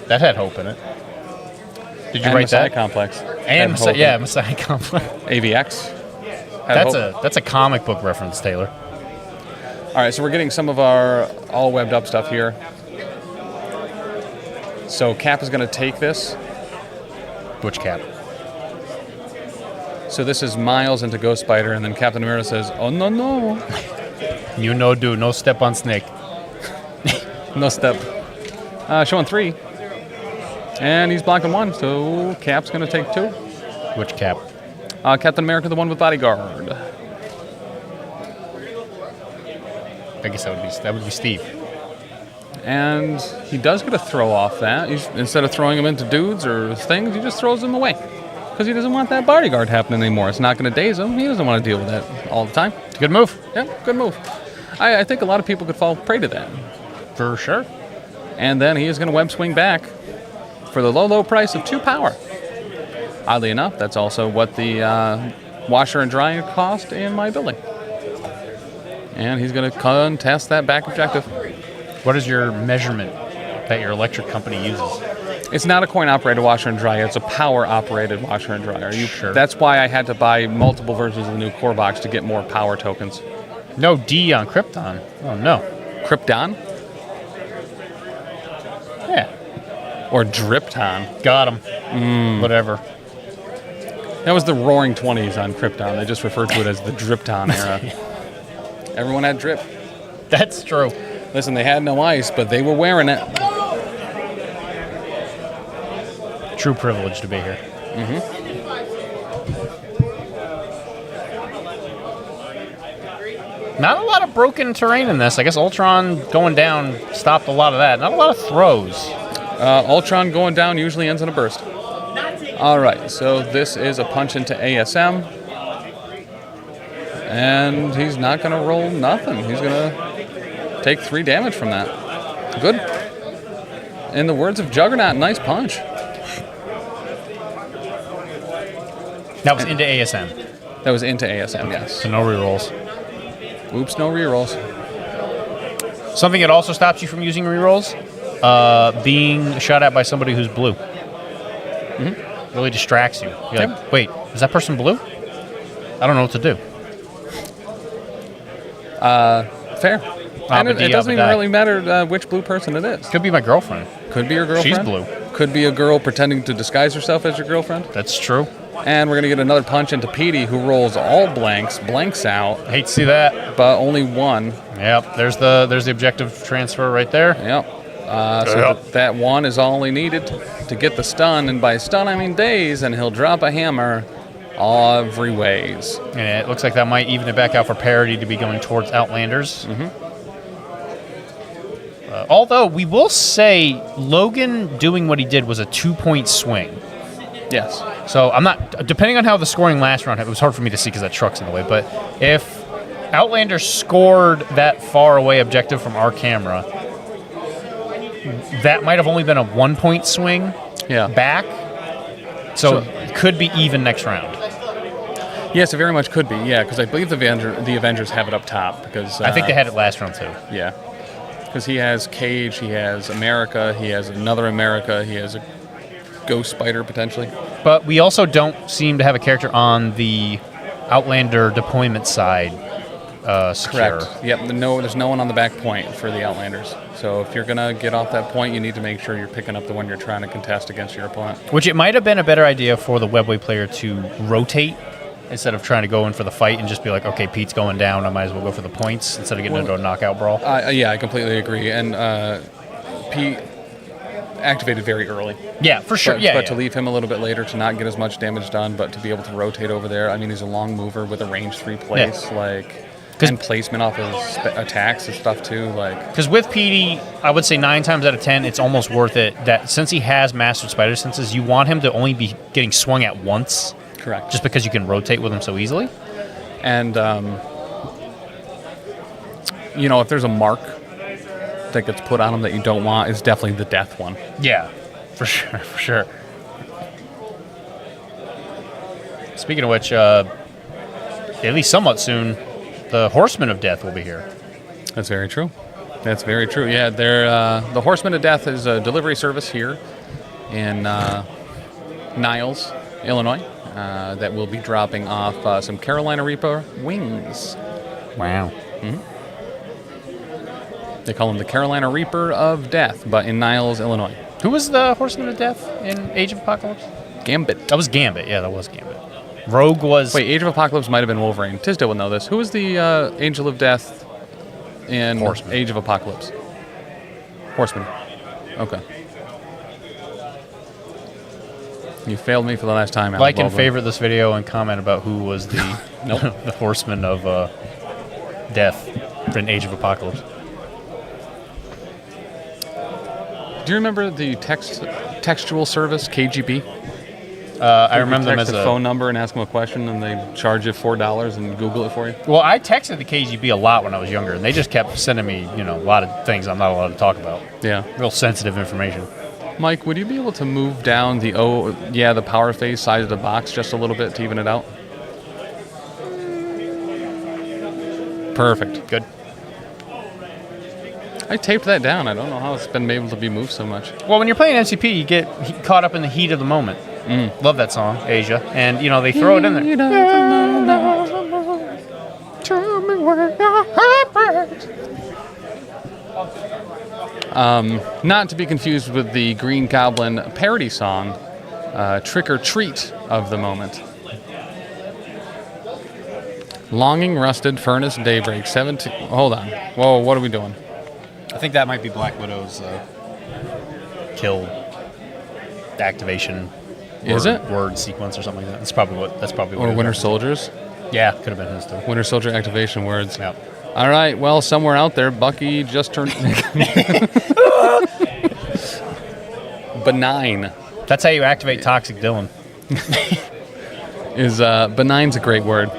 That had Hope in it. Did you write Messiah that? Complex. And Messiah Complex. AVX. That's a comic book reference, Taylor. All right, so we're getting some of our all webbed up stuff here. So Cap is going to take this. Which Cap? So this is Miles into Ghost Spider, and then Captain America says, "Oh no no." You no do, no step on snake. No step. Showing 3. And he's blocking 1, so Cap's going to take 2. Which Cap? Captain America, the one with bodyguard. I guess that would be Steve. And he does get a throw off that. Instead of throwing him into dudes or things, he just throws them away. Because he doesn't want that bodyguard happening anymore. It's not going to daze him. He doesn't want to deal with that all the time. It's a good move. Yeah, good move. I think a lot of people could fall prey to that. For sure. And then he is going to web swing back for the low, low price of 2 power. Oddly enough, that's also what the washer and dryer cost in my building. And he's going to contest that back objective. What is your measurement that your electric company uses? It's not a coin-operated washer and dryer. It's a power-operated washer and dryer. Sure. That's why I had to buy multiple versions of the new core box to get more power tokens. No D on Krypton. Oh, no. Krypton? Yeah. Or Dripton. Got him. Whatever. That was the Roaring 20s on Krypton. They just referred to it as the Dripton era. Everyone had drip. That's true. Listen, they had no ice, but they were wearing it. True privilege to be here. Not a lot of broken terrain in this. I guess Ultron going down stopped a lot of that. Not a lot of throws. Ultron going down usually ends in a burst. All right, so this is a punch into ASM. And he's not going to roll nothing. He's going to take 3 damage from that. Good. In the words of Juggernaut, nice punch. That was into ASM. That was into ASM, yes. So no rerolls. Oops, no rerolls. Something that also stops you from using rerolls, being shot at by somebody who's blue. Really distracts you. You're like, wait, is that person blue? I don't know what to do. Fair. And it doesn't even really matter which blue person it is. Could be my girlfriend. Could be your girlfriend. She's blue. Could be a girl pretending to disguise herself as your girlfriend. That's true. And we're going to get another punch into Petey, who rolls all blanks out. Hate to see that. But only 1. Yep, there's the objective transfer right there. Yep. So that 1 is all he needed to get the stun. And by stun, I mean daze, and he'll drop a hammer every ways. And it looks like that might even it back out for parity to be going towards Outlanders. Although, we will say Logan doing what he did was a 2-point swing. Yes. So I'm not, depending on how the scoring last round, it was hard for me to see because that truck's in the way, but if Outlander scored that far away objective from our camera, that might have only been a 1-point swing back. So it could be even next round. Yes, it very much could be, yeah, because I believe the Avengers have it up top. Because I think they had it last round too. Yeah. Because he has Cage, he has America, he has another America, he has a Ghost Spider potentially. But we also don't seem to have a character on the Outlander deployment side secure. Correct. Yep. There's no one on the back point for the Outlanders. So if you're gonna get off that point, you need to make sure you're picking up the one you're trying to contest against your opponent. Which it might have been a better idea for the Webway player to rotate instead of trying to go in for the fight and just be like, okay, Pete's going down, I might as well go for the points instead of getting into a knockout brawl. Yeah, I completely agree. And Pete activated very early. Yeah, for sure. But to leave him a little bit later to not get as much damage done, but to be able to rotate over there. I mean, he's a long mover with a range 3 place, and placement off his attacks and stuff too. Because with Petey, I would say 9 times out of 10, it's almost worth it that since he has mastered spider senses, you want him to only be getting swung at once. Correct. Just because you can rotate with him so easily. And if there's a mark that gets put on him that you don't want, it's definitely the death one. Yeah, for sure. Speaking of which, at least somewhat soon, the Horsemen of Death will be here. That's very true. Yeah, they're the Horsemen of Death is a delivery service here in Niles, Illinois, that will be dropping off some Carolina Reaper wings. Wow. They call them the Carolina Reaper of Death, but in Niles, Illinois. Who was the Horseman of Death in Age of Apocalypse? Gambit. That was Gambit. Yeah, that was Gambit. Rogue was... Wait, Age of Apocalypse might have been Wolverine. Tisdale will know this. Who was the Angel of Death in Age of Apocalypse? Horseman. Okay. You failed me for the last time, Alan Like and Baldwin. favorite this video and comment about who was the the Horseman of Death in Age of Apocalypse. Do you remember the textual service, KGB? I remember them as a phone number and ask them a question, and they charge you $4 and Google it for you. Well, I texted the KGB a lot when I was younger, and they just kept sending me, a lot of things I'm not allowed to talk about. Yeah, real sensitive information. Mike, would you be able to move down the power phase size of the box just a little bit to even it out? Perfect. Good. I taped that down. I don't know how it's been able to be moved so much. Well, when you're playing MCP, you get caught up in the heat of the moment. Love that song, Asia. And, they throw it in there. Tell me where you're happy. Not to be confused with the Green Goblin parody song, Trick or Treat of the moment. Longing, Rusted, Furnace, Daybreak, 17... Hold on. Whoa, what are we doing? think that might be Black Widow's kill activation. Is it word sequence or something like that? That's probably what. Or Winter Soldiers. Yeah, could have been his too. Winter Soldier activation words. Yep. All right. Well, somewhere out there, Bucky just turned benign. That's how you activate Toxic Dylan. Is benign's a great word.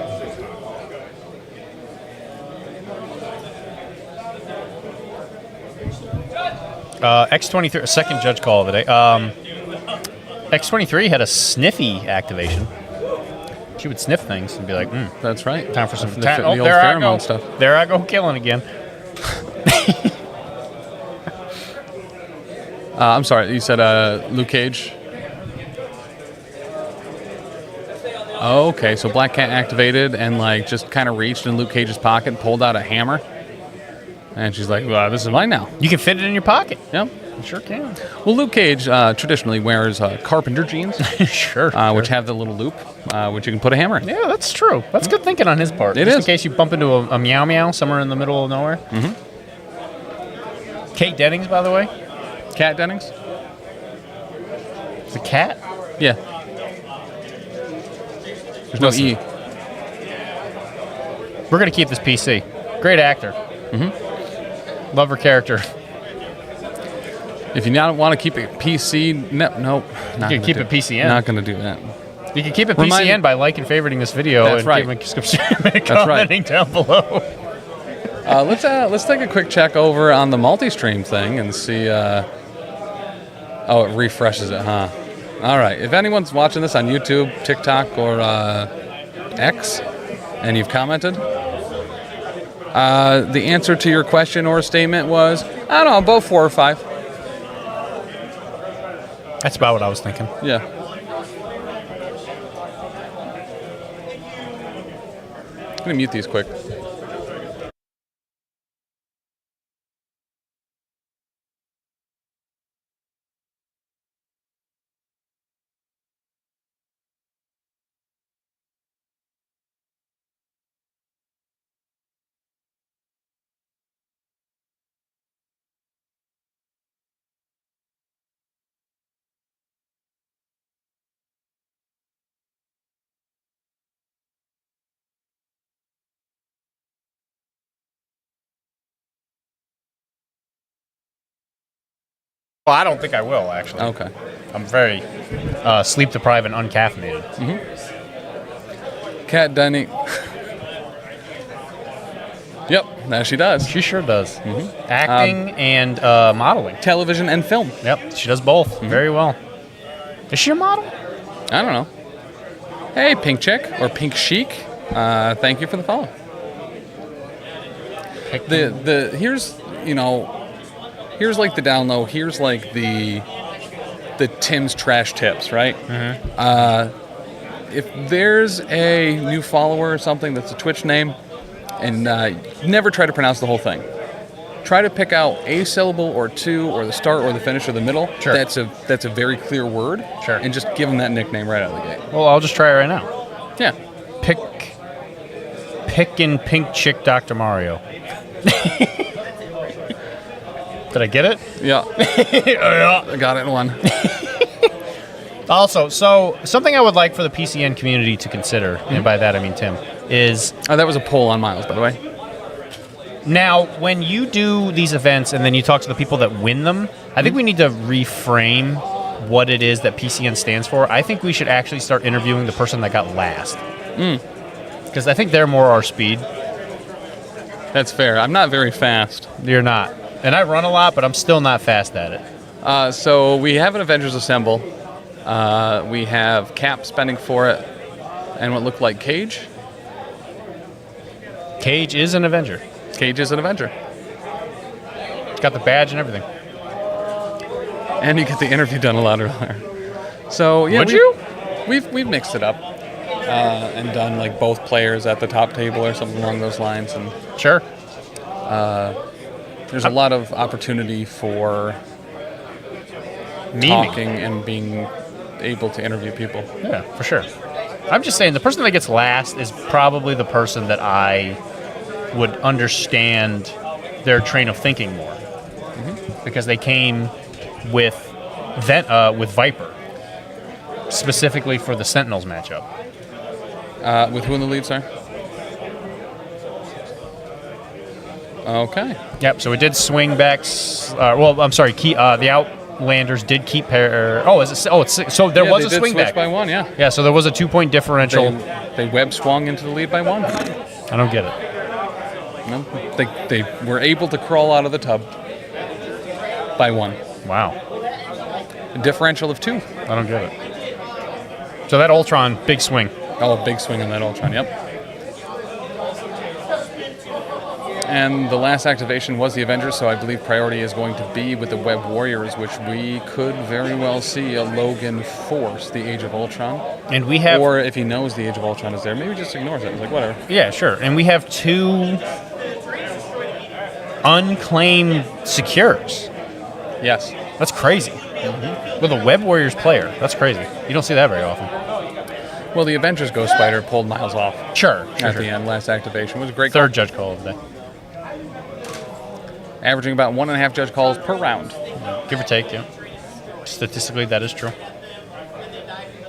X23, second judge call of the day. X23 had a sniffy activation. She would sniff things and be like, that's right. Time for some the old there I pheromone go. stuff. There I go killing again. I'm sorry, you said Luke Cage? Oh, okay, so Black Cat activated and like just kind of reached in Luke Cage's pocket and pulled out a hammer. And she's like, well, this is mine now. You can fit it in your pocket. Yep. You sure can. Well, Luke Cage traditionally wears carpenter jeans. Sure. Which have the little loop, which you can put a hammer in. Yeah, that's true. That's good thinking on his part. It Just is. in case you bump into a meow meow somewhere in the middle of nowhere. Mm-hmm. Kate Dennings, by the way. Cat Dennings? The cat? Yeah. There's no E. We're going to keep this PC. Great actor. Mm-hmm. Love her character. If you now want to keep it PC, no. You can keep it PCN. Not going to do that. You can keep it PCN by liking, favoriting this video, That's and right. giving a subscription and commenting down below. Let's take a quick check over on the multi-stream thing and see. Oh, it refreshes it, huh? All right. If anyone's watching this on YouTube, TikTok, or X, and you've commented, the answer to your question or statement was, I don't know, about 4 or 5. That's about what I was thinking. Yeah. I'm going to mute these quick. Well, I don't think I will, actually. Okay. I'm very sleep-deprived and uncaffeinated. Mm-hmm. Cat Denning. Yep, that she does. She sure does. Mm-hmm. Acting and modeling. Television and film. Yep, she does both very well. Is she a model? I don't know. Hey, Pink Chick, or Pink Chic. Thank you for the follow. Here's, here's like the down low. Here's like the Tim's trash tips, right? Mm-hmm. If there's a new follower or something that's a Twitch name, and never try to pronounce the whole thing. Try to pick out a syllable or two, or the start, or the finish, or the middle. Sure. That's a very clear word. Sure. And just give them that nickname right out of the gate. Well, I'll just try it right now. Yeah. Pick and Pink Chick Dr. Mario. Did I get it? Yeah. Yeah. I got it in one. Also, so something I would like for the PCN community to consider, and by that I mean Tim, is... Oh, that was a poll on Miles, by the way. Now, when you do these events and then you talk to the people that win them, I think we need to reframe what it is that PCN stands for. I think we should actually start interviewing the person that got last. Because I think they're more our speed. That's fair. I'm not very fast. You're not. And I run a lot, but I'm still not fast at it. So we have an Avengers Assemble. We have Cap spending for it, and what looked like Cage. Cage is an Avenger. Cage is an Avenger. It's got the badge and everything. And you get the interview done a lot earlier. So yeah, we've mixed it up and done like both players at the top table or something along those lines. And sure. There's a lot of opportunity for talking and being able to interview people. Yeah, for sure. I'm just saying the person that gets last is probably the person that I would understand their train of thinking more. because they came with Viper, specifically for the Sentinels matchup. With who in the lead, sir? Okay. Yep. So it did swing back. The Outlanders did keep pair. Oh, is it? Oh, it's so there was a swing back by one. Yeah. Yeah. So there was a 2-point differential. They web swung into the lead by one. I don't get it. No, they were able to crawl out of the tub by one. Wow. A differential of 2. I don't get it. So that Ultron, big swing. Oh, big swing on that Ultron, yep. And the last activation was the Avengers, so I believe priority is going to be with the Web Warriors, which we could very well see a Logan force the Age of Ultron. And we have... Or if he knows the Age of Ultron is there, maybe just ignores it. It's like, whatever. Yeah, sure. And we have 2 unclaimed secures. Yes. That's crazy. Mm-hmm. With a Web Warriors player. That's crazy. You don't see that very often. Well, the Avengers Ghost Spider pulled Miles off. Sure. At the end, last activation. It was a great Third judge call of the day. Averaging about 1.5 judge calls per round. Give or take, yeah. Statistically, that is true.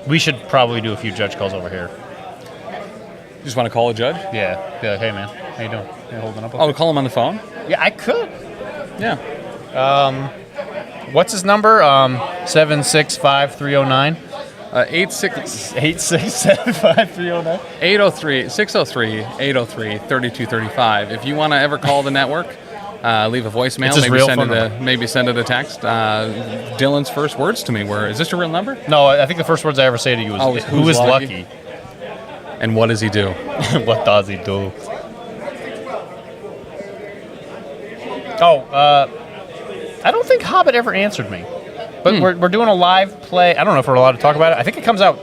We should probably do a few judge calls over here. You just want to call a judge? Yeah. Be like, hey, man, how you doing? You holding up? Okay? Oh, call him on the phone? Yeah, I could. Yeah. What's his number? 765-309. 867-5309. 603-803-3235. If you want to ever call the network, leave a voicemail. Maybe send it a text. Dylan's first words to me were, "Is this a real number?" No, I think the first words I ever say to you is, "Who is lucky?" And what does he do? What does he do? Oh, I don't think Hobbit ever answered me. But we're doing a live play. I don't know if we're allowed to talk about it. I think it comes out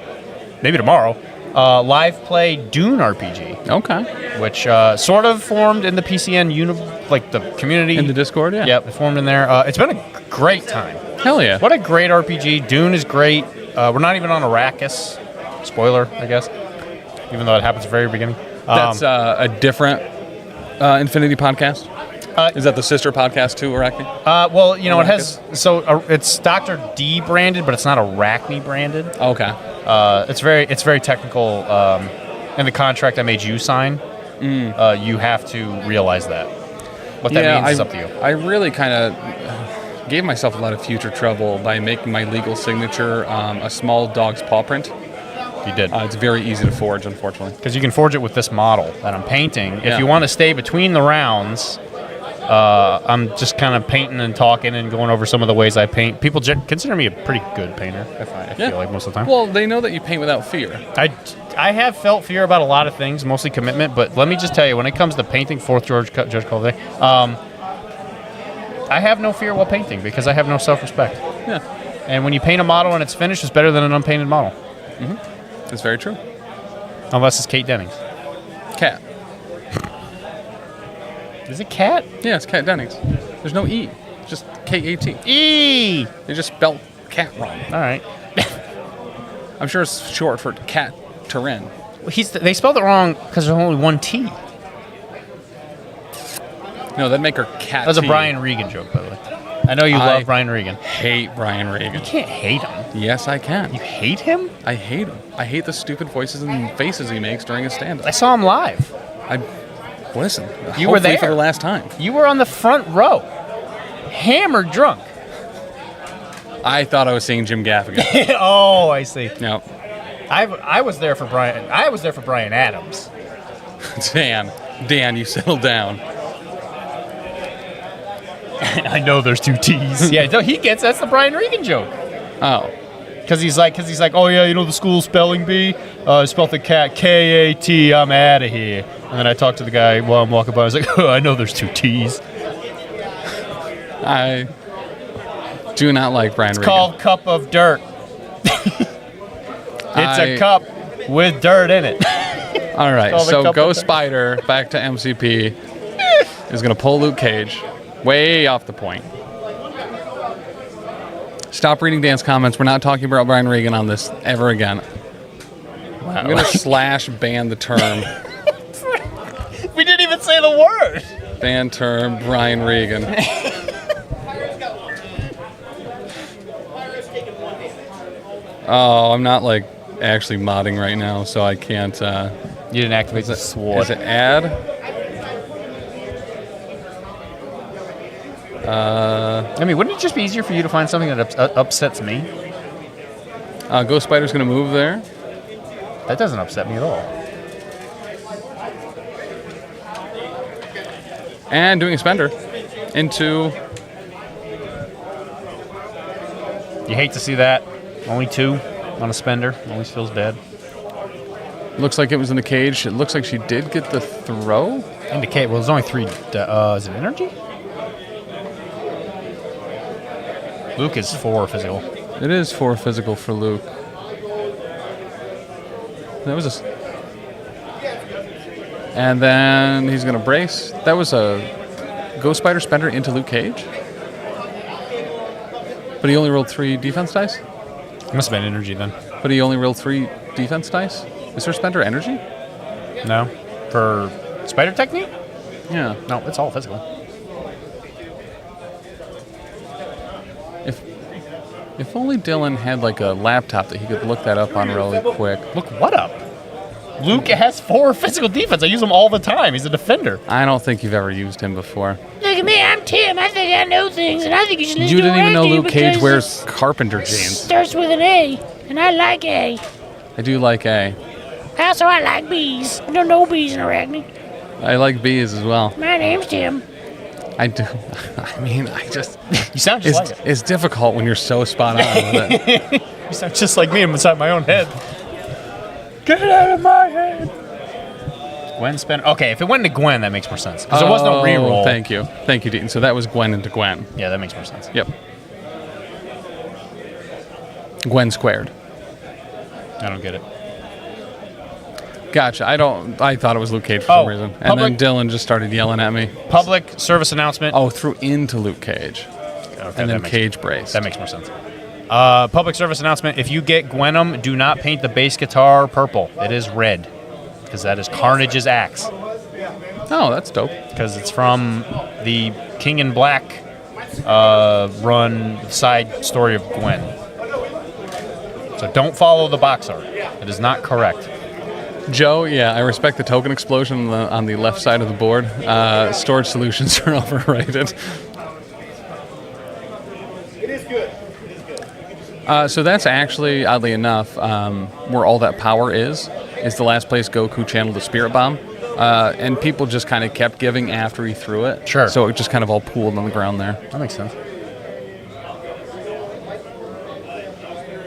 maybe tomorrow. Live play Dune RPG. Okay. Which sort of formed in the PCN the community. In the Discord, yeah. Yep, it formed in there. It's been a great time. Hell yeah. What a great RPG. Dune is great. We're not even on Arrakis. Spoiler, I guess. Even though it happens at the very beginning. That's a different Infinity podcast? Is that the sister podcast to Arachne? Well, you know, it has... So it's Dr. D branded, but it's not Arachne branded. Okay. It's very technical. In the contract I made you sign, you have to realize that. What that means is up to you. I really kind of gave myself a lot of future trouble by making my legal signature a small dog's paw print. You did. It's very easy to forge, unfortunately. Because you can forge it with this model that I'm painting. If you want to stay between the rounds... I'm just kind of painting and talking and going over some of the ways I paint. People consider me a pretty good painter, I feel like most of the time. Well, they know that you paint without fear. I have felt fear about a lot of things, mostly commitment, but let me just tell you, when it comes to painting, fourth judge call of the day, I have no fear while painting because I have no self-respect. Yeah. And when you paint a model and it's finished, it's better than an unpainted model. Mm-hmm. That's very true. Unless it's Kate Dennings. Cat. Is it Cat? Yeah, it's Cat Dennings. There's no E. It's just K-A-T. E! They just spelled cat wrong. All right. I'm sure it's short for Cat Turin. They spelled it wrong because there's only one T. No, that'd make her Cat. That's a Brian Regan joke, by the way. I know you love Brian Regan. Hate Brian Regan. You can't hate him. Yes, I can. You hate him? I hate him. I hate the stupid voices and faces he makes during his stand-up. I saw him live. Listen, you were there for the last time. You were on the front row, hammered drunk. I thought I was seeing Jim Gaffigan. Oh, I see. No, I was there for Brian. I was there for Brian Adams. Dan, you settle down. I know there's 2 T's. Yeah, he gets that's the Brian Regan joke. Oh. Because he's like, oh yeah, you know the school spelling bee? Spelled the cat K-A-T. I'm out of here. And then I talked to the guy while I'm walking by. I was like, oh, I know there's 2 T's. I do not like Brian Regan. It's called Cup of Dirt. It's a cup with dirt in it. All right, so Ghost Spider back to MCP is going to pull Luke Cage way off the point. Stop reading Dan's comments. We're not talking about Brian Regan on this ever again. Wow. I'm going to / ban the term. We didn't even say the word. Ban term Brian Regan. Oh, I'm not like actually modding right now, so I can't. You didn't activate the sword. Is it add? I mean, wouldn't it just be easier for you to find something that upsets me? Ghost Spider's gonna move there. That doesn't upset me at all. And doing a spender into. You hate to see that. Only 2 on a spender. Always feels bad. Looks like it was in the cage. It looks like she did get the throw. In the cage. Well, there's only 3. Is it energy? Luke is 4 physical. It is 4 physical for Luke. That was a. And then he's going to brace. That was a Ghost Spider Spender into Luke Cage. But he only rolled 3 defense dice? Must have been energy then. But he only rolled 3 defense dice? Is there Spender energy? No. For Spider Technique? Yeah. No, it's all physical. If only Dylan had like a laptop that he could look that up on really quick. Look what up? Luke has 4 physical defense. I use him all the time. He's a defender. I don't think you've ever used him before. Look at me, I'm Tim. I think I know things, and I think you should listen You to didn't even know Arachne Luke Cage because wears carpenter jeans. starts with an A, and I like A. I do like A. Also, I like bees. I don't know bees in Arachne. I like bees as well. My name's Tim. I do. I mean, I just. You sound just like it. It's difficult when you're so spot on with it. You sound just like me. I'm inside my own head. Get out of my head. Gwen spend. Okay, if it went to Gwen, that makes more sense. Because there was no reroll. Thank you, Dean. So that was Gwen into Gwen. Yeah, that makes more sense. Yep. Gwen squared. I don't get it. Gotcha. I thought it was Luke Cage for some reason. And then Dylan just started yelling at me. Public service announcement. Oh, threw into Luke Cage. Okay, and then Cage brace. That makes more sense. Public service announcement. If you get Gwenum, do not paint the bass guitar purple. It is red. Because that is Carnage's axe. Oh, that's dope. Because it's from the King in Black run side story of Gwen. So don't follow the box art. It is not correct. Joe, yeah, I respect the token explosion on the left side of the board. Storage solutions are overrated. It is good. So that's actually, oddly enough, where all that power is the last place Goku channeled the Spirit Bomb. And people just kind of kept giving after he threw it. Sure. So it just kind of all pooled on the ground there. That makes sense.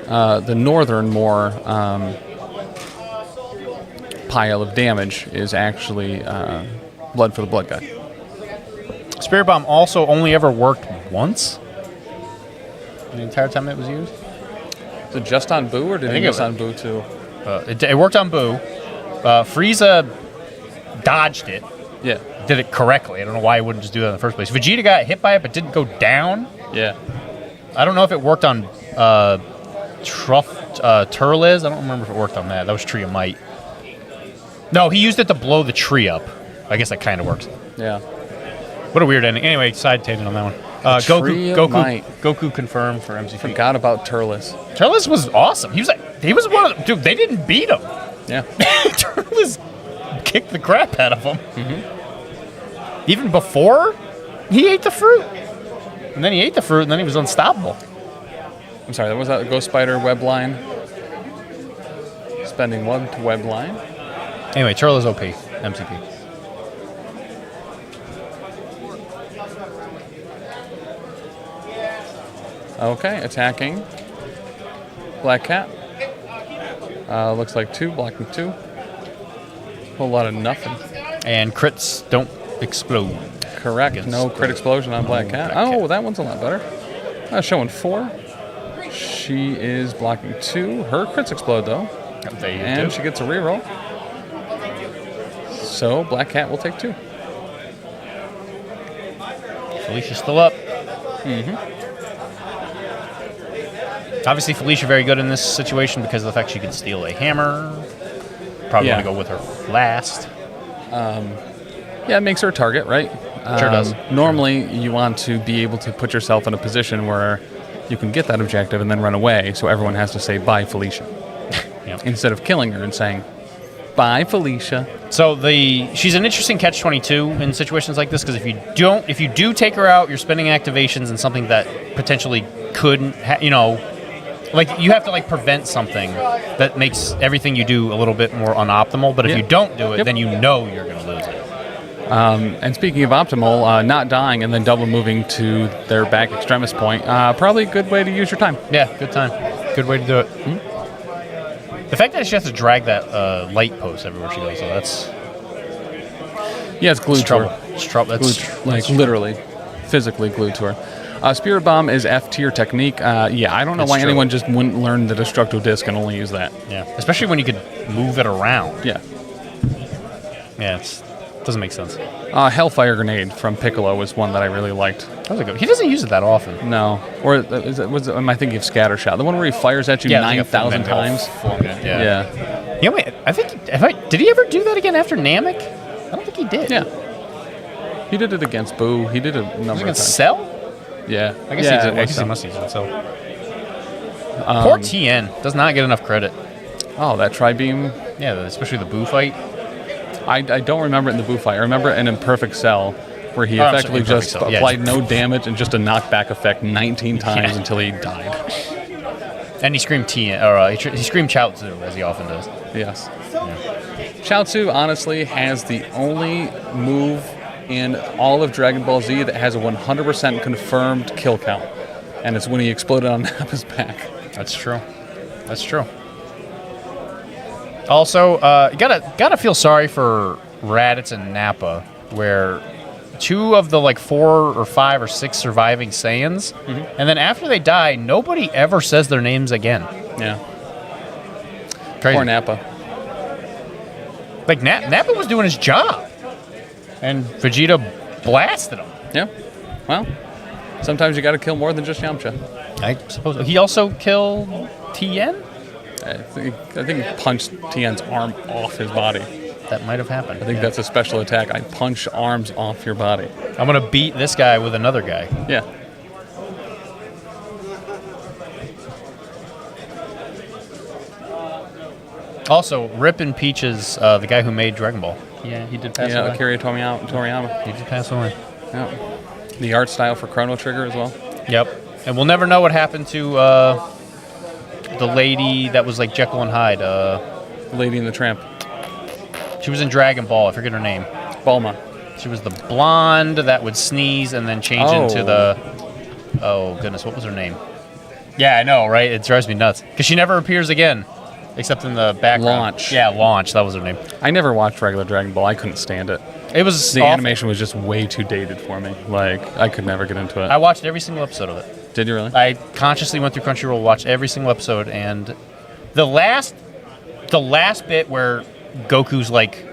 The northern, more pile of damage is actually Blood for the Blood Guy. Spirit Bomb also only ever worked once? The entire time it was used? Is it just on Boo, or did it miss on Boo too? It worked on Boo. Frieza dodged it. Yeah. Did it correctly. I don't know why he wouldn't just do that in the first place. Vegeta got hit by it but didn't go down. Yeah. I don't know if it worked on Turles. I don't remember if it worked on that. That was Tree of Might. No, he used it to blow the tree up. I guess that kind of works. Yeah. What a weird ending. Anyway, side tangent on that one. Goku confirmed for MCP. Forgot about Turles. Turles was awesome. He was one of the, dude. They didn't beat him. Yeah. Turles kicked the crap out of him. Mm-hmm. Even before he ate the fruit, and then he ate the fruit, and then he was unstoppable. I'm sorry. That was that Ghost Spider web line. Spending 1 to web line. Anyway, Turles OP MCP. Okay, attacking. Black Cat. Looks like 2, blocking 2. Whole lot of nothing. And crits don't explode. Correct. No crit explosion on Black Cat. Oh, that one's a lot better. Showing 4. She is blocking 2. Her crits explode though. And she gets a reroll. So Black Cat will take 2. Felicia's still up. Mm-hmm. Obviously, Felicia very good in this situation because of the fact she can steal a hammer. Probably want to go with her last. Yeah, it makes her a target, right? Sure does. Normally, you want to be able to put yourself in a position where you can get that objective and then run away, so everyone has to say, bye, Felicia. Instead of killing her and saying, bye, Felicia. So she's an interesting catch-22 in situations like this, because if you do take her out, you're spending activations in something that potentially couldn't, like you have to like prevent something that makes everything you do a little bit more unoptimal. But if you don't do it, then you know you're going to lose it. And speaking of optimal, not dying and then double moving to their back extremis point, probably a good way to use your time. Yeah, good time. Good way to do it. The fact that she has to drag that light post everywhere she goes, so that's... Yeah, it's glued to her. It's trouble. That's literally, physically glued to her. Spirit Bomb is F-tier technique. I don't know why anyone just wouldn't learn the Destructo Disc and only use that. Yeah, especially when you could move it around. Yeah. Yeah, doesn't make sense. Hellfire Grenade from Piccolo was one that I really liked. That was a good. He doesn't use it that often. No. Or am I thinking of Scatter Shot? The one where he fires at you 9,000 times? Yeah. Yeah, wait. Did he ever do that again after Namek? I don't think he did. Yeah. He did it against Boo. He did it a number of times. Cell? Yeah. I guess he must use it. So. Poor TN does not get enough credit. Oh, that Tri-Beam? Yeah, especially the Boo fight. I don't remember it in the Boo fight. I remember it in Imperfect Cell, where he effectively just applied no damage and just a knockback effect 19 times until he died. And he screamed he screamed Chaozu, as he often does. Yes. Yeah. Chaozu, honestly, has the only move in all of Dragon Ball Z that has a 100% confirmed kill count. And it's when he exploded on Nappa's back. That's true. That's true. Also, you gotta feel sorry for Raditz and Nappa, where 2 of the like 4 or 5 or 6 surviving Saiyans, and then after they die, nobody ever says their names again. Yeah. Crazy. Poor Nappa. Like Nappa was doing his job, and Vegeta blasted him. Yeah. Well, sometimes you got to kill more than just Yamcha. I suppose he also killed Tien. I think he punched Tien's arm off his body. That might have happened. I think that's a special attack. I punch arms off your body. I'm gonna beat this guy with another guy. Yeah. Also, Rip and Peaches, the guy who made Dragon Ball. Yeah, he did pass away. Akira Toriyama. He did pass away. Yeah. The art style for Chrono Trigger as well. Yep. And we'll never know what happened to the lady that was like Jekyll and Hyde. Lady and the Tramp. She was in Dragon Ball. I forget her name. Bulma. She was the blonde that would sneeze and then change into the... Oh, goodness. What was her name? Yeah, I know, right? It drives me nuts. Because she never appears again. Except in the background. Launch. Yeah, Launch. That was her name. I never watched regular Dragon Ball. I couldn't stand it. It was the animation was just way too dated for me. Like, I could never get into it. I watched every single episode of it. Did you really? I consciously went through Crunchyroll, watched every single episode, and the last bit where Goku's like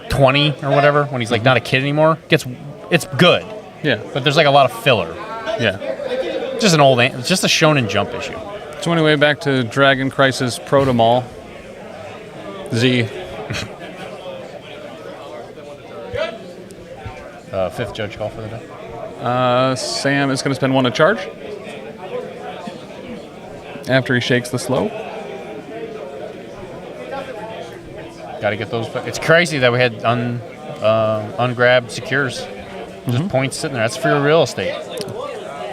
20 or whatever, when he's like not a kid anymore, it's good. Yeah. But there's like a lot of filler. Yeah. Just it's just a Shonen Jump issue. So anyway, back to Dragon Crisis Proto Mall. Z. Fifth judge call for the day. Sam is going to spend 1 to charge. After he shakes the slow. Got to get those. It's crazy that we had ungrabbed secures. Just points sitting there. That's free real estate.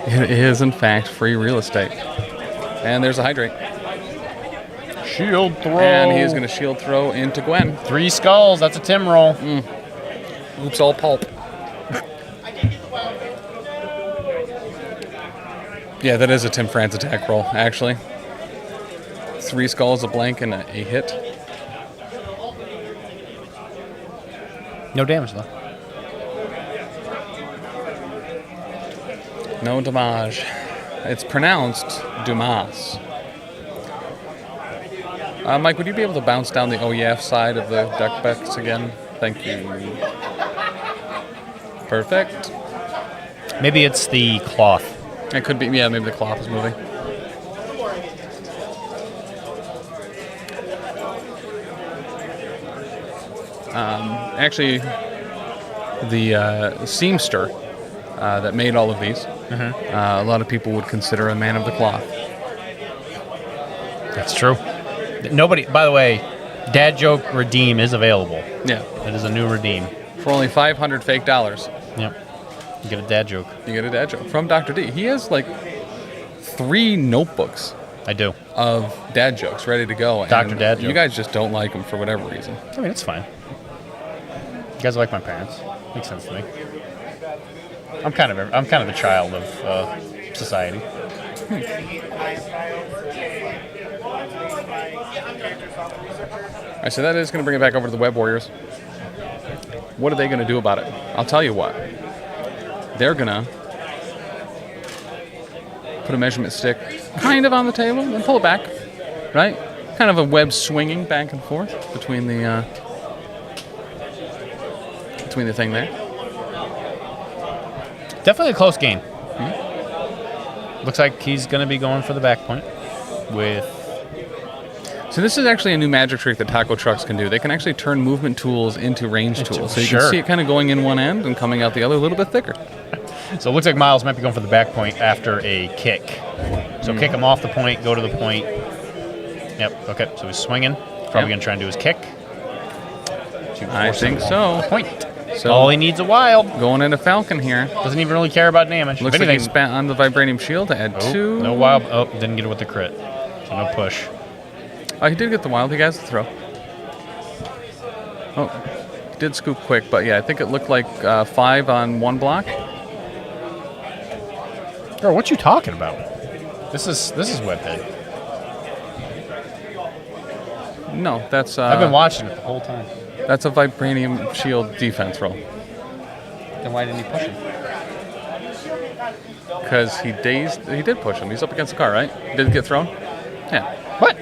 It is, in fact, free real estate. And there's a hydrate. Shield throw. And he is going to shield throw into Gwen. 3 skulls. That's a Tim roll. Oops, all pulp. Yeah, that is a Tim France attack roll, actually. 3 skulls, a blank, and a hit. No damage, though. No damage. It's pronounced Dumas. Mike, would you be able to bounce down the OEF side of the deck backs again? Thank you. Perfect. Maybe it's the cloth. It could be, yeah, maybe the cloth is moving. Actually, the Seamster that made all of these. A lot of people would consider a man of the cloth. That's true. Nobody, by the way, Dad Joke Redeem is available. Yeah. It is a new redeem. For only 500 fake dollars. Yep. You get a dad joke. You get a dad joke from Dr. D. He has like 3 notebooks. I do. Of dad jokes ready to go. Dr. Dad Joke. You guys just don't like them for whatever reason. I mean, it's fine. You guys are like my parents. Makes sense to me. I'm kind of the child of society. All right, so that is going to bring it back over to the Web Warriors. What are they going to do about it? I'll tell you what. They're going to put a measurement stick kind of on the table and pull it back, right? Kind of a web swinging back and forth between the thing there. Definitely a close game. Looks like he's going to be going for the back point with... So this is actually a new magic trick that taco trucks can do. They can actually turn movement tools into range tools. So you can see it kind of going in one end and coming out the other a little bit thicker. So it looks like Miles might be going for the back point after a kick. So kick him off the point, go to the point. Yep, okay, so he's swinging. Probably going to try and do his kick. I think so. Point. So all he needs a wild. Going into Falcon here. Doesn't even really care about damage. Looks like he spent on the Vibranium Shield to add 2. No wild. Oh, didn't get it with the crit. So no push. Oh, he did get the wild. He got the throw. Oh, he did scoop quick, but yeah, I think it looked like 5 on 1 block. Bro, what you talking about? This is Webhead. No, that's... I've been watching it the whole time. That's a Vibranium Shield defense roll. Then why didn't he push him? Because he did push him. He's up against the car, right? Did it get thrown? Yeah. What?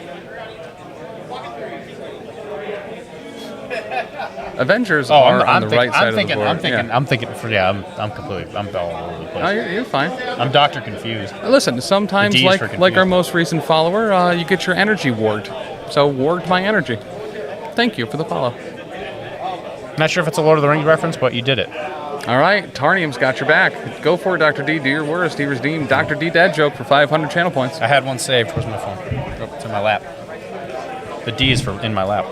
Avengers are on the right side of the board. I'm thinking. I'm completely. I'm all over the place. Oh, you're fine. I'm Dr. Confused. Listen, sometimes, like our most recent follower, you get your energy warged. So, warged my energy. Thank you for the follow. Not sure if it's a Lord of the Rings reference, but you did it. All right, Tarnium's got your back. Go for it, Dr. D. Do your worst. He redeemed Dr. D dad joke for 500 channel points. I had one saved. Where's my phone? Oh, it's in my lap. The D is in my lap.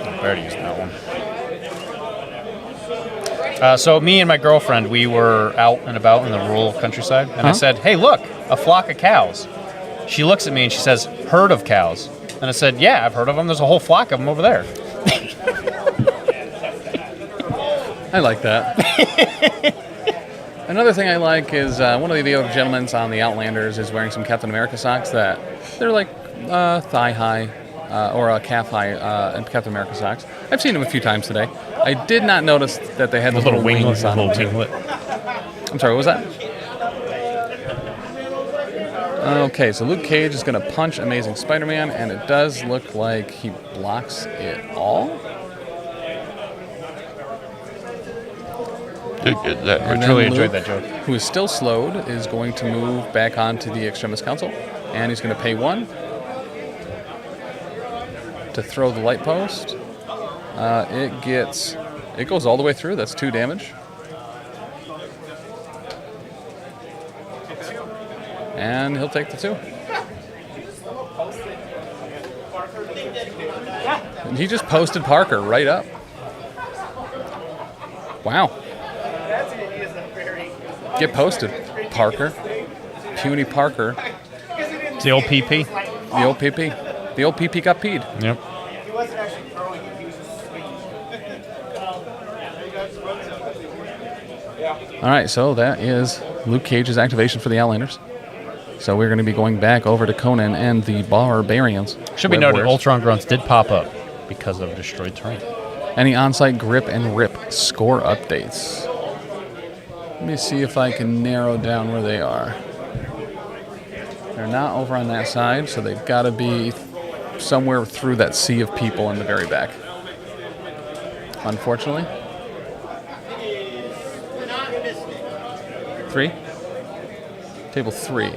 I already used that one. So me and my girlfriend, we were out and about in the rural countryside, and I said, "Hey, look, a flock of cows." She looks at me and she says, "Herd of cows." And I said, "Yeah, I've heard of them. There's a whole flock of them over there." I like that. Another thing I like is one of the other gentlemen on the Outlanders is wearing some Captain America socks that they're like thigh high or calf high Captain America socks. I've seen them a few times today. I did not notice that they had the little wings on them too. I'm sorry, what was that? Okay, so Luke Cage is going to punch Amazing Spider-Man, and it does look like he blocks it all. I truly enjoyed that joke. Who is still slowed, is going to move back onto the Extremis Council, and he's going to pay 1 to throw the light post. It goes all the way through. That's 2 damage. And he'll take the 2. And he just posted Parker right up. Wow. Get posted, Parker. Puny Parker. It's the old PP. The old PP. The old PP got peed. Yep. All right, so that is Luke Cage's activation for the Outlanders. So we're going to be going back over to Conan and the Barbarians. Should be noted, Ultron Grunts did pop up because of destroyed terrain. Any on-site grip and rip score updates? Let me see if I can narrow down where they are. They're not over on that side, so they've got to be somewhere through that sea of people in the very back. Unfortunately. 3? Table 3.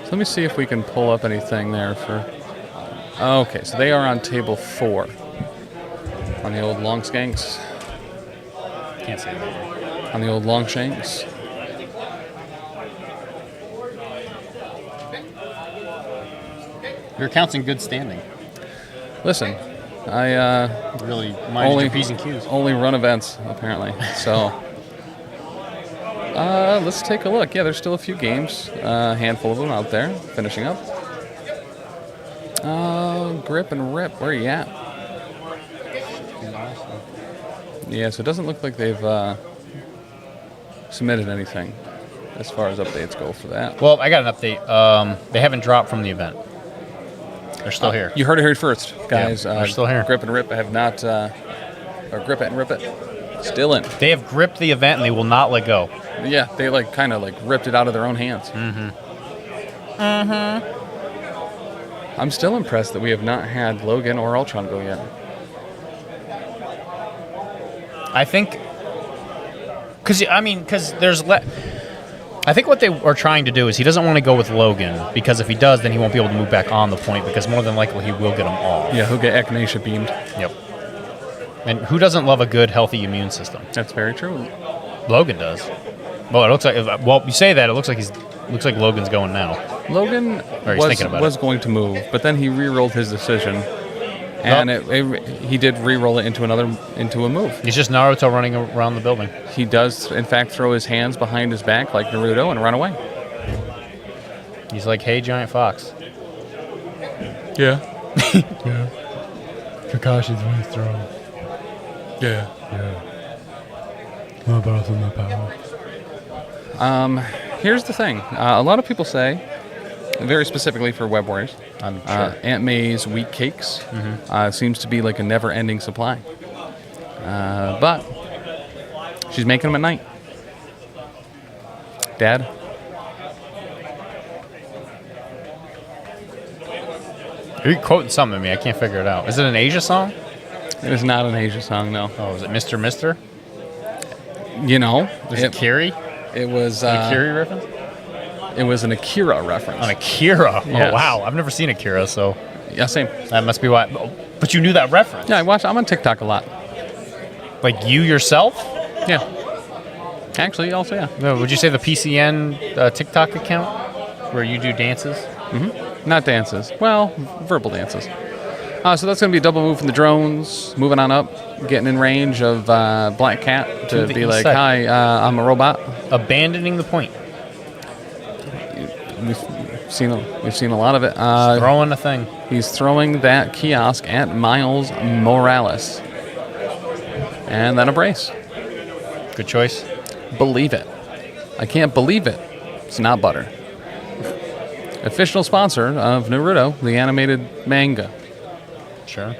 So let me see if we can pull up anything there for... Okay, so they are on table 4. On the old long skanks. Can't say that. On the old long shanks. Your account's in good standing. Listen, I really minded your P's and Q's. Only run events, apparently. So let's take a look. Yeah, there's still a few games. A handful of them out there, finishing up. Grip and Rip, where are you at? Yeah, so it doesn't look like they've submitted anything as far as updates go for that. Well, I got an update. They haven't dropped from the event. They're still here. You heard it here first, guys. Yeah, they're still here. Grip and Rip have not, or Grip It and Rip It, still in. They have gripped the event and they will not let go. Yeah, they kind of ripped it out of their own hands. I'm still impressed that we have not had Logan or Ultron go yet. I think, because there's I think what they are trying to do is he doesn't want to go with Logan, because if he does, then he won't be able to move back on the point, because more than likely he will get them all. Yeah, he'll get Echinacea beamed. Yep. And who doesn't love a good, healthy immune system? That's very true. Logan does. Well, it looks like. Well, you say that, it looks like Logan's going now. Logan was going to move, but then he re-rolled his decision, and he did re-roll it into a move. He's just Naruto running around the building. He does, in fact, throw his hands behind his back like Naruto and run away. He's like, "Hey, giant fox." Yeah. Yeah. Kakashi's really strong. Yeah. Yeah. What about my power? Here's the thing. A lot of people say, very specifically for Web Warriors, I'm sure. Aunt May's wheat cakes seems to be like a never-ending supply. But she's making them at night. Dad? Are you quoting something to me? I can't figure it out. Is it an Asia song? It is not an Asia song, no. Oh, is it Mr. Mister? You know. Is it Kiri? It was... a Kiri reference? It was an Akira reference. An Akira? Yes. Oh, wow. I've never seen Akira, so... Yeah, same. That must be why... But you knew that reference? Yeah, I'm on TikTok a lot. Like you yourself? Yeah. Actually, also, yeah. No, would you say the PCN TikTok account? Where you do dances? Mm-hmm. Not dances. Well, verbal dances. So that's going to be a double move from the drones. Moving on up. Getting in range of Black Cat to be like, "Hi, I'm a robot." Abandoning the point. We've seen a lot of it. He's throwing a thing. He's throwing that kiosk at Miles Morales. And then a brace. Good choice. Believe it. I can't believe it. It's not butter. Official sponsor of Naruto, the animated manga. Sure.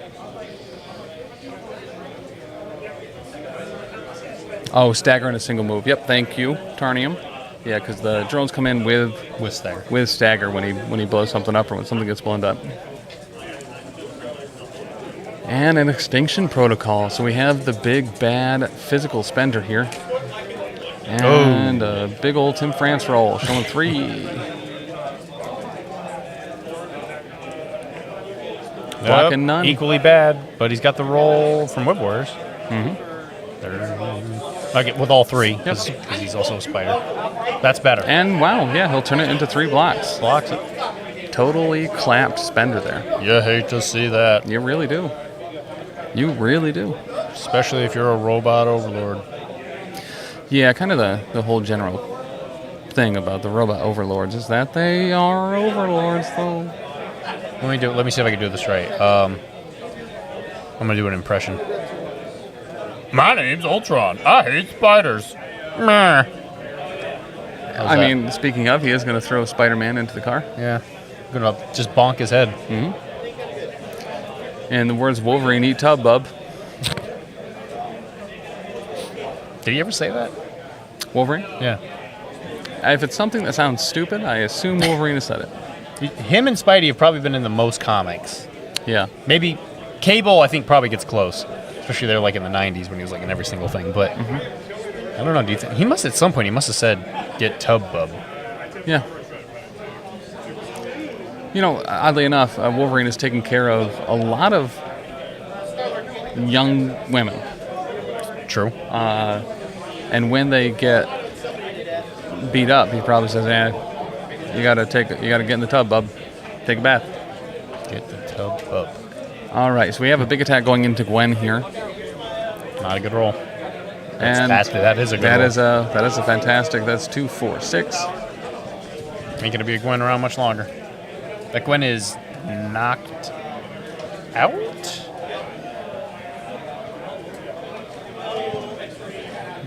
Oh, stagger in a single move. Yep, thank you, Tarnium. Yeah, because the drones come in with stagger. With stagger when he blows something up or when something gets blown up. And an extinction protocol. So we have the big bad physical spender here. And a big old Tim France roll, showing 3. Blocking none. Equally bad, but he's got the roll from Web Warriors. Mm-hmm. Okay, with all 3, because he's also a spider. That's better. And wow, yeah, he'll turn it into 3 blocks. Blocks it. Totally clapped spender there. You hate to see that. You really do. You really do. Especially if you're a robot overlord. Yeah, kind of the whole general thing about the robot overlords is that they are overlords, though. Let me see if I can do this right. I'm gonna do an impression. My name's Ultron. I hate spiders. Meh. I mean, speaking of, he is going to throw Spider-Man into the car. Yeah. I'm going to just bonk his head. Mm-hmm. And the words Wolverine, eat tub, bub. Did he ever say that? Wolverine? Yeah. If it's something that sounds stupid, I assume Wolverine has said it. Him and Spidey have probably been in the most comics. Yeah. Maybe Cable, I think, probably gets close. Especially there, like in the 90s when he was like in every single thing. But I don't know. Do you think he must at some point? He must have said, "Get tub, bub." Yeah. You know, oddly enough, Wolverine is taking care of a lot of young women. True. And when they get beat up, he probably says, you gotta get in the tub, bub. Take a bath. Get the tub up. All right, so we have a big attack going into Gwen here. Not a good roll. And that is a good roll. That is a fantastic. That's 2, 4, 6. Ain't going to be a Gwen around much longer. That Gwen is knocked out?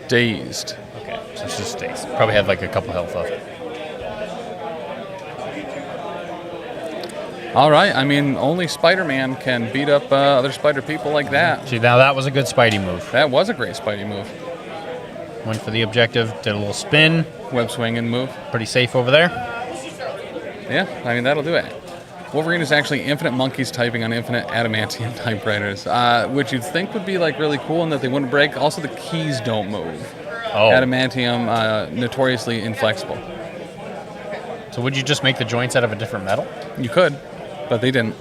Dazed. Okay, so it's just dazed. Probably had like a couple health left. All right, I mean, only Spider-Man can beat up other Spider people like that. See, now that was a good Spidey move. That was a great Spidey move. Went for the objective, did a little spin. Web swing and move. Pretty safe over there. Yeah, I mean, that'll do it. Wolverine is actually infinite monkeys typing on infinite adamantium typewriters, which you'd think would be like really cool and that they wouldn't break. Also, the keys don't move. Oh. Adamantium, notoriously inflexible. So would you just make the joints out of a different metal? You could, but they didn't.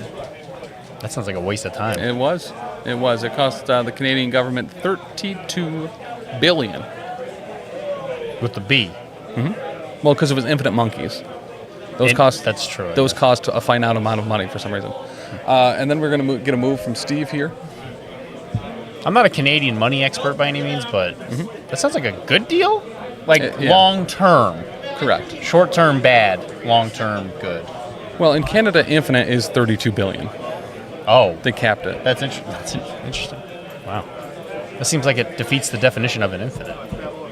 That sounds like a waste of time. It was. It was. It cost the Canadian government $32 billion. With the B. Mm-hmm. Well, because it was infinite monkeys. That's true. Those cost a finite amount of money for some reason. And then we're going to get a move from Steve here. I'm not a Canadian money expert by any means, but that sounds like a good deal? Like Yeah. long term. Correct. Short term bad, long term good. Well, in Canada, infinite is $32 billion. Oh. They capped it. That's interesting. Wow. That seems like it defeats the definition of an infinite.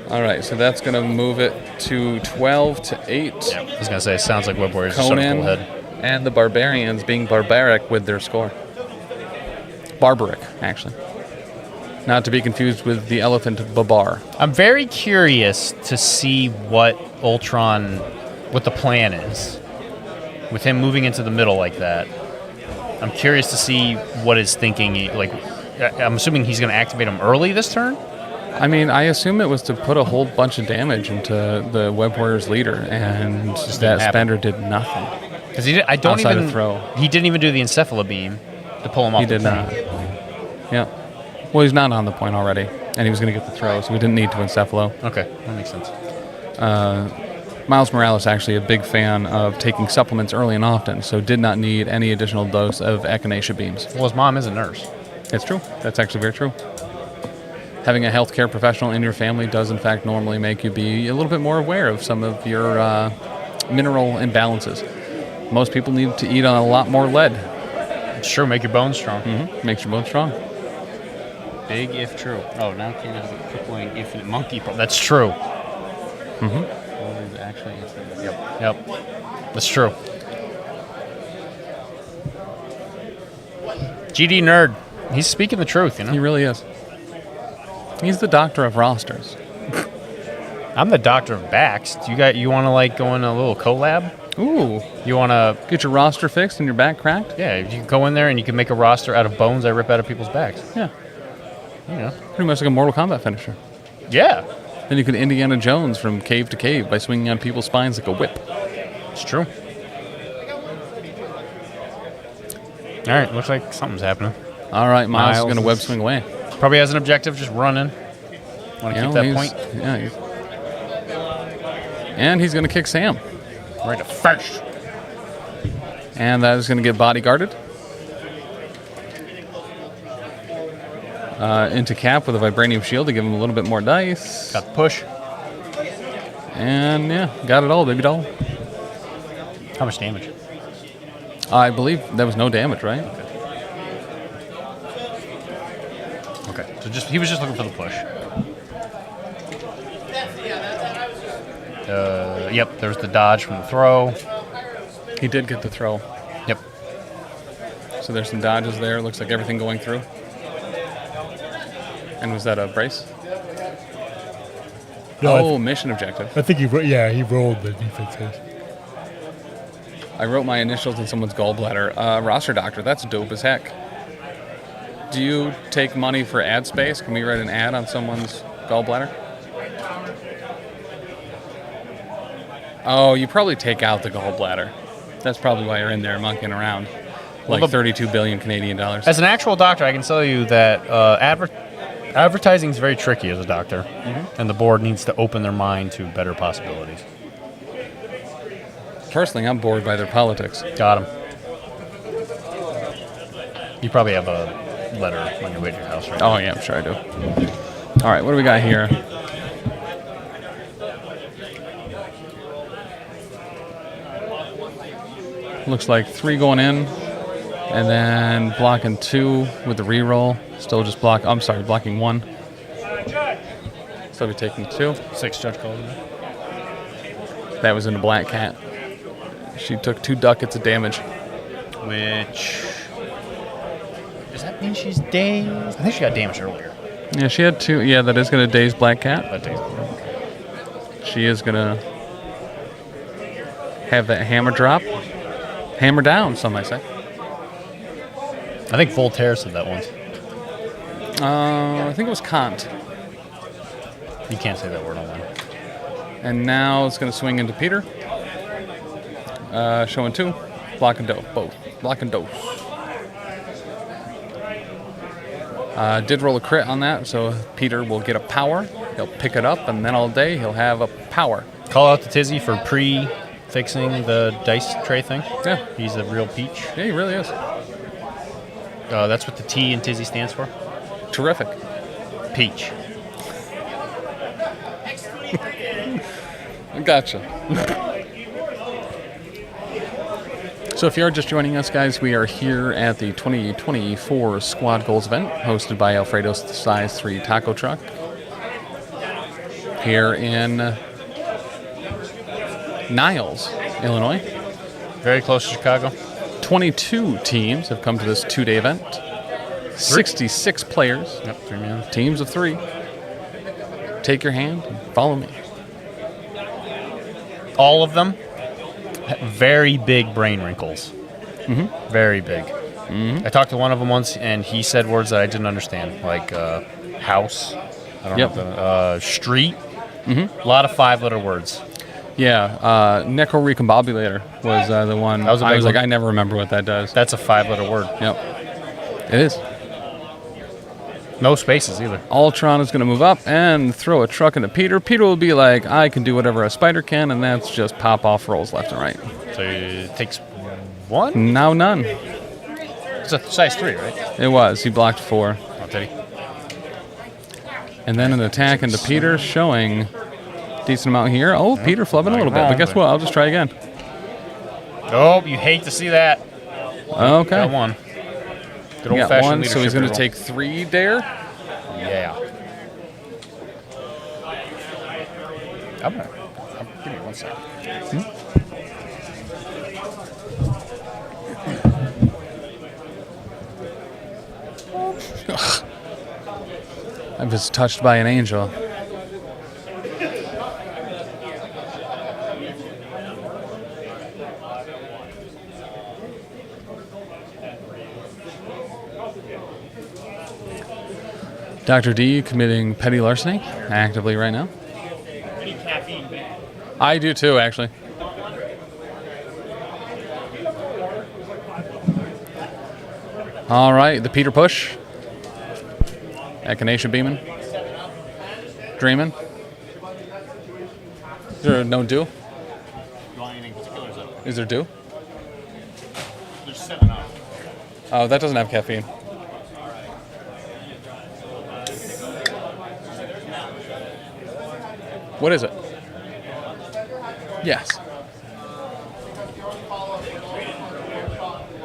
All right, so that's going to move it to 12 to 8. Yeah, I was going to say, it sounds like Web Warriors are starting to pull ahead. And the Barbarians being barbaric with their score. Barbaric, actually. Not to be confused with the elephant Babar. I'm very curious to see what the plan is. With him moving into the middle like that. I'm curious to see what his thinking, like, I'm assuming he's going to activate him early this turn? I mean, I assume it was to put a whole bunch of damage into the Web Warriors leader, and that Spender did nothing. Because he didn't even do the Encephala beam to pull him off. He did not. Yeah. Well, he's not on the point already, and he was going to get the throw, so we didn't need to Encephalo. Okay, that makes sense. Miles Morales is actually a big fan of taking supplements early and often, so did not need any additional dose of echinacea beams. Well, his mom is a nurse. It's true. That's actually very true. Having a healthcare professional in your family does, in fact, normally make you be a little bit more aware of some of your mineral imbalances. Most people need to eat on a lot more lead. It's true. Make your bones strong. Mm-hmm. Makes your bones strong. Big if true. Oh, now King has a crippling infinite monkey problem. That's true. Mm-hmm. Actually, yep. That's true. GD nerd. He's speaking the truth, you know? He really is. He's the doctor of rosters. I'm the doctor of backs. You want to like go in a little collab? Ooh. You want to get your roster fixed and your back cracked? Yeah, you can go in there and you can make a roster out of bones I rip out of people's backs. Yeah. You know. Pretty much like a Mortal Kombat finisher. Yeah. Then you could Indiana Jones from cave to cave by swinging on people's spines like a whip. It's true. All right, looks like something's happening. All right, Miles is going to web swing away. Probably has an objective, just running. Want to keep that point? Yeah. And he's going to kick Sam. Right to first. And that is going to get bodyguarded. Into Cap with a vibranium shield to give him a little bit more dice. Got the push. And yeah, got it all, baby doll. How much damage? I believe there was no damage, right? Okay. So he was just looking for the push. Yep, there's the dodge from the throw. He did get the throw. Yep. So there's some dodges there. Looks like everything going through. And was that a brace? No, mission objective. I think he rolled the defenses. I wrote my initials in someone's gallbladder. Roster doctor, that's dope as heck. Do you take money for ad space? Can we write an ad on someone's gallbladder? Oh, you probably take out the gallbladder. That's probably why you're in there monkeying around. Well, Like 32 billion Canadian dollars. As an actual doctor, I can tell you that advertising is very tricky as a doctor, and the board needs to open their mind to better possibilities. Personally, I'm bored by their politics. Got him. You probably have a letter on your way to your house right now. Oh, yeah, I'm sure I do. All right, what do we got here? Looks like 3 going in, and then blocking 2 with the reroll. Still just blocking 1. Still be taking 2. 6 judge calls. That was in a black cat. She took 2 ducats of damage. Which... Does that mean she's dazed? I think she got damaged earlier. Yeah, she had 2. Yeah, that is going to daze black cat. That dazed. She is going to have that hammer drop. Hammer down, some might say. I think Voltaire said that once. I think it was Kant. You can't say that word online. And now it's going to swing into Peter. Showing 2. Block and dose. Both. Block and dose. Did roll a crit on that, so Peter will get a power. He'll pick it up, and then all day he'll have a power. Call out to Tizzy for pre-fixing the dice tray thing. Yeah. He's a real peach. Yeah, he really is. That's what the T in Tizzy stands for? Terrific. Peach. Gotcha. So if you're just joining us, guys, we are here at the 2024 Squad Goals event, hosted by Alfredo's Size 3 Taco Truck, here in Niles, Illinois. Very close to Chicago. 22 teams have come to this 2-day event. 66 players. Yep, 3 men. Teams of 3. Take your hand and follow me. All of them very big brain wrinkles. Very big. I talked to one of them once, and he said words that I didn't understand, like house. I don't know. Street. A lot of 5-letter words. Yeah, necrorecombobulator was the one. That was I was like, I never remember what that does. That's a 5-letter word. Yep. It is. No spaces either. Ultron is going to move up and throw a truck into Peter. Peter will be like, I can do whatever a spider can, and that's just pop off rolls left and right. So it takes 1? Now none. It's a size 3, right? It was. He blocked 4. Oh, did he? And then an attack into Peter, showing decent amount here. Oh, Peter flubbing a little bit, but guess what? I'll just try again. Oh, you hate to see that. Okay. Got 1. Good He got old-fashioned 1, so he's going to leadership take 3 dare. Yeah. Give me 1 second. I was touched by an angel. Dr. D committing petty larceny actively right now. I do too, actually. All right, the Peter push. Echinacea beaming. Dreaming. Is there no dew? You want anything particular? Is there dew? There's 7 up. Oh, that doesn't have caffeine. What is it? Yes.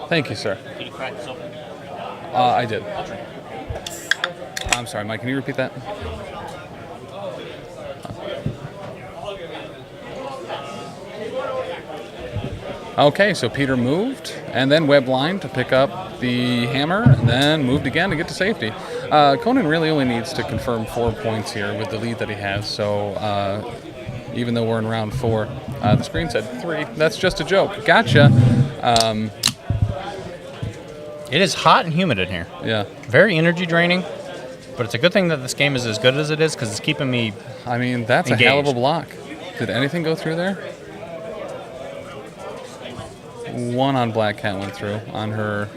Thank you, sir. Can you crack this open? I did. I'm sorry, Mike. Can you repeat that? Okay, so Peter moved, and then web line to pick up the hammer, and then moved again to get to safety. Conan really only needs to confirm 4 points here with the lead that he has, so even though we're in round 4, the screen said 3. That's just a joke. Gotcha. It is hot and humid in here. Yeah. Very energy draining, but it's a good thing that this game is as good as it is because it's keeping me I mean, that's engaged. a hell of a block. Did anything go through there? 1 on Black Cat went through on her.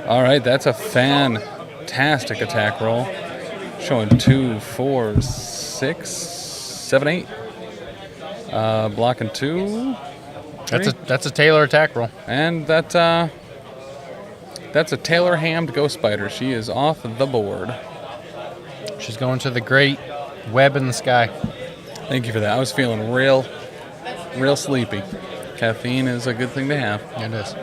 All right, that's a fantastic attack roll. Showing 2, 4, 6, 7, 8. Blocking 2. That's a Taylor attack roll. And that's a Taylor hammed Ghost Spider. She is off the board. She's going to the great web in the sky. Thank you for that. I was feeling real sleepy. Caffeine is a good thing to have. It is.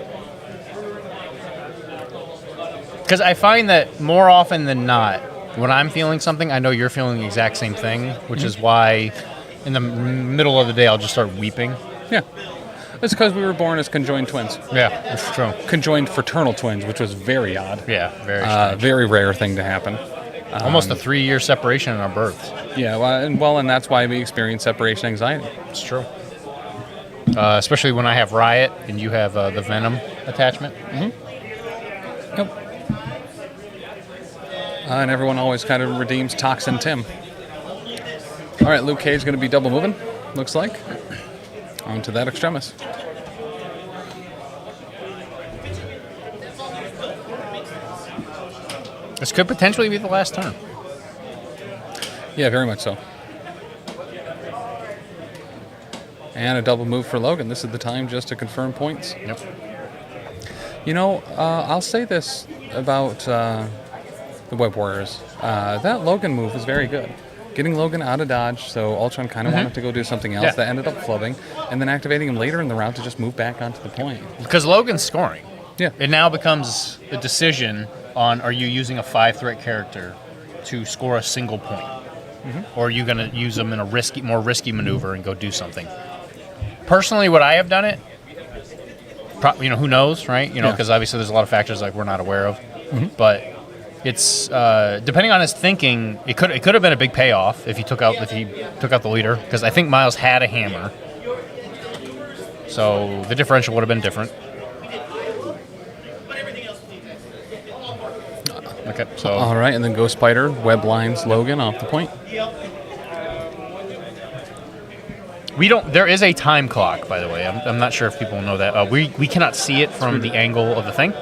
Because I find that more often than not, when I'm feeling something, I know you're feeling the exact same thing, which is why in the middle of the day I'll just start weeping. Yeah. It's because we were born as conjoined twins. Yeah, that's true. Conjoined fraternal twins, which was very odd. Yeah, very strange. Very rare thing to happen. Almost a 3-year separation in our births. Yeah, and that's why we experience separation anxiety. It's true. Especially when I have Riot and you have the Venom attachment. Mm-hmm. Yep. And everyone always kind of redeems Toxin Tim. All right, Luke Cage is going to be double moving, looks like. On to that Extremis. This could potentially be the last turn. Yeah, very much so. And a double move for Logan. This is the time just to confirm points. Yep. You know, I'll say this about the Web Warriors. That Logan move is very good. Getting Logan out of dodge, so Ultron kind of wanted to go do something else that ended up flubbing, and then activating him later in the round to just move back onto the point. Because Logan's scoring. Yeah. It now becomes a decision on, are you using a 5-threat character to score a single point? Or are you going to use them in a more risky maneuver and go do something? Personally, would I have done it? Who knows, right? Because obviously there's a lot of factors like we're not aware of. But it's depending on his thinking, it could have been a big payoff if he took out the leader, because I think Miles had a hammer, so the differential would have been different. Okay, so all right, and then Ghost Spider web lines Logan off the point. There is a time clock, by the way. I'm not sure if people know that. We cannot see it from the angle of the thing.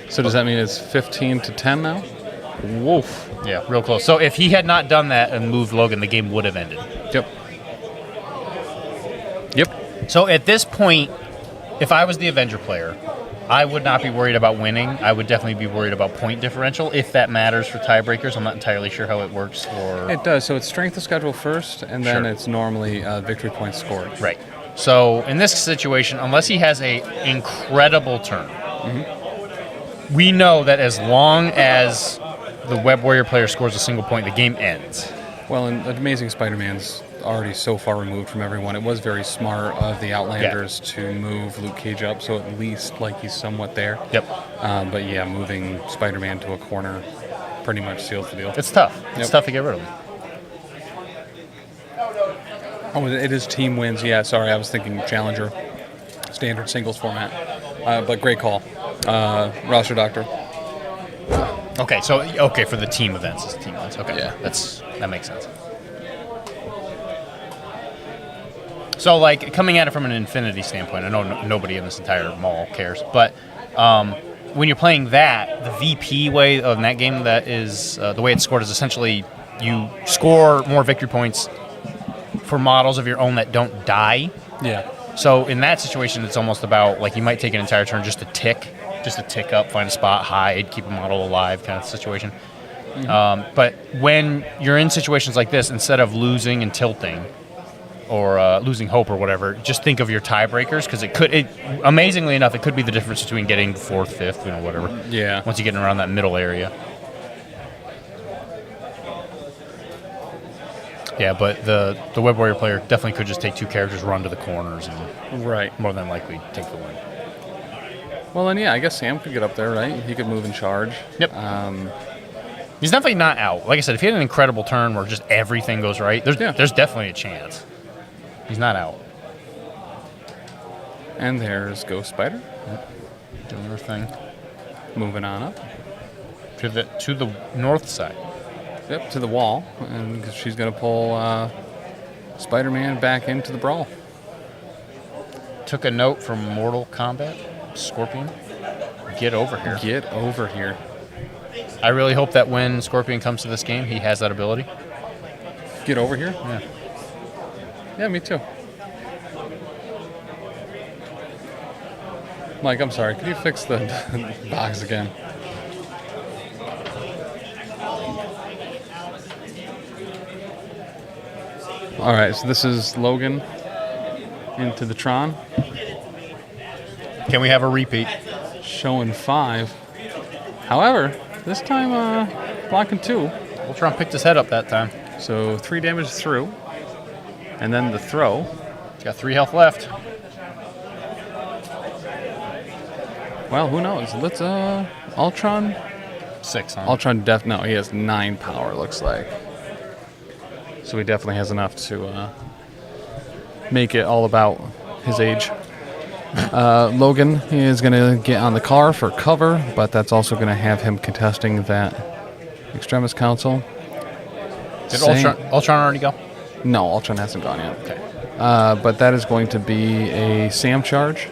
So does that mean it's 15 to 10 now? Woof. Yeah, real close. So if he had not done that and moved Logan, the game would have ended. Yep. So at this point, if I was the Avenger player, I would not be worried about winning. I would definitely be worried about point differential, if that matters for tiebreakers. I'm not entirely sure how it works for... It does. So it's strength of schedule first, and then it's normally victory points scored. Right. So in this situation, unless he has a incredible turn, we know that as long as the Web Warrior player scores a single point, the game ends. Well, and Amazing Spider-Man's already so far removed from everyone. It was very smart of the Outlanders to move Luke Cage up, so at least he's somewhat there. Yep. But yeah, moving Spider-Man to a corner pretty much seals the deal. It's tough. It's tough to get rid of him. Oh, it is team wins. Yeah, sorry, I was thinking Challenger, standard singles format. But great call. Roster Doctor. Okay, for the team events, it's team events. Okay, yeah, that makes sense. So, coming at it from an Infinity standpoint, I know nobody in this entire mall cares, but when you're playing that, the VP way of that game, that is the way it's scored is essentially you score more victory points for models of your own that don't die. Yeah. So in that situation, it's almost about you might take an entire turn just to tick up, find a spot, hide, keep a model alive kind of situation. But when you're in situations like this, instead of losing and tilting or losing hope or whatever, just think of your tiebreakers, because amazingly enough, it could be the difference between getting 4th, 5th, whatever. Yeah. Once you get around that middle area. Yeah, but the Web Warrior player definitely could just take 2 characters, run to the corners, and more than likely take the win. Well, then, yeah, I guess Sam could get up there, right? He could move and charge. Yep. He's definitely not out. Like I said, if he had an incredible turn where just everything goes right, there's definitely a chance. He's not out. And there's Ghost Spider. Yep. Doing her thing. Moving on up. To the north side. Yep, to the wall. And she's going to pull Spider-Man back into the brawl. took a note from Mortal Kombat. Scorpion, get over here. Get over here. I really hope that when Scorpion comes to this game, he has that ability. Get over here? Yeah. Yeah, me too. Mike, I'm sorry. Could you fix the box again? All right, so this is Logan into the Tron. Can we have a repeat? Showing 5. However, this time blocking 2. Ultron picked his head up that time. So 3 damage through. And then the throw. He's got 3 health left. Well, who knows? Let's Ultron 6, huh? Ultron no, he has 9 power, looks like. So he definitely has enough to make it all about his age. Logan is going to get on the car for cover, but that's also going to have him contesting that Extremis Council. Did Ultron already go? No, Ultron hasn't gone yet. Okay. But that is going to be a SAM charge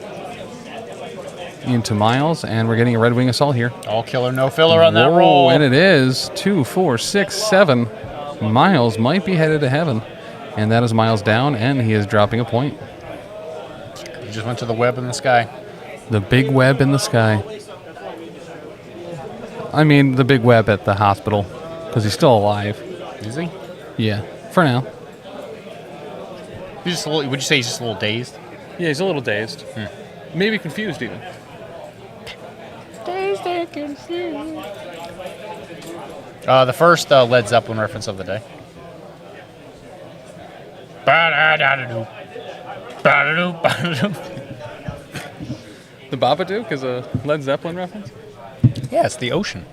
into Miles, and we're getting a Red Wing Assault here. All killer, no filler on that roll. And it is 2, 4, 6, 7. Miles might be headed to heaven. And that is Miles down, and he is dropping a point. He just went to the web in the sky. The big web in the sky. I mean, the big web at the hospital, because he's still alive. Is he? Yeah, for now. He's just a little, would you say he's just a little dazed? Yeah, he's a little dazed. Maybe confused, even. Dazed and confused. The first Led Zeppelin reference of the day. The Babadook is a Led Zeppelin reference? Yeah, it's the ocean.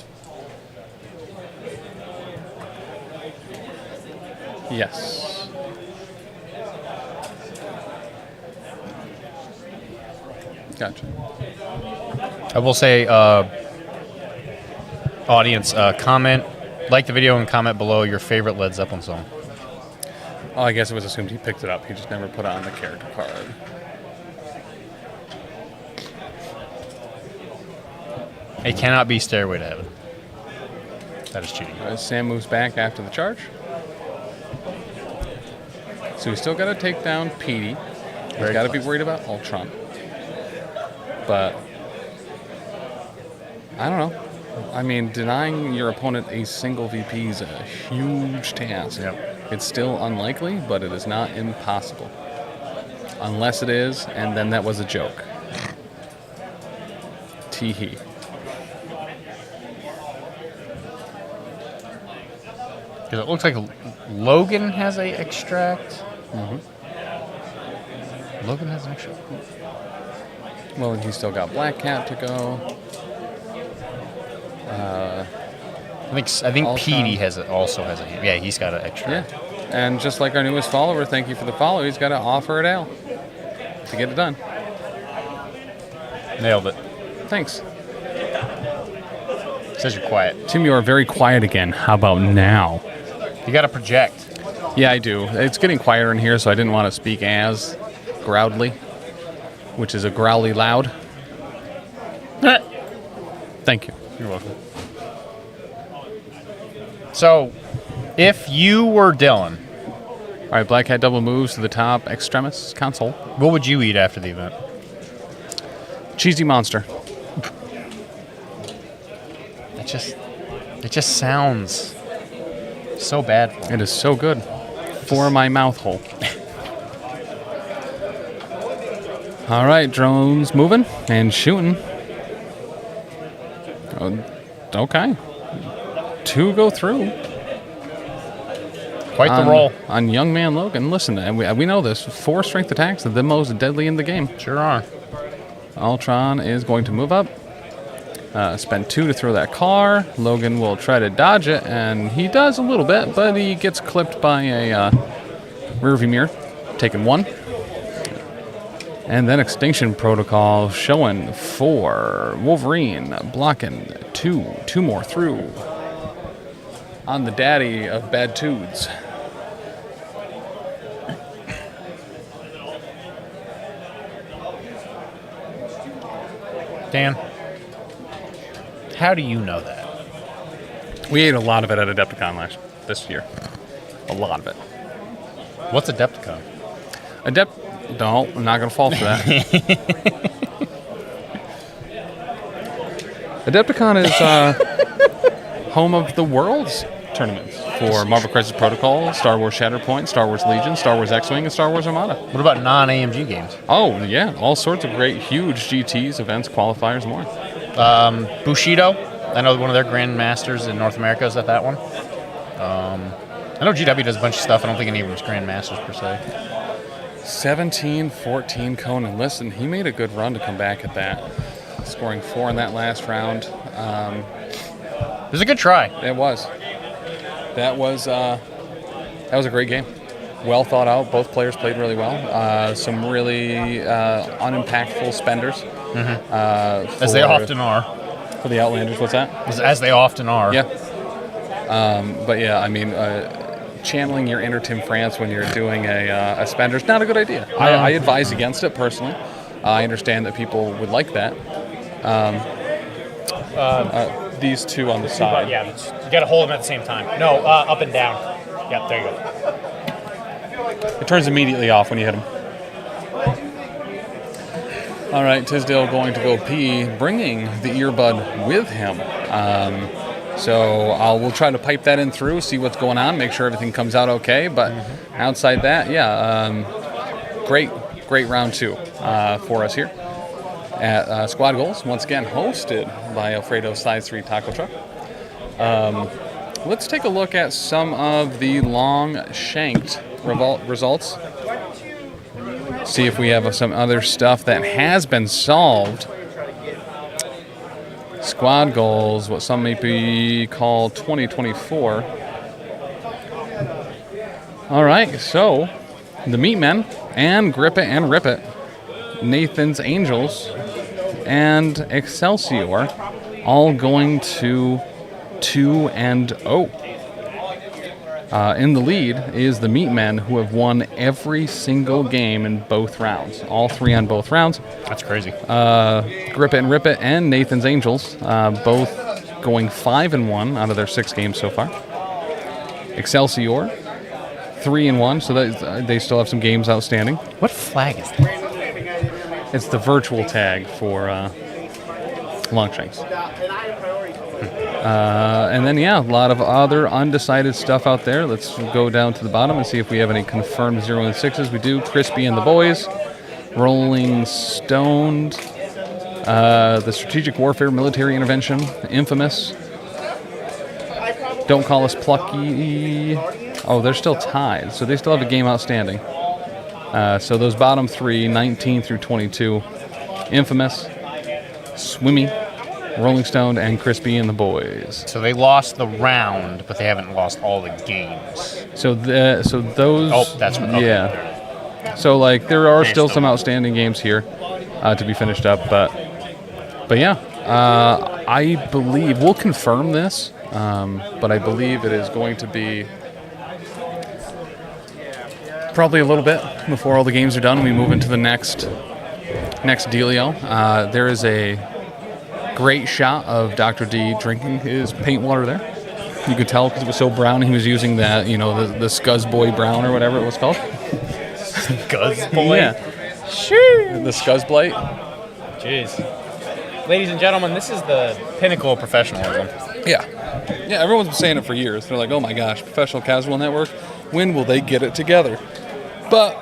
Yes. Gotcha. I will say, audience, comment, like the video and comment below your favorite Led Zeppelin song. Oh, I guess it was assumed he picked it up. He just never put it on the character card. It cannot be Stairway to Heaven. That is cheating. Sam moves back after the charge. So he's still got to take down Petey. He's got to be worried about Ultron. But I don't know. I mean, denying your opponent a single VP is a huge task. Yep. It's still unlikely, but it is not impossible. Unless it is, and then that was a joke. Tee-hee. Because it looks like Logan has a extract. Logan has an extract. Well, and he's still got Black Cat to go. I think Petey also has a. Yeah, he's got an extract. Yeah. And just like our newest follower, thank you for the follow, he's got to offer it Al to get it done. Nailed it. Thanks. Says you're quiet. Tim, you are very quiet again. How about now? You got to project. Yeah, I do. It's getting quieter in here, so I didn't want to speak as Groudly, which is a growly loud. Thank you. You're welcome. So, if you were Dylan... All right, Black Hat double moves to the top Extremis console. What would you eat after the event? Cheesy Monster. It just sounds so bad for me. It is so good for my mouth hole. All right, drones moving and shooting. Okay. 2 go through. Quite the roll. On young man Logan. Listen, we know this. 4 strength attacks are the most deadly in the game. Sure are. Ultron is going to move up. Spend 2 to throw that car. Logan will try to dodge it, and he does a little bit, but he gets clipped by a rearview mirror. Taking 1. And then Extinction Protocol showing 4. Wolverine blocking 2. 2 more through. On the daddy of bad tudes. Dan, how do you know that? We ate a lot of it at Adepticon this year. A lot of it. What's Adepticon? No, I'm not going to fall for that. Adepticon is home of the Worlds tournaments for Marvel Crisis Protocol, Star Wars Shatterpoint, Star Wars Legion, Star Wars X-Wing, and Star Wars Armada. What about non-AMG games? Oh, yeah. All sorts of great, huge GTs, events, qualifiers, more. Bushido. I know one of their Grandmasters in North America is at that one. I know GW does a bunch of stuff. I don't think any of them is Grandmasters per se. 17-14 Conan. Listen, he made a good run to come back at that, scoring 4 in that last round. It was a good try. It was. That was a great game. Well thought out. Both players played really well. Some really unimpactful spenders. As they often are. For the Outlanders, what's that? As they often are. Yeah. But yeah, I mean, channeling your inner Tim France when you're doing a spender is not a good idea. I advise against it personally. I understand that people would like that. These two on the side. Yeah, you got to hold them at the same time. No, up and down. Yep, there you go. It turns immediately off when you hit them. All right, Tisdale going to go pee, bringing the earbud with him. So we'll try to pipe that in through, see what's going on, make sure everything comes out okay. But outside that, yeah, great round 2 for us here at Squad Goals. Once again, hosted by Alfredo's Size 3 Taco Truck. Let's take a look at some of the long shanked results. See if we have some other stuff that has been solved. Squad Goals, what some may be called 2024. All right, so the Meat Men and Grip It and Rip It, Nathan's Angels, and Excelsior, all going to 2-0. In the lead is the Meat Men, who have won every single game in both rounds. All 3 on both rounds. That's crazy. Grip It and Rip It and Nathan's Angels, both going 5-1 out of their 6 games so far. Excelsior, 3-1, so they still have some games outstanding. What flag is that? It's the virtual tag for Longshanks. And then, yeah, a lot of other undecided stuff out there. Let's go down to the bottom and see if we have any confirmed 0 and 6s. We do. Crispy and the Boys, Rolling Stoned, the Strategic Warfare Military Intervention, Infamous, Don't Call Us Plucky. Oh, they're still tied, so they still have a game outstanding. So those bottom 3, 19 through 22, Infamous, Swimmy, Rolling Stone, and Crispy and the Boys. So they lost the round, but they haven't lost all the games. So those. Oh, that's what. Okay. Yeah. So like there are still some outstanding games here to be finished up, but yeah, I believe we'll confirm this, but I believe it is going to be probably a little bit before all the games are done. We move into the next dealio. There is a great shot of Dr. D drinking his paint water there. You could tell because it was so brown. He was using that, the Scuzz Boy Brown or whatever it was called. Scuzz Boy? Yeah. Sure. The Scuzz Blight. Jeez. Ladies and gentlemen, this is the pinnacle of professionalism. Yeah. Yeah, everyone's been saying it for years. They're like, oh my gosh, Professional Casual Network, when will they get it together? But,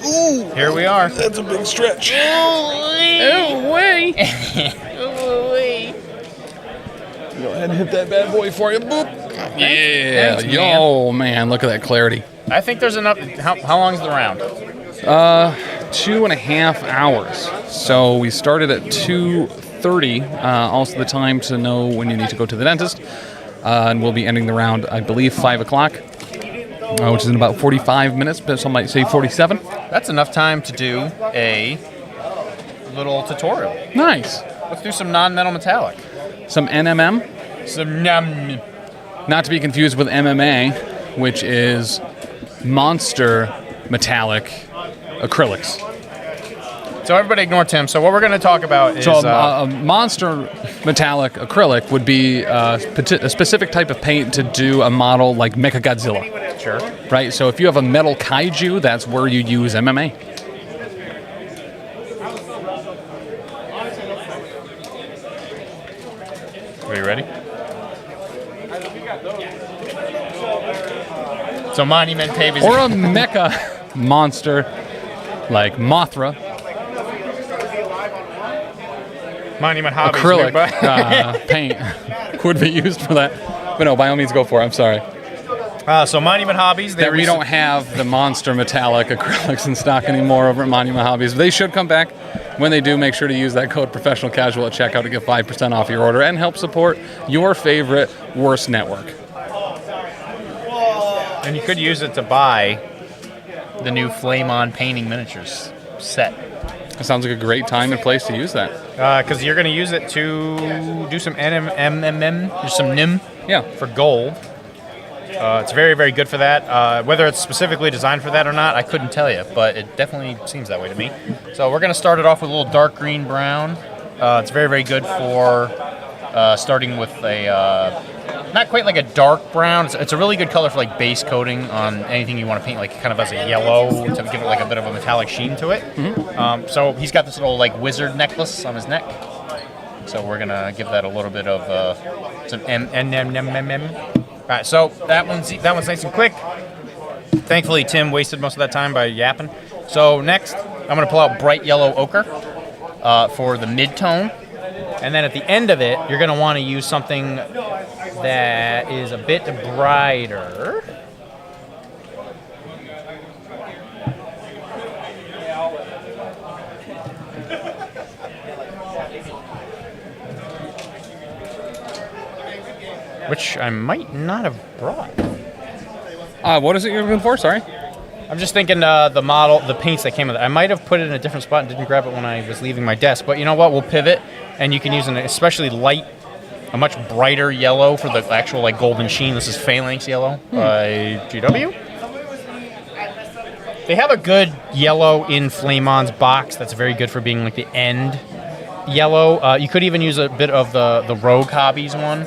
ooh. Here we are. That's a big stretch. Oh, wait. Go ahead and hit that bad boy for you. Boop. Yeah. Thanks, Yo, man, look at that clarity. I think there's enough. How long is the round? 2.5 hours. So we started at 2:30. Also the time to know when you need to go to the dentist. And we'll be ending the round, I believe, 5 o'clock, which is in about 45 minutes, but some might say 47. That's enough time to do a little tutorial. Nice. Let's do some non-metal metallic. Some NMM. Some NM. Not to be confused with MMA, which is Monster Metallic Acrylics. So everybody ignore Tim. So what we're going to talk about is... So a monster metallic acrylic would be a specific type of paint to do a model like Mechagodzilla. Sure. Right? So if you have a metal kaiju, that's where you use MMA. Are you ready? So Monument Pave is... Or a mecha monster like Mothra. Monument Hobbies. Acrylic paint would be used for that. But no, by all means, go for it. I'm sorry. So Monument Hobbies. That we don't have the monster metallic acrylics in stock anymore over at Monument Hobbies. They should come back. When they do, make sure to use that code Professional Casual at checkout to get 5% off your order and help support your favorite worst network. And you could use it to buy the new Flame On Painting Miniatures set. That sounds like a great time and place to use that. Because you're going to use it to do some NMM, some NIM for gold. It's very, very good for that. Whether it's specifically designed for that or not, I couldn't tell you, but it definitely seems that way to me. So we're going to start it off with a little dark green brown. It's very, very good for starting with a, not quite like a dark brown. It's a really good color for like base coating on anything you want to paint, like kind of as a yellow to give it like a bit of a metallic sheen to it. Mm-hmm. So he's got this little like wizard necklace on his neck. So we're going to give that a little bit of some NMM. All right, so that one's nice and quick. Thankfully, Tim wasted most of that time by yapping. So next, I'm going to pull out bright yellow ochre for the mid-tone. And then at the end of it, you're going to want to use something that is a bit brighter. Which I might not have brought. What is it you're looking for? Sorry. I'm just thinking the paints that came with it. I might have put it in a different spot and didn't grab it when I was leaving my desk. But you know what? We'll pivot, and you can use an especially light, a much brighter yellow for the actual like golden sheen. This is Phalanx yellow by GW. They have a good yellow in Flame On's box that's very good for being like the end yellow. You could even use a bit of the Rogue Hobbies one.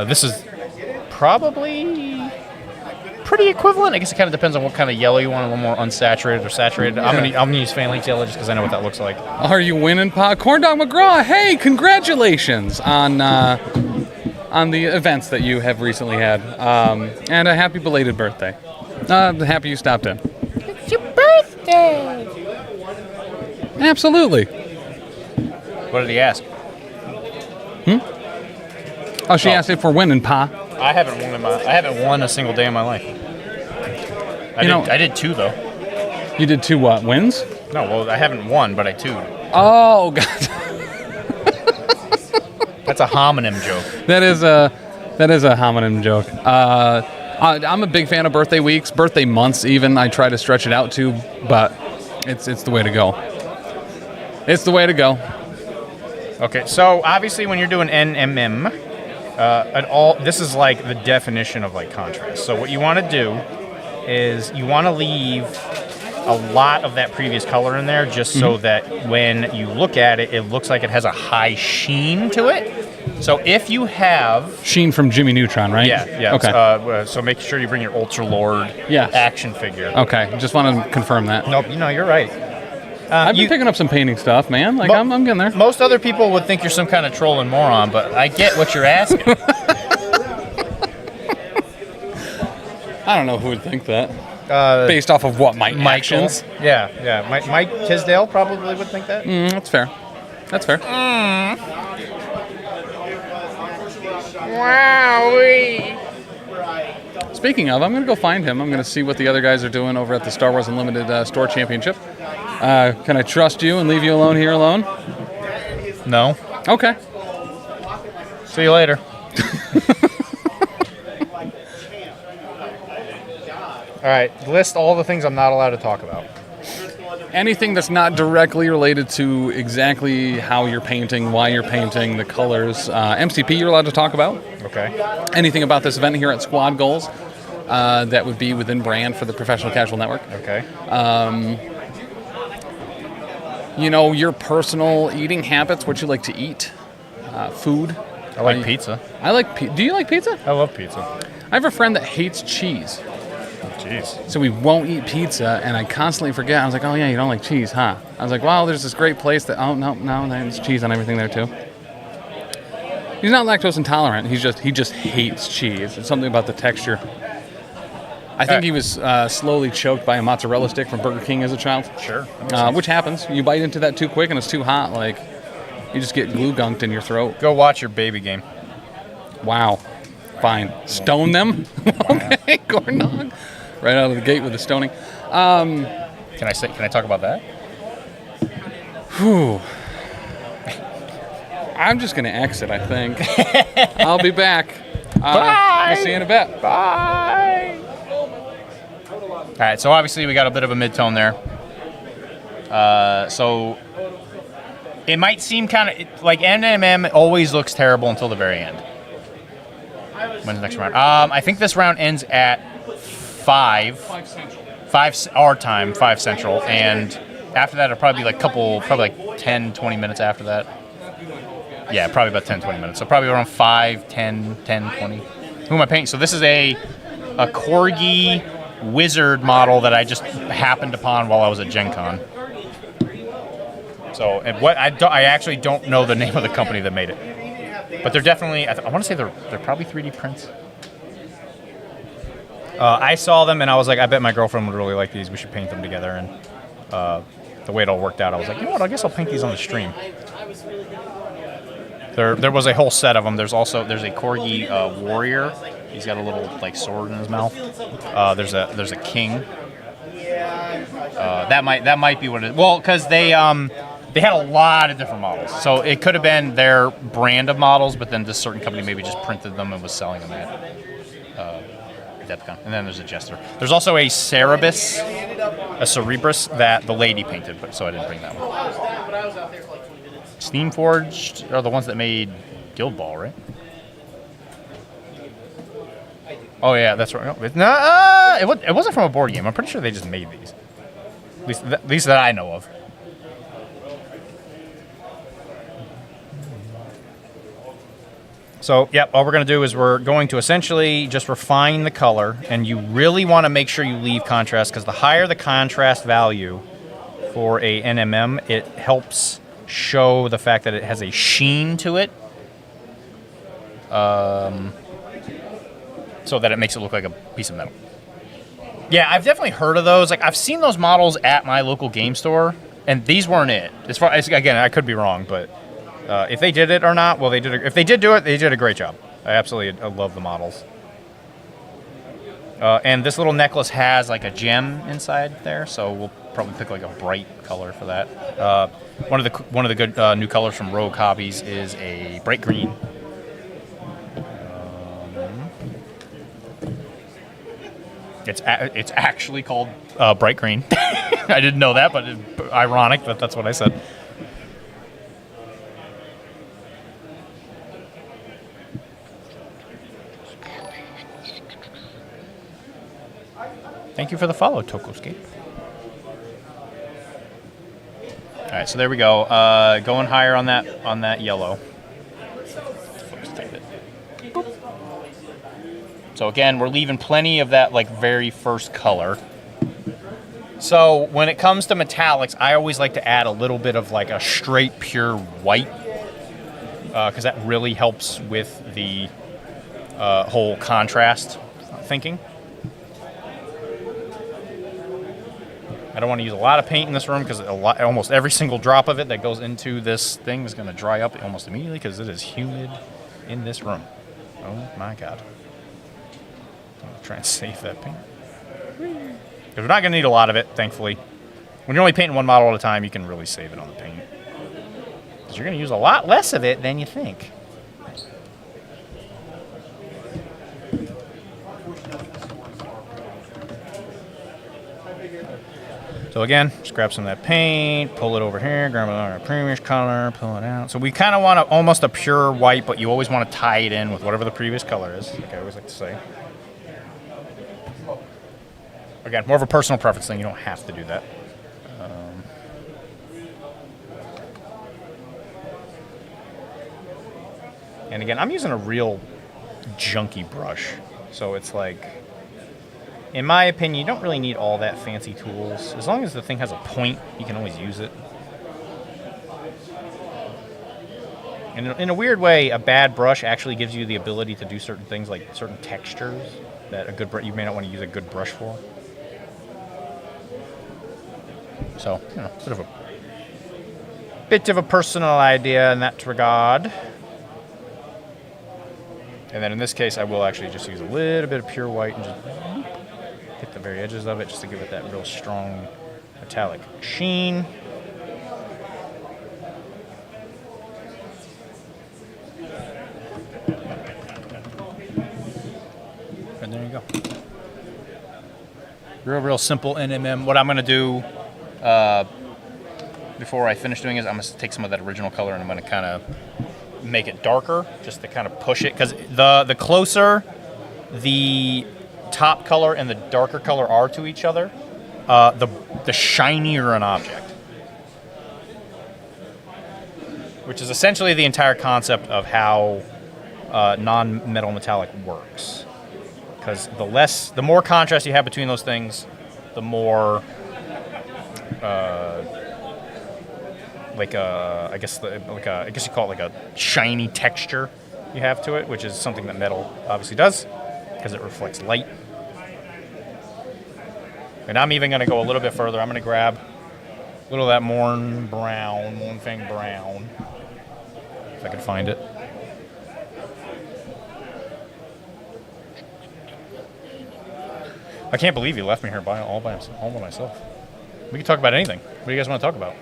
This is probably pretty equivalent. I guess it kind of depends on what kind of yellow you want, a little more unsaturated or saturated. Yeah. I'm gonna use Phalanx yellow just because I know what that looks like. Are you winning, Corn Dog McGraw? Hey, congratulations on the events that you have recently had, and a happy belated birthday. Happy you stopped in. It's your birthday. Absolutely. What did he ask? Oh, she asked if we're winning, Pa. I haven't won a single day in my life. I did two though. You did two what? Wins? No, well I haven't won, but I two'd. Oh God. That's a homonym joke. That is a homonym joke. I'm a big fan of birthday weeks, birthday months even. I try to stretch it out too, but it's the way to go. It's the way to go. Okay, so obviously when you're doing NMM, this is like the definition of like contrast. So what you want to do is you want to leave a lot of that previous color in there just so that when you look at it, it looks like it has a high sheen to it. So if you have... Sheen from Jimmy Neutron, right? Yeah. Okay. So make sure you bring your Ultra Lord action figure. Okay, just want to confirm that. Nope, you're right. I've been picking up some painting stuff, man. Like, I'm getting there. Most other people would think you're some kind of trolling moron, but I get what you're asking. I don't know who would think that. Based off of what, my actions? Yeah. Mike Tisdale probably would think that. That's fair. Wowee. Speaking of, I'm going to go find him. I'm going to see what the other guys are doing over at the Star Wars Unlimited Store Championship. Can I trust you and leave you alone here alone? No. Okay. See you later. All right, list all the things I'm not allowed to talk about. Anything that's not directly related to exactly how you're painting, why you're painting, the colors. MCP you're allowed to talk about. Okay. Anything about this event here at Squad Goals that would be within brand for the Professional Casual Network. Okay. you know, your personal eating habits, what you like to eat, food. I like pizza. Do you like pizza? I love pizza. I have a friend that hates cheese. Jeez. So we won't eat pizza, and I constantly forget. I was like, oh yeah, you don't like cheese, huh? I was like, wow, there's this great place that, oh no, there's cheese on everything there too. He's not lactose intolerant. He just hates cheese. It's something about the texture. I think he was slowly choked by a mozzarella stick from Burger King as a child. Sure. Which happens. You bite into that too quick and it's too hot. Like, you just get glue gunked in your throat. Go watch your baby game. Wow. Fine. Stone them? Okay, corn dog. Right out of the gate with the stoning. Can I talk about that? Whew. I'm just going to exit, I think. I'll be back. Bye. We'll see you in a bit. Bye. All right, so obviously we got a bit of a mid-tone there. So it might seem kind of like NMM always looks terrible until the very end. When's the next round? I think this round ends at 5 our time, 5 Central, and after that it'll probably be like 10, 20 minutes after that. Yeah, probably about 10, 20 minutes. So probably around 5, 10, 20. Who am I painting? So this is a Corgi Wizard model that I just happened upon while I was at Gen Con. So I actually don't know the name of the company that made it. But they're definitely, I want to say they're probably 3D prints. I saw them and I was like, I bet my girlfriend would really like these. We should paint them together. And the way it all worked out, I was like, you know what, I guess I'll paint these on the stream. There was a whole set of them. There's a Corgi warrior. He's got a little like sword in his mouth. There's a king. That might be what it is. Well, because they had a lot of different models, so it could have been their brand of models, but then this certain company maybe just printed them and was selling them at Depcon. And then there's a Jester. There's also a Cerebus that the lady painted, but so I didn't bring that one. Steamforged are the ones that made Guild Ball, right? Oh yeah, that's right. It wasn't from a board game. I'm pretty sure they just made these. At least that I know of. So, yep, all we're going to do is we're going to essentially just refine the color, and you really want to make sure you leave contrast, because the higher the contrast value for a NMM, it helps show the fact that it has a sheen to it, so that it makes it look like a piece of metal. Yeah, I've definitely heard of those. Like, I've seen those models at my local game store, and these weren't it. As far as, again, I could be wrong, but if they did it or not, well, they did. If they did do it, they did a great job. I love the models. And this little necklace has like a gem inside there, so we'll probably pick like a bright color for that. One of the good new colors from Rogue Hobbies is a bright green. It's actually called bright green. I didn't know that, but ironic that that's what I said. Thank you for the follow, Tokoscape. All right, so there we go. Going higher on that yellow. So again, we're leaving plenty of that like very first color. So when it comes to metallics, I always like to add a little bit of like a straight pure white, because that really helps with the whole contrast thinking. I don't want to use a lot of paint in this room because almost every single drop of it that goes into this thing is going to dry up almost immediately because it is humid in this room. Oh my God. I'm going to try and save that paint. Because we're not going to need a lot of it, thankfully. When you're only painting one model at a time, you can really save it on the paint. Because you're going to use a lot less of it than you think. So again, just grab some of that paint, pull it over here, grab our previous color, pull it out. So we kind of want almost a pure white, but you always want to tie it in with whatever the previous color is, like I always like to say. Again, more of a personal preference thing. You don't have to do that. And again, I'm using a real junky brush. So it's like, in my opinion, you don't really need all that fancy tools. As long as the thing has a point, you can always use it. And in a weird way, a bad brush actually gives you the ability to do certain things, like certain textures that a good you may not want to use a good brush for. So, you know, sort of a bit of a personal idea in that regard. And then in this case, I will actually just use a little bit of pure white and just hit the very edges of it just to give it that real strong metallic sheen. And there you go. Real simple NMM. What I'm going to do before I finish doing is I'm going to take some of that original color and I'm going to kind of make it darker just to kind of push it. Because the closer the top color and the darker color are to each other, the shinier an object. Which is essentially the entire concept of how non-metal metallic works. Because the more contrast you have between those things, the more, I guess you call it like a shiny texture you have to it, which is something that metal obviously does, because it reflects light. And I'm even going to go a little bit further. I'm going to grab a little of that Mornfang brown, if I can find it. I can't believe you left me here all by myself. We can talk about anything. What do you guys want to talk about?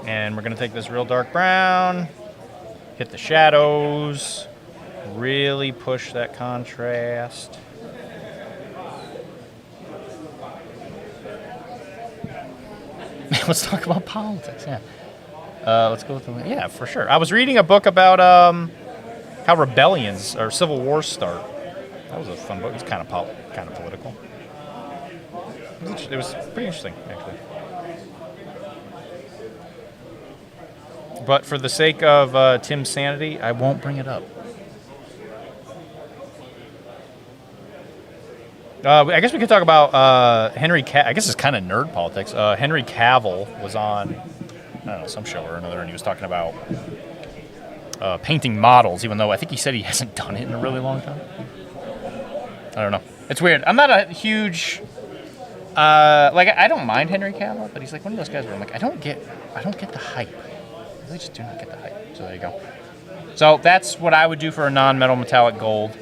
And we're going to take this real dark brown, hit the shadows, really push that contrast. Let's talk about politics, yeah. Let's go with the... Yeah, for sure. I was reading a book about how rebellions or civil wars start. That was a fun book. It was kind of political. It was pretty interesting, actually. But for the sake of Tim's sanity, I won't bring it up. I guess we could talk about Henry Cavill. I guess it's kind of nerd politics. Henry Cavill was on, I don't know, some show or another, and he was talking about painting models, even though I think he said he hasn't done it in a really long time. I don't know. It's weird. I'm not a huge... I don't mind Henry Cavill, but he's like one of those guys where I'm like, I don't get the hype. I really just do not get the hype. So there you go. So that's what I would do for a non-metal metallic gold.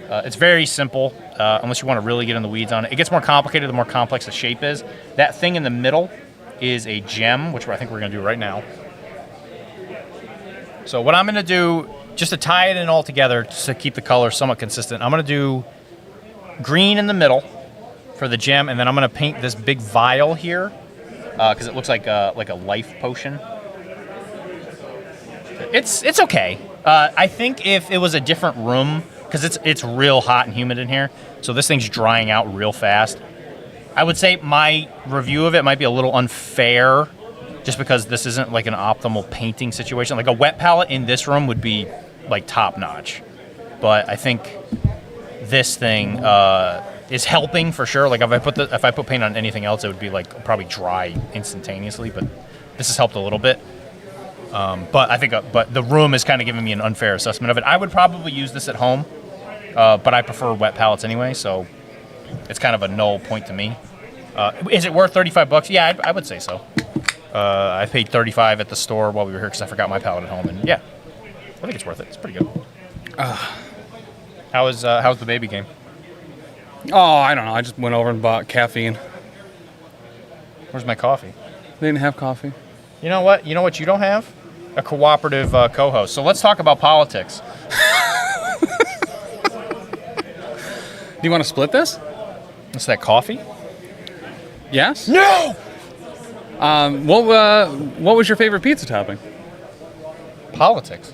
It's very simple, unless you want to really get in the weeds on it. It gets more complicated the more complex the shape is. That thing in the middle is a gem, which I think we're going to do right now. So what I'm going to do, just to tie it in all together, just to keep the color somewhat consistent, I'm going to do green in the middle for the gem, and then I'm going to paint this big vial here, because it looks like a life potion. It's okay. I think if it was a different room, because it's real hot and humid in here, so this thing's drying out real fast. I would say my review of it might be a little unfair, just because this isn't like an optimal painting situation. Like a wet palette in this room would be like top notch, but I think this thing is helping for sure. Like if I put paint on anything else, it would be like probably dry instantaneously, but this has helped a little bit. But I think but the room is kind of giving me an unfair assessment of it. I would probably use this at home, but I prefer wet palettes anyway, so it's kind of a null point to me. Is it worth $35? Yeah, I would say so. I paid $35 at the store while we were here because I forgot my palette at home, and yeah, I think it's worth it. It's pretty good. How's the baby game? Oh, I don't know. I just went over and bought caffeine. Where's my coffee? They didn't have coffee. You know what? You know what you don't have? A cooperative co-host. So let's talk about politics. Do you want to split this? Is that coffee? Yes? No! What was your favorite pizza topping? Politics.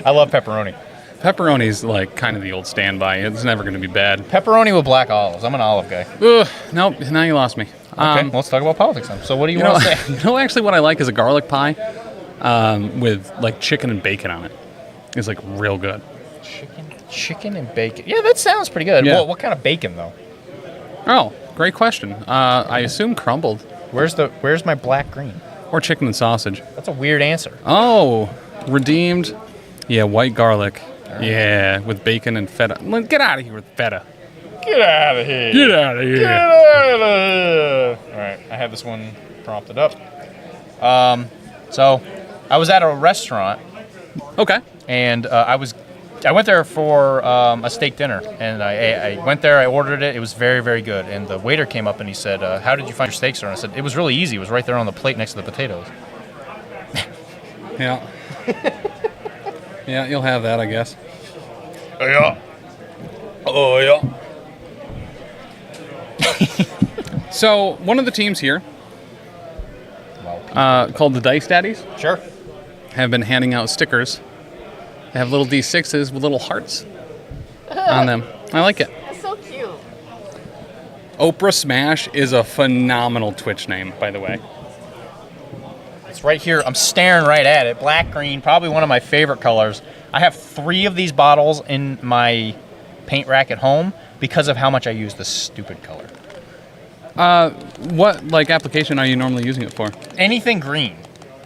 I love pepperoni. Pepperoni's like kind of the old standby. It's never going to be bad. Pepperoni with black olives. I'm an olive guy. Ugh, nope, now you lost me. Okay, let's talk about politics then. So what do you want to say? You know, actually what I like is a garlic pie with like chicken and bacon on it. It's like real good. Chicken and bacon. Yeah, that sounds pretty good. Yeah. Well, what kind of bacon though? Oh, great question. I assume crumbled. Where's my black green? Or chicken and sausage. That's a weird answer. Oh, redeemed. Yeah, white garlic. Yeah, with bacon and feta. Get out of here with feta. Get out of here. Get out of here. Get out of here. All right, I have this one prompted up. So I was at a restaurant. Okay. And I went there for a steak dinner, and I went there. I ordered it. It was very, very good. And the waiter came up and he said, "How did you find your steak, sir?" And I said, "It was really easy. It was right there on the plate next to the potatoes." Yeah. Yeah, you'll have that, I guess. Yeah. Oh, yeah. So, one of the teams here, called the Dice Daddies, sure, have been handing out stickers. They have little D6s with little hearts on them. I like it. That's so cute. Oprah Smash is a phenomenal Twitch name, by the way. It's right here. I'm staring right at it. Black green, probably one of my favorite colors. I have 3 of these bottles in my paint rack at home because of how much I use this stupid color. What application are you normally using it for? Anything green.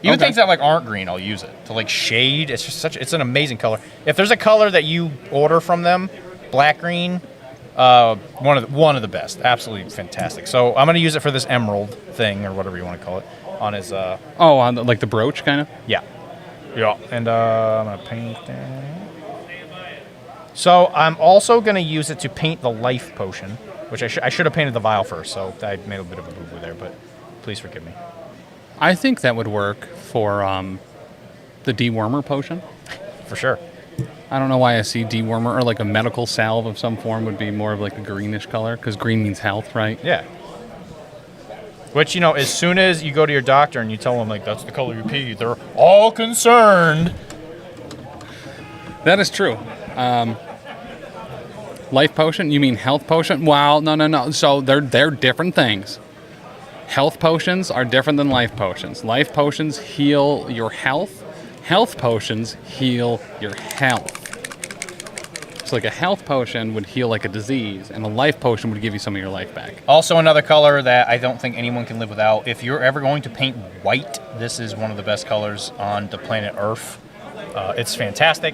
Even things that aren't green, I'll use it to shade. It's just it's an amazing color. If there's a color that you order from them, black green, one of the best. Absolutely fantastic. So I'm gonna use it for this emerald thing or whatever you want to call it on his. On the brooch kind of. Yeah. Yeah. And I'm gonna paint that. So I'm also gonna use it to paint the life potion, which I should have painted the vial first. So I made a bit of a boo-boo there, but please forgive me. I think that would work for the dewormer potion. For sure. I don't know why I see dewormer or a medical salve of some form would be more of a greenish color because green means health, right? Yeah. Which, as soon as you go to your doctor and you tell them, that's the color you pee, they're all concerned. That is true. Life potion? You mean health potion? Wow, no. So they're different things. Health potions are different than life potions. Life potions heal your health. Health potions heal your health. So a health potion would heal a disease, and a life potion would give you some of your life back. Also another color that I don't think anyone can live without. If you're ever going to paint white, this is one of the best colors on the planet Earth. It's fantastic.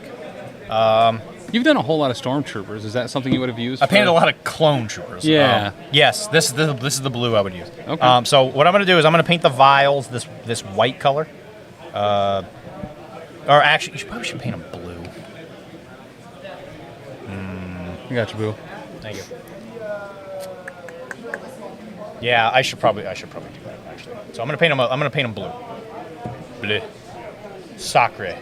You've done a whole lot of stormtroopers. Is that something you would have used? I painted a lot of clone troopers. Yeah. Yes, this is the blue I would use. Okay. So what I'm going to do is I'm going to paint the vials this white color. Or actually, you probably should paint them blue. I got you, boo. Thank you. Yeah, I should probably do that actually. So I'm going to paint them blue. Bleu. Sacre.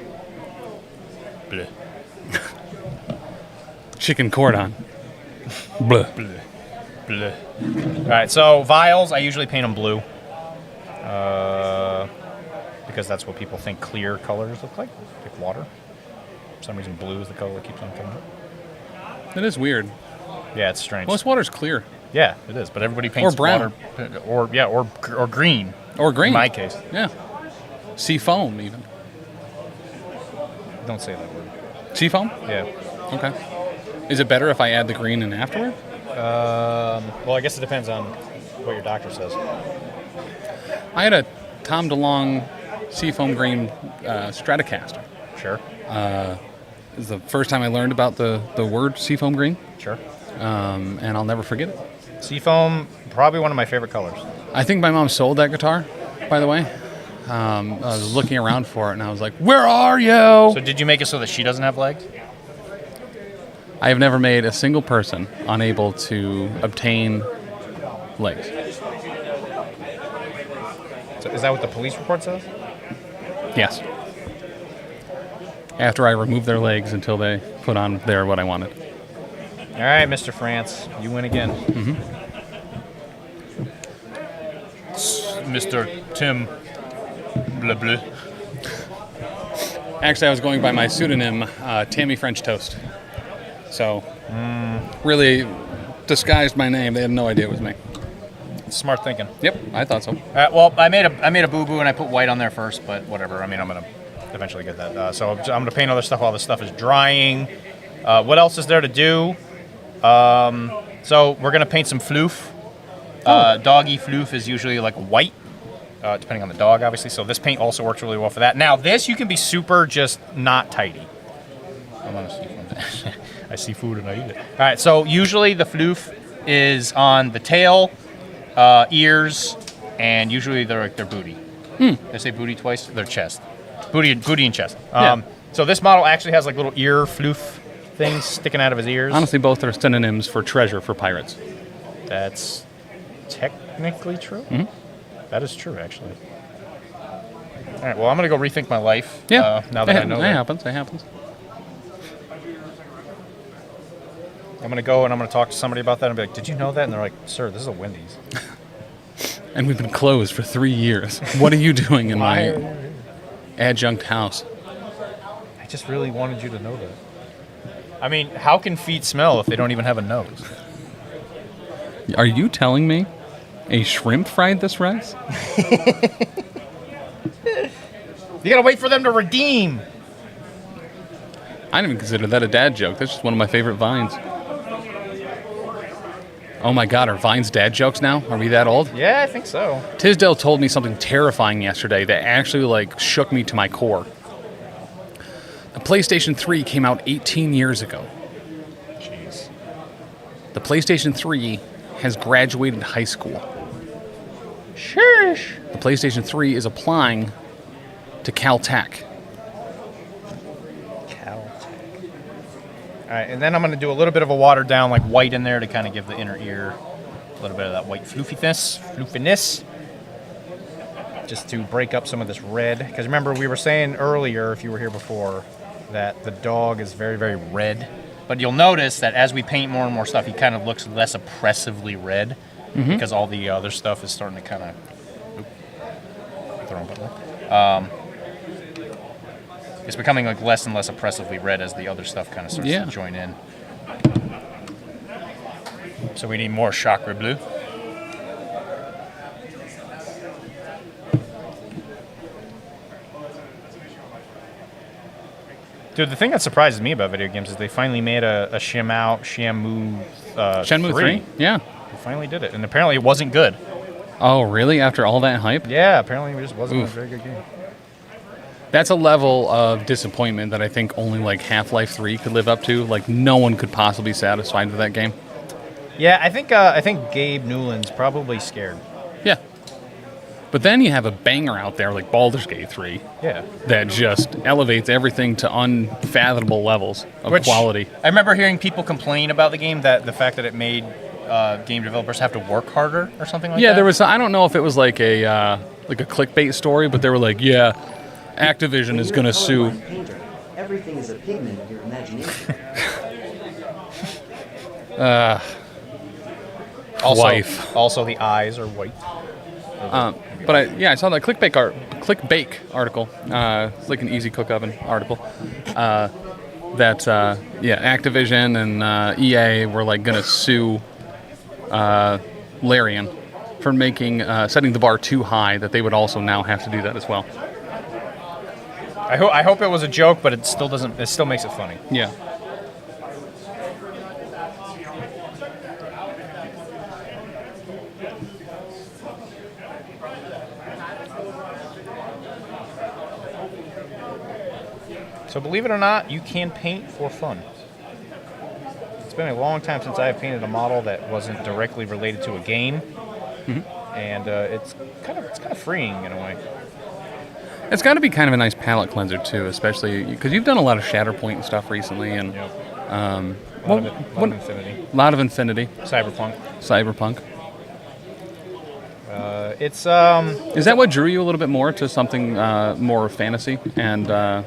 Bleu. Chicken cordon. Bleu. Bleu. Bleu. All right, so vials, I usually paint them blue. Because that's what people think clear colors look like water. For some reason, blue is the color that keeps on coming up. That is weird. Yeah, it's strange. Most water's clear. Yeah, it is. But everybody paints or brown. water, or green. Or green. In my case. Yeah. Sea foam, even. Don't say that word. Sea foam? Yeah. Okay. Is it better if I add the green in afterward? Well, I guess it depends on what your doctor says. I had a Tom DeLonge Seafoam Green Stratocaster. Sure. It was the first time I learned about the word Seafoam Green. Sure. And I'll never forget it. Seafoam, probably one of my favorite colors. I think my mom sold that guitar, by the way. I was looking around for it, and I was like, where are you? So did you make it so that she doesn't have legs? I have never made a single person unable to obtain legs. So is that what the police report says? Yes. After I removed their legs until they put on there what I wanted. All right, Mr. France, you win again. Mm-hmm. Mr. Tim Bleu. Actually, I was going by my pseudonym, Tammy French Toast. So, really disguised my name. They had no idea it was me. Smart thinking. Yep, I thought so. Well, I made a boo-boo and I put white on there first, but whatever. I mean, I'm going to eventually get that. So I'm going to paint other stuff while this stuff is drying. What else is there to do? So we're going to paint some floof. Doggy floof is usually like white, depending on the dog, obviously. So this paint also works really well for that. Now, this you can be super just not tidy. I want to see food. I see food and I eat it. All right, so usually the floof is on the tail, ears, and usually they're like their booty. Did I say booty twice? Their chest. Booty and chest. So this model actually has like little ear floof things sticking out of his ears. Honestly, both are synonyms for treasure for pirates. That's technically true. That is true, actually. All right, well, I'm going to go rethink my life. Yeah. Now that I know that. It happens. I'm going to go and I'm going to talk to somebody about that and be like, did you know that? And they're like, sir, this is a Wendy's. And we've been closed for 3 years. What are you doing in my adjunct house? I just really wanted you to know that. I mean, how can feet smell if they don't even have a nose? Are you telling me a shrimp fried this rice? You gotta wait for them to redeem. I didn't even consider that a dad joke. That's just one of my favorite vines. Oh my God, are vines dad jokes now? Are we that old? Yeah, I think so. Tisdale told me something terrifying yesterday that actually like shook me to my core. The PlayStation 3 came out 18 years ago. Jeez. The PlayStation 3 has graduated high school. Sheesh. The PlayStation 3 is applying to Caltech. All right, and then I'm going to do a little bit of a watered down, like white in there to kind of give the inner ear a little bit of that white floofiness, just to break up some of this red. Because remember, we were saying earlier, if you were here before, that the dog is very, very red. But you'll notice that as we paint more and more stuff, he kind of looks less oppressively red because all the other stuff is starting to kind of... it's becoming like less and less oppressively red as the other stuff kind of starts to join in. So we need more chakra blue. Dude, the thing that surprises me about video games is they finally made a Shenmue 3. Yeah. They finally did it, and apparently it wasn't good. Oh, really? After all that hype? Yeah, apparently it just wasn't a very good game. That's a level of disappointment that I think only like Half-Life 3 could live up to. Like no one could possibly be satisfied with that game. Yeah, I think Gabe Newland's probably scared. Yeah. But then you have a banger out there like Baldur's Gate 3. Yeah. That just elevates everything to unfathomable levels of quality. I remember hearing people complain about the game, that the fact that it made game developers have to work harder or something like that. Yeah, there was. I don't know if it was like a clickbait story, but they were like, yeah, Activision is going to sue. Everything is a pigment of your imagination. Also, the eyes are white. But I saw that clickbait article. It's like an easy cook oven article. That Activision and EA were like going to sue Larian for setting the bar too high. That they would also now have to do that as well. I hope it was a joke, but it still doesn't. It still makes it funny. Yeah. So believe it or not, you can paint for fun. It's been a long time since I have painted a model that wasn't directly related to a game, and it's kind of freeing in a way. It's got to be kind of a nice palette cleanser too, especially because you've done a lot of Shatterpoint and stuff recently, and a lot of Infinity. A lot of Infinity. Cyberpunk. It's Is that what drew you a little bit more to something more fantasy and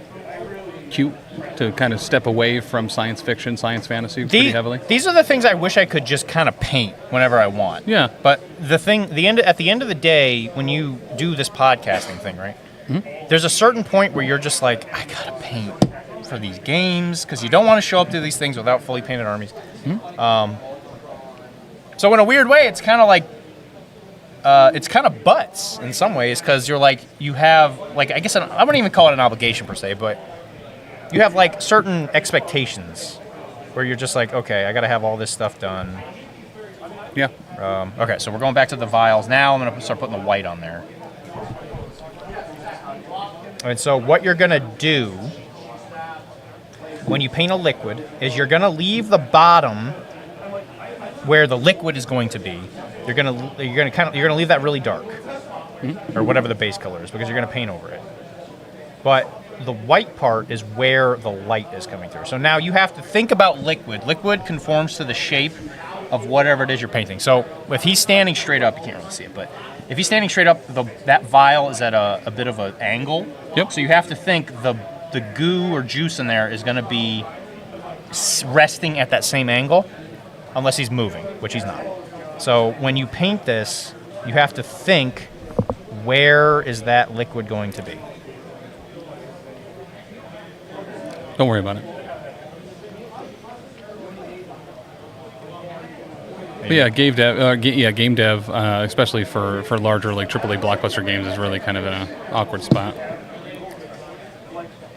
cute to kind of step away from science fiction, science fantasy pretty heavily? These are the things I wish I could just kind of paint whenever I want. Yeah. But at the end of the day, when you do this podcasting thing, right? Mm-hmm. There's a certain point where you're just like, I gotta paint for these games because you don't want to show up to these things without fully painted armies. Mm-hmm. So in a weird way, it's kind of like. It's kind of butts in some ways because you're like, you have, like, I guess I wouldn't even call it an obligation per se, but you have, like, certain expectations where you're just like, okay, I got to have all this stuff done. Yeah. Okay, so we're going back to the vials. Now I'm going to start putting the white on there. And so what you're going to do when you paint a liquid is you're going to leave the bottom where the liquid is going to be. You're gonna leave that really dark, or whatever the base color is, because you're gonna paint over it. But the white part is where the light is coming through. So now you have to think about liquid. Liquid conforms to the shape of whatever it is you're painting. So if he's standing straight up, you can't really see it, but if he's standing straight up, that vial is at a bit of an angle. Yep. So you have to think the goo or juice in there is gonna be resting at that same angle, unless he's moving, which he's not. So when you paint this, you have to think, where is that liquid going to be? Don't worry about it. But yeah, game dev, especially for larger like AAA blockbuster games, is really kind of in an awkward spot.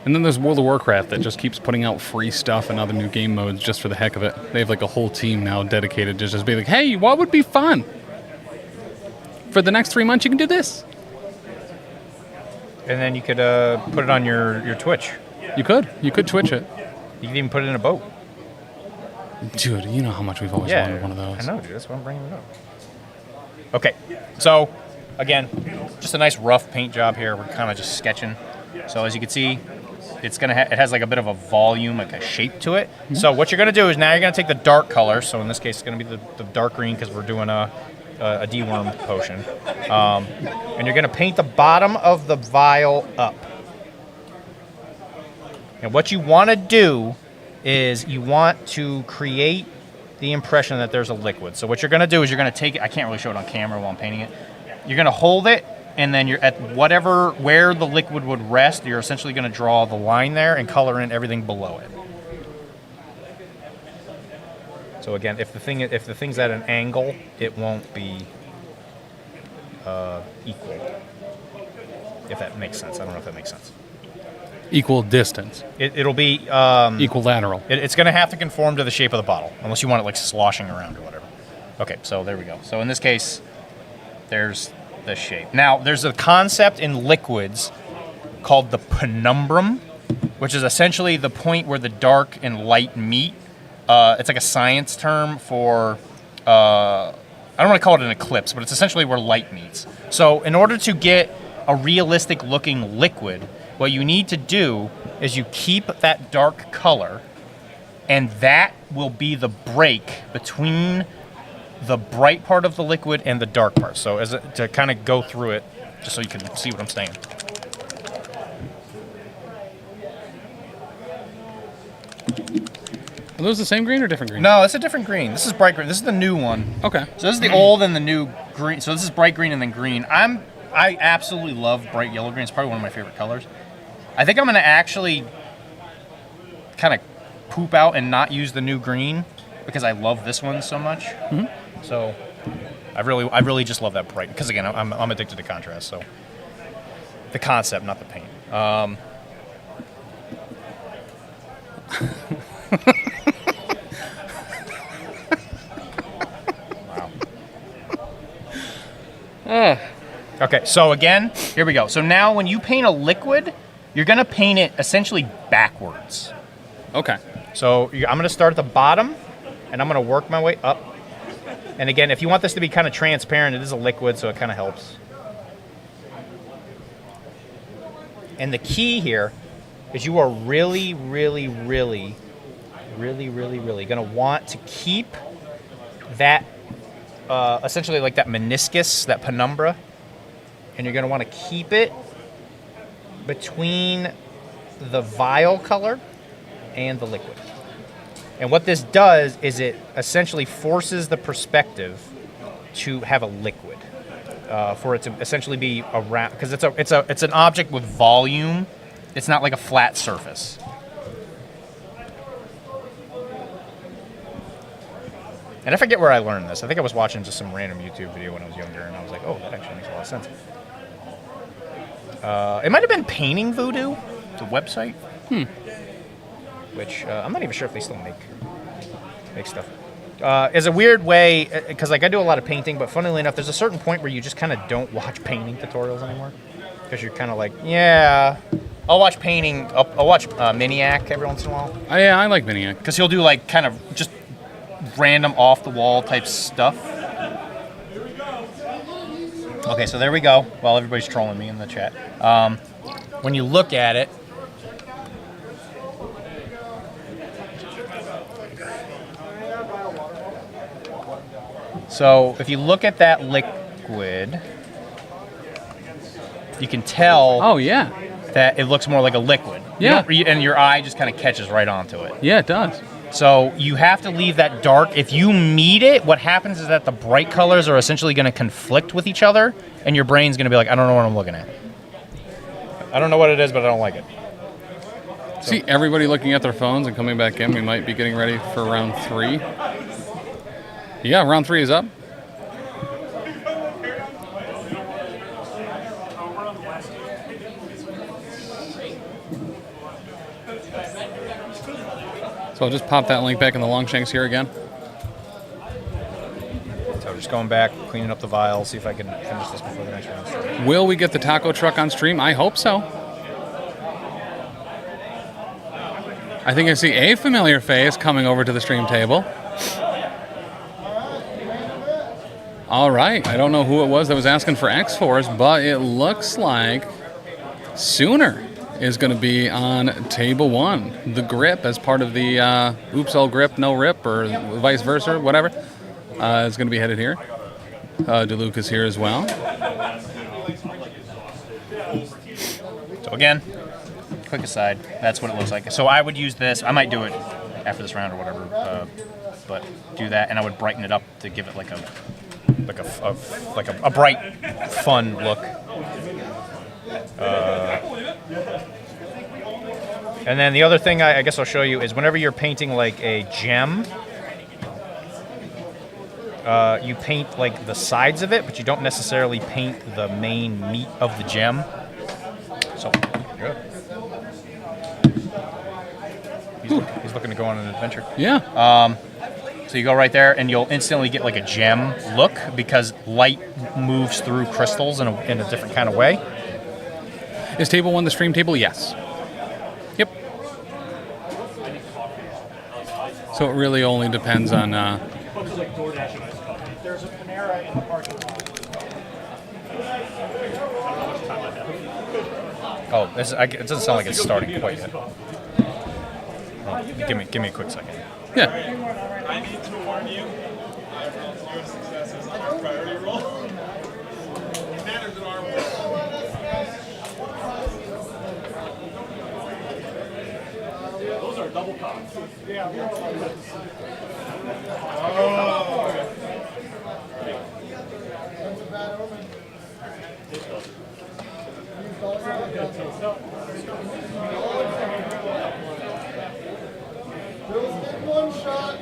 And then there's World of Warcraft that just keeps putting out free stuff and other new game modes just for the heck of it. They have like a whole team now dedicated to just be like, hey, what would be fun? For the next 3 months, you can do this. And then you could put it on your Twitch. You could Twitch it. You could even put it in a boat. Dude, you know how much we've always wanted one of those. I know, dude. That's why I'm bringing it up. Okay, so again, just a nice rough paint job here. We're kind of just sketching. So as you can see, it's gonna it has like a bit of a volume, like a shape to it. Mm-hmm. So what you're gonna do is now you're gonna take the dark color. So in this case, it's gonna be the dark green because we're doing a deworm potion, and you're gonna paint the bottom of the vial up. And what you want to do is you want to create the impression that there's a liquid. So what you're gonna do is you're gonna take it. I can't really show it on camera while I'm painting it. You're gonna hold it. And then you're at where the liquid would rest, you're essentially going to draw the line there and color in everything below it. So again, if the thing's at an angle, it won't be equal. If that makes sense, I don't know if that makes sense. Equal distance. It'll be equilateral. It's going to have to conform to the shape of the bottle, unless you want it like sloshing around or whatever. Okay, so there we go. So in this case, there's this shape. Now, there's a concept in liquids called the penumbrum, which is essentially the point where the dark and light meet. It's like a science term for, I don't want to call it an eclipse, but it's essentially where light meets. So in order to get a realistic looking liquid, what you need to do is you keep that dark color, and that will be the break between the bright part of the liquid and the dark part. So to kind of go through it, just so you can see what I'm saying. Are those the same green or different green? No, it's a different green. This is bright green. This is the new one. Okay. So this is the old and the new green. So this is bright green and then green. I absolutely love bright yellow green. It's probably one of my favorite colors. I think I'm going to actually kind of poop out and not use the new green because I love this one so much. Mm-hmm. So I really just love that bright, because again, I'm addicted to contrast. So the concept, not the paint. Wow. Okay, so again, here we go. So now when you paint a liquid, you're going to paint it essentially backwards. Okay. So I'm going to start at the bottom, and I'm going to work my way up. And again, if you want this to be kind of transparent, it is a liquid, so it kind of helps. And the key here is you are really going to want to keep that, essentially like that meniscus, that penumbra, and you're going to want to keep it between the vial color and the liquid. And what this does is it essentially forces the perspective to have a liquid, for it to essentially be around, because it's an object with volume. It's not like a flat surface. And I forget where I learned this. I think I was watching just some random YouTube video when I was younger, and I was like, oh, that actually makes a lot of sense. It might have been Painting Voodoo, the website. Which I'm not even sure if they still make stuff. Is a weird way, because like I do a lot of painting, but funnily enough, there's a certain point where you just kind of don't watch painting tutorials anymore, because you're kind of like, yeah, I'll watch painting. I'll watch Miniac every once in a while. Oh yeah, I like Miniac because he'll do like kind of just random off the wall type stuff. Okay, so there we go. While everybody's trolling me in the chat, when you look at it. So if you look at that liquid, you can tell. Oh yeah. That it looks more like a liquid. Yeah. And your eye just kind of catches right onto it. Yeah, it does. So you have to leave that dark. If you meet it, what happens is that the bright colors are essentially going to conflict with each other, and your brain's going to be like, I don't know what I'm looking at. I don't know what it is, but I don't like it. So. See everybody looking at their phones and coming back in. We might be getting ready for round 3. Yeah, round 3 is up. So I'll just pop that link back in the Longshanks here again. So just going back, cleaning up the vials, see if I can finish this before the next round starts. Will we get the taco truck on stream? I hope so. I think I see a familiar face coming over to the stream table. All right, I don't know who it was that was asking for X-Force, but it looks like Sooner is going to be on table 1. The grip, as part of the oops, all grip, no rip, or vice versa, whatever, is going to be headed here. DeLuke is here as well. So again, quick aside, that's what it looks like. So I would use this. I might do it after this round or whatever, but do that, and I would brighten it up to give it like a bright, fun look. And then the other thing I guess I'll show you is whenever you're painting like a gem, you paint like the sides of it, but you don't necessarily paint the main meat of the gem. So, good. He's looking to go on an adventure. Yeah. So you go right there, and you'll instantly get like a gem look because light moves through crystals in a different kind of way. Is table 1 the stream table? Yes. Yep. So it really only depends on. There's a Panera in the parking lot. Oh, it doesn't sound like it's starting quite yet. Oh, give me a quick second. Yeah. I need to warn you, your success is on our priority roll. It matters in our world. Those are double cops. Yeah. Oh. That's a bad omen. Bill's getting one shot.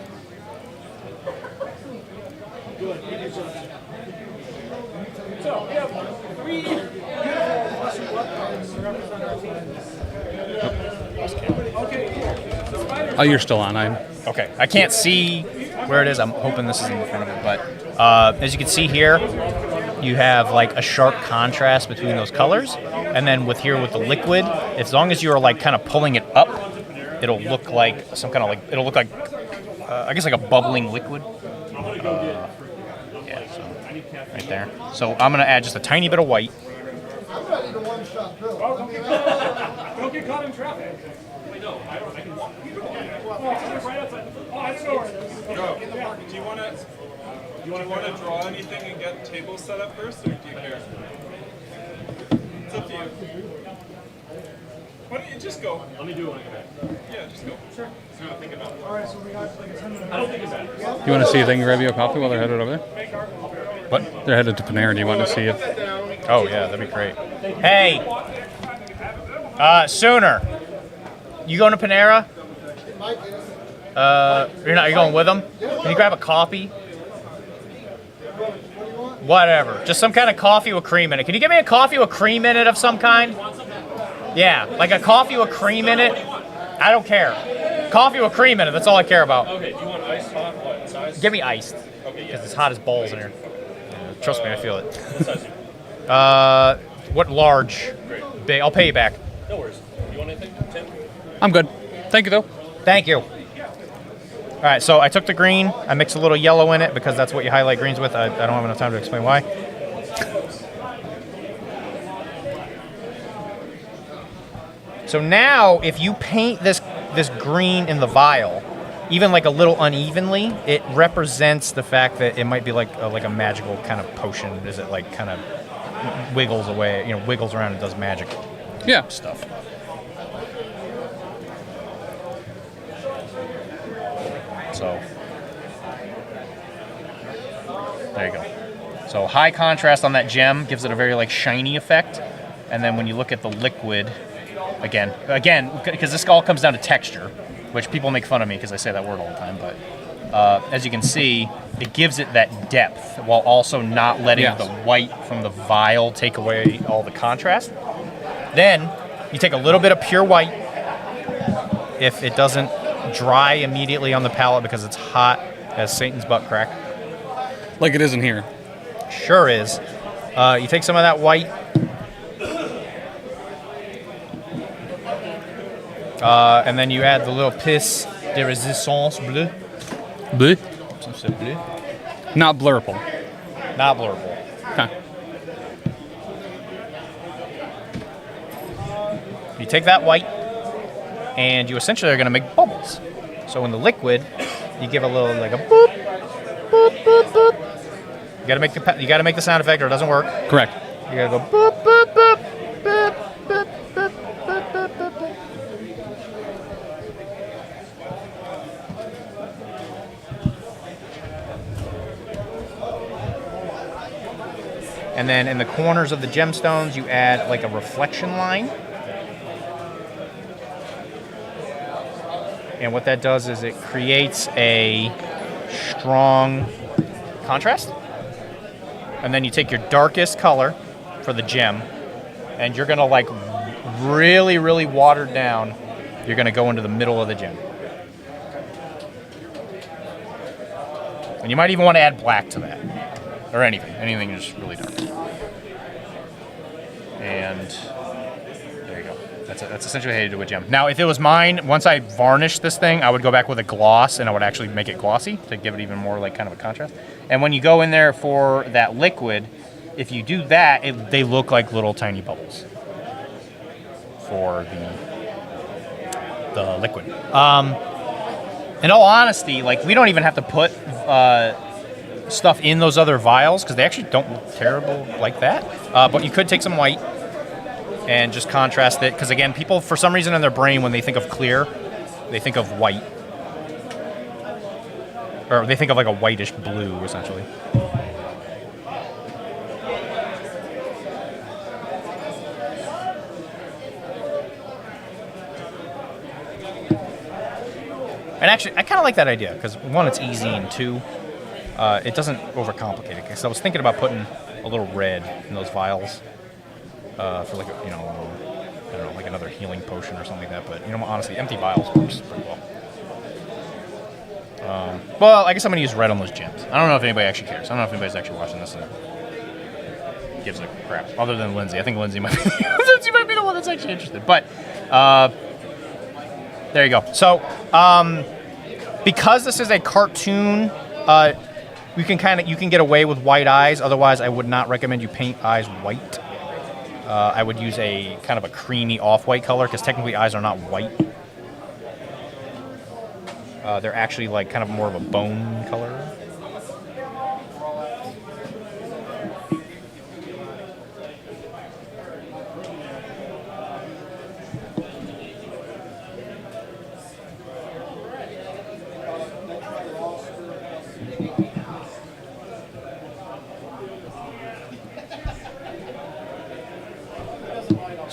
Good. So we have 3 beautiful weapons to represent our team. Okay. Oh, you're still on. Okay. I can't see where it is. I'm hoping this is in front of it, but as you can see here, you have like a sharp contrast between those colors, and then with the liquid, as long as you're like kind of pulling it up, it'll look like some kind of like I guess like a bubbling liquid. Yeah, so right there. So I'm gonna add just a tiny bit of white. I'm ready to one-shot Bill. Don't get caught in traffic. No, I can walk. Right outside. Oh, I saw it. Go. Do you want to draw anything and get tables set up first, or do you care? It's up to you. Why don't you just go? Let me do it when I get back. Yeah, just go. Sure. So I'm thinking about it. All right, so we got like a 10-minute. I don't think it's that. You want to see if they can grab you a coffee while they're headed over there? What? They're headed to Panera. Do you want to see if... Oh, yeah, that'd be great. Hey! Sooner. You going to Panera? You're not. You going with them? Can you grab a coffee? Whatever. Just some kind of coffee with cream in it. Can you give me a coffee with cream in it of some kind? Yeah, like a coffee with cream in it. I don't care. Coffee with cream in it. That's all I care about. Okay, do you want iced, hot, what size? Give me iced. Okay, Because it's hot as balls in here. Trust me, I feel it. What size? What large? Great. Big. I'll pay you back. No worries. You want anything, Tim? I'm good. Thank you, though. Thank you. All right, so I took the green. I mixed a little yellow in it because that's what you highlight greens with. I don't have enough time to explain why. So now, if you paint this green in the vial, even like a little unevenly, it represents the fact that it might be like a magical kind of potion. Is it like kind of wiggles away, wiggles around and does magic stuff. So there you go. So high contrast on that gem gives it a very like shiny effect, and then when you look at the liquid, again, because this all comes down to texture, which people make fun of me because I say that word all the time, but as you can see, it gives it that depth while also not letting the white from the vial take away all the contrast. Then you take a little bit of pure white. If it doesn't dry immediately on the palette because it's hot as Satan's butt crack. Like it is in here. Sure is. You take some of that white. And then you add the little piece de resistance bleu. Bleu? Bleu. Not blurple. Not blurple. Okay. You take that white, and you essentially are going to make bubbles. So in the liquid, you give a little like a boop, boop, boop, boop. You got to make the sound effect, or it doesn't work. Correct. You got to go boop, boop, boop, boop, boop, boop, boop, boop, boop, boop. And then in the corners of the gemstones, you add like a reflection line. And what that does is it creates a strong contrast. And then you take your darkest color for the gem, and you're gonna like really, really watered down. You're gonna go into the middle of the gem. And you might even want to add black to that. Or anything just really dark. And there you go. That's essentially how you do a gem. Now, if it was mine, once I varnish this thing, I would go back with a gloss, and I would actually make it glossy to give it even more like kind of a contrast. And when you go in there for that liquid, if you do that, they look like little tiny bubbles for the liquid. In all honesty, like we don't even have to put stuff in those other vials because they actually don't look terrible like that. But you could take some white and just contrast it because again, people for some reason in their brain when they think of clear, they think of white, or they think of like a whitish blue essentially. And actually, I kind of like that idea because one, it's easy, and two, it doesn't overcomplicate it. Because I was thinking about putting a little red in those vials for like I don't know, like another healing potion or something like that. But honestly, empty vials works pretty well. Well, I guess I'm gonna use red on those gems. I don't know if anybody actually cares. I don't know if anybody's actually watching this and gives a crap. Other than Lindsay, I think Lindsay might be the one that's actually interested. But there you go. So because this is a cartoon, you can get away with white eyes. Otherwise, I would not recommend you paint eyes white. I would use a kind of a creamy off-white color because technically eyes are not white. They're actually like kind of more of a bone color.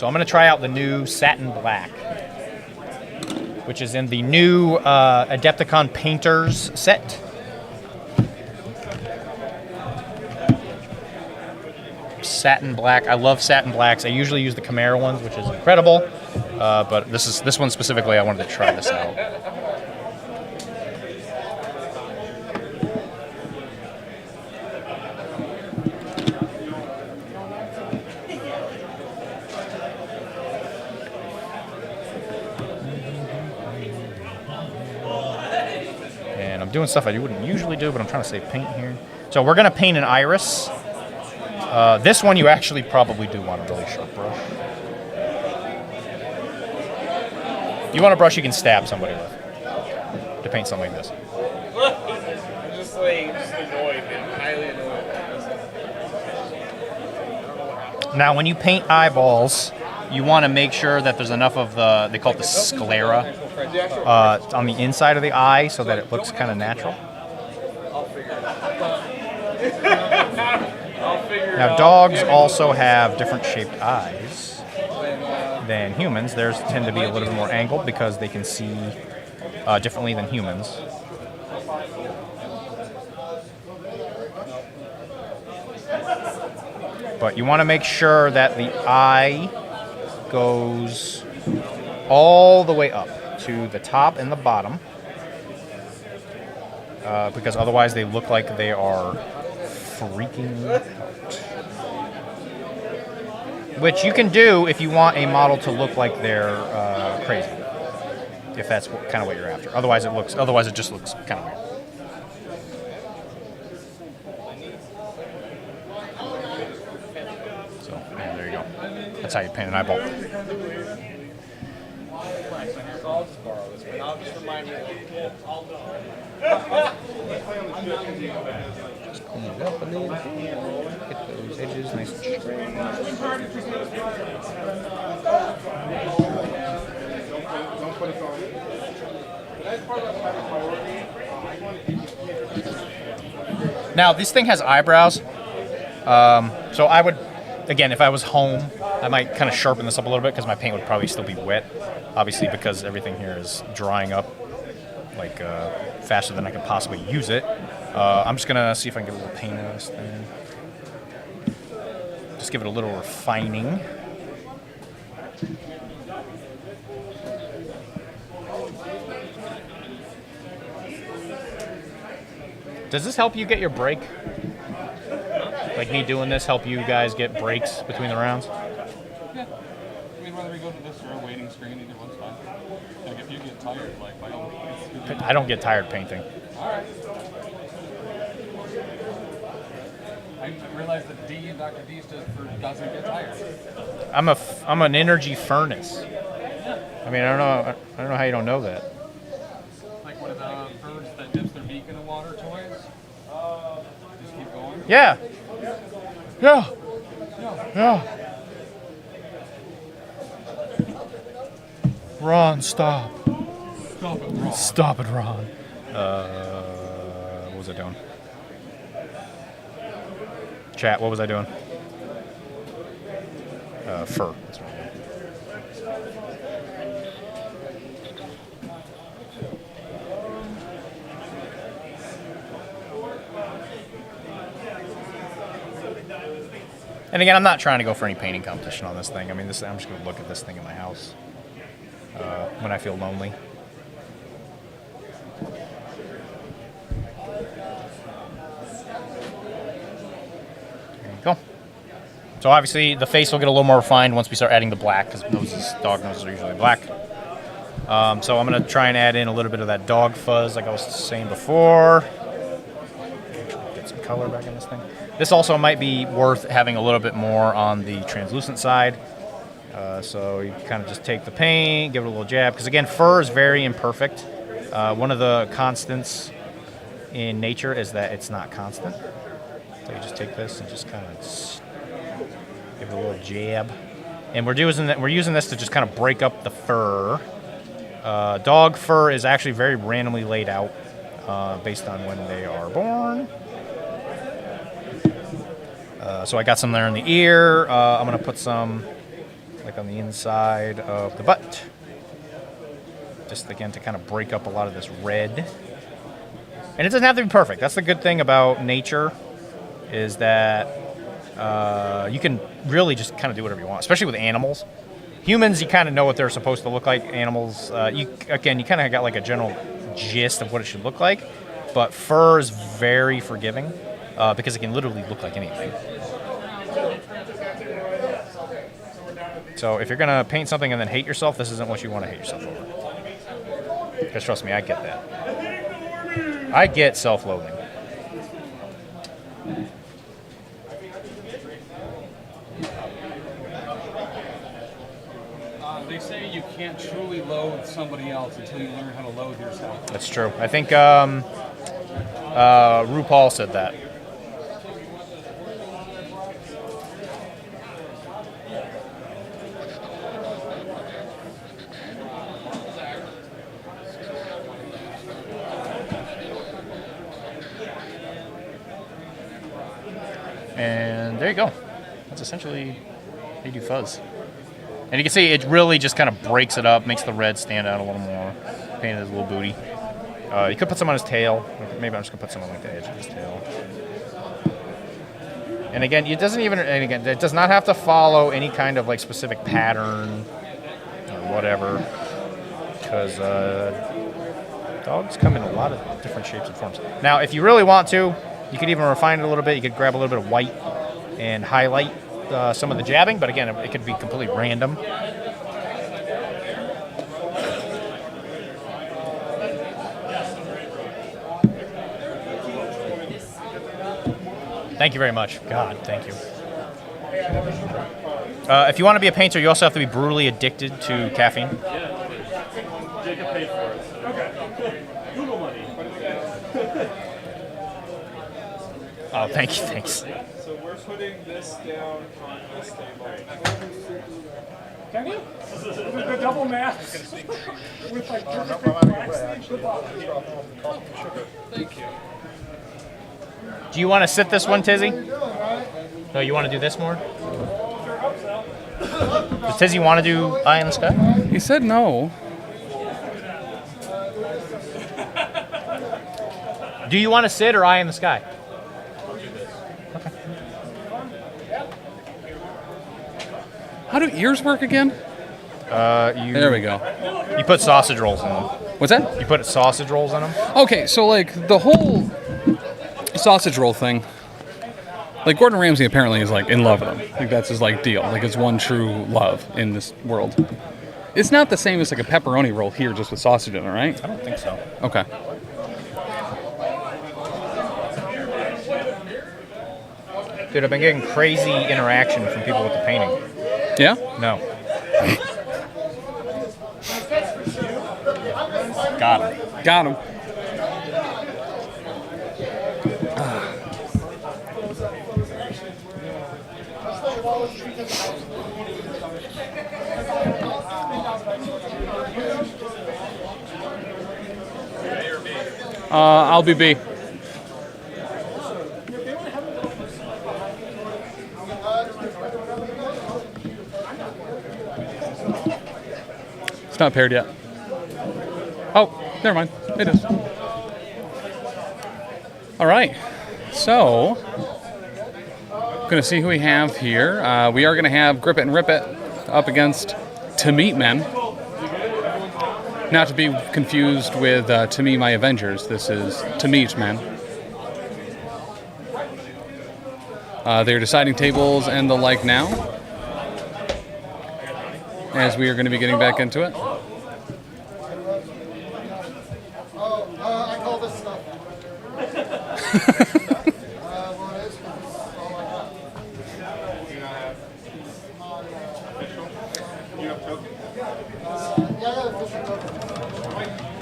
So I'm going to try out the new Satin Black, which is in the new Adepticon Painters set. Satin Black. I love Satin Blacks. I usually use the Chimera ones, which is incredible. But this one specifically, I wanted to try this out. And I'm doing stuff I wouldn't usually do, but I'm trying to save paint here. So we're going to paint an iris. This one you actually probably do want a really sharp brush. If you want a brush you can stab somebody with to paint something like this. I'm just annoyed, man. Highly annoyed. Now when you paint eyeballs, you want to make sure that there's enough of the, they call it the sclera, on the inside of the eye so that it looks kind of natural. Now dogs also have different shaped eyes than humans. Theirs tend to be a little bit more angled because they can see differently than humans. But you want to make sure that the eye goes all the way up to the top and the bottom, because otherwise they look like they are freaking out. Which you can do if you want a model to look like they're crazy, if that's kind of what you're after. Otherwise it just looks kind of weird. So yeah, there you go. That's how you paint an eyeball. I'll just borrow this one. I'll just remind me. Just clean it up a little bit. Get those edges nice and straight. Now this thing has eyebrows, so I would, again, if I was home, I might kind of sharpen this up a little bit because my paint would probably still be wet, obviously because everything here is drying up like faster than I could possibly use it. I'm just gonna see if I can get a little paint out of this thing. Just give it a little refining. Does this help you get your break? Like me doing this help you guys get breaks between the rounds? Yeah. I mean, whether we go to this or a waiting screen, either one's fine. Like, if you get tired, like, by all means. I don't get tired painting. Alright. I realized that Dr. D doesn't get tired. I'm an energy furnace. I mean, I don't know how you don't know that. Like one of the birds that dips their beak in the water toys. Just keep going. Yeah. Yeah. Yeah. Ron, stop. Stop it, Ron. Stop it, Ron. What was I doing? Chat, what was I doing? Fur. That's what I'm doing. And again, I'm not trying to go for any painting competition on this thing. I mean, I'm just going to look at this thing in my house when I feel lonely. There you go. So obviously, the face will get a little more refined once we start adding the black, because dog noses are usually black. So I'm going to try and add in a little bit of that dog fuzz, like I was saying before. Get some color back in this thing. This also might be worth having a little bit more on the translucent side. So you kind of just take the paint, give it a little jab. Because again, fur is very imperfect. One of the constants in nature is that it's not constant. So you just take this and just kind of give it a little jab. And we're using this to just kind of break up the fur. Dog fur is actually very randomly laid out based on when they are born. So I got some there in the ear. I'm going to put some like on the inside of the butt. Just again to kind of break up a lot of this red. And it doesn't have to be perfect. That's the good thing about nature, is that you can really just kind of do whatever you want, especially with animals. Humans, you kind of know what they're supposed to look like. Animals, you kind of got like a general gist of what it should look like. But fur is very forgiving because it can literally look like anything. So if you're going to paint something and then hate yourself, this isn't what you want to hate yourself over. Because trust me, I get that. I get self-loathing. They say you can't truly loathe somebody else until you learn how to loathe yourself. That's true. I think RuPaul said that. And there you go. That's essentially how you do fuzz. And you can see it really just kind of breaks it up, makes the red stand out a little more. Painted his little booty. You could put some on his tail. Maybe I'm just gonna put some on like the edge of his tail. And again, it doesn't even. And again, it does not have to follow any kind of like specific pattern or whatever, because dogs come in a lot of different shapes and forms. Now, if you really want to, you could even refine it a little bit. You could grab a little bit of white and highlight some of the jabbing, but again, it could be completely random. Thank you very much. God, thank you. If you want to be a painter, you also have to be brutally addicted to caffeine. Jacob paid for it. Okay. Google money. Oh, thank you, thanks. So we're putting this down on this table. Can you? The double math with like perfect wax. Thank you. Do you want to sit this one, Tizzy? No, you want to do this more? Does Tizzy want to do Eye in the Sky? He said no. Do you want to sit or Eye in the Sky? How do ears work again? There we go. You put sausage rolls in them. What's that? You put sausage rolls in them? Okay, so like the whole sausage roll thing, like Gordon Ramsay apparently is like in love with them. Like that's his like deal. Like it's one true love in this world. It's not the same as like a pepperoni roll here just with sausage in it, right? I don't think so. Okay. Dude, I've been getting crazy interaction from people with the painting. Yeah? No. Got him. Got him. I'll be B. It's not paired yet. Oh, never mind. It is. All right. So, going to see who we have here. We are going to have Grip It and Rip It up against To Meet Men. Not to be confused with To Me My Avengers. This is To Meet Men. They're deciding tables and the like now, as we are going to be getting back into it. I call this stuff.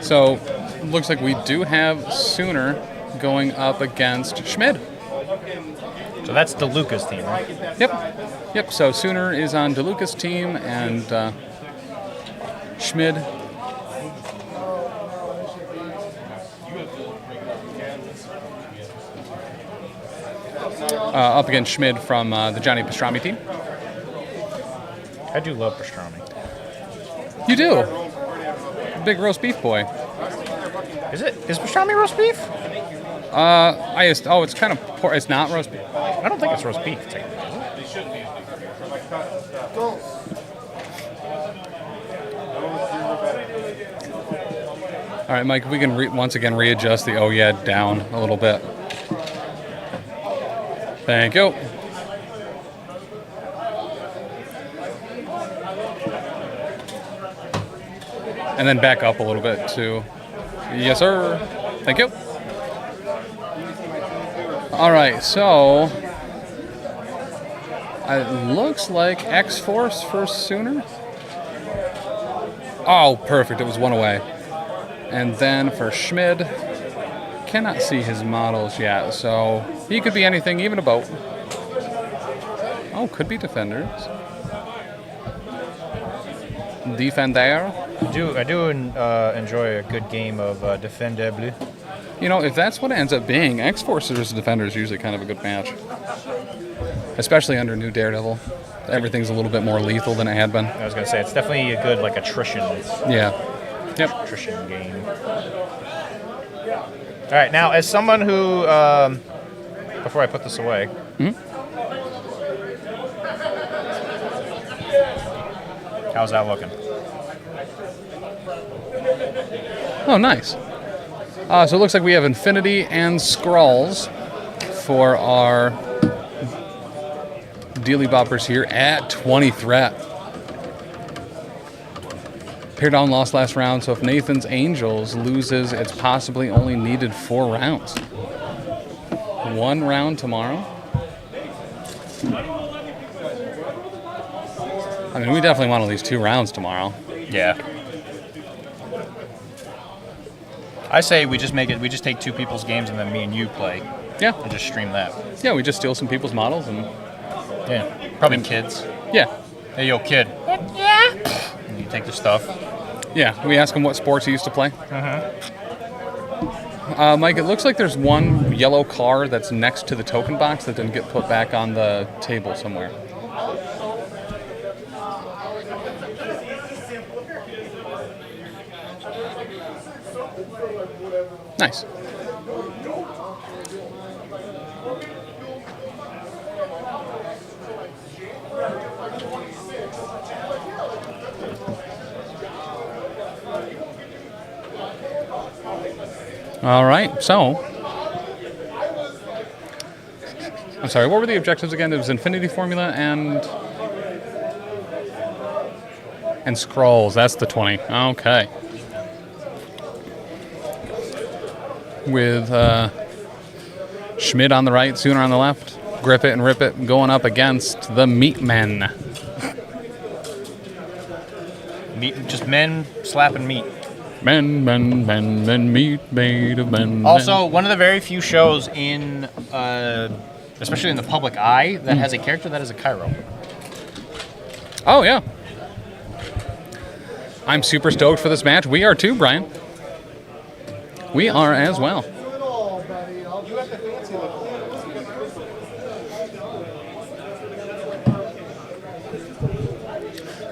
So, looks like we do have Sooner going up against Schmid. So that's DeLuca's team, right? Yep. So Sooner is on DeLuca's team, and Schmid. Up against Schmid from the Johnny Pastrami team. I do love pastrami. You do. Big roast beef boy. Is it? Is pastrami roast beef? It's kind of pork. It's not roast beef. I don't think it's roast beef. They should be. All right, Mike, if we can once again readjust the oh yeah down a little bit. Thank you. And then back up a little bit too. Yes, sir. Thank you. All right, so it looks like X-Force for Sooner. Oh, perfect. It was one away. And then for Schmid, cannot see his models yet, so he could be anything, even a boat. Oh, could be defenders. Defender. I do enjoy a good game of Defendable. You know, if that's what it ends up being, X-Force versus Defender is usually kind of a good match. Especially under New Daredevil. Everything's a little bit more lethal than it had been. I was going to say, it's definitely a good, attrition. Yeah. Yep. Attrition game. All right, now, as someone who, before I put this away, how's that looking? Oh, nice. So it looks like we have Infinity and Skrulls for our Dealy Boppers here at 20 threat. Pair down lost last round, so if Nathan's Angels loses, it's possibly only needed 4 rounds. 1 round tomorrow. I mean, we definitely want at least 2 rounds tomorrow. Yeah. I say we just make it. We just take 2 people's games and then me and you play. Yeah. And just stream that. Yeah, we just steal some people's models and. Yeah. Probably kids. Yeah. Hey, yo, kid. Yeah. And you take the stuff. Yeah. We ask him what sports he used to play. Mike, it looks like there's one yellow car that's next to the token box that didn't get put back on the table somewhere. Nice. All right, so I'm sorry, what were the objectives again? It was Infinity Formula and Skrulls. That's the 20. Okay. With Schmid on the right, Sooner on the left. Grip it and rip it, going up against the Meat Men. Just men slapping meat. Men, meat made of men. Also, one of the very few shows in, especially in the public eye, that has a character that is a Cairo. Oh, yeah. I'm super stoked for this match. We are too, Brian. We are as well.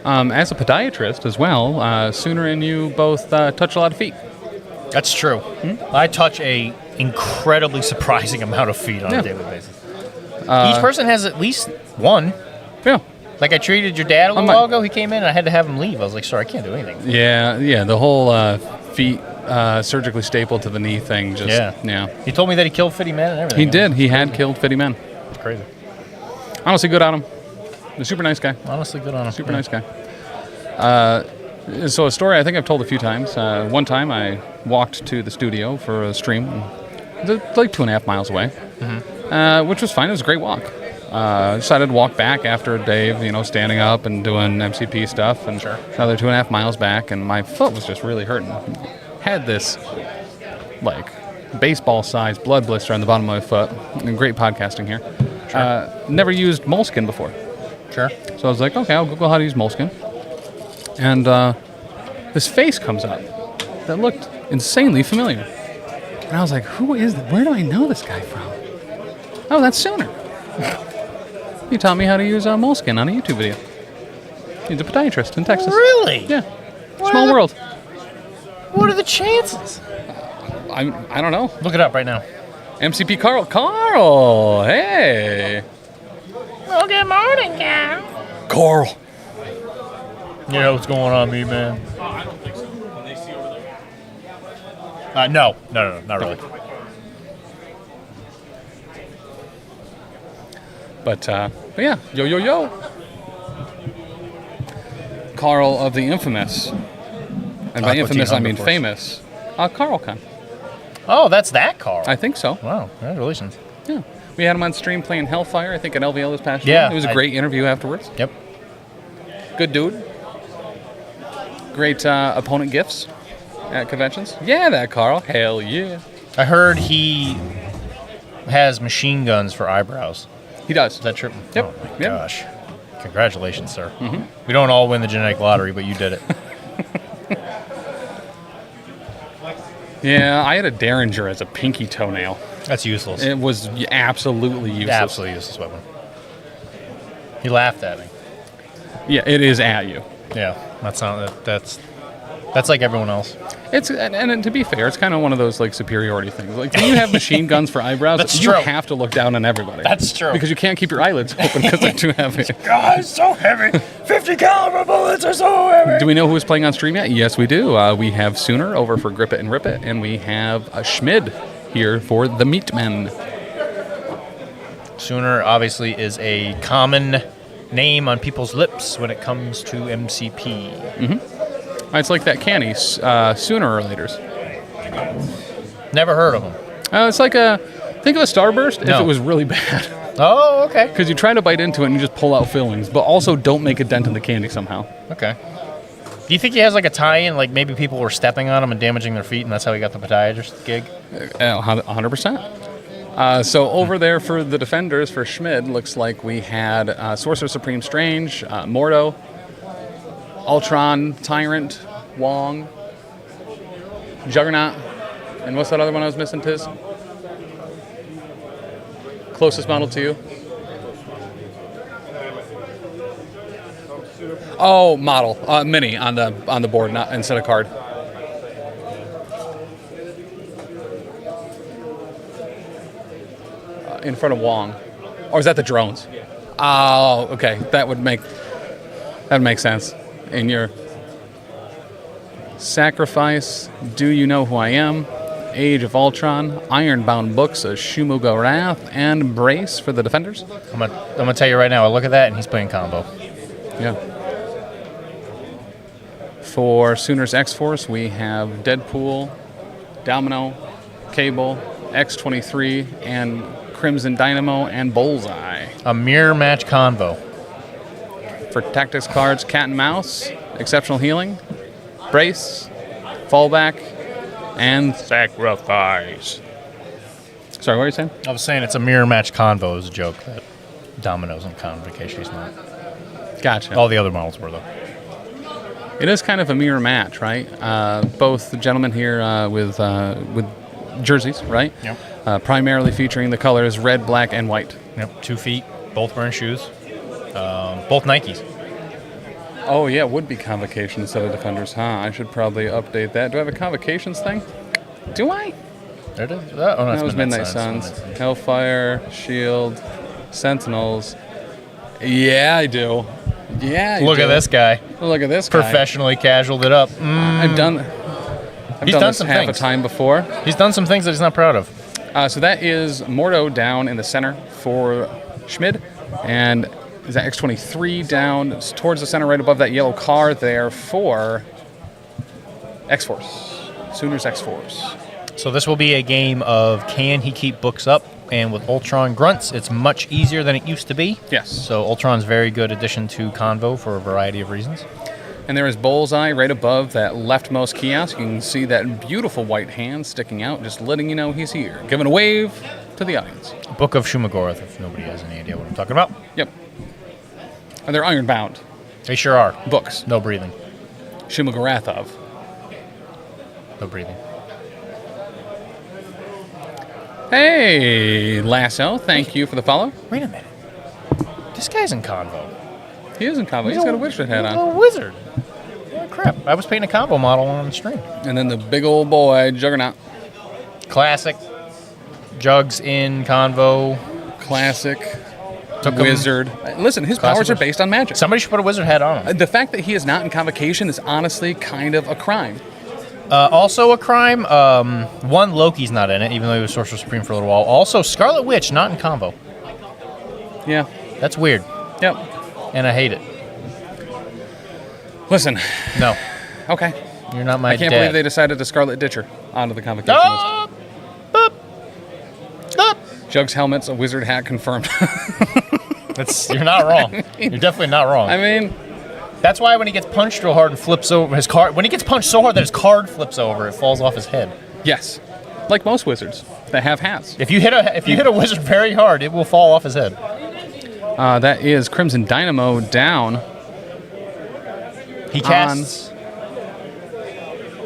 As a podiatrist as well, Sooner and you both touch a lot of feet. That's true. I touch a incredibly surprising amount of feet on a daily basis. Each person has at least one. Yeah. Like I treated your dad a little while ago. He came in and I had to have him leave. I was like, sorry, I can't do anything. Yeah. The whole feet surgically stapled to the knee thing. Just, yeah. He told me that he killed Fitty Men and everything. He did. He had killed Fitty Men. It's crazy. Honestly, good on him. A super nice guy. Honestly, good on him. Super nice guy. So a story I think I've told a few times. One time I walked to the studio for a stream. Like 2.5 miles away. Which was fine. It was a great walk. Decided to walk back after Dave, standing up and doing MCP stuff, and another 2.5 miles back, and my foot was just really hurting. Had this baseball-sized blood blister on the bottom of my foot. And great podcasting here. Never used moleskin before. Sure. So I was like, okay, I'll Google how to use moleskin. And this face comes up that looked insanely familiar. And I was like, who is that? Where do I know this guy from? Oh, that's Sooner. He taught me how to use moleskin on a YouTube video. He's a podiatrist in Texas. Really? Yeah. Small world. What are the chances? I don't know. Look it up right now. MCP Carl. Carl! Hey! Well, good morning, Carl. Carl! You know what's going on, me man? I don't think so. When they see over there. No, not really. But yeah, yo. Carl of the infamous. And by infamous, I mean famous. Carl Con. Oh, that's that Carl. I think so. Wow, congratulations. Yeah. We had him on stream playing Hellfire, I think, at LVL this past year. Yeah. It was a great interview afterwards. Yep. Good dude. Great opponent gifts at conventions. Yeah, that Carl. Hell yeah. I heard he has machine guns for eyebrows. He does. Is that true? Yep. Oh my gosh. Congratulations, sir. Mm-hmm. We don't all win the genetic lottery, but you did it. Yeah, I had a Derringer as a pinky toenail. That's useless. It was absolutely useless. Absolutely useless weapon. He laughed at me. Yeah, it is at you. Yeah, that's like everyone else. It's and to be fair, it's kind of one of those like superiority things. Like when you have machine guns for eyebrows, That's you true. have to look down on everybody. That's true. Because you can't keep your eyelids open because they're too heavy. God, it's so heavy. 50 caliber bullets are so heavy. Do we know who is playing on stream yet? Yes, we do. We have Sooner over for Grip It and Rip It, and we have Schmid here for the Meatmen. Sooner obviously is a common name on people's lips when it comes to MCP. Mm-hmm. It's like that canny, Sooner Relators. Never heard of them. It's like think of a Starburst if it was really bad. Oh, okay. Because you try to bite into it and you just pull out fillings, but also don't make a dent in the candy somehow. Okay. Do you think he has like a tie-in, like maybe people were stepping on him and damaging their feet, and that's how he got the podiatrist gig? 100%. So over there for the defenders, for Schmid, looks like we had Sorcerer Supreme Strange, Mordo, Ultron, Tyrant, Wong, Juggernaut, and what's that other one I was missing, Tiz? Closest model to you? Oh, model. Mini on the board, not instead of card. In front of Wong. Or is that the drones? Oh, okay. That would make sense. In your Sacrifice, Do You Know Who I Am, Age of Ultron, Ironbound Books of Shumuga Wrath, and Brace for the defenders. I'm gonna tell you right now, I look at that and he's playing combo. Yeah. For Sooners X-Force, we have Deadpool, Domino, Cable, X-23, and Crimson Dynamo, and Bullseye. A mirror match convo. For Tactics cards, Cat and Mouse, Exceptional Healing, Brace, Fallback, and Sacrifice. Sorry, what were you saying? I was saying it's a mirror match convo. It was a joke that Domino's and Convocation's not. Gotcha. All the other models were, though. It is kind of a mirror match, right? Both the gentlemen here with jerseys, right? Yep. Primarily featuring the colors red, black, and white. Yep. 2 feet, both wearing shoes. Both Nikes. Oh, yeah, it would be Convocation instead of Defenders, huh? I should probably update that. Do I have a Convocations thing? Do I? There it is. Oh, no, that was Midnight Suns. Hellfire, Shield, Sentinels. Yeah, I do. Yeah, Look at this guy. Look at this guy. Professionally casualed it up. I've done this some half things. a time before. He's done some things that he's not proud of. So that is Mordo down in the center for Schmid. And is that X-23 down towards the center right above that yellow car there for X-Force. Sooners X-Force. So this will be a game of can he keep books up? And with Ultron Grunts, it's much easier than it used to be. Yes. So Ultron's very good addition to Convo for a variety of reasons. And there is Bullseye right above that leftmost kiosk. You can see that beautiful white hand sticking out, just letting you know he's here. Giving a wave to the audience. Book of Shumagorath, if nobody has any idea what I'm talking about. Yep. And they're ironbound. They sure are. Books. No breathing. Shumagorathov. No breathing. Hey, Lasso, thank you for the follow. Wait a minute. This guy's in Convo. He is in combo. He's got a wizard hat on. A wizard. Oh, crap. I was painting a combo model on the stream. And then the big old boy, Juggernaut. Classic. Jugs in Convo. Classic. Wizard. Listen, his powers are based on magic. Somebody should put a wizard hat on him. The fact that he is not in Convocation is honestly kind of a crime. Also a crime. One, Loki's not in it, even though he was Sorcerer Supreme for a little while. Also, Scarlet Witch not in Convo. Yeah. That's weird. Yep. And I hate it. Listen. No. Okay. You're not my I can't dad. believe they decided to Scarlet Ditcher onto the Convocation list. Jug's helmet's a wizard hat confirmed. You're not wrong. You're definitely not wrong. I mean, that's why when he gets punched real hard and flips over his card, when he gets punched so hard that his card flips over, it falls off his head. Yes, like most wizards that have hats. If you hit a wizard very hard, it will fall off his head. That is Crimson Dynamo down. He casts.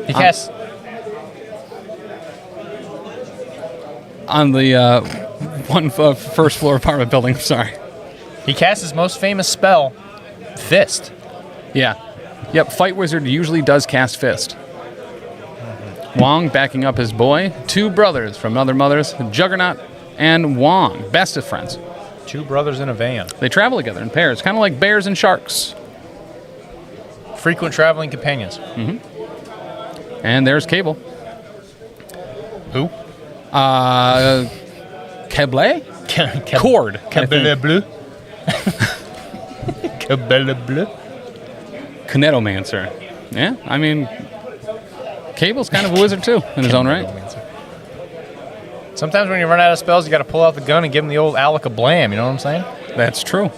He casts on the first floor apartment building. Sorry. He casts his most famous spell, Fist. Yeah. Yep. Fight Wizard usually does cast Fist. Wong backing up his boy. Two brothers from other mothers, Juggernaut and Wong, best of friends. Two brothers in a van. They travel together in pairs, kind of like bears and sharks. Frequent traveling companions. Mm-hmm. And there's Cable. Who? Cable? Cord. Cabelle Bleu. Cabelle Bleu. Kinetomancer. Yeah, I mean, Cable's kind of a wizard too, in his own right. Sometimes when you run out of spells, you got to pull out the gun and give him the old Alakablam, you know what I'm saying? That's true.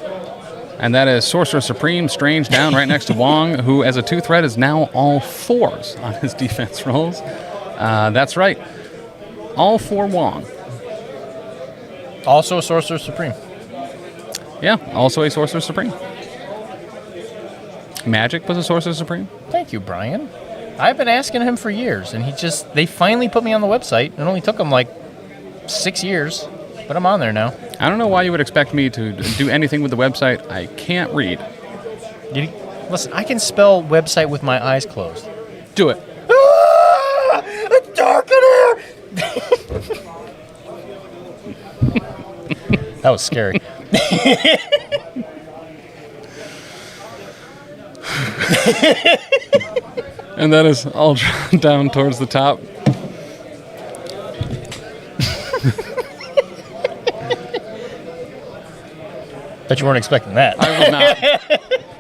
And that is Sorcerer Supreme, Strange down right next to Wong, who as a 2-threat is now all 4s on his defense rolls. That's right. All 4 Wong. Also a Sorcerer Supreme. Yeah, also a Sorcerer Supreme. Magic was a Sorcerer Supreme. Thank you, Brian. I've been asking him for years, and they finally put me on the website. It only took him like 6 years, but I'm on there now. I don't know why you would expect me to do anything with the website. I can't read. Listen, I can spell website with my eyes closed. Do it. Ah, it's dark in here! That was scary. And that is all drawn down towards the top. Bet you weren't expecting that. I was not.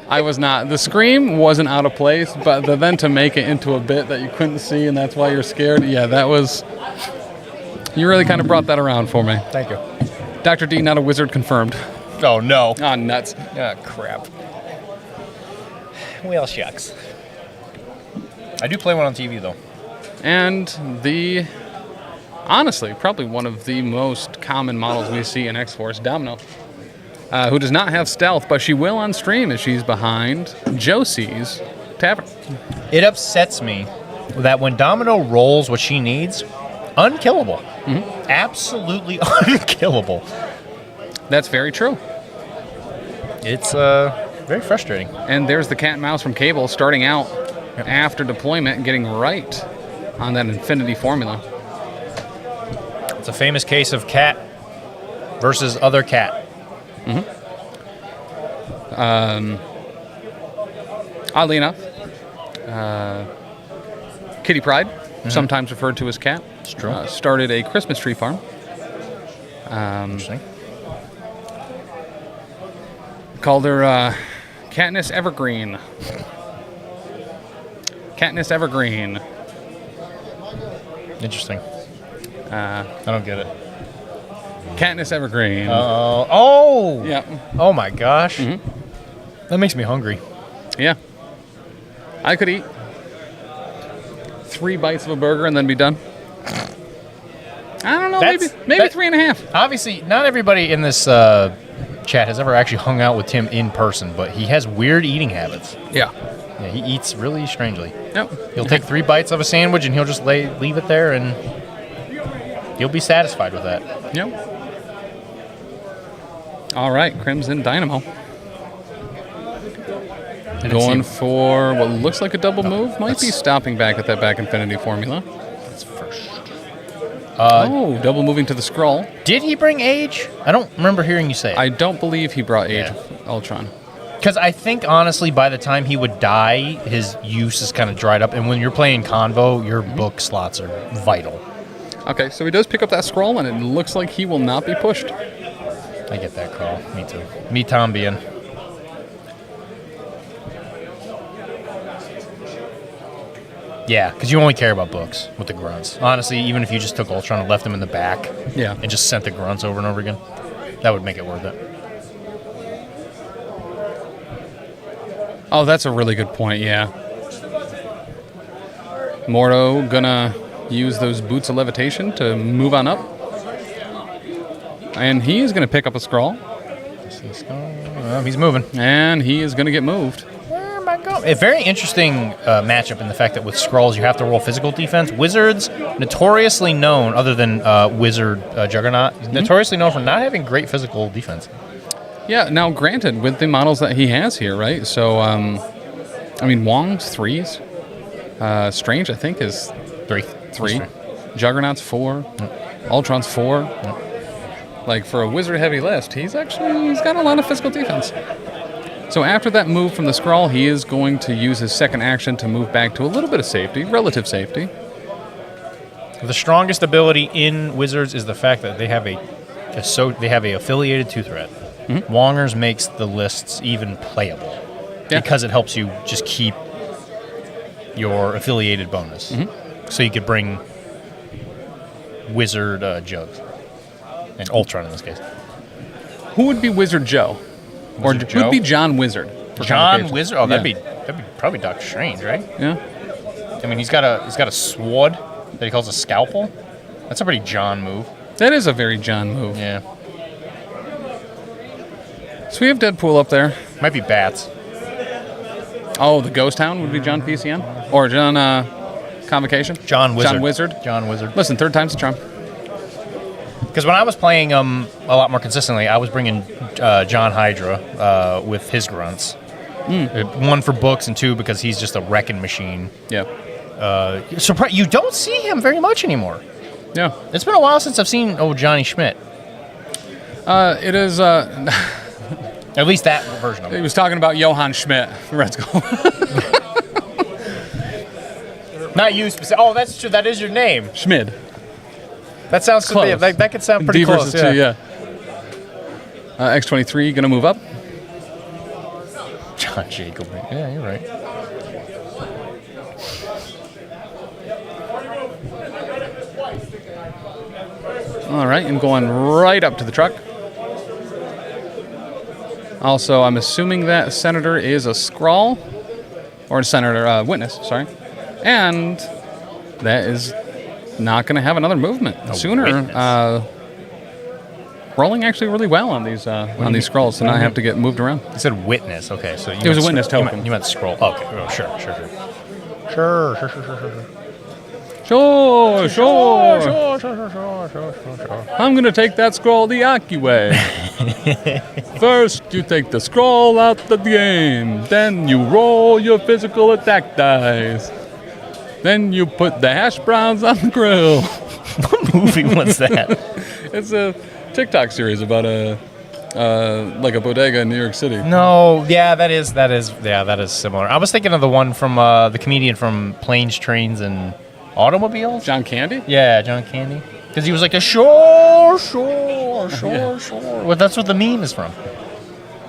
I was not. The scream wasn't out of place, but then to make it into a bit that you couldn't see and that's why you're scared, yeah, that was... You really kind of brought that around for me. Thank you. Dr. D, not a wizard confirmed. Oh, no. Ah, nuts. Ah, crap. Well, shucks. I do play one on TV, though. And honestly, probably one of the most common models we see in X-Force, Domino, who does not have stealth, but she will on stream as she's behind Josie's Tavern. It upsets me that when Domino rolls what she needs, unkillable. Mm-hmm. Absolutely unkillable. That's very true. It's very frustrating. And there's the cat and mouse from Cable starting out after deployment and getting right on that infinity formula. It's a famous case of cat versus other cat. Mm-hmm. Oddly enough, Kitty Pryde, sometimes referred to as Cat, started a Christmas tree farm. Interesting. Called her Katniss Evergreen. Katniss Evergreen. Interesting. I don't get it. Katniss Evergreen. Oh! Yeah. Oh my gosh. Mm-hmm. That makes me hungry. Yeah. I could eat 3 bites of a burger and then be done. I don't know, maybe 3.5. Obviously, not everybody in this chat has ever actually hung out with Tim in person, but he has weird eating habits. Yeah. Yeah, he eats really strangely. Yep. He'll take 3 bites of a sandwich and he'll just leave it there and he'll be satisfied with that. Yep. All right, Crimson Dynamo. Going for what looks like a double move. Might be stopping back at that back infinity formula. That's first. Double moving to the scroll. Did he bring Age? I don't remember hearing you say it. I don't believe he brought Age of Ultron. Because I think, honestly, by the time he would die, his use is kind of dried up. And when you're playing Convo, your book slots are vital. Okay, so he does pick up that scroll, and it looks like he will not be pushed. I get that call. Me too. Me también. Yeah, because you only care about books with the grunts. Honestly, even if you just took Ultron and left him in the back and just sent the grunts over and over again, that would make it worth it. Oh, that's a really good point, yeah. Mordo gonna use those boots of levitation to move on up. And he is gonna pick up a scroll. He's moving. And he is gonna get moved. Where am I going? A very interesting matchup in the fact that with Skrulls you have to roll physical defense. Wizards, notoriously known, other than Wizard Juggernaut, notoriously known for not having great physical defense. Yeah, now granted, with the models that he has here, right? So, I mean, Wong's 3s. Strange, I think, is 3. Juggernaut's 4. Ultron's 4. Like, for a wizard-heavy list, he's got a lot of physical defense. So after that move from the scroll, he is going to use his second action to move back to a little bit of safety, relative safety. The strongest ability in Wizards is the fact that they have a affiliated 2-threat. Wongers makes the lists even playable because it helps you just keep your affiliated bonus. So you could bring Wizard Jugs and Ultron in this case. Who would be Wizard Joe? Or who would be John Wizard? John Wizard? Oh, that'd be probably Doctor Strange, right? Yeah. I mean, he's got a sword that he calls a scalpel. That's a pretty John move. That is a very John move. Yeah. So we have Deadpool up there. Might be Bats. Oh, the Ghost Hound would be John PCN? Or John Convocation? John Wizard. John Wizard. Listen, third time's a charm. Because when I was playing a lot more consistently, I was bringing John Hydra with his grunts. 1 for books and 2 because he's just a wrecking machine. Yeah. You don't see him very much anymore. Yeah. It's been a while since I've seen Johnny Schmidt. It is... At least that version of it. He was talking about Johann Schmidt. Let's go. Not you specifically. Oh, that's true. That is your name. Schmid. That sounds close. That could sound pretty D close. versus 2, yeah. X-23 going to move up. John Jacob. Yeah, you're right. All right, and going right up to the truck. Also, I'm assuming that Senator is a Skrull. Or a Senator, Witness, sorry. And that is not going to have another movement sooner. Rolling actually really well on these Skrulls to not have to get moved around. You said Witness, okay. So it was a Witness token. You meant Skrull. Okay, oh, sure. Sure. I'm going to take that scroll the Aki way. First, you take the scroll out of the game. Then you roll your physical attack dice. Then you put the hash browns on the grill. What movie was that? It's a TikTok series about a bodega in New York City. No, yeah, that is similar. I was thinking of the one from the comedian from Planes, Trains, and Automobiles. John Candy? Yeah, John Candy. Because he was like, shore. Well, that's what the meme is from.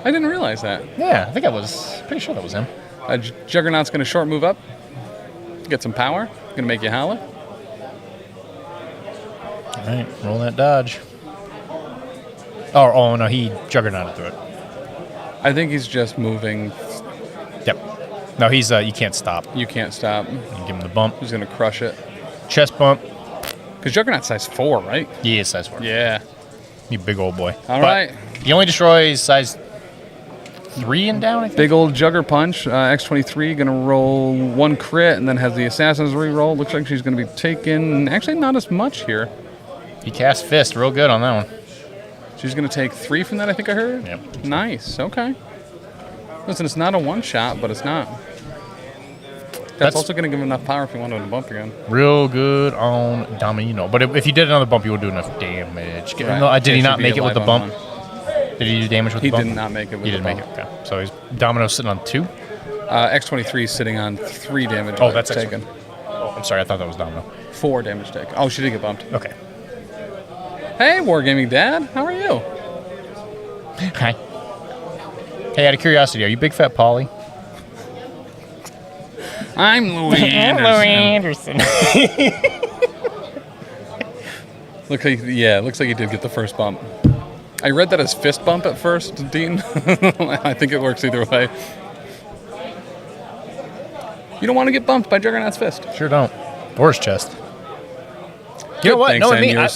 I didn't realize that. Yeah, I think pretty sure that was him. Juggernaut's going to short move up. Get some power. Going to make you holler. All right, roll that dodge. Oh no, he Juggernauted through it. I think he's just moving. Yep. No, he's you can't stop. You can't stop. You give him the bump. He's going to crush it. Chest bump. Because Juggernaut's size 4, right? He is size 4. Yeah. You big old boy. All right. He only destroys size 3 and down, I think. Big old Jugger punch. X-23 going to roll 1 crit and then has the Assassin's reroll. Looks like she's going to be taking actually not as much here. He cast Fist real good on that one. She's going to take 3 from that, I think I heard? Yep. Nice. Okay. Listen, it's not a one-shot, but it's not. That's also going to give him enough power if you want him to bump again. Real good on Domino. But if you did another bump, you would do enough damage. Right. No, did he It not should make be it with the alive on bump? Did he do damage with the bump? He did not make it with he the didn't bump. make it, okay. So he's Domino sitting on 2? X23 is sitting on 3 damage. Oh, that's taken. Oh, I'm sorry, I thought that was Domino. 4 damage taken. Oh, she did get bumped. Okay. Hey, Wargaming Dad, how are you? Hi. Hey, out of curiosity, are you Big Fat Polly? I'm Louis Anderson. Looks like he did get the first bump. I read that as fist bump at first, Dean. I think it works either way. You don't want to get bumped by Juggernaut's fist. Sure don't. Or his chest. You know what? No, I mean, I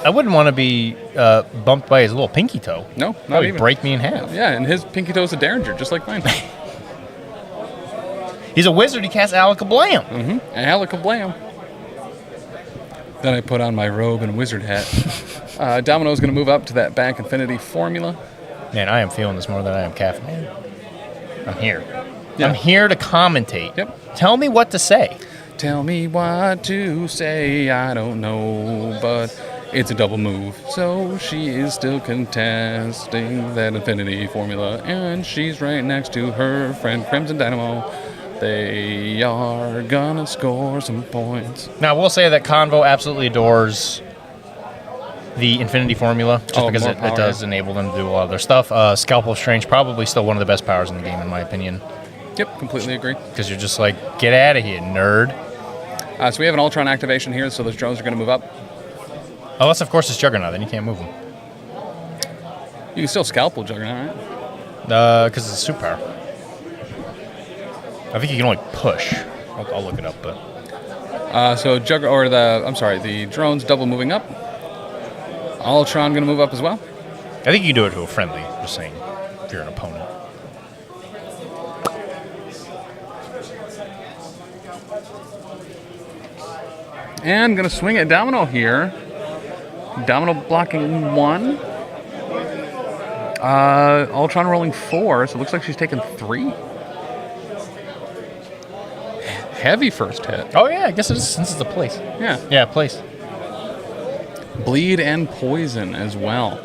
wouldn't want to be bumped by his little pinky toe. No, that not would even. Break me in half. Yeah, and his pinky toe is a derringer, just like mine. He's a wizard. He casts Alakablam. Mm-hmm. Alakablam. Then I put on my robe and wizard hat. Domino's going to move up to that back infinity formula. Man, I am feeling this more than I am caffeinated. I'm here. Yeah. I'm here to commentate. Yep. Tell me what to say. Tell me what to say, I don't know, but it's a double move. So she is still contesting that infinity formula, and she's right next to her friend Crimson Dynamo. They are gonna score some points. Now, we'll say that Convo absolutely adores the infinity formula, just because it does enable them to do a lot of their stuff. Scalpel of Strange, probably still one of the best powers in the game, in my opinion. Yep, completely agree. Because you're just like, get out of here, nerd. So we have an Ultron activation here, so those drones are going to move up. Unless, of course, it's Juggernaut, then you can't move them. You can still scalpel Juggernaut, right? Because it's a superpower. I think you can only push. I'll look it up, but... the drones double moving up. Ultron going to move up as well. I think you can do it to a friendly, just saying, if you're an opponent. And going to swing at Domino here. Domino blocking 1. Ultron rolling 4, so it looks like she's taking 3. Heavy first hit. Oh, yeah, I guess it is, since it's a place. Yeah. Yeah, place. Bleed and poison as well.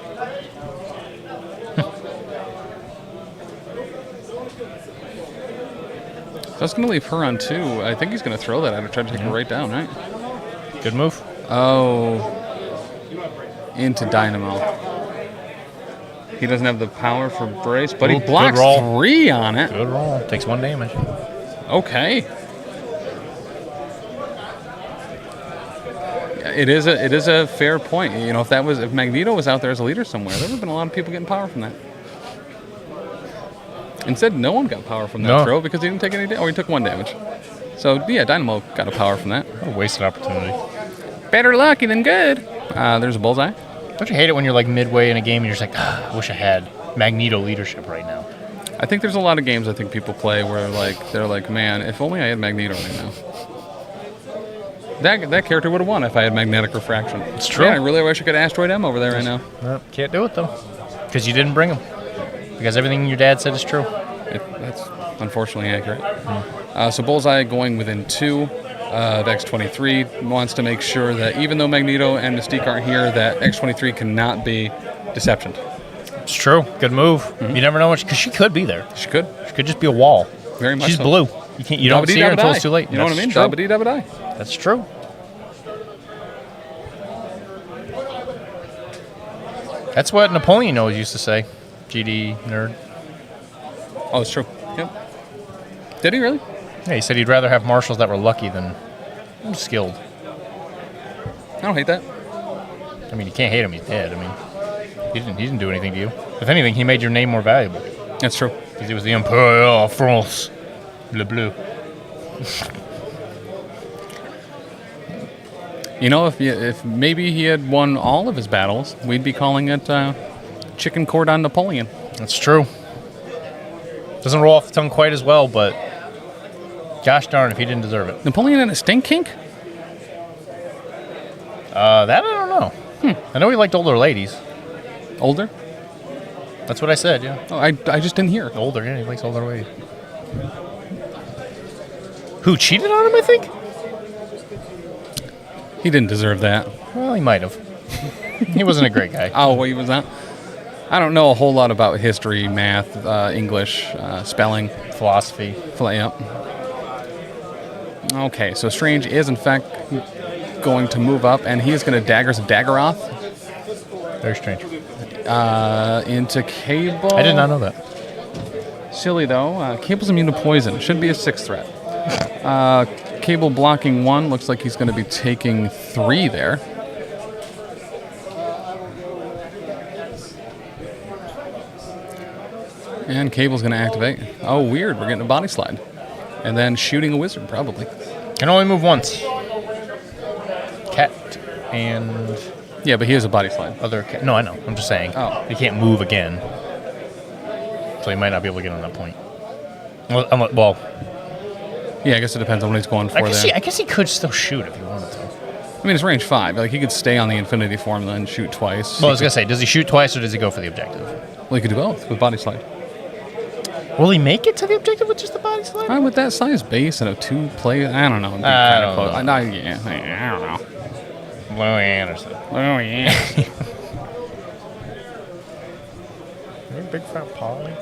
So that's going to leave her on 2. I think he's going to throw that at her, try to take her right down, right? Good move. Oh. Into Dynamo. He doesn't have the power for brace, but he blocks 3 on it. Good roll. Takes 1 damage. Okay. It is a fair point. You know, if Magneto was out there as a leader somewhere, there would have been a lot of people getting power from that. Instead, no one got power from that throw because he didn't take any damage. Or he took 1 damage. So, yeah, Dynamo got a power from that. What a wasted opportunity. Better lucky than good. There's a bullseye. Don't you hate it when you're like midway in a game and you're just like, I wish I had Magneto leadership right now? I think there's a lot of games I think people play where they're like, man, if only I had Magneto right now. That character would have won if I had magnetic refraction. It's true. Man, I really wish I could Asteroid M over there right now. Can't do it though, because you didn't bring him. Because everything your dad said is true. That's unfortunately accurate. So Bullseye going within 2 of X-23 wants to make sure that even though Magneto and Mystique aren't here, that X-23 cannot be Deception. It's true. Good move. Mm-hmm. You never know what, because she could be there. She could. She could just be a wall. Very much. She's so. blue. You don't see her until it's too late. You know what I mean? Dabba-dee, dabba-die. That's true. That's what Napoleon always used to say. GD nerd. Oh, it's true. Yep. Did he really? Yeah, he said he'd rather have marshals that were lucky than skilled. I don't hate that. I mean, you can't hate him. He's dead. I mean, he didn't do anything to you. If anything, he made your name more valuable. That's true. Because he was the Emperor of France. Le Bleu. You know, if maybe he had won all of his battles, we'd be calling it Chicken Cordon Napoleon. That's true. Doesn't roll off the tongue quite as well, but gosh darn if he didn't deserve it. Napoleon and a stink kink? That I don't know. I know he liked older ladies. Older? That's what I said, yeah. Oh, I just didn't hear. Older, yeah, he likes older ladies. Who cheated on him, I think? He didn't deserve that. Well, he might have. He wasn't a great guy. Oh, well, he was not? I don't know a whole lot about history, math, English, spelling. Philosophy. Yep. Okay, so Strange is, in fact, going to move up, and he is going to Daggers of Daggeroth. Very strange. Into Cable. I did not know that. Silly, though. Cable's immune to poison. Should be a 6 threat. Cable blocking 1. Looks like he's going to be taking 3 there. And Cable's going to activate. Oh, weird. We're getting a body slide. And then shooting a wizard, probably. Can only move once. Cat and... Yeah, but he has a body slide. Other cat. No, I know. I'm just saying. Oh. He can't move again. So he might not be able to get on that point. Well... Yeah, I guess it depends on what he's going for there. I guess he could still shoot if he wanted to. I mean, it's range 5. Like, he could stay on the infinity formula and shoot twice. Well, I was going to say, does he shoot twice or does he go for the objective? Well, he could do both with body slide. Will he make it to the objective with just the body slide? With that size base and a 2-play, I don't know. I don't know. I don't know. Louis Anderson. Louis Anderson. Are you a big fat Polly?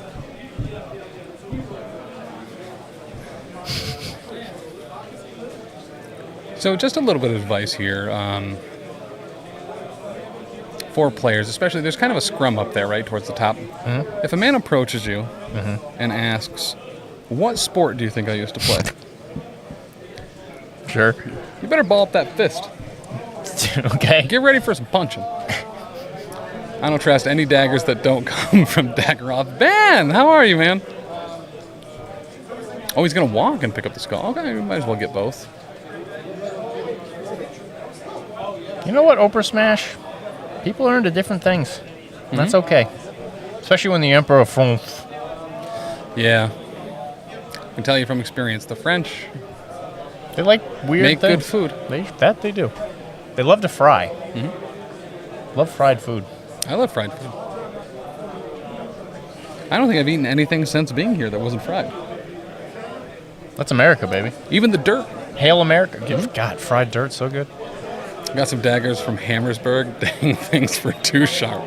So just a little bit of advice here for players, especially there's kind of a scrum up there, right, towards the top. Mm-hmm. If a man approaches you and asks, what sport do you think I used to play? Sure. You better ball up that fist. Okay. Get ready for some punching. I don't trust any daggers that don't come from Daggeroth. Ben, how are you, man? Oh, he's going to walk and pick up the skull. Okay, we might as well get both. You know what, Oprah Smash? People are into different things. And that's okay. Especially when the Emperor of France. Yeah. I can tell you from experience, the French... They like weird make things. good food. They do. They love to fry. Love fried food. I love fried food. I don't think I've eaten anything since being here that wasn't fried. That's America, baby. Even the dirt. Hail America. God, fried dirt, so good. Got some daggers from Hammersburg. Dang, things were too sharp.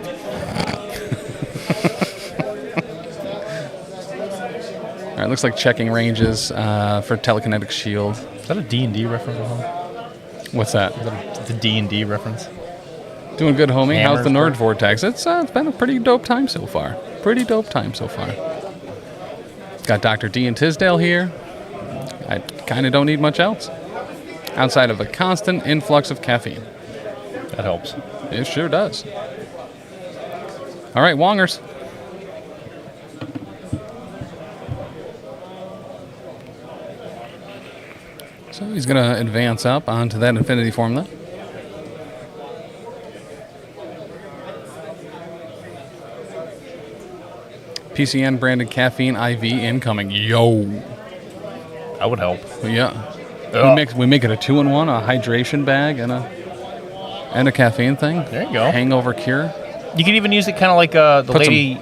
All right, looks like checking ranges for telekinetic shield. Is that a D&D reference? What's that? Is that a D&D reference? Doing good, homie. How's the Nord Vortex? It's been a pretty dope time so far. Got Dr. D and Tisdale here. I kind of don't need much else. Outside of a constant influx of caffeine. That helps. It sure does. All right, Wongers. So he's going to advance up onto that infinity formula. PCN branded caffeine IV incoming. Yo. That would help. Yeah. We make it a 2-in-1, a hydration bag and a caffeine thing. There you go. Hangover cure. You could even use it kind of like the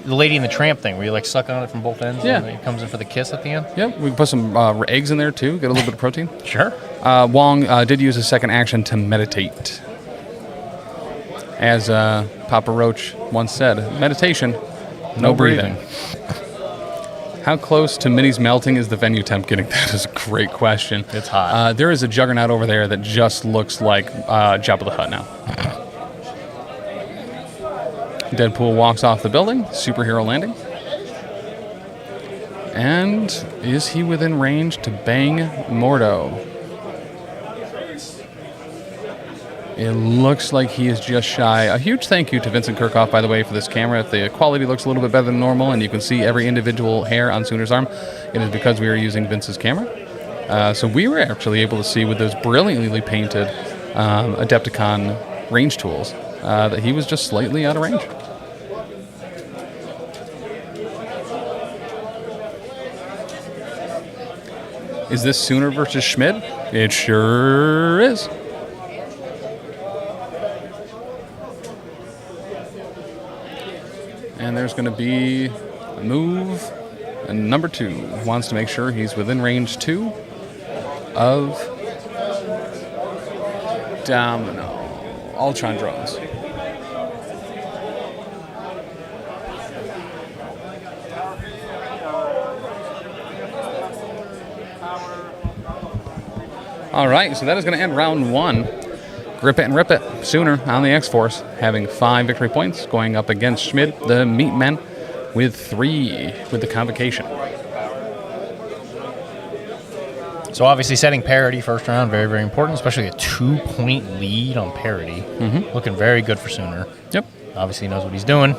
Lady in the Tramp thing, where you like suck on it from both ends. Yeah. And it comes in for the kiss at the end. Yep. We can put some eggs in there too. Get a little bit of protein. Sure. Wong did use a second action to meditate. As Papa Roach once said, meditation, no breathing. How close to Minnie's melting is the venue temp getting? That is a great question. It's hot. There is a juggernaut over there that just looks like Jabba the Hutt now. Deadpool walks off the building. Superhero landing. And is he within range to bang Mordo? It looks like he is just shy. A huge thank you to Vincent Kirchhoff, by the way, for this camera. If the quality looks a little bit better than normal and you can see every individual hair on Sooner's arm, it is because we are using Vince's camera. So we were actually able to see with those brilliantly painted Adepticon range tools that he was just slightly out of range. Is this Sooner versus Schmid? It sure is. And And there's going to be a move. And number 2 wants to make sure he's within range 2 of Domino. Ultron drones. All right, so that is going to end round 1. Grip it and rip it. Sooner on the X-Force, having 5 victory points, going up against Schmid, the Meat Men, with 3 with the Convocation. So obviously setting parity first round, very, very important, especially a 2-point lead on parity. Looking very good for Sooner. Yep. Obviously knows what he's doing.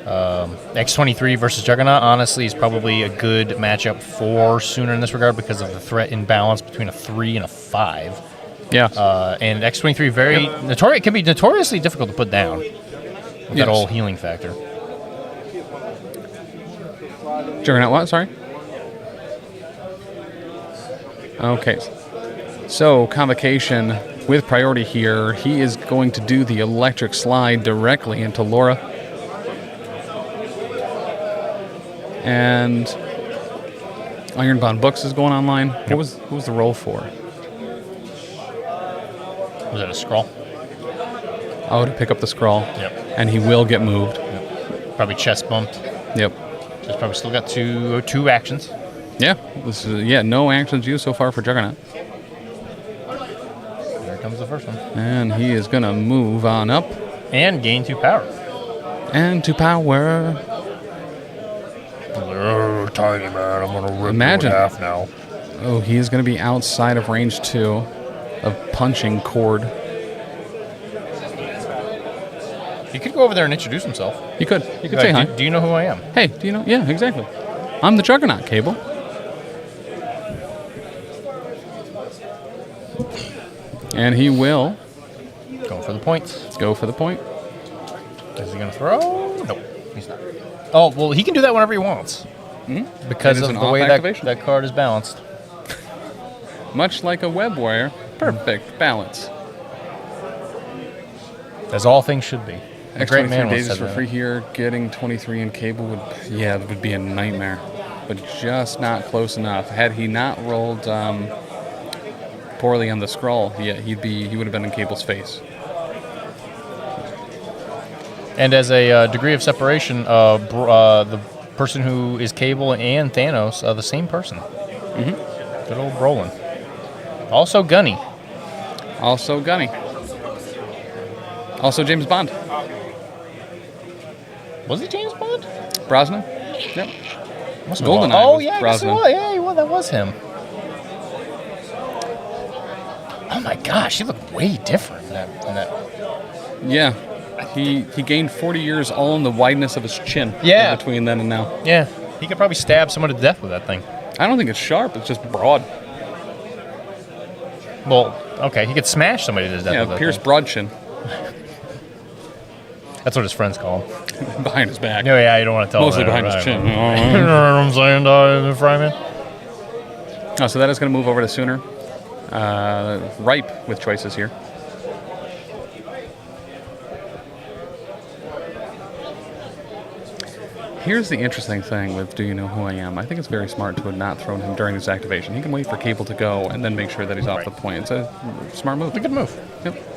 X23 versus Juggernaut, honestly, is probably a good matchup for Sooner in this regard because of the threat imbalance between a 3 and a 5. Yeah. And X23 it can be notoriously difficult to put down with that whole healing factor. Juggernaut what? Sorry? Okay. So, Convocation with priority here. He is going to do the electric slide directly into Laura. And Ironbound Books is going online. What was the roll for? Was that a scroll? Oh, to pick up the scroll. Yep. And he will get moved. Yep. Probably chest bumped. Yep. Just probably still got two actions. Yeah. This is no actions used so far for Juggernaut. There comes the first one. And he is going to move on up. And gain 2 power. And 2 power. Oh, tiny man, I'm going to rip Imagine. you in half now. Oh, he is going to be outside of range 2 of punching cord. He could go over there and introduce himself. He could. He could say hi. Do you know who I am? Hey, do you know? Yeah, exactly. I'm the Juggernaut, Cable. And he will go for the points. Let's go for the point. Is he going to throw? Nope, he's not. Oh, well, he can do that whenever he wants. Because of the way that card is balanced. Much like a Web Warrior, perfect balance. As all things should be. Great man days for free here. Getting 23 in Cable would be a nightmare. But just not close enough. Had he not rolled poorly on the scroll, he would have been in Cable's face. And as a degree of separation, the person who is Cable and Thanos are the same person. Good old Brolin. Also Gunny. Also James Bond. Was he James Bond? Brosnan? Yep. GoldenEye. Oh, yeah, I guess it was. Yeah, that was him. Oh my gosh, he looked way different in that. Yeah. He gained 40 years all in the wideness of his chin. Yeah. Between then and now. Yeah. He could probably stab someone to death with that thing. I don't think it's sharp. It's just broad. Well, okay. He could smash somebody to death with that Yeah, Pierce Broad chin. That's what his friends call him. Behind his back. No, yeah, you don't want to tell Mostly him. Behind his chin. You know what I'm saying, Fryman? Oh, so that is going to move over to Sooner. Ripe with choices here. Here's the interesting thing with Do You Know Who I Am? I think it's very smart to have not thrown him during his activation. He can wait for Cable to go and then make sure that he's off the point. It's a smart move. It's a good move. Yep.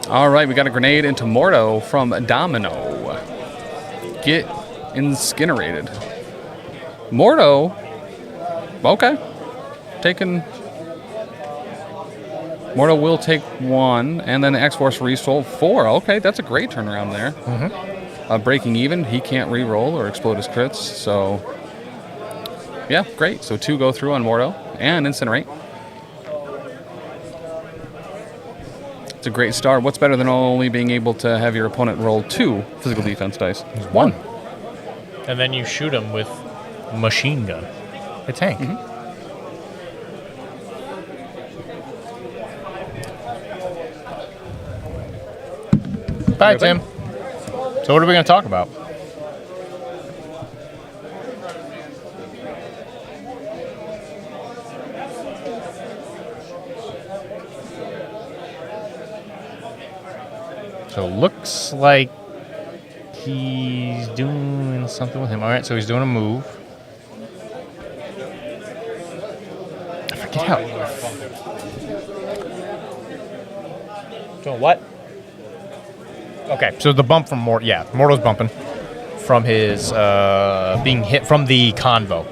All right, we got a grenade into Mordo from Domino. Get incinerated. Mordo. Okay. Mordo will take 1, and then the X-Force reroll 4. Okay, that's a great turnaround there. Breaking even, he can't re-roll or explode his crits, so yeah, great. So 2 go through on Mordo and Incinerate. It's a great start. What's better than only being able to have your opponent roll 2 physical defense dice? 1. And then you shoot him with machine gun. A tank. Bye, Tim. So what are we going to talk about? So looks like He's doing something with him. All right, so he's doing a move. I forget how. Doing what? Okay, so the bump from Mort. Yeah, Morto's bumping from his being hit from the convo.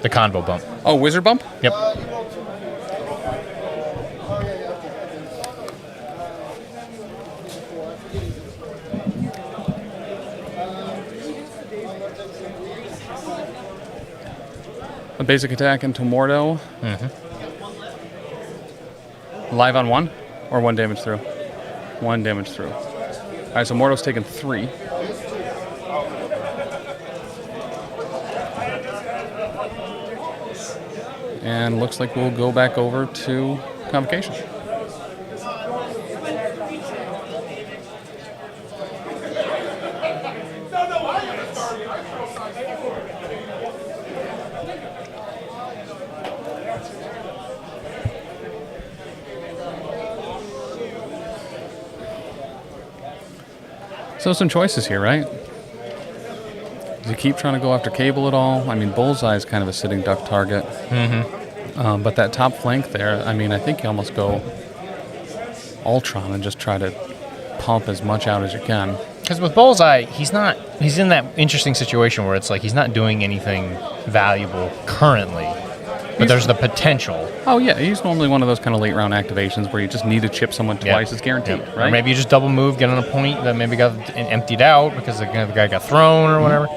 The convo bump. Oh, wizard bump? Yep. A basic attack into Mordo. Live on 1 or 1 damage through? 1 damage through. All right, so Mordo's taken 3. And looks like we'll go back over to Convocation. So some choices here, right? Does he keep trying to go after Cable at all? I mean, Bullseye is kind of a sitting duck target. But that top flank there, I mean, I think you almost go Ultron and just try to pump as much out as you can. Because with Bullseye, he's in that interesting situation where it's like he's not doing anything valuable currently, but there's the potential. Oh, yeah, he's normally one of those kind of late round activations where you just need to chip someone twice as guaranteed, right? Or maybe you just double move, get on a point that maybe got emptied out because the guy got thrown or whatever.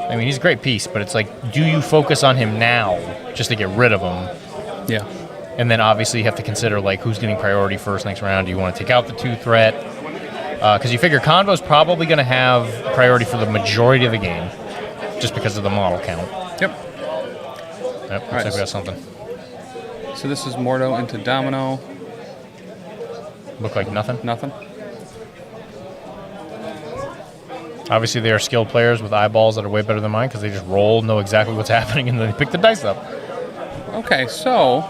I mean, he's a great piece, but it's like, do you focus on him now just to get rid of him? Yeah. And then obviously you have to consider like who's getting priority first next round. Do you want to take out the 2 threat? Because you figure Convo's probably going to have priority for the majority of the game just because of the model count. Yep. Looks like we got something. So this is Mordo into Domino. Look like nothing? Nothing. Obviously, they are skilled players with eyeballs that are way better than mine because they just roll, know exactly what's happening, and then they pick the dice up. Okay, so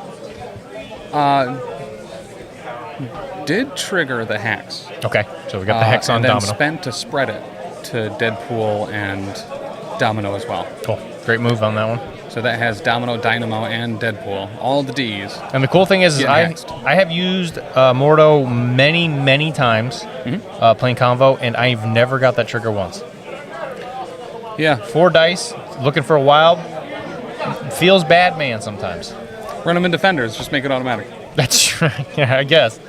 did trigger the hex. Okay, so we got the hex on and then Domino. Spent to spread it to Deadpool and Domino as well. Cool. Great move on that one. So that has Domino, Dynamo, and Deadpool, all the Ds. And the cool thing is I have used Mordo many, many times playing Convo, and I've never got that trigger once. Yeah. 4 dice, looking for a wild. Feels bad, man, sometimes. Run them in Defenders, just make it automatic. That's true. Yeah, I guess.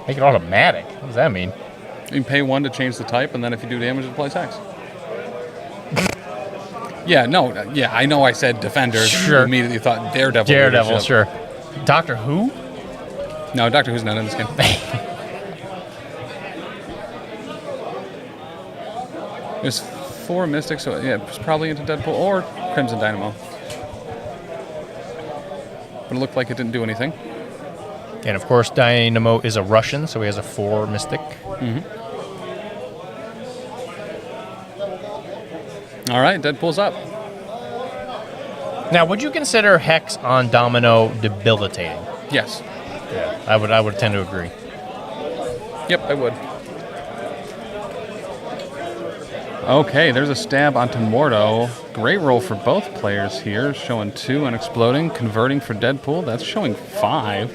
Make it automatic? What does that mean? You can pay 1 to change the type, and then if you do damage, it applies hex. Yeah, I know I said Defenders. Sure. You immediately thought Daredevil. Daredevil, sure. Doctor Who? No, Doctor Who's not in this game. There's 4 Mystics, so yeah, it's probably into Deadpool or Crimson Dynamo. But it looked like it didn't do anything. And of course, Dynamo is a Russian, so he has a 4 Mystic. All right, Deadpool's up. Now, would you consider Hex on Domino debilitating? Yes. Yeah, I would tend to agree. Yep, I would. Okay, there's a stab onto Mordo. Great roll for both players here, showing 2 and exploding, converting for Deadpool. That's showing 5.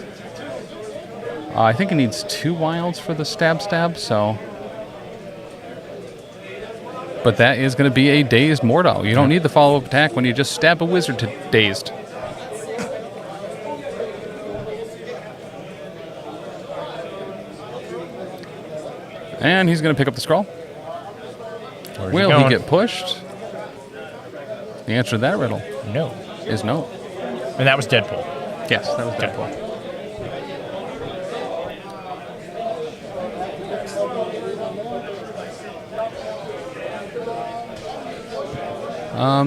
I think he needs 2 wilds for the stab, so... But that is going to be a dazed Mordo. You don't need the follow-up attack when you just stab a wizard to dazed. And he's going to pick up the scroll. Will he get pushed? The answer to that riddle is no. And that was Deadpool. Yes, that was Deadpool.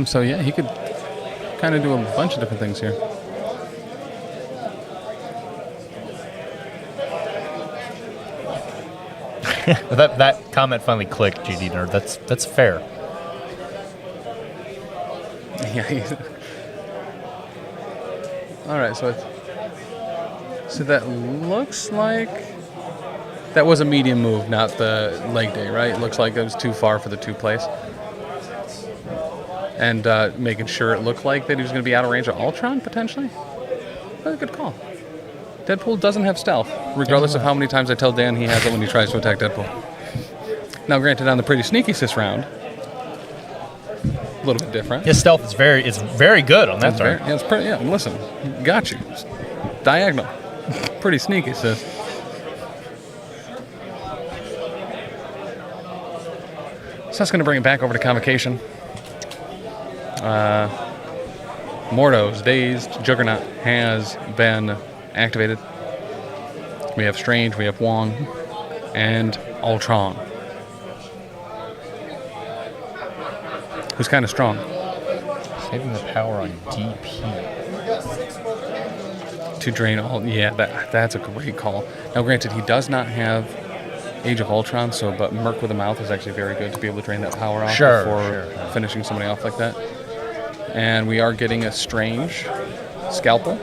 So yeah, he could kind of do a bunch of different things here. that comment finally clicked, GD Nerd. That's fair. Yeah. All right, so that looks like That was a medium move, not the leg day, right? It looks like it was too far for the 2 place. And making sure it looked like that he was going to be out of range of Ultron, potentially. That's a good call. Deadpool doesn't have stealth, regardless of how many times I tell Dan he has it when he tries to attack Deadpool. Now, granted, on the pretty sneaky sis round, a little bit different. His stealth is very good on that turn. It's pretty. Yeah, listen, got you. Diagonal, pretty sneaky, sis. So that's going to bring it back over to Convocation. Mordo's Dazed Juggernaut has been activated. We have Strange, we have Wong, and Ultron, who's kind of strong. Saving the power on DP. To drain all. Yeah, that's a great call. Now, granted, he does not have Age of Ultron, but Merc with a Mouth is actually very good to be able to drain that power off before finishing somebody off like that. And we are getting a Strange Scalpel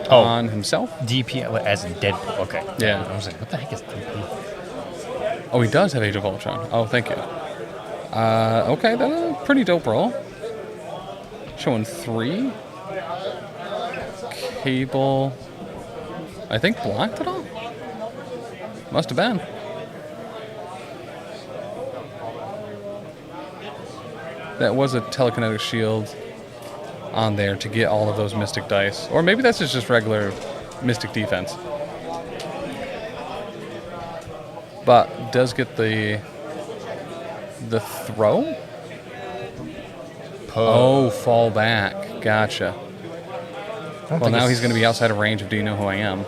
on himself. DP as in Deadpool. Okay. Yeah. I was like, what the heck is DP? Oh, he does have Age of Ultron. Oh, thank you. Okay, that's a pretty dope roll. Showing 3. Cable. I think blocked it all. Must have been. That was a telekinetic shield on there to get all of those Mystic dice. Or maybe that's just regular Mystic defense. But does get the throw? Oh, fall back. Gotcha. Well, now he's going to be outside of range of Do You Know Who I Am?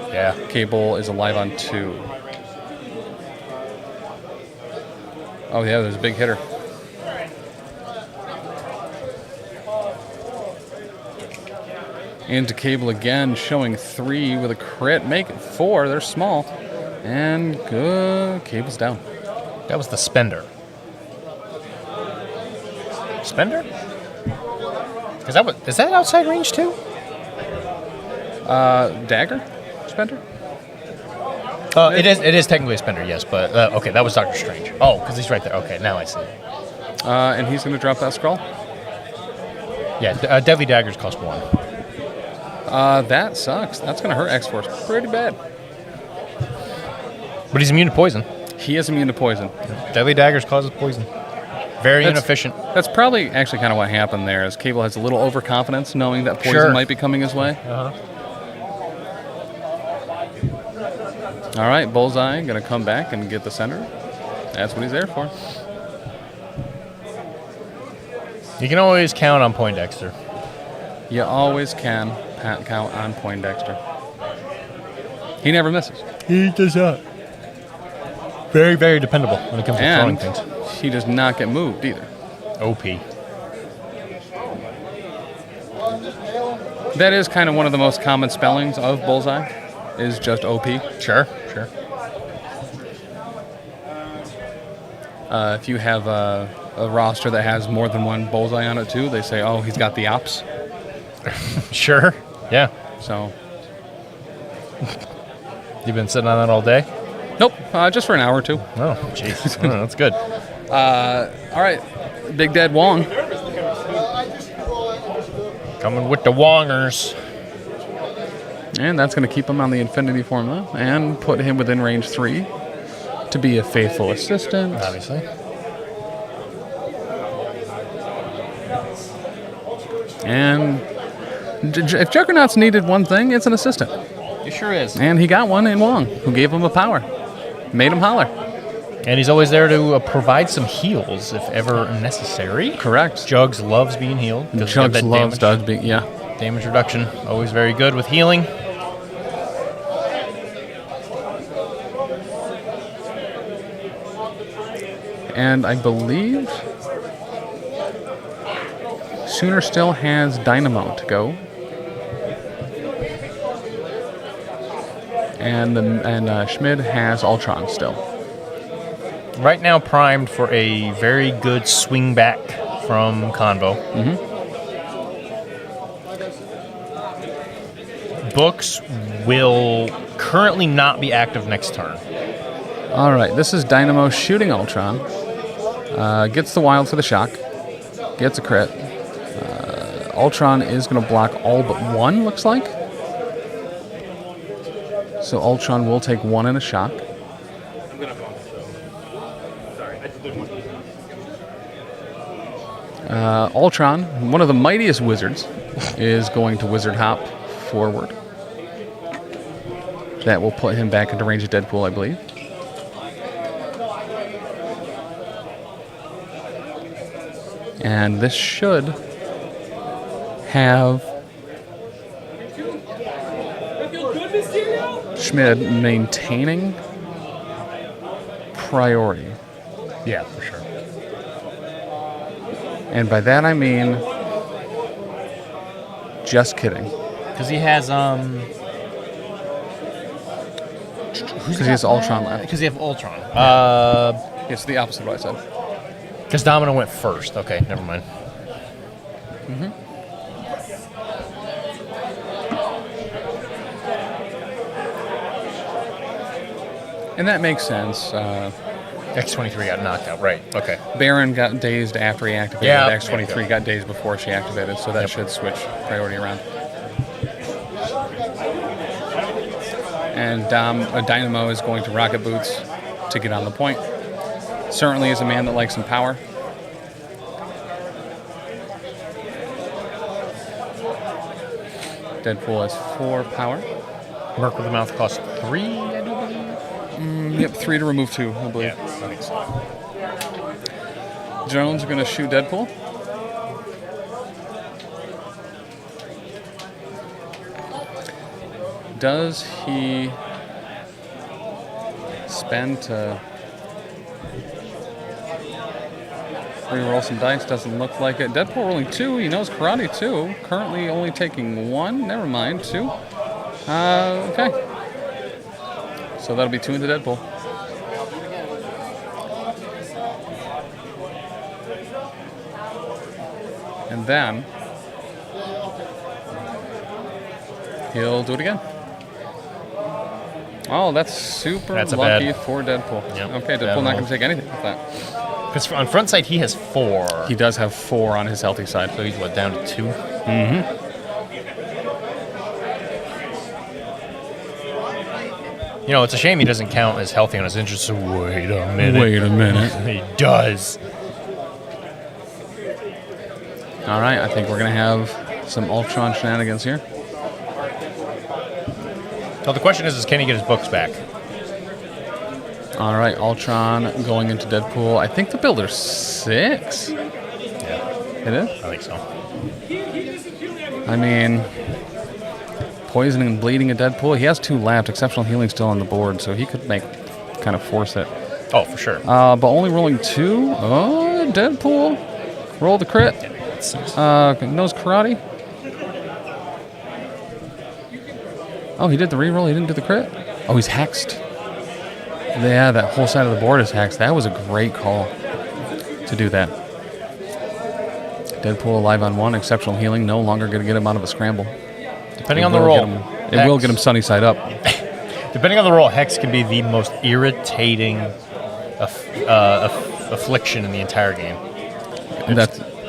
Yeah. Cable is alive on 2. Oh, yeah, there's a big hitter. Into Cable again, showing 3 with a crit. Make it 4. They're small. And good. Cable's down. That was the Spender. Spender? Is that outside range too? Dagger? Spender? It is technically a Spender, yes, but okay, that was Doctor Strange. Oh, because he's right there. Okay, now I see. And he's going to drop that scroll? Yeah, Deadly Daggers cost 1. That sucks. That's going to hurt X-Force pretty bad. But he's immune to poison. He is immune to poison. Deadly Daggers causes poison. Very inefficient. That's probably actually kind of what happened there, is Cable has a little overconfidence knowing that poison might be coming his way. All right, Bullseye going to come back and get the center. That's what he's there for. You can always count on Poindexter. You always can count on Poindexter. He never misses. He does not. Very, very dependable when it comes to throwing things. He does not get moved either. OP. That is kind of one of the most common spellings of Bullseye, is just OP. Sure. If you have a roster that has more than one Bullseye on it too, they say, oh, he's got the ops. Sure. Yeah. So. You've been sitting on that all day? Nope. Just for an hour or 2. Oh, jeez. Oh, that's good. All right. Big Dad Wong. Coming with the Wongers. And that's going to keep him on the Infinity formula and put him within range 3 to be a faithful assistant. Obviously. And if Juggernaut's needed one thing, it's an assistant. It sure is. And he got one in Wong, who gave him a power. Made him holler. And he's always there to provide some heals if ever necessary. Correct. Jugs loves being healed. Jugs loves being, yeah. Damage reduction, always very good with healing. And I believe Sooner still has Dynamo to go. And Schmid has Ultron still. Right now primed for a very good swing back from Convo. Books will currently not be active next turn. All right, this is Dynamo shooting Ultron. Gets the wild for the shock. Gets a crit. Ultron is going to block all but one, looks like. So Ultron will take one in a shock. I'm gonna go. Sorry, I did one. Ultron, one of the mightiest wizards, is going to wizard hop forward. That will put him back into range of Deadpool, I believe. And this should have Schmid maintaining priority. Yeah, for sure. And by that I mean, just kidding. Because he has Because he has Ultron left. Because he has Ultron. It's the opposite of what I said. Because Domino went first. Okay, never mind. Mm-hmm. And that makes sense. X-23 got knocked out, right. Okay. Baron got dazed after he activated. Yeah. X-23 got dazed before she activated, so that should switch priority around. And Dynamo is going to Rocket Boots to get on the point. Certainly is a man that likes some power. Deadpool has 4 power. Merc with the Mouth costs 3, I do believe. Yep, 3 to remove 2, I believe. Yeah, that makes sense. Jones are going to shoot Deadpool. Does he spend to re-roll some dice? Doesn't look like it. Deadpool rolling 2. He knows Karate 2. Currently only taking 1. Never mind, 2. Okay. So that'll be 2 into Deadpool. And then he'll do it again. Oh, that's super lucky for Deadpool. Yep. Okay, Deadpool not going to take anything with that. Because on front side, he has 4. He does have 4 on his healthy side. So he's, what, down to 2? Mm-hmm. You know, it's a shame he doesn't count as healthy on his interest. So wait a minute. Wait a minute. He does. All right, I think we're going to have some Ultron shenanigans here. So the question is can he get his books back? All right, Ultron going into Deadpool. I think the builder's 6. Yeah. It is? I think so. I mean, poisoning and bleeding a Deadpool. He has 2 left. Exceptional healing still on the board, so he could kind of force it. Oh, for sure. But only rolling 2. Oh, Deadpool. Roll the crit. Knows Karate. Oh, he did the reroll. He didn't do the crit. Oh, he's hexed. Yeah, that whole side of the board is hexed. That was a great call to do that. Deadpool alive on 1. Exceptional healing. No longer going to get him out of a scramble. Depending on the roll. It will get him sunny side up. Depending on the roll, Hex can be the most irritating affliction in the entire game.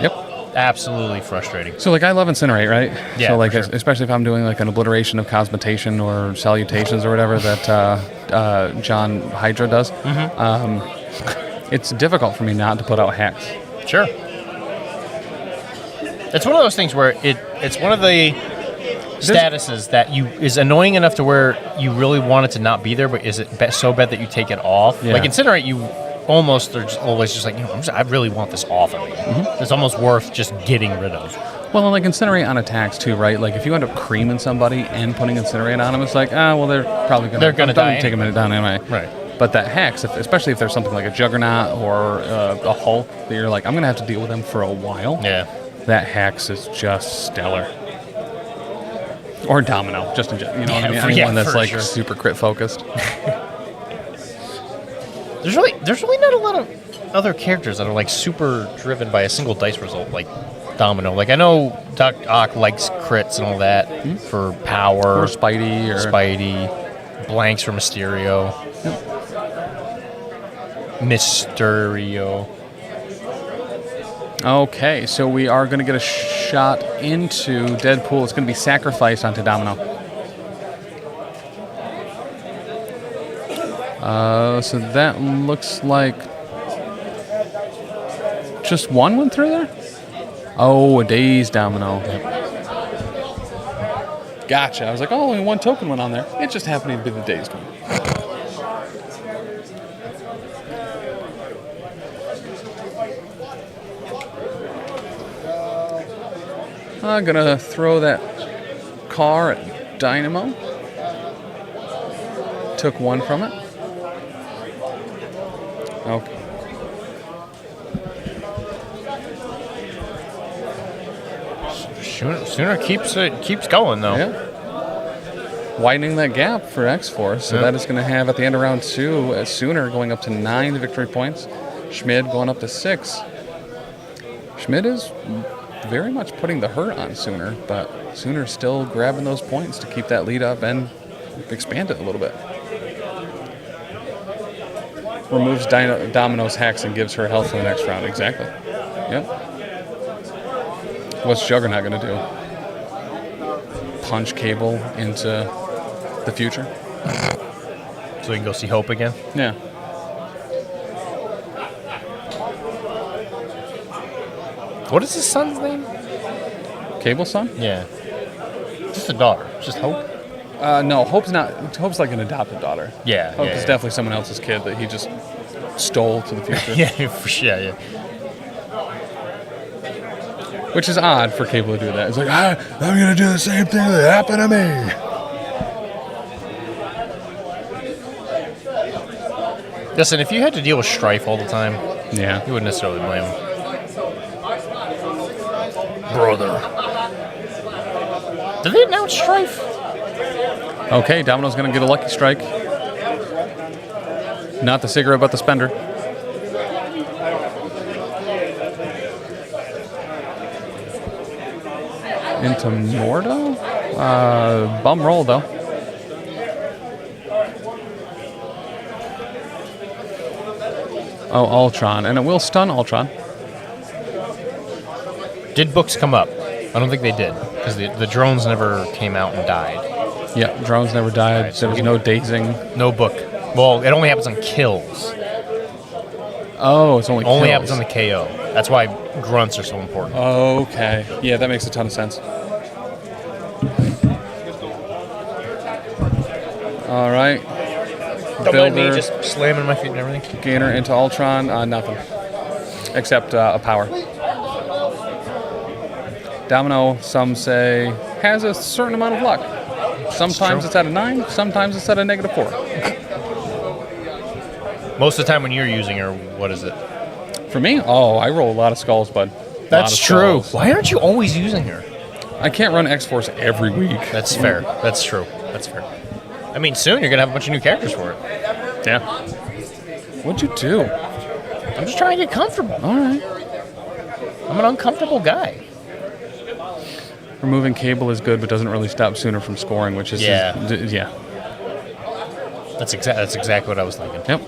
Yep. Absolutely frustrating. So, I love Incinerate, right? Yeah, So, for sure. especially if I'm doing, an obliteration of Cosmutation or Salutations or whatever that John Hydra does. Mm-hmm. It's difficult for me not to put out Hex. Sure. It's one of those things where it's one of the statuses that is annoying enough to where you really want it to not be there, but is it so bad that you take it off? Yeah. Incinerate, you almost are always just like, I really want this off of me. Mm-hmm. It's almost worth just getting rid of. Well, and Incinerate on attacks too, right? If you end up creaming somebody and putting Incinerate on them, it's like, they're probably going to die. Take a minute down anyway. Right. But that Hex, especially if there's something like a Juggernaut or a Hulk, that you're like, I'm going to have to deal with them for a while. Yeah. That Hex is just stellar. Or Domino, just in general. You know what I mean? Anyone that's sure. super crit focused. There's really not a lot of other characters that are super driven by a single dice result. Domino. Like, I know Doc Ock likes crits and all that for power. Or Spidey. Blanks for Mysterio. Mysterio. Okay, so we are going to get a shot into Deadpool. It's going to be sacrificed onto Domino. So that looks like just one went through there? Oh, a dazed Domino. Gotcha. I was like, oh, only one token went on there. It just happened to be the dazed one. I'm gonna throw that car at Dynamo. Took one from it. Okay. Sooner keeps going though. Yeah. Widening that gap for X-Force. So that is going to have at the end of round 2 Sooner going up to 9 victory points. Schmid going up to 6. Schmid is very much putting the hurt on Sooner, but Sooner's still grabbing those points to keep that lead up and expand it a little bit. Removes Domino's Hex and gives her health for the next round. Exactly. Yep. What's Juggernaut going to do? Punch Cable into the future? So we can go see Hope again? Yeah. What is his son's name? Cable's son? Yeah. Just a daughter. Just Hope? No, Hope's not. Hope's like an adopted daughter. Yeah. Hope is definitely someone else's kid that he just stole to the future. yeah. Which is odd for Cable to do that. It's like, I'm going to do the same thing that happened to me. Listen, if you had to deal with Strife all the time, yeah, you wouldn't necessarily blame him. Brother. Did they announce Strife? Okay, Domino's going to get a lucky strike. Not the cigarette, but the spender. Into Mordo? Bum roll, though. Oh, Ultron. And it will stun Ultron. Did books come up? I don't think they did, because the drones never came out and died. Yeah, drones never died. There was no dazing. No book. Well, it only happens on kills. Oh, it's only kills. Happens on the KO. That's why grunts are so important. Okay. Yeah, that makes a ton of sense. All right. Don't mind me just slamming my feet and everything. Gainer into Ultron. Nothing. Except a power. Domino, some say, has a certain amount of luck. Sometimes it's at a 9, sometimes it's at a -4. Most of the time when you're using her, what is it? For me? Oh, I roll a lot of skulls, bud. That's true. Why aren't you always using her? I can't run X-Force every week. That's fair. That's true. That's fair. I mean, soon you're going to have a bunch of new characters for it. Yeah. What'd you do? I'm just trying to get comfortable. All right. I'm an uncomfortable guy. Removing Cable is good, but doesn't really stop Sooner from scoring, which is... Yeah. Yeah. That's exactly what I was thinking. Yep.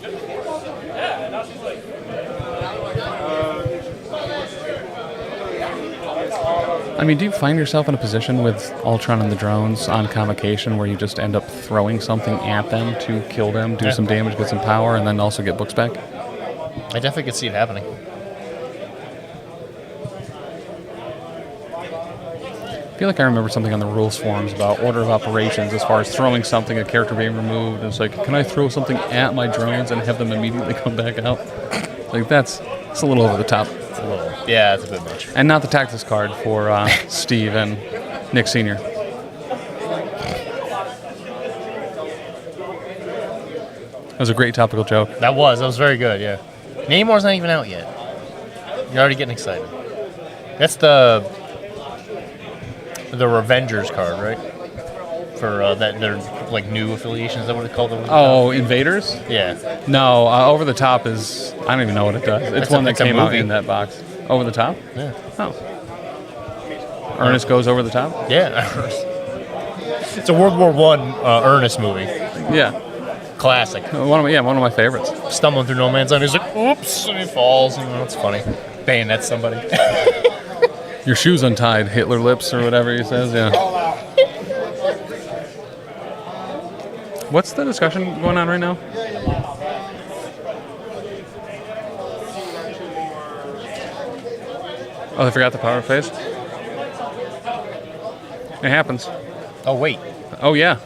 I mean, do you find yourself in a position with Ultron and the drones on convocation where you just end up throwing something at them to kill them, do some damage, get some power, and then also get books back? I definitely could see it happening. I feel like I remember something on the rules forums about order of operations as far as throwing something, a character being removed. It's like, can I throw something at my drones and have them immediately come back out? Like, that's a little over the top. It's a little, yeah, it's a bit much. And not the tactics card for Steve and Nick Sr. That was a great topical joke. That was very good, yeah. Namor's not even out yet. You're already getting excited. That's the Revengers card, right? For that, their like new affiliation. Is that what they call them? Oh, Invaders? Yeah. No, Over the Top is, I don't even know what it does. It's one that came out in that box. Over the Top? Yeah. Oh. Ernest goes over the top. Yeah. It's a World War I Ernest movie. Yeah. Classic. One of my favorites. Stumbling through no man's land. He's like, oops, and he falls. It's funny. Bayonet somebody. Your shoes untied, Hitler lips or whatever he says. Yeah. What's the discussion going on right now? Oh, they forgot the power phase. It happens. Oh wait. Oh yeah.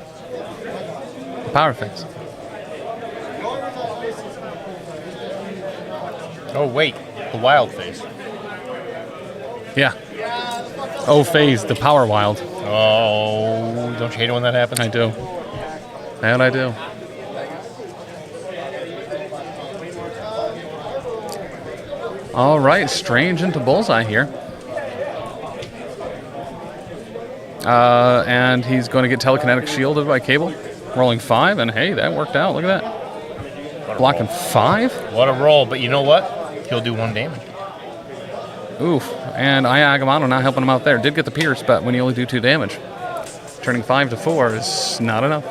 The power phase. Oh wait. The wild phase. Yeah. Oh, phase, the power wild. Oh, don't you hate it when that happens? I do. That I do. All right, Strange into Bullseye here. And he's going to get telekinetic shielded by Cable. Rolling 5, and hey, that worked out. Look at that. Blocking 5? What a roll, but you know what? He'll do 1 damage. Oof. And Agamotto not helping him out there. Did get the pierce, but when you only do 2 damage, turning 5 to 4 is not enough.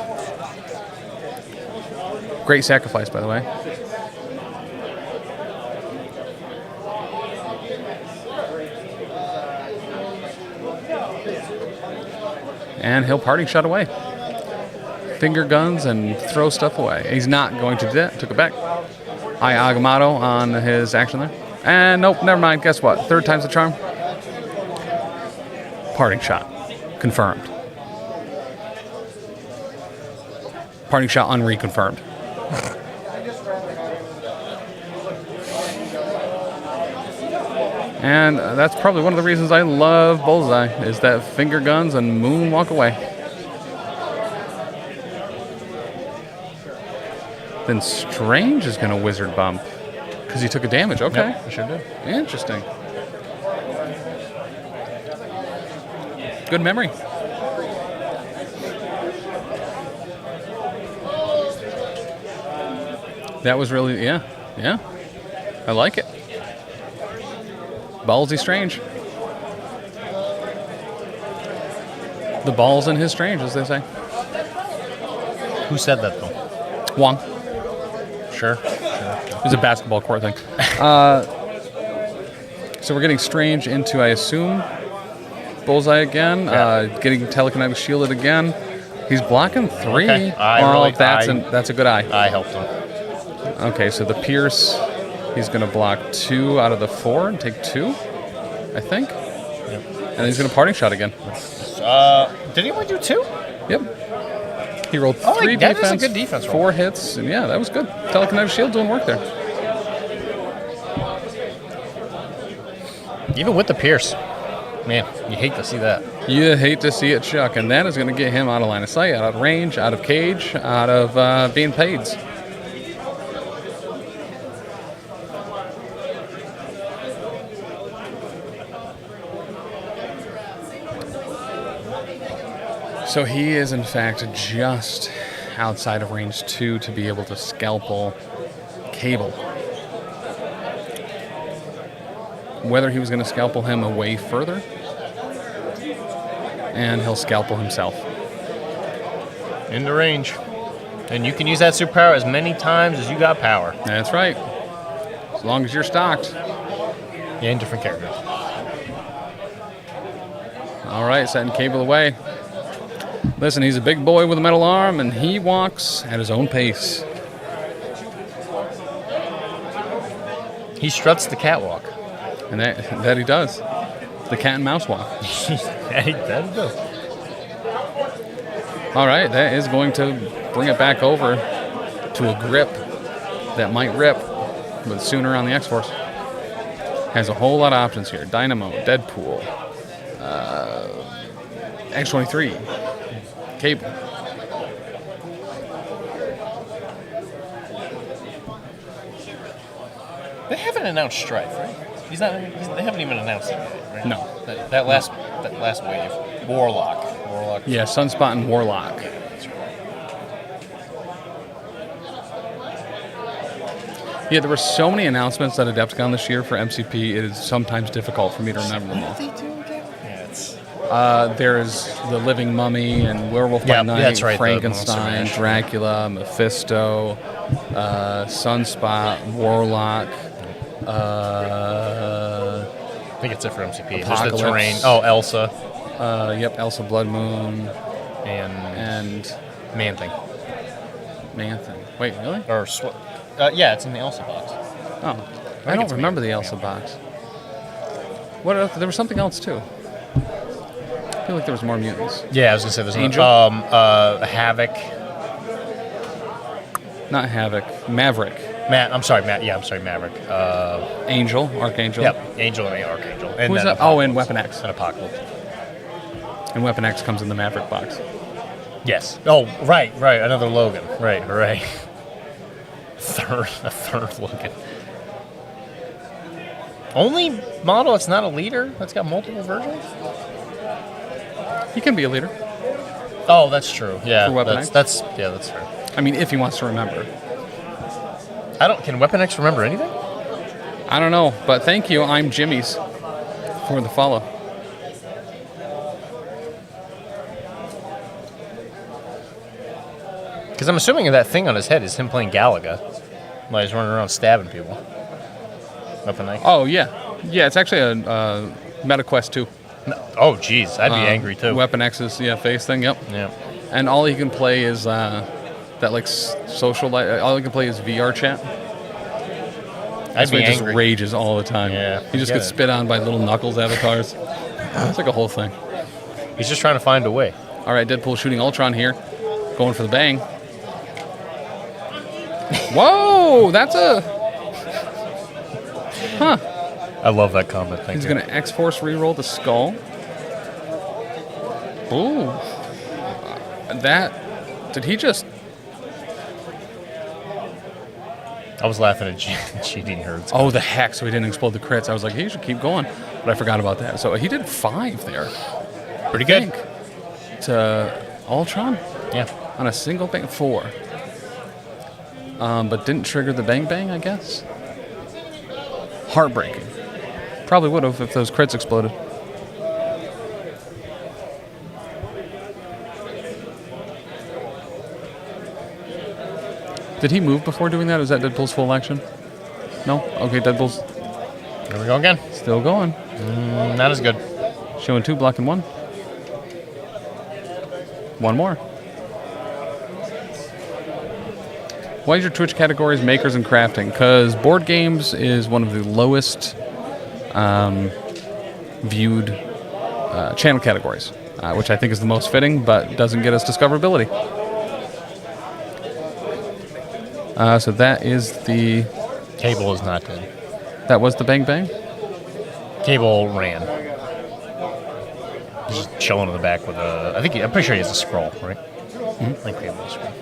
Great sacrifice, by the way. And he'll parting shot away. Finger guns and throw stuff away. He's not going to do that. Took it back. Agamotto on his action there. And nope, never mind. Guess what? 3rd time's the charm. Parting shot. Confirmed. Parting shot unreconfirmed. And that's probably one of the reasons I love Bullseye, is that finger guns and moonwalk away. Then Strange is going to wizard bump because he took a damage. Okay. Yep, I sure did. Interesting. Good memory. That was really, yeah. I like it. Ballsy Strange. The ball's in his strange, as they say. Who said that, though? Wong. Sure. It was a basketball court thing. So we're getting Strange into, I assume, Bullseye again. Getting telekinetic shielded again. He's blocking 3. Okay. That's a good eye. I helped him. Okay, so the pierce, he's going to block 2 out of the 4 and take 2, I think. Yep. And he's going to parting shot again. Did he only do 2? Yep. He rolled 3 defense, that is a good defense roll. 4 hits, and yeah, that was good. Telekinetic shield doing work there. Even with the pierce. Man, you hate to see that. You hate to see it, Chuck, and that is going to get him out of line of sight, out of range, out of cage, out of being paid. So he is, in fact, just outside of range 2 to be able to scalpel Cable. Whether he was going to scalpel him away further, and he'll scalpel himself. Into range. And you can use that superpower as many times as you got power. That's right. As long as you're stocked. And different characters. All right, setting Cable away. Listen, he's a big boy with a metal arm, and he walks at his own pace. He struts the catwalk. And that he does. The cat and mouse walk. That he does. All right, that is going to bring it back over to a grip that might rip, but sooner on the X-Force. Has a whole lot of options here. Dynamo, Deadpool, X-23. Cable. They haven't announced Strife, right? They haven't even announced it yet, right? No. That last wave. Warlock. Yeah, Sunspot and Warlock. Yeah, there were so many announcements at Adepticon this year for MCP, it is sometimes difficult for me to remember them all. What did they do again? Yeah, There's the Living Mummy and Werewolf by Night, that's right, the Frankenstein, Monster Mash. Dracula, Mephisto, Sunspot, Warlock. I think it's it for MCP. There's the Apocalypse. terrain. Oh, Elsa. Yep, Elsa Blood Moon. And Man-Thing. Man-Thing. Wait, really? Or yeah, it's in the Elsa box. Oh, I don't remember the Elsa box. What else? There was something else too. I feel like there was more mutants. Yeah, I was gonna say there's Angel. Havoc. Not Havoc. Maverick. I'm sorry, Maverick. Angel, Archangel. Yep, Angel and Archangel. And Who's then that? Oh, and Weapon X. And Apocalypse. And Weapon X comes in the Maverick box. Yes. Oh, right. Another Logan. Right. A third Logan. Only model that's not a leader that's got multiple versions? He can be a leader. Oh, that's true. Yeah. For Weapon X? That's fair. I mean, if he wants to remember. Can Weapon X remember anything? I don't know, but thank you. I'm Jimmy's for the follow. Because I'm assuming that thing on his head is him playing Galaga. While he's running around stabbing people. Weapon X. Oh, yeah. Yeah, it's actually a MetaQuest 2. Oh, jeez. I'd be angry, too. Weapon X's, face thing, yep. Yeah. And all he can play is that, like, social... all he can play is VR chat. I'd be He just angry. rages all the time. Yeah, He just I get gets it. spit on by little Knuckles avatars. It's like a whole thing. He's just trying to find a way. All right, Deadpool shooting Ultron here. Going for the bang. Whoa! That's a... Huh. I love that comment. Thank He's you. going to X-Force reroll the skull. Ooh. That... Did he just... I was laughing at cheating herds. Oh, the heck, so he didn't explode the crits. I was like, he should keep going. But I forgot about that. So he did 5 there. Pretty good. To Ultron? Yeah. On a single bang? 4. But didn't trigger the bang bang, I guess? Heartbreaking. Probably would have if those crits exploded. Did he move before doing that? Is that Deadpool's full action? No? Okay, Deadpool's... There we go again. Still going. Not as good. Showing 2, blocking 1. 1 more. Why is your Twitch categories makers and crafting? Because board games is one of the lowest viewed channel categories, which I think is the most fitting, but doesn't get us discoverability. So that is the... Cable is not dead. That was the bang bang? Cable ran. He's just chilling in the back with a... I'm pretty sure he has a scroll, right? I think Cable has a scroll.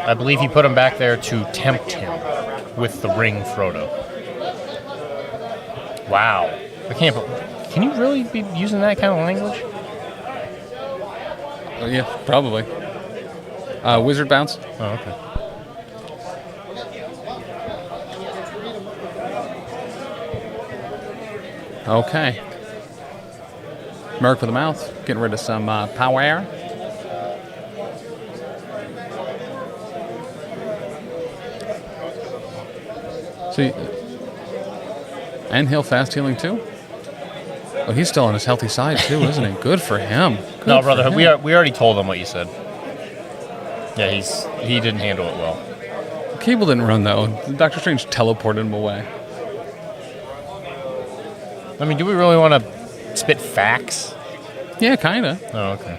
I believe he put him back there to tempt him with the ring Frodo. Wow. Can you really be using that kind of language? Oh, yeah, probably. Wizard bounce. Oh, okay. Okay. Merc for the mouth. Getting rid of some power. See, and he'll fast healing too. Oh, he's still on his healthy side too, isn't he? Good for him. Good No, for brother, him. we already told him what you said. Yeah, he didn't handle it well. Cable didn't run though. Doctor Strange teleported him away. I mean, do we really want to spit facts? Yeah, kinda. Oh, okay.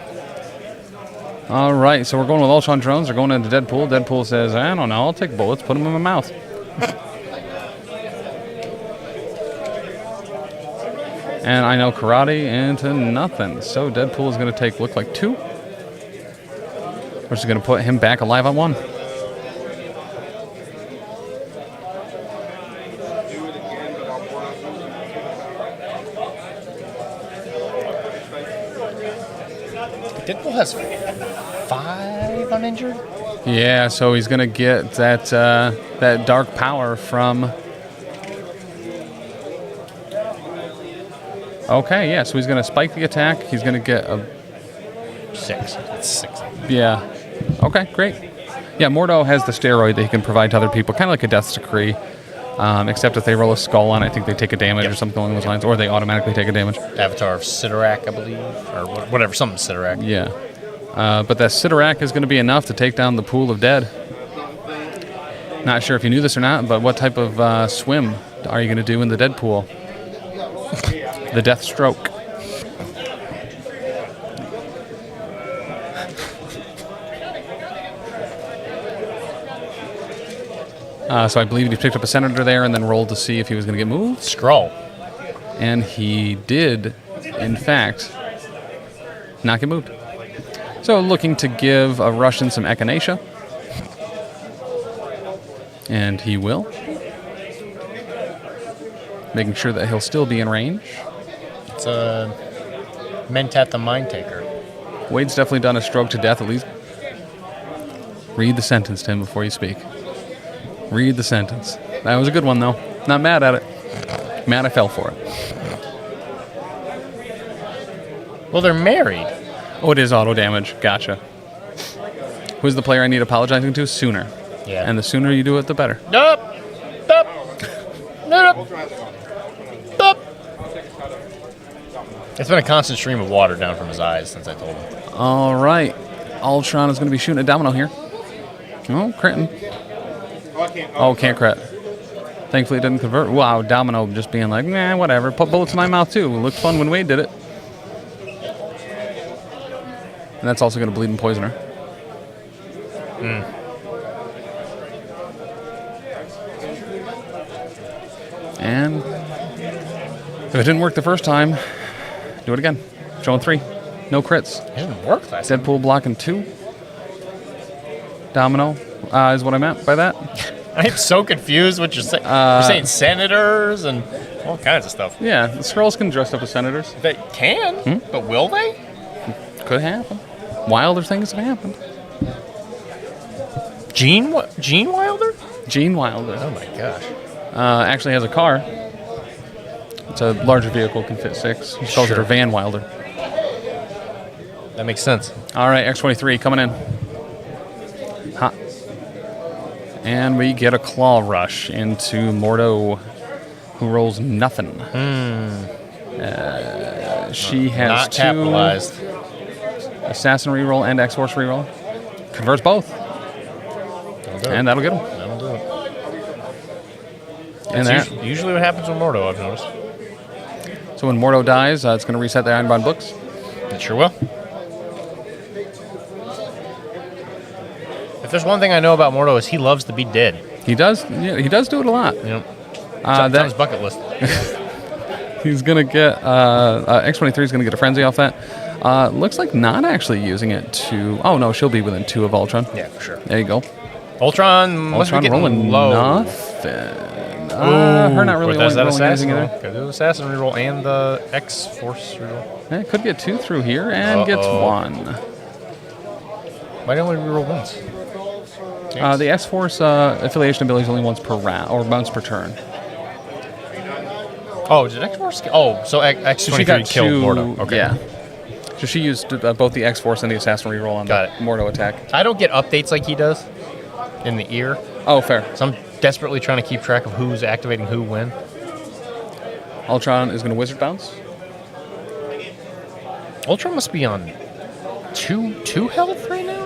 All right, so we're going with Ultron drones. They're going into Deadpool. Deadpool says, I don't know, I'll take bullets, put them in my mouth. And I know karate into nothing. So Deadpool is going to take, look like 2. We're just going to put him back alive on 1. Deadpool has 5 uninjured? Yeah, so he's going to get that dark power from Okay, yeah, so he's going to spike the attack. He's going to get a 6. It's 6. Yeah. Okay, great. Yeah, Mordo has the steroid that he can provide to other people, kind of like a Death's Decree, except if they roll a skull on it, I think they take a damage or something along those lines, or they automatically take a damage. Avatar of Sidorak, I believe, or whatever, something Sidorak. Yeah. But that Sidorak is going to be enough to take down the pool of dead. Not sure if you knew this or not, but what type of swim are you going to do in the dead pool? The Death Stroke. So I believe he picked up a senator there and then rolled to see if he was going to get moved. Skrull. And he did, in fact, not get moved. So looking to give a Russian some echinacea. And he will. Making sure that he'll still be in range. It's a Mentat the Mind Taker. Wade's definitely done a stroke to death at least. Read the sentence, Tim, before you speak. Read the sentence. That was a good one, though. Not mad at it. Mad I fell for it. Well, they're married. Oh, it is auto damage. Gotcha. Who's the player I need apologizing to? Sooner. Yeah. And the sooner you do it, the better. Nope. Nope. Nope. Nope. It's been a constant stream of water down from his eyes since I told him. All right. Ultron is going to be shooting a domino here. Oh, critting. Oh, can't crit. Thankfully, it didn't convert. Wow, Domino just being like, nah, whatever. Put bullets in my mouth, too. It looked fun when Wade did it. And that's also going to bleed and poison her. And if it didn't work the first time, do it again. Showing 3. No crits. It didn't work last time. Deadpool blocking 2. Domino is what I meant by that. I'm so confused what you're saying. You're saying senators and all kinds of stuff. Yeah, the Skrulls can dress up as senators. They can, but will they? Could happen. Wilder things have happened. Gene Wilder? Gene Wilder. Oh my gosh. Actually has a car. It's a larger vehicle, can fit 6. He calls it her Van Wilder. That makes sense. All right, X-23 coming in. Hot. And we get a claw rush into Mordo, who rolls nothing. She has Not 2 capitalized. Assassin reroll and X-Force reroll. Converts both. And that'll get him. That'll do it. And That's usually what happens with Mordo, I've noticed. So when Mordo dies, it's going to reset the Ironbound books. It sure will. If there's one thing I know about Mordo is he loves to be dead. He does. Yeah, he does do it a lot. Yep. It's on his bucket list. He's going to get X-23 is going to get a frenzy off that. Looks like not actually using it to. Oh no, she'll be within 2 of Ultron. Yeah, for sure. There you go. Ultron must be getting rolling low. Nothing. Her not really rolling anything either. Could do the assassin reroll and the X-Force reroll. Yeah, could get 2 through here and gets 1. Why don't we reroll once? The X-Force affiliation ability is only once per round or once per turn. Oh, did X-Force? Oh, so X-23 killed Mordo. Okay. Yeah. So she used both the X-Force and the Assassin reroll on the Mordo attack. I don't get updates like he does in the ear. Oh, fair. So I'm desperately trying to keep track of who's activating who when. Ultron is going to Wizard Bounce. Ultron must be on two health right now?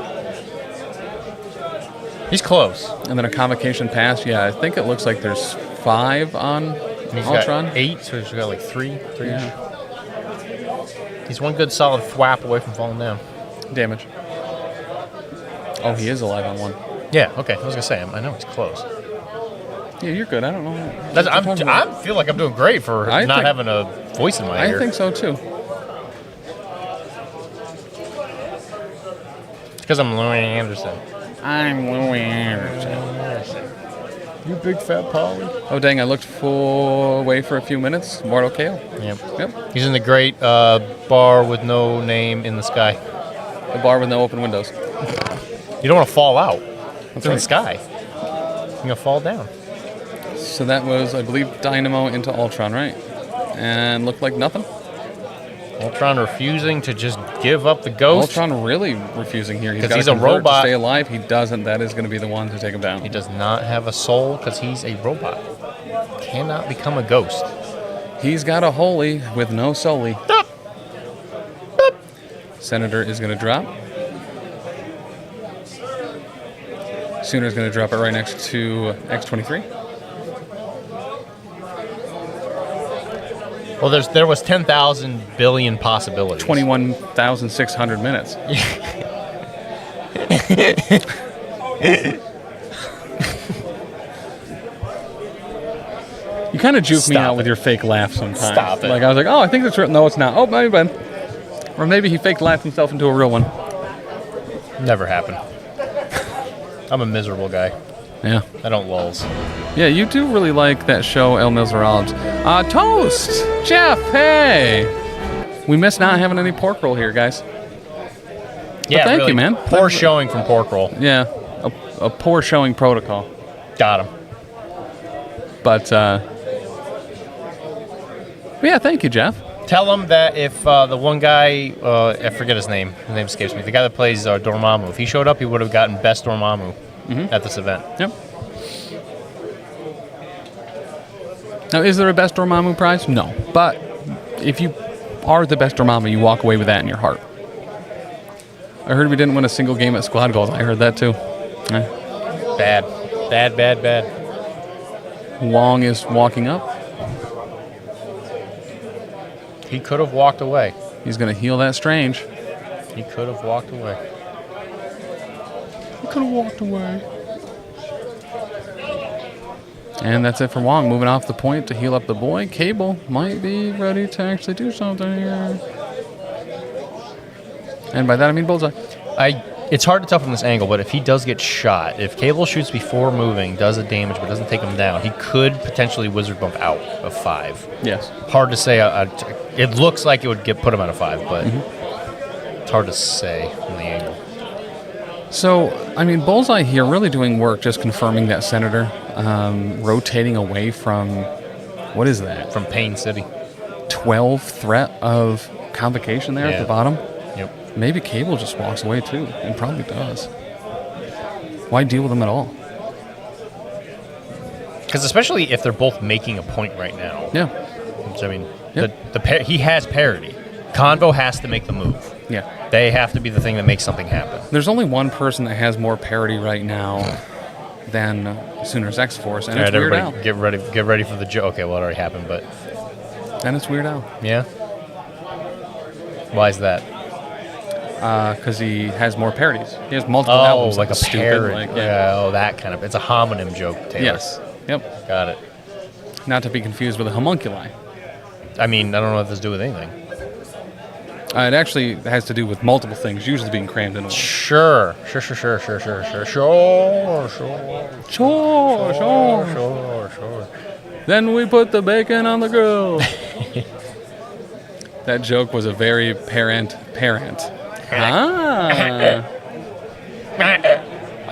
He's close. And then a Convocation Pass. Yeah, I think it looks like there's 5 on He's Ultron. got 8, so he's got like 3. Yeah. He's one good solid thwap away from falling down. Damage. Oh, he is alive on 1. Yeah, okay. I was going to say, I know he's close. Yeah, you're good. I don't know. I feel like I'm doing great for not having a voice in my ear. I think so, too. It's because I'm Louis Anderson. I'm Louis Anderson. You big fat Polly. Oh, dang. I looked away for a few minutes. Mortal KO. Yep. He's in the great bar with no name in the sky. A bar with no open windows. You don't want to fall out. That's in right. the sky. You're going to fall down. So that was, I believe, Dynamo into Ultron, right? And looked like nothing. Ultron refusing to just give up the ghost. Ultron really refusing here. Because he's a robot. To stay alive. He doesn't. That is going to be the one to take him down. He does not have a soul because he's a robot. Cannot become a ghost. He's got a holy with no soli. Boop. Boop. Senator is going to drop. Sooner's going to drop it right next to X-23. Well, there was 10,000 billion possibilities. 21,600 minutes. You kind of juke me out with your fake laugh sometimes. Stop it. Like, I was like, oh, I think that's real. No, it's not. Oh, maybe Ben. Or maybe he fake laughed himself into a real one. Never happened. I'm a miserable guy. Yeah. I don't lulls. Yeah, you do really like that show, El Miserables. Toast! Jeff, hey! We miss not having any pork roll here, guys. Yeah, but thank really you, man. Poor showing from pork roll. Yeah, a poor showing protocol. Got him. But, yeah, thank you, Jeff. Tell him that if the one guy, I forget his name escapes me, the guy that plays Dormammu, if he showed up, he would have gotten Best Dormammu at this event. Yep. Now, is there a Best Dormammu prize? No. But if you are the Best Dormammu, you walk away with that in your heart. I heard we didn't win a single game at Squad Goals. I heard that, too. Bad. Wong is walking up. He could have walked away. He's going to heal that Strange. He could have walked away. He could have walked away. And that's it for Wong. Moving off the point to heal up the boy. Cable might be ready to actually do something here. And by that I mean Bullseye. It's hard to tell from this angle, but if he does get shot, if Cable shoots before moving, does the damage but doesn't take him down, he could potentially Wizard Bump out of 5. Yes. Hard to say. It looks like it would put him out of 5, but it's hard to say from the angle. So, I mean, Bullseye here really doing work, just confirming that Senator, rotating away from, what is that? From Pain City. 12 threat of convocation there at the bottom. Yep. Maybe Cable just walks away too, and probably does. Why deal with them at all? Because especially if they're both making a point right now. Yeah. Which, I mean, he has parity. Convo has to make the move. Yeah. They have to be the thing that makes something happen. There's only one person that has more parity right now than Sooners X-Force, and it's Weird Al. Get ready for the joke. Okay, well, it already happened, but... And it's Weird Al. Yeah? Why is that? Because he has more parodies. He has multiple albums. Like a parody. Like, that kind of... It's a homonym joke, Taylor. Yes. Yep. Got it. Not to be confused with a homunculi. I mean, I don't know what this has to do with anything. It actually has to do with multiple things, usually being crammed into one. Sure. Then we put the bacon on the grill. That joke was a very parent.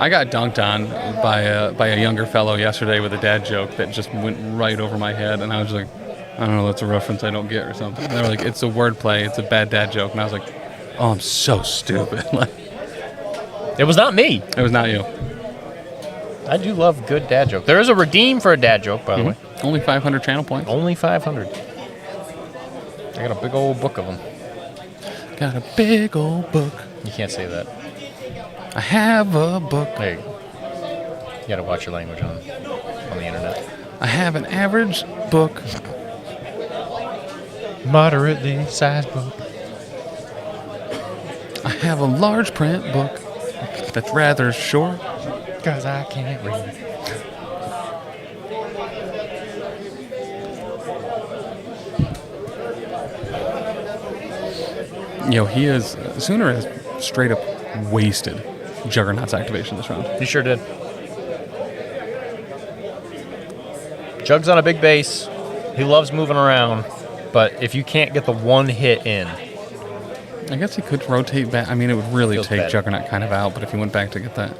I got dunked on by a younger fellow yesterday with a dad joke that just went right over my head, and I was like, I don't know, that's a reference I don't get or something. And they were like, it's a wordplay, it's a bad dad joke. And I was like, oh, I'm so stupid. It was not me. It was not you. I do love good dad joke. There is a redeem for a dad joke, by the way. Only 500 channel points. Only 500. I got a big old book of them. Got a big old book. You can't say that. I have a book. There you go. You gotta watch your language on the internet. I have an average book. Moderately sized book. I have a large print book that's rather short. Because I can't read. He is... Sooner has straight up wasted Juggernaut's activation this round. He sure did. Jug's on a big base. He loves moving around. But if you can't get the one hit in... I guess he could rotate back. I mean, it would really take bad. Juggernaut kind of out, but if he went back to get that.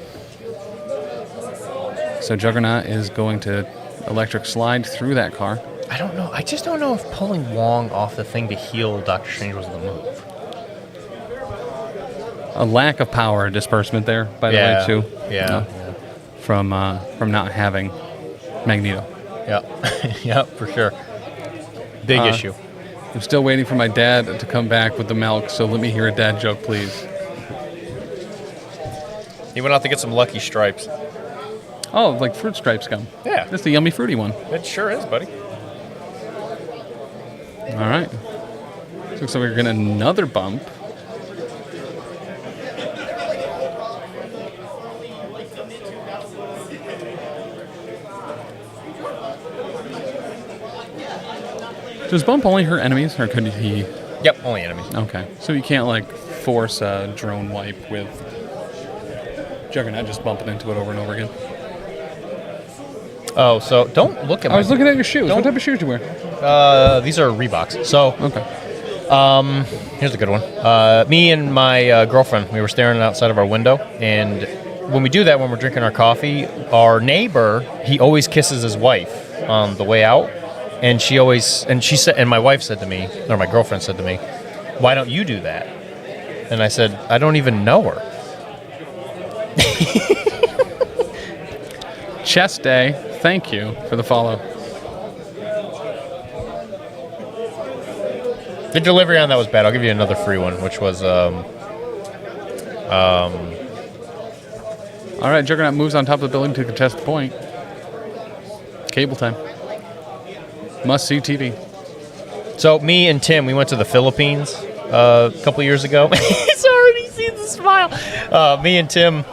So Juggernaut is going to electric slide through that car. I don't know. I just don't know if pulling Wong off the thing to heal Doctor Strange was the move. A lack of power disbursement there, by the way, too. Yeah. From not having Magneto. Yeah. Yeah, for sure. Big issue. I'm still waiting for my dad to come back with the milk, so let me hear a dad joke, please. He went out to get some Lucky Stripes. Oh, like Fruit Stripes gum. Yeah. That's the yummy fruity one. It sure is, buddy. All right. Looks like we're getting another bump. Does Bump only hurt enemies, or could he? Yep, only enemies. Okay, so you can't like force a drone wipe with Juggernaut just bumping into it over and over again. Oh, so don't look at. I was looking at your shoes. What type of shoes do you wear? These are Reeboks. So okay. Here's a good one. Me and my girlfriend, we were staring outside of our window, and when we do that, when we're drinking our coffee, our neighbor, he always kisses his wife on the way out. And she said, and my wife said to me, or my girlfriend said to me, "Why don't you do that?" And I said, "I don't even know her." Chess Day, thank you for the follow. The delivery on that was bad. I'll give you another free one, which was All right, Juggernaut moves on top of the building to contest the point. Cable time. Must see TV. So me and Tim, we went to the Philippines a couple years ago. He's already seen the smile. Me and Tim.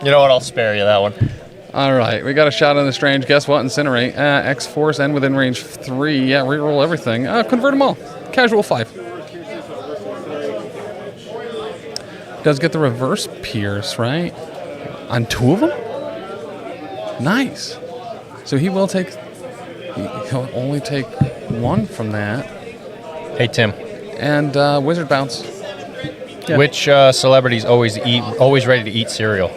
You know what? I'll spare you that one. All right, we got a shot on the Strange. Guess what? Incinerate. X-Force and within range 3. Yeah, reroll everything. Convert them all. Casual 5. Does get the reverse pierce, right? On 2 of them? Nice. So he will take... He'll only take 1 from that. Hey, Tim. And Wizard Bounce. Yeah. Which celebrities always ready to eat cereal?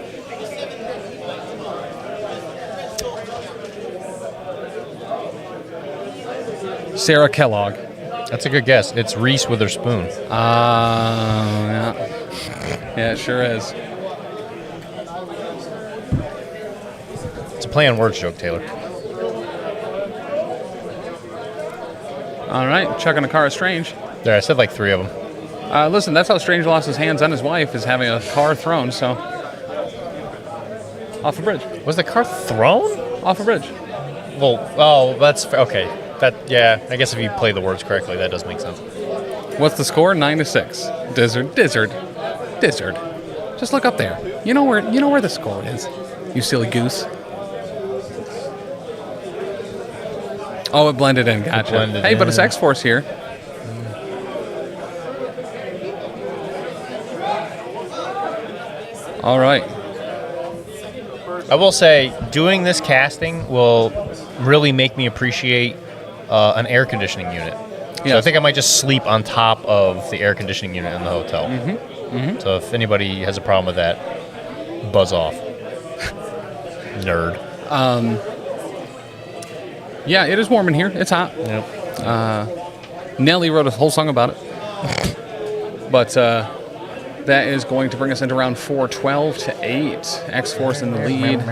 Sarah Kellogg. That's a good guess. It's Reese Witherspoon. Yeah. Yeah, it sure is. It's a play on words joke, Taylor. All right, chucking a car of Strange. There, I said like 3 of them. Listen, that's how Strange lost his hands on his wife, is having a car thrown, so... Off a bridge. Was the car thrown? Off a bridge. Well, that's... Okay. I guess if you play the words correctly, that does make sense. What's the score? 9-6. Dizzard. Just look up there. You know where the score is, you silly goose. Oh, it blended in. Gotcha. Hey, but it's X-Force here. All right. I will say, doing this casting will really make me appreciate an air conditioning unit. So I think I might just sleep on top of the air conditioning unit in the hotel. So if anybody has a problem with that, buzz off. Nerd. Yeah, it is warm in here. It's hot. Yep. Nelly wrote a whole song about it. But that is going to bring us into round 4, 12-8. X-Force in the lead.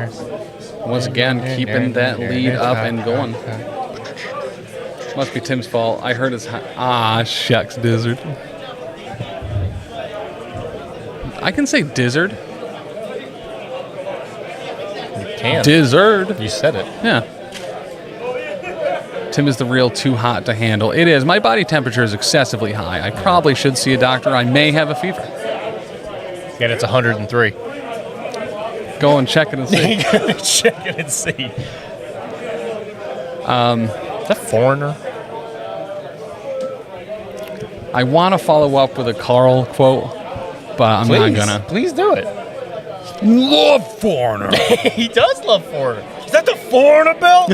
Once again, keeping that lead up and going. Must be Tim's fault. I heard his... shucks, Dizzard. I can say Dizzard. You can. Dizzard. You said it. Yeah. Tim is the real too hot to handle. It is. My body temperature is excessively high. I probably should see a doctor. I may have a fever. And it's 103. Go and check it and see. Check it and see. Is that Foreigner? I want to follow up with a Carl quote, but I'm not gonna. Please do it. Love Foreigner. He does love Foreigner. Is that the Foreigner belt?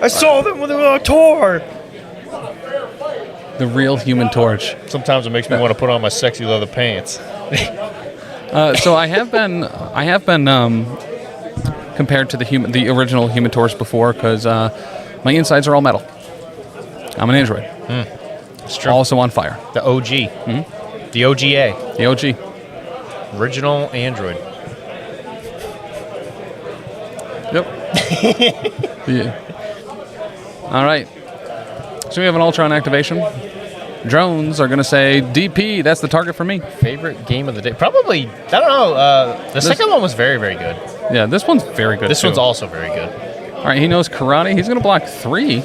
I saw them when they were on tour. The real Human Torch. Sometimes it makes me want to put on my sexy leather pants. So I have been compared to the original Human Torch before because my insides are all metal. I'm an android. It's true. Also on fire. The OG. The OGA. The OG. Original android. Yep. Yeah. All right. So we have an Ultron activation. Drones are going to say DP. That's the target for me. Favorite game of the day? Probably, I don't know. The second one was very, very good. Yeah, this one's very good. This one's also very good. All right, he knows karate. He's going to block 3.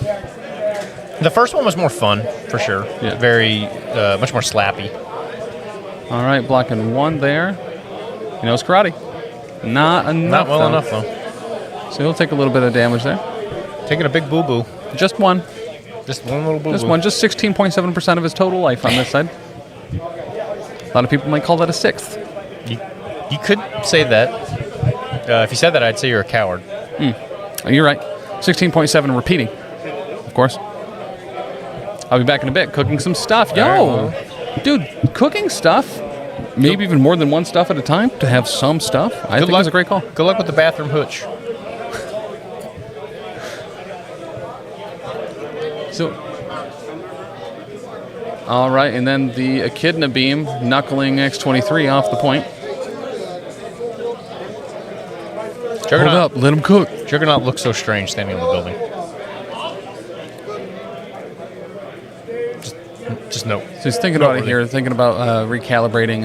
The first one was more fun, for sure. Yeah. Very, much more slappy. All right, blocking 1 there. He knows karate. Not enough. Not well though. enough, though. So he'll take a little bit of damage there. Taking a big boo-boo. Just 1. Just one little boo-boo. Just 1. Just 16.7% of his total life on this side. A lot of people might call that a 6th. You could say that. If you said that, I'd say you're a coward. Oh, you're right. 16.7 repeating, of course. I'll be back in a bit cooking some stuff. Yo! Dude, cooking stuff, maybe even more than one stuff at a time to have some stuff, I think is a great call. Good luck with the bathroom hooch. So, all right, and then the Echidna Beam knuckling X-23 off the point. Juggernaut, hold up, let him cook. Juggernaut looks so strange standing on the building. Just no. So he's thinking about it here, thinking about recalibrating,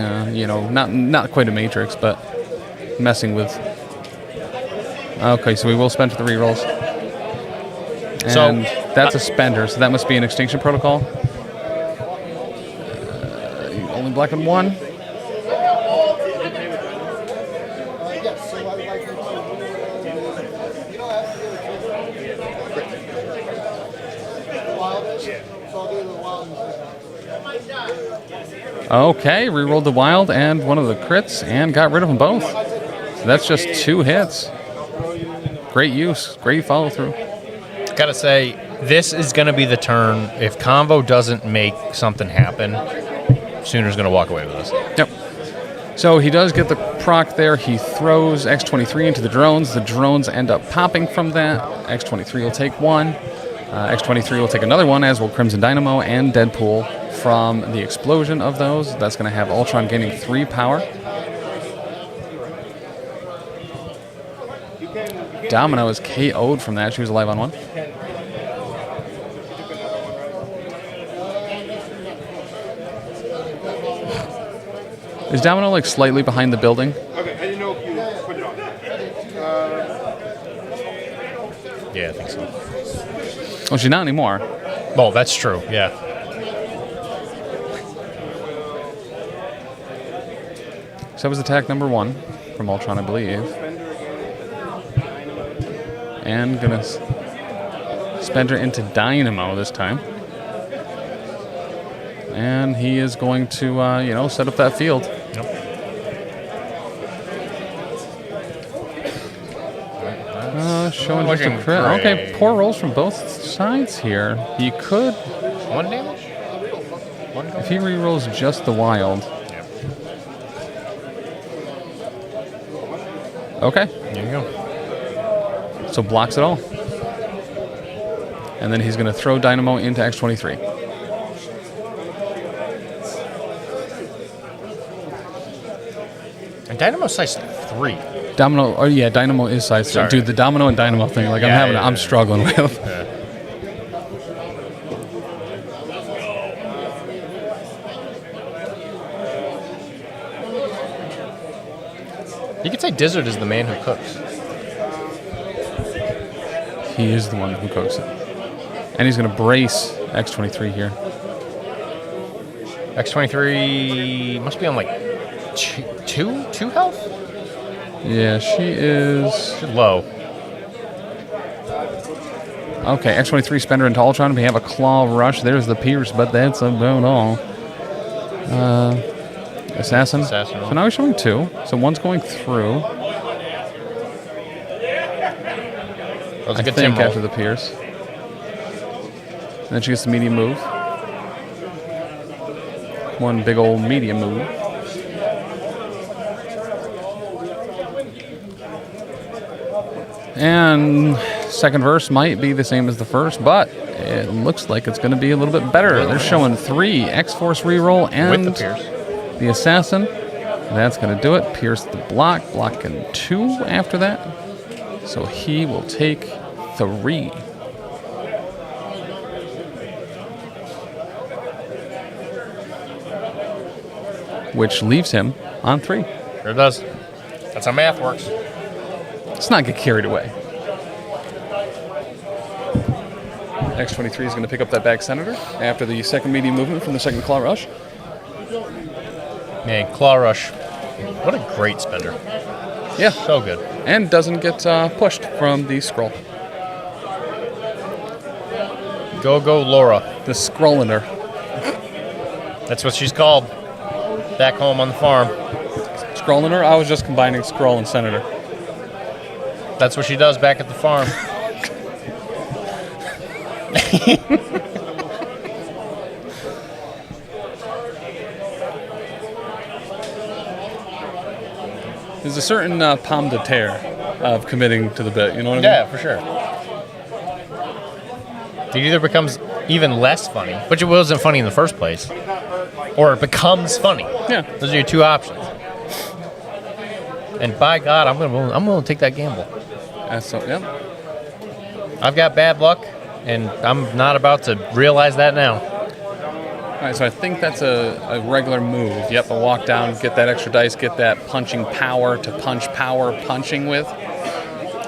not quite a matrix, but messing with. Okay, so we will spend the rerolls. And So, that's a spender, so that must be an extinction protocol. Only blocking 1. Okay, rerolled the wild and one of the crits and got rid of them both. So that's just 2 hits. Great use, great follow through. Gotta say, this is gonna be the turn. If Convo doesn't make something happen, Sooner's gonna walk away with us. Yep. So he does get the proc there. He throws X-23 into the drones. The drones end up popping from that. X-23 will take 1. X-23 will take another 1, as will Crimson Dynamo and Deadpool from the explosion of those. That's going to have Ultron gaining 3 power. Domino is KO'd from that. She was alive on 1. Is Domino like slightly behind the building? Okay, I didn't know if you put it on. Yeah, I think so. Well, she's not anymore. Well, that's true, yeah. So that was attack number 1 from Ultron, I believe. And gonna spend her into Dynamo this time. And he is going to, set up that field. Yep. Showing just a crit. Okay, poor rolls from both sides here. He could. 1 damage? If he re-rolls just the wild. Yep. Okay. There you go. So blocks it all. And then he's going to throw Dynamo into X-23. And Dynamo's size 3. Domino, oh yeah, Dynamo is size 3. Dude, the Domino and Dynamo thing, like I'm struggling with. Yeah. You could say Dizzard is the man who cooks. He is the one who cooks it. And he's going to brace X-23 here. X-23 must be on like 2 health? Yeah, she is... She's low. Okay, X-23 spender into Ultron. We have a claw rush. There's the Pierce, but that's about all. Assassin. So now we're showing 2. So 1's going through. That was a good I think Tim roll. after the Pierce. And then she gets the medium move. One big old medium move. And second verse might be the same as the first, but it looks like it's going to be a little bit better. They're showing 3 X-Force reroll and With the Pierce. The Assassin. That's going to do it. Pierce the block in 2 after that. So he will take 3. Which leaves him on 3. Sure does. That's how math works. Let's not get carried away. X-23 is going to pick up that back Senator after the second medium movement from the second Claw Rush. Man, Claw Rush. What a great spender. Yeah. So good. And doesn't get pushed from the scroll. Go Laura. The Scrolliner. That's what she's called. Back home on the farm. Scrolliner? I was just combining Scroll and Senator. That's what she does back at the farm. There's a certain pomme de terre of committing to the bit, you know what I mean? Yeah, for sure. It either becomes even less funny, which it wasn't funny in the first place, or it becomes funny. Yeah. Those are your 2 options. And by God, I'm willing to take that gamble. Yeah. I've got bad luck, and I'm not about to realize that now. All right, so I think that's a regular move. Yep, a walk down, get that extra dice, get that punching power to punch power punching with.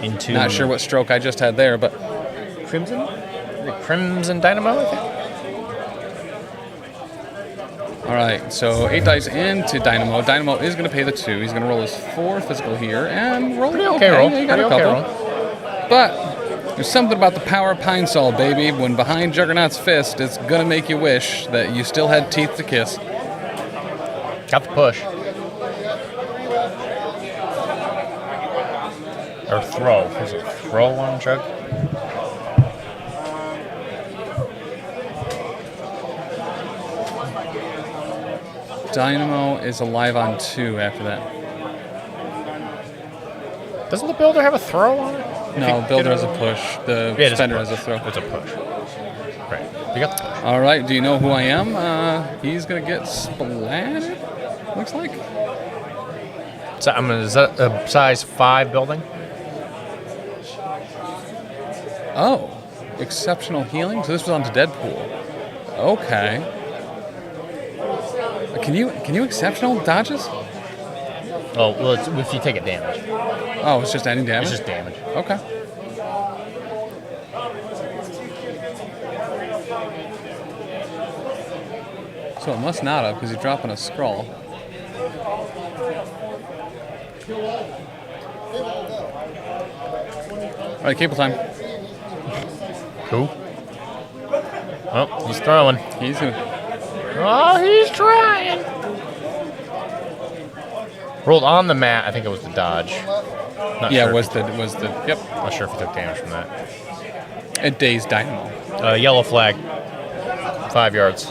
Into Not sure what stroke I just had there, but Crimson? The Crimson Dynamo, I think? all right, so 8 dice into Dynamo. Dynamo is going to pay the 2. He's going to roll his 4 physical here and roll. Pretty okay roll. Yeah, you got a Pretty couple. okay roll. But there's something about the power of Pine Sol, baby. When behind Juggernaut's fist, it's going to make you wish that you still had teeth to kiss. Got the push. Or throw. Is it throw on Jug? Dynamo is alive on 2 after that. Doesn't the builder have a throw on it? No, builder has a push. The spender has a throw. It's a push. Right. You got the push. All right. Do you know who I am? He's gonna get splattered. Looks like. So is that a size 5 building? Oh, exceptional healing. So this was onto Deadpool. Okay. Can you exceptional dodges? Oh, well, it's if you take a damage. Oh, it's just any damage? It's just damage. Okay. So it must not have, because he's dropping a scroll. All right, cable time. Cool. Oh, he's throwing. He's gonna. Oh, he's trying. Rolled on the mat. I think it was the dodge. Not Yeah, sure. it was the. Yep. Not sure if he took damage from that. It dazed Dynamo. Yellow flag. 5 yards.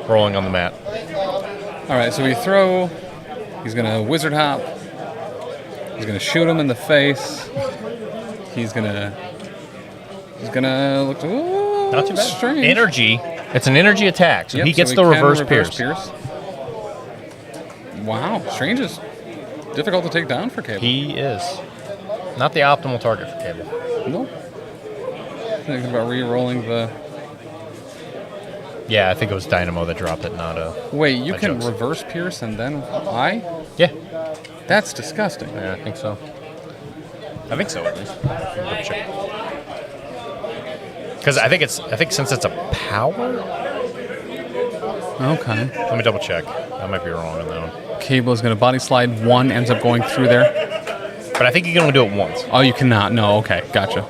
Rolling on the mat. All right, so we throw. He's gonna wizard hop. He's gonna shoot him in the face. He's gonna look. Ooh, Not too bad. Strange. Energy. It's an energy attack, so Yep, he gets so the can reverse pierce. Wow, Strange is difficult to take down for Cable. He is. Not the optimal target for Cable. Nope. Thinking about re-rolling the. Yeah, I think it was Dynamo that dropped it, not a. Wait, you a can Jokes. reverse pierce and then I? Yeah. That's disgusting. Yeah, I think so. I think so, at least. Double check. Because I think since it's a power. Okay. Let me double check. I might be wrong on that one. Cable is going to body slide. 1 ends up going through there. But I think you can only do it once. Oh, you cannot. No. Okay, gotcha.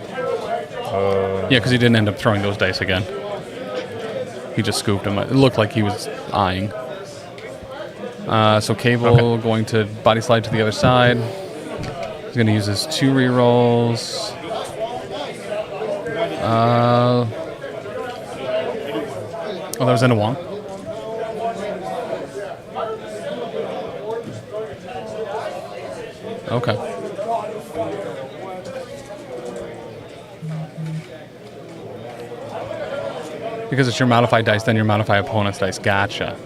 Yeah, because he didn't end up throwing those dice again. He just scooped him. It looked like he was eyeing. So Cable going to body slide to the other side. He's going to use his 2 rerolls. Oh, that was into 1. Okay. Because it's your modified dice, then your modify opponent's dice. Gotcha.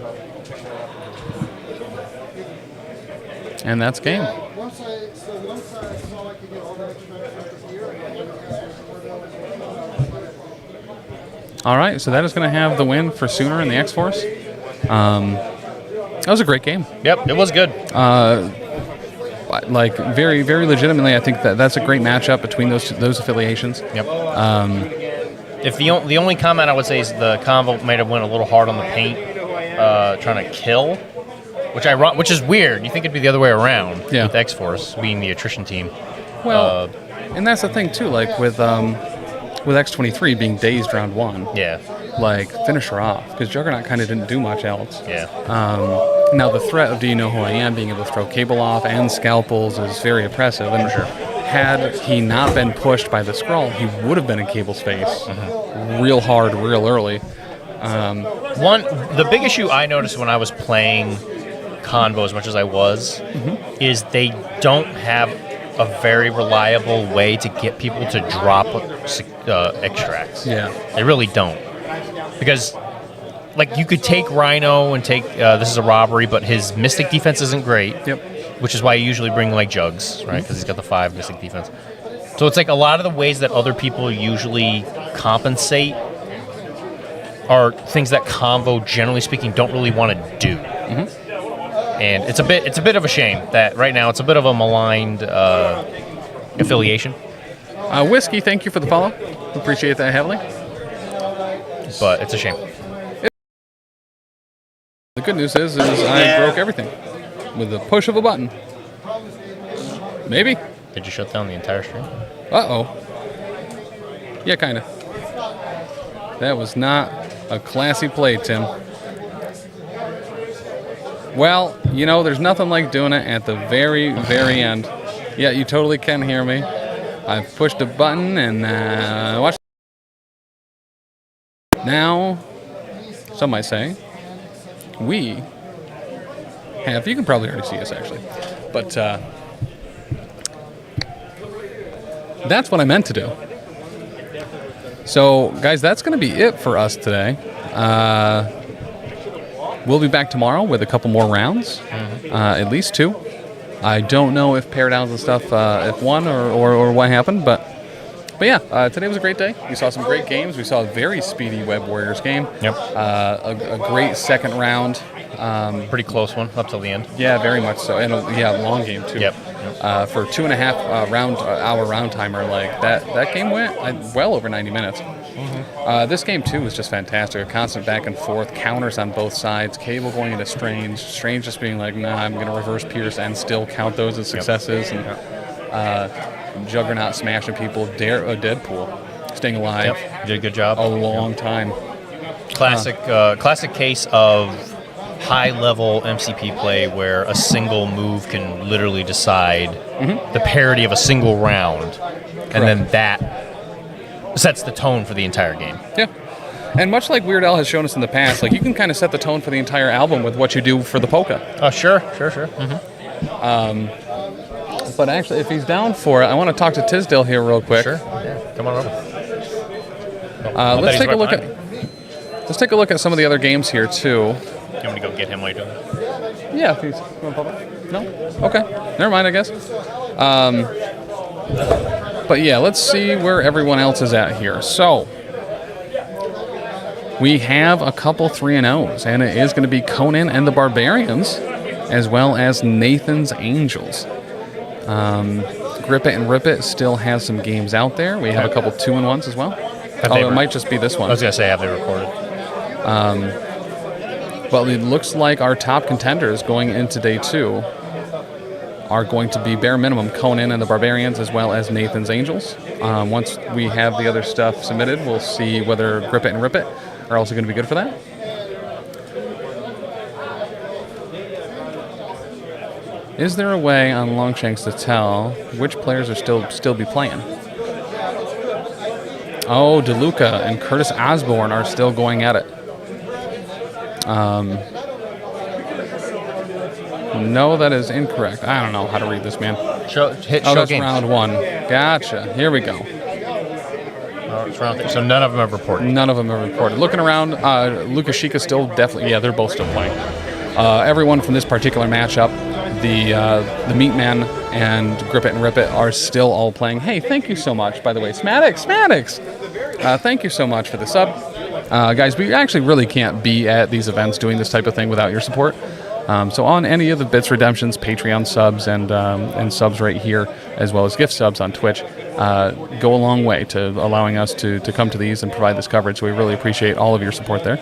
And that's game. Once I saw I could get all that extra here, All right, so that is going to have the win for Sooner in the X-Force. That was a great game. Yep, it was good. Like very, very legitimately, I think that's a great matchup between those affiliations. Yep. If the only comment I would say is the convo might have went a little hard on the paint, trying to kill, which is weird. You think it'd be the other way around with X-Force being the attrition team. Well, and that's the thing too. Like with X-23 being dazed round 1. Yeah. Like finish her off because Juggernaut kind of didn't do much else. Yeah. Now the threat of Do You Know Who I Am being able to throw cable off and scalpels is very oppressive. And had he not been pushed by the Skrull, he would have been in Cable's face real hard, real early. The big issue I noticed when I was playing Convo as much as I was is they don't have a very reliable way to get people to drop extracts. Yeah. They really don't. Because, like, you could take Rhino and take, this is a robbery, but his Mystic defense isn't great. Yep. Which is why you usually bring, like, Jugs, right? Because he's got the 5 Mystic defense. So it's like a lot of the ways that other people usually compensate are things that Convo, generally speaking, don't really want to do. And it's a bit of a shame that right now it's a bit of a maligned affiliation. Whiskey, thank you for the follow. Appreciate that heavily. But it's a shame. The good news is I broke everything with the push of a button. Maybe. Did you shut down the entire stream? Uh-oh. Yeah, kind of. That was not a classy play, Tim. Well, you know, there's nothing like doing it at the very, very end. Yeah, you totally can hear me. I've pushed a button and watch. Now, some might say, we have, you can probably already see us actually, but that's what I meant to do. So, guys, that's going to be it for us today. We'll be back tomorrow with a couple more rounds, at least 2. I don't know if pair downs and stuff, if one or what happened, but yeah, today was a great day. We saw some great games. We saw a very speedy Web Warriors game. Yep. A great second round. Pretty close one up till the end. Yeah, very much so, and a long game too. Yep. For 2.5 hour round timer, like that game went well over 90 minutes. This game too was just fantastic. A constant back and forth, counters on both sides. Cable going into Strange just being like, nah, I'm going to reverse Pierce and still count those as successes. And Juggernaut smashing people. Deadpool staying alive. Yep. Did a good job. A long time. Classic case of high-level MCP play where a single move can literally decide the parity of a single round, and then that sets the tone for the entire game. Yeah. And much like Weird Al has shown us in the past, like you can kind of set the tone for the entire album with what you do for the polka. Oh, sure. But actually, if he's down for it, I want to talk to Tisdale here real quick. Sure. Yeah. Come on over. Let's take a look at. Let's take a look at some of the other games here too. You want me to go get him while you're doing it? Yeah, if he's going public. No. Okay. Never mind, I guess. But yeah, let's see where everyone else is at here. So we have a couple 3-0s, and it is going to be Conan and the Barbarians, as well as Nathan's Angels. Grip It and Rip It still has some games out there. We have a couple 2-1s as well. Although it might just be this one. I was going to say, have they recorded? Well, it looks like our top contenders going into day 2 are going to be bare minimum Conan and the Barbarians as well as Nathan's Angels. Once we have the other stuff submitted, we'll see whether Grip It and Rip It are also going to be good for that. Is there a way on Longshanks to tell which players are still be playing? Oh, DeLuca and Curtis Osborne are still going at it. No, that is incorrect. I don't know how to read this, man. Show that's games. round 1. Gotcha. Here we go. It's round 3. So none of them have reported. None of them have reported. Looking around, Lukashika still definitely. Yeah, they're both still playing. Everyone from this particular matchup, the Meatman and Grip It and Rip It are still all playing. Hey, thank you so much, by the way. Smadix. Thank you so much for the sub. Guys, we actually really can't be at these events doing this type of thing without your support. So on any of the Bits Redemptions, Patreon subs, and subs right here, as well as gift subs on Twitch, go a long way to allowing us to come to these and provide this coverage. So we really appreciate all of your support there.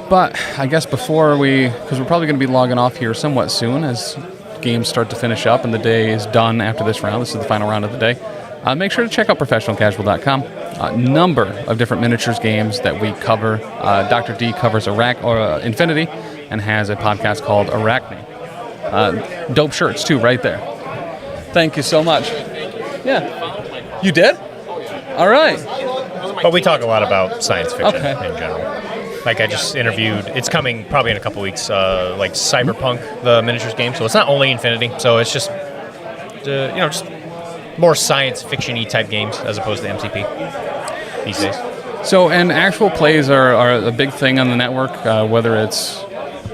But I guess because we're probably going to be logging off here somewhat soon as games start to finish up and the day is done after this round. This is the final round of the day. Make sure to check out ProfessionalCasual.com. A number of different miniatures games that we cover. Dr. D covers Infinity and has a podcast called Arachne. Dope shirts, too, right there. Thank you so much. Yeah. You did? All right. But we talk a lot about science fiction Okay. in general. Like I just interviewed, it's coming probably in a couple weeks, like Cyberpunk, the miniatures game. So it's not only Infinity. So it's just, just more science fiction-y type games as opposed to MCP these days. So, and actual plays are a big thing on the network, whether it's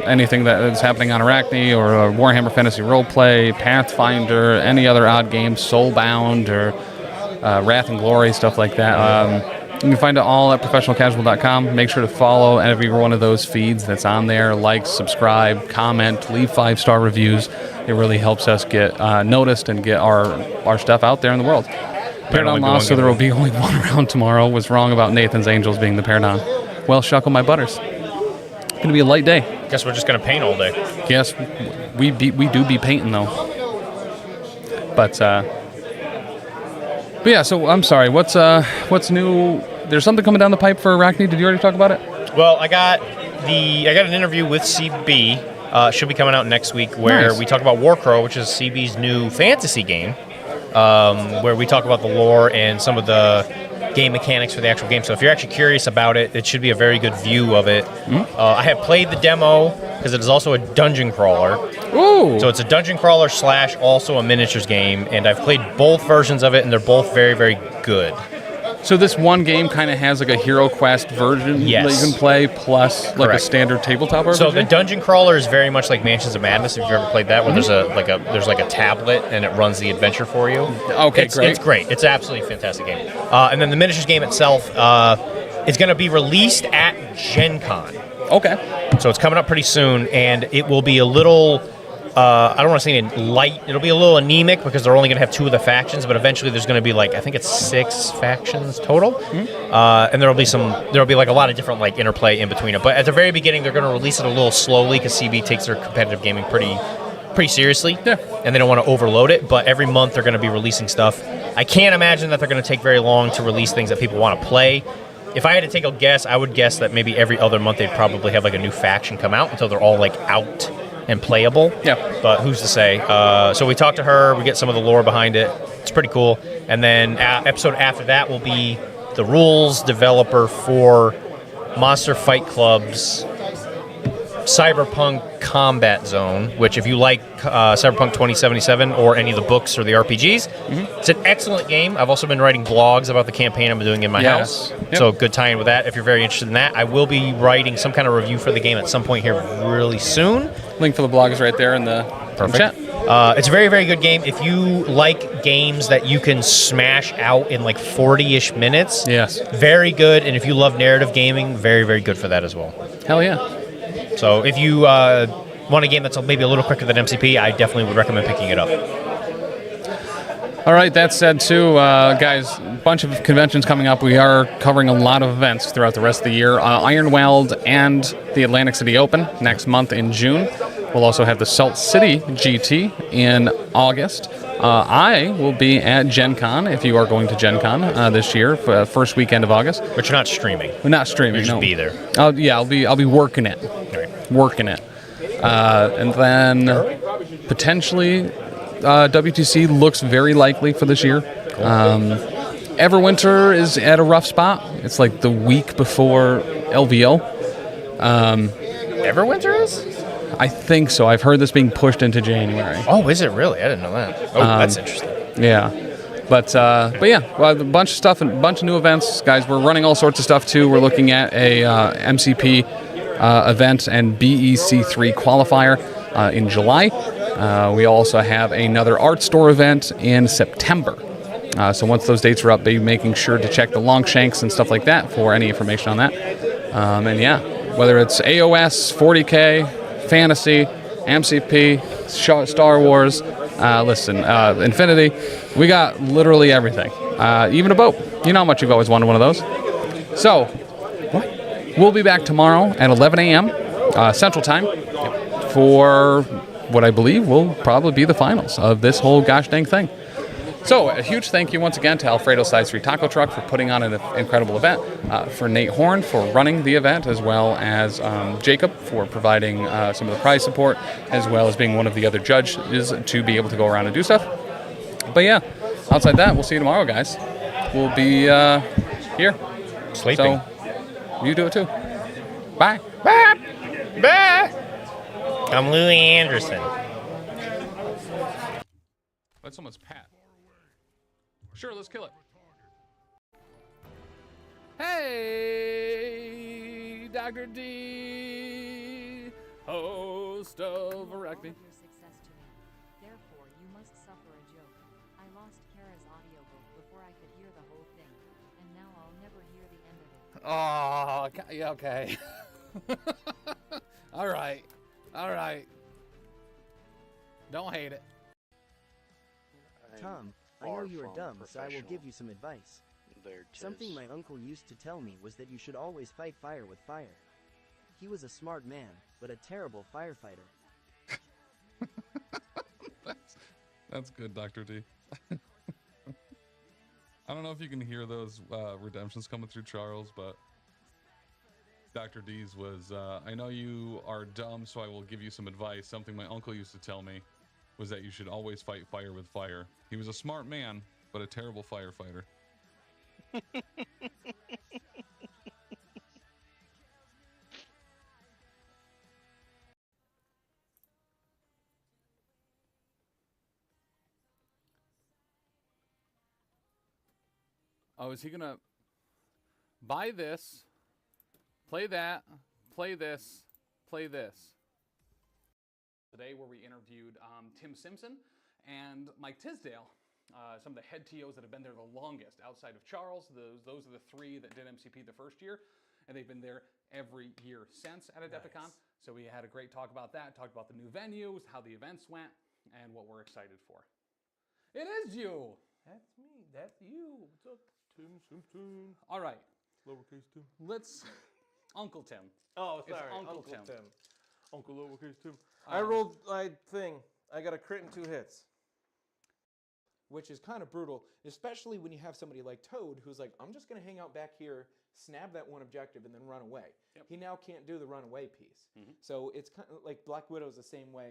anything that is happening on Arachne or Warhammer Fantasy Roleplay, Pathfinder, any other odd games, Soulbound or Wrath and Glory, stuff like that. You can find it all at ProfessionalCasual.com. Make sure to follow every one of those feeds that's on there. Like, subscribe, comment, leave 5-star reviews. It really helps us get noticed and get our stuff out there in the world. Paragon lost, so there will be only one round tomorrow. Was wrong about Nathan's Angels being the Paragon. Well, shuckle my butters. It's going to be a light day. Guess we're just going to paint all day. Yes, we do be painting, though. But yeah, so I'm sorry. What's new? There's something coming down the pipe for Arachne. Did you already talk about it? Well, I got an interview with CB. Should be coming out next week where we talk about Warcrow, which is CB's new fantasy game, where we talk about the lore and some of the game mechanics for the actual game. So if you're actually curious about it, it should be a very good view of it. I have played the demo because it is also a dungeon crawler. Ooh! So it's a dungeon crawler / also a miniatures game, and I've played both versions of it, and they're both very, very good. So this one game kind of has like a Hero Quest version that you can play, plus like a standard tabletop version? So the dungeon crawler is very much like Mansions of Madness, if you've ever played that, where there's a tablet and it runs the adventure for you. Okay, great. It's great. It's absolutely a fantastic game. And then the miniatures game itself is going to be released at Gen Con. Okay. So it's coming up pretty soon, and it will be a little... I don't want to say light. It'll be a little anemic because they're only going to have 2 of the factions, but eventually there's going to be I think it's 6 factions total, and there'll be a lot of different interplay in between it. But at the very beginning, they're going to release it a little slowly because CB takes their competitive gaming pretty seriously, and they don't want to overload it. But every month they're going to be releasing stuff. I can't imagine that they're going to take very long to release things that people want to play. If I had to take a guess, I would guess that maybe every other month they'd probably have a new faction come out until they're all out and playable. Yeah. But who's to say? So we talked to her. We get some of the lore behind it. It's pretty cool. And then episode after that will be the rules developer for Monster Fight Club's Cyberpunk Combat Zone, which if you like Cyberpunk 2077 or any of the books or the RPGs, it's an excellent game. I've also been writing blogs about the campaign I'm doing in my house. Yep. So good tie-in with that if you're very interested in that. I will be writing some kind of review for the game at some point here really soon. Link for the blog is right there in the chat. It's a very, very good game. If you like games that you can smash out in 40-ish minutes, very good. And if you love narrative gaming, very, very good for that as well. Hell yeah. So if you want a game that's maybe a little quicker than MCP, I definitely would recommend picking it up. All right, that said, too, guys, a bunch of conventions coming up. We are covering a lot of events throughout the rest of the year. Ironweld and the Atlantic City Open next month in June. We'll also have the Salt City GT in August. I will be at Gen Con, if you are going to Gen Con this year, for first weekend of August. But you're not streaming. We're not streaming, You'll just be there. I'll be working it. Working it. And then potentially WTC looks very likely for this year. Cool. Everwinter is at a rough spot. It's the week before LVO. Everwinter is? I think so. I've heard this being pushed into January. Oh, is it really? I didn't know that. Oh, that's interesting. Yeah. But yeah, well, a bunch of stuff and a bunch of new events. Guys, we're running all sorts of stuff too. We're looking at a MCP event and BEC3 qualifier in July. We also have another art store event in September. So once those dates are up, be making sure to check the Longshanks and stuff like that for any information on that. And yeah, whether it's AOS, 40K, Fantasy, MCP, Star Wars, listen, Infinity, we got literally everything. Even a boat. You know how much you've always wanted one of those. So, we'll be back tomorrow at 11 a.m. Central Time for what I believe will probably be the finals of this whole gosh dang thing. So, a huge thank you once again to Alfredo Size 3 Taco Truck for putting on an incredible event, for Nate Horn for running the event, as well as Jacob for providing some of the prize support, as well as being one of the other judges to be able to go around and do stuff. But yeah, outside that, we'll see you tomorrow, guys. We'll be here. Sleeping. So, you do it too. Bye. Bye. Bye. I'm Louis Anderson. Let someone's pat. Sure, let's kill it. Hey, Dr. D, host of Arachne. Your success to me. Therefore, you must suffer a joke. I lost Kara's audiobook before I could hear the whole thing, and now I'll never hear the end of it. Oh, yeah, okay. All right. All right. Don't hate it. Tom, I know you are dumb, so I will give you some advice. Something my uncle used to tell me was that you should always fight fire with fire. He was a smart man, but a terrible firefighter. That's good, Dr. D. I don't know if you can hear those redemptions coming through Charles, but Dr. D's was, I know you are dumb, so I will give you some advice. Something my uncle used to tell me was that you should always fight fire with fire. He was a smart man, but a terrible firefighter. Oh, is he gonna buy this, play that, play this, play this? Today where we interviewed Tim Simpson and Mike Tisdale, some of the head TOs that have been there the longest outside of Charles. Those are the three that did MCP the first year, and they've been there every year since at Adepticon. Nice. So we had a great talk about that, talked about the new venues, how the events went, and what we're excited for. It is you! That's me, that's you. What's up, Tim Simpson? All right. Lowercase Tim. Let's... Uncle Tim. Oh, sorry. It's Uncle Tim. Tim. Uncle Lowercase Tim. I rolled my thing. I got a crit and 2 hits. Which is kind of brutal, especially when you have somebody like Toad who's like, I'm just going to hang out back here, snap that one objective, and then run away. Yep. He now can't do the runaway piece. So it's kind of like Black Widow's the same way.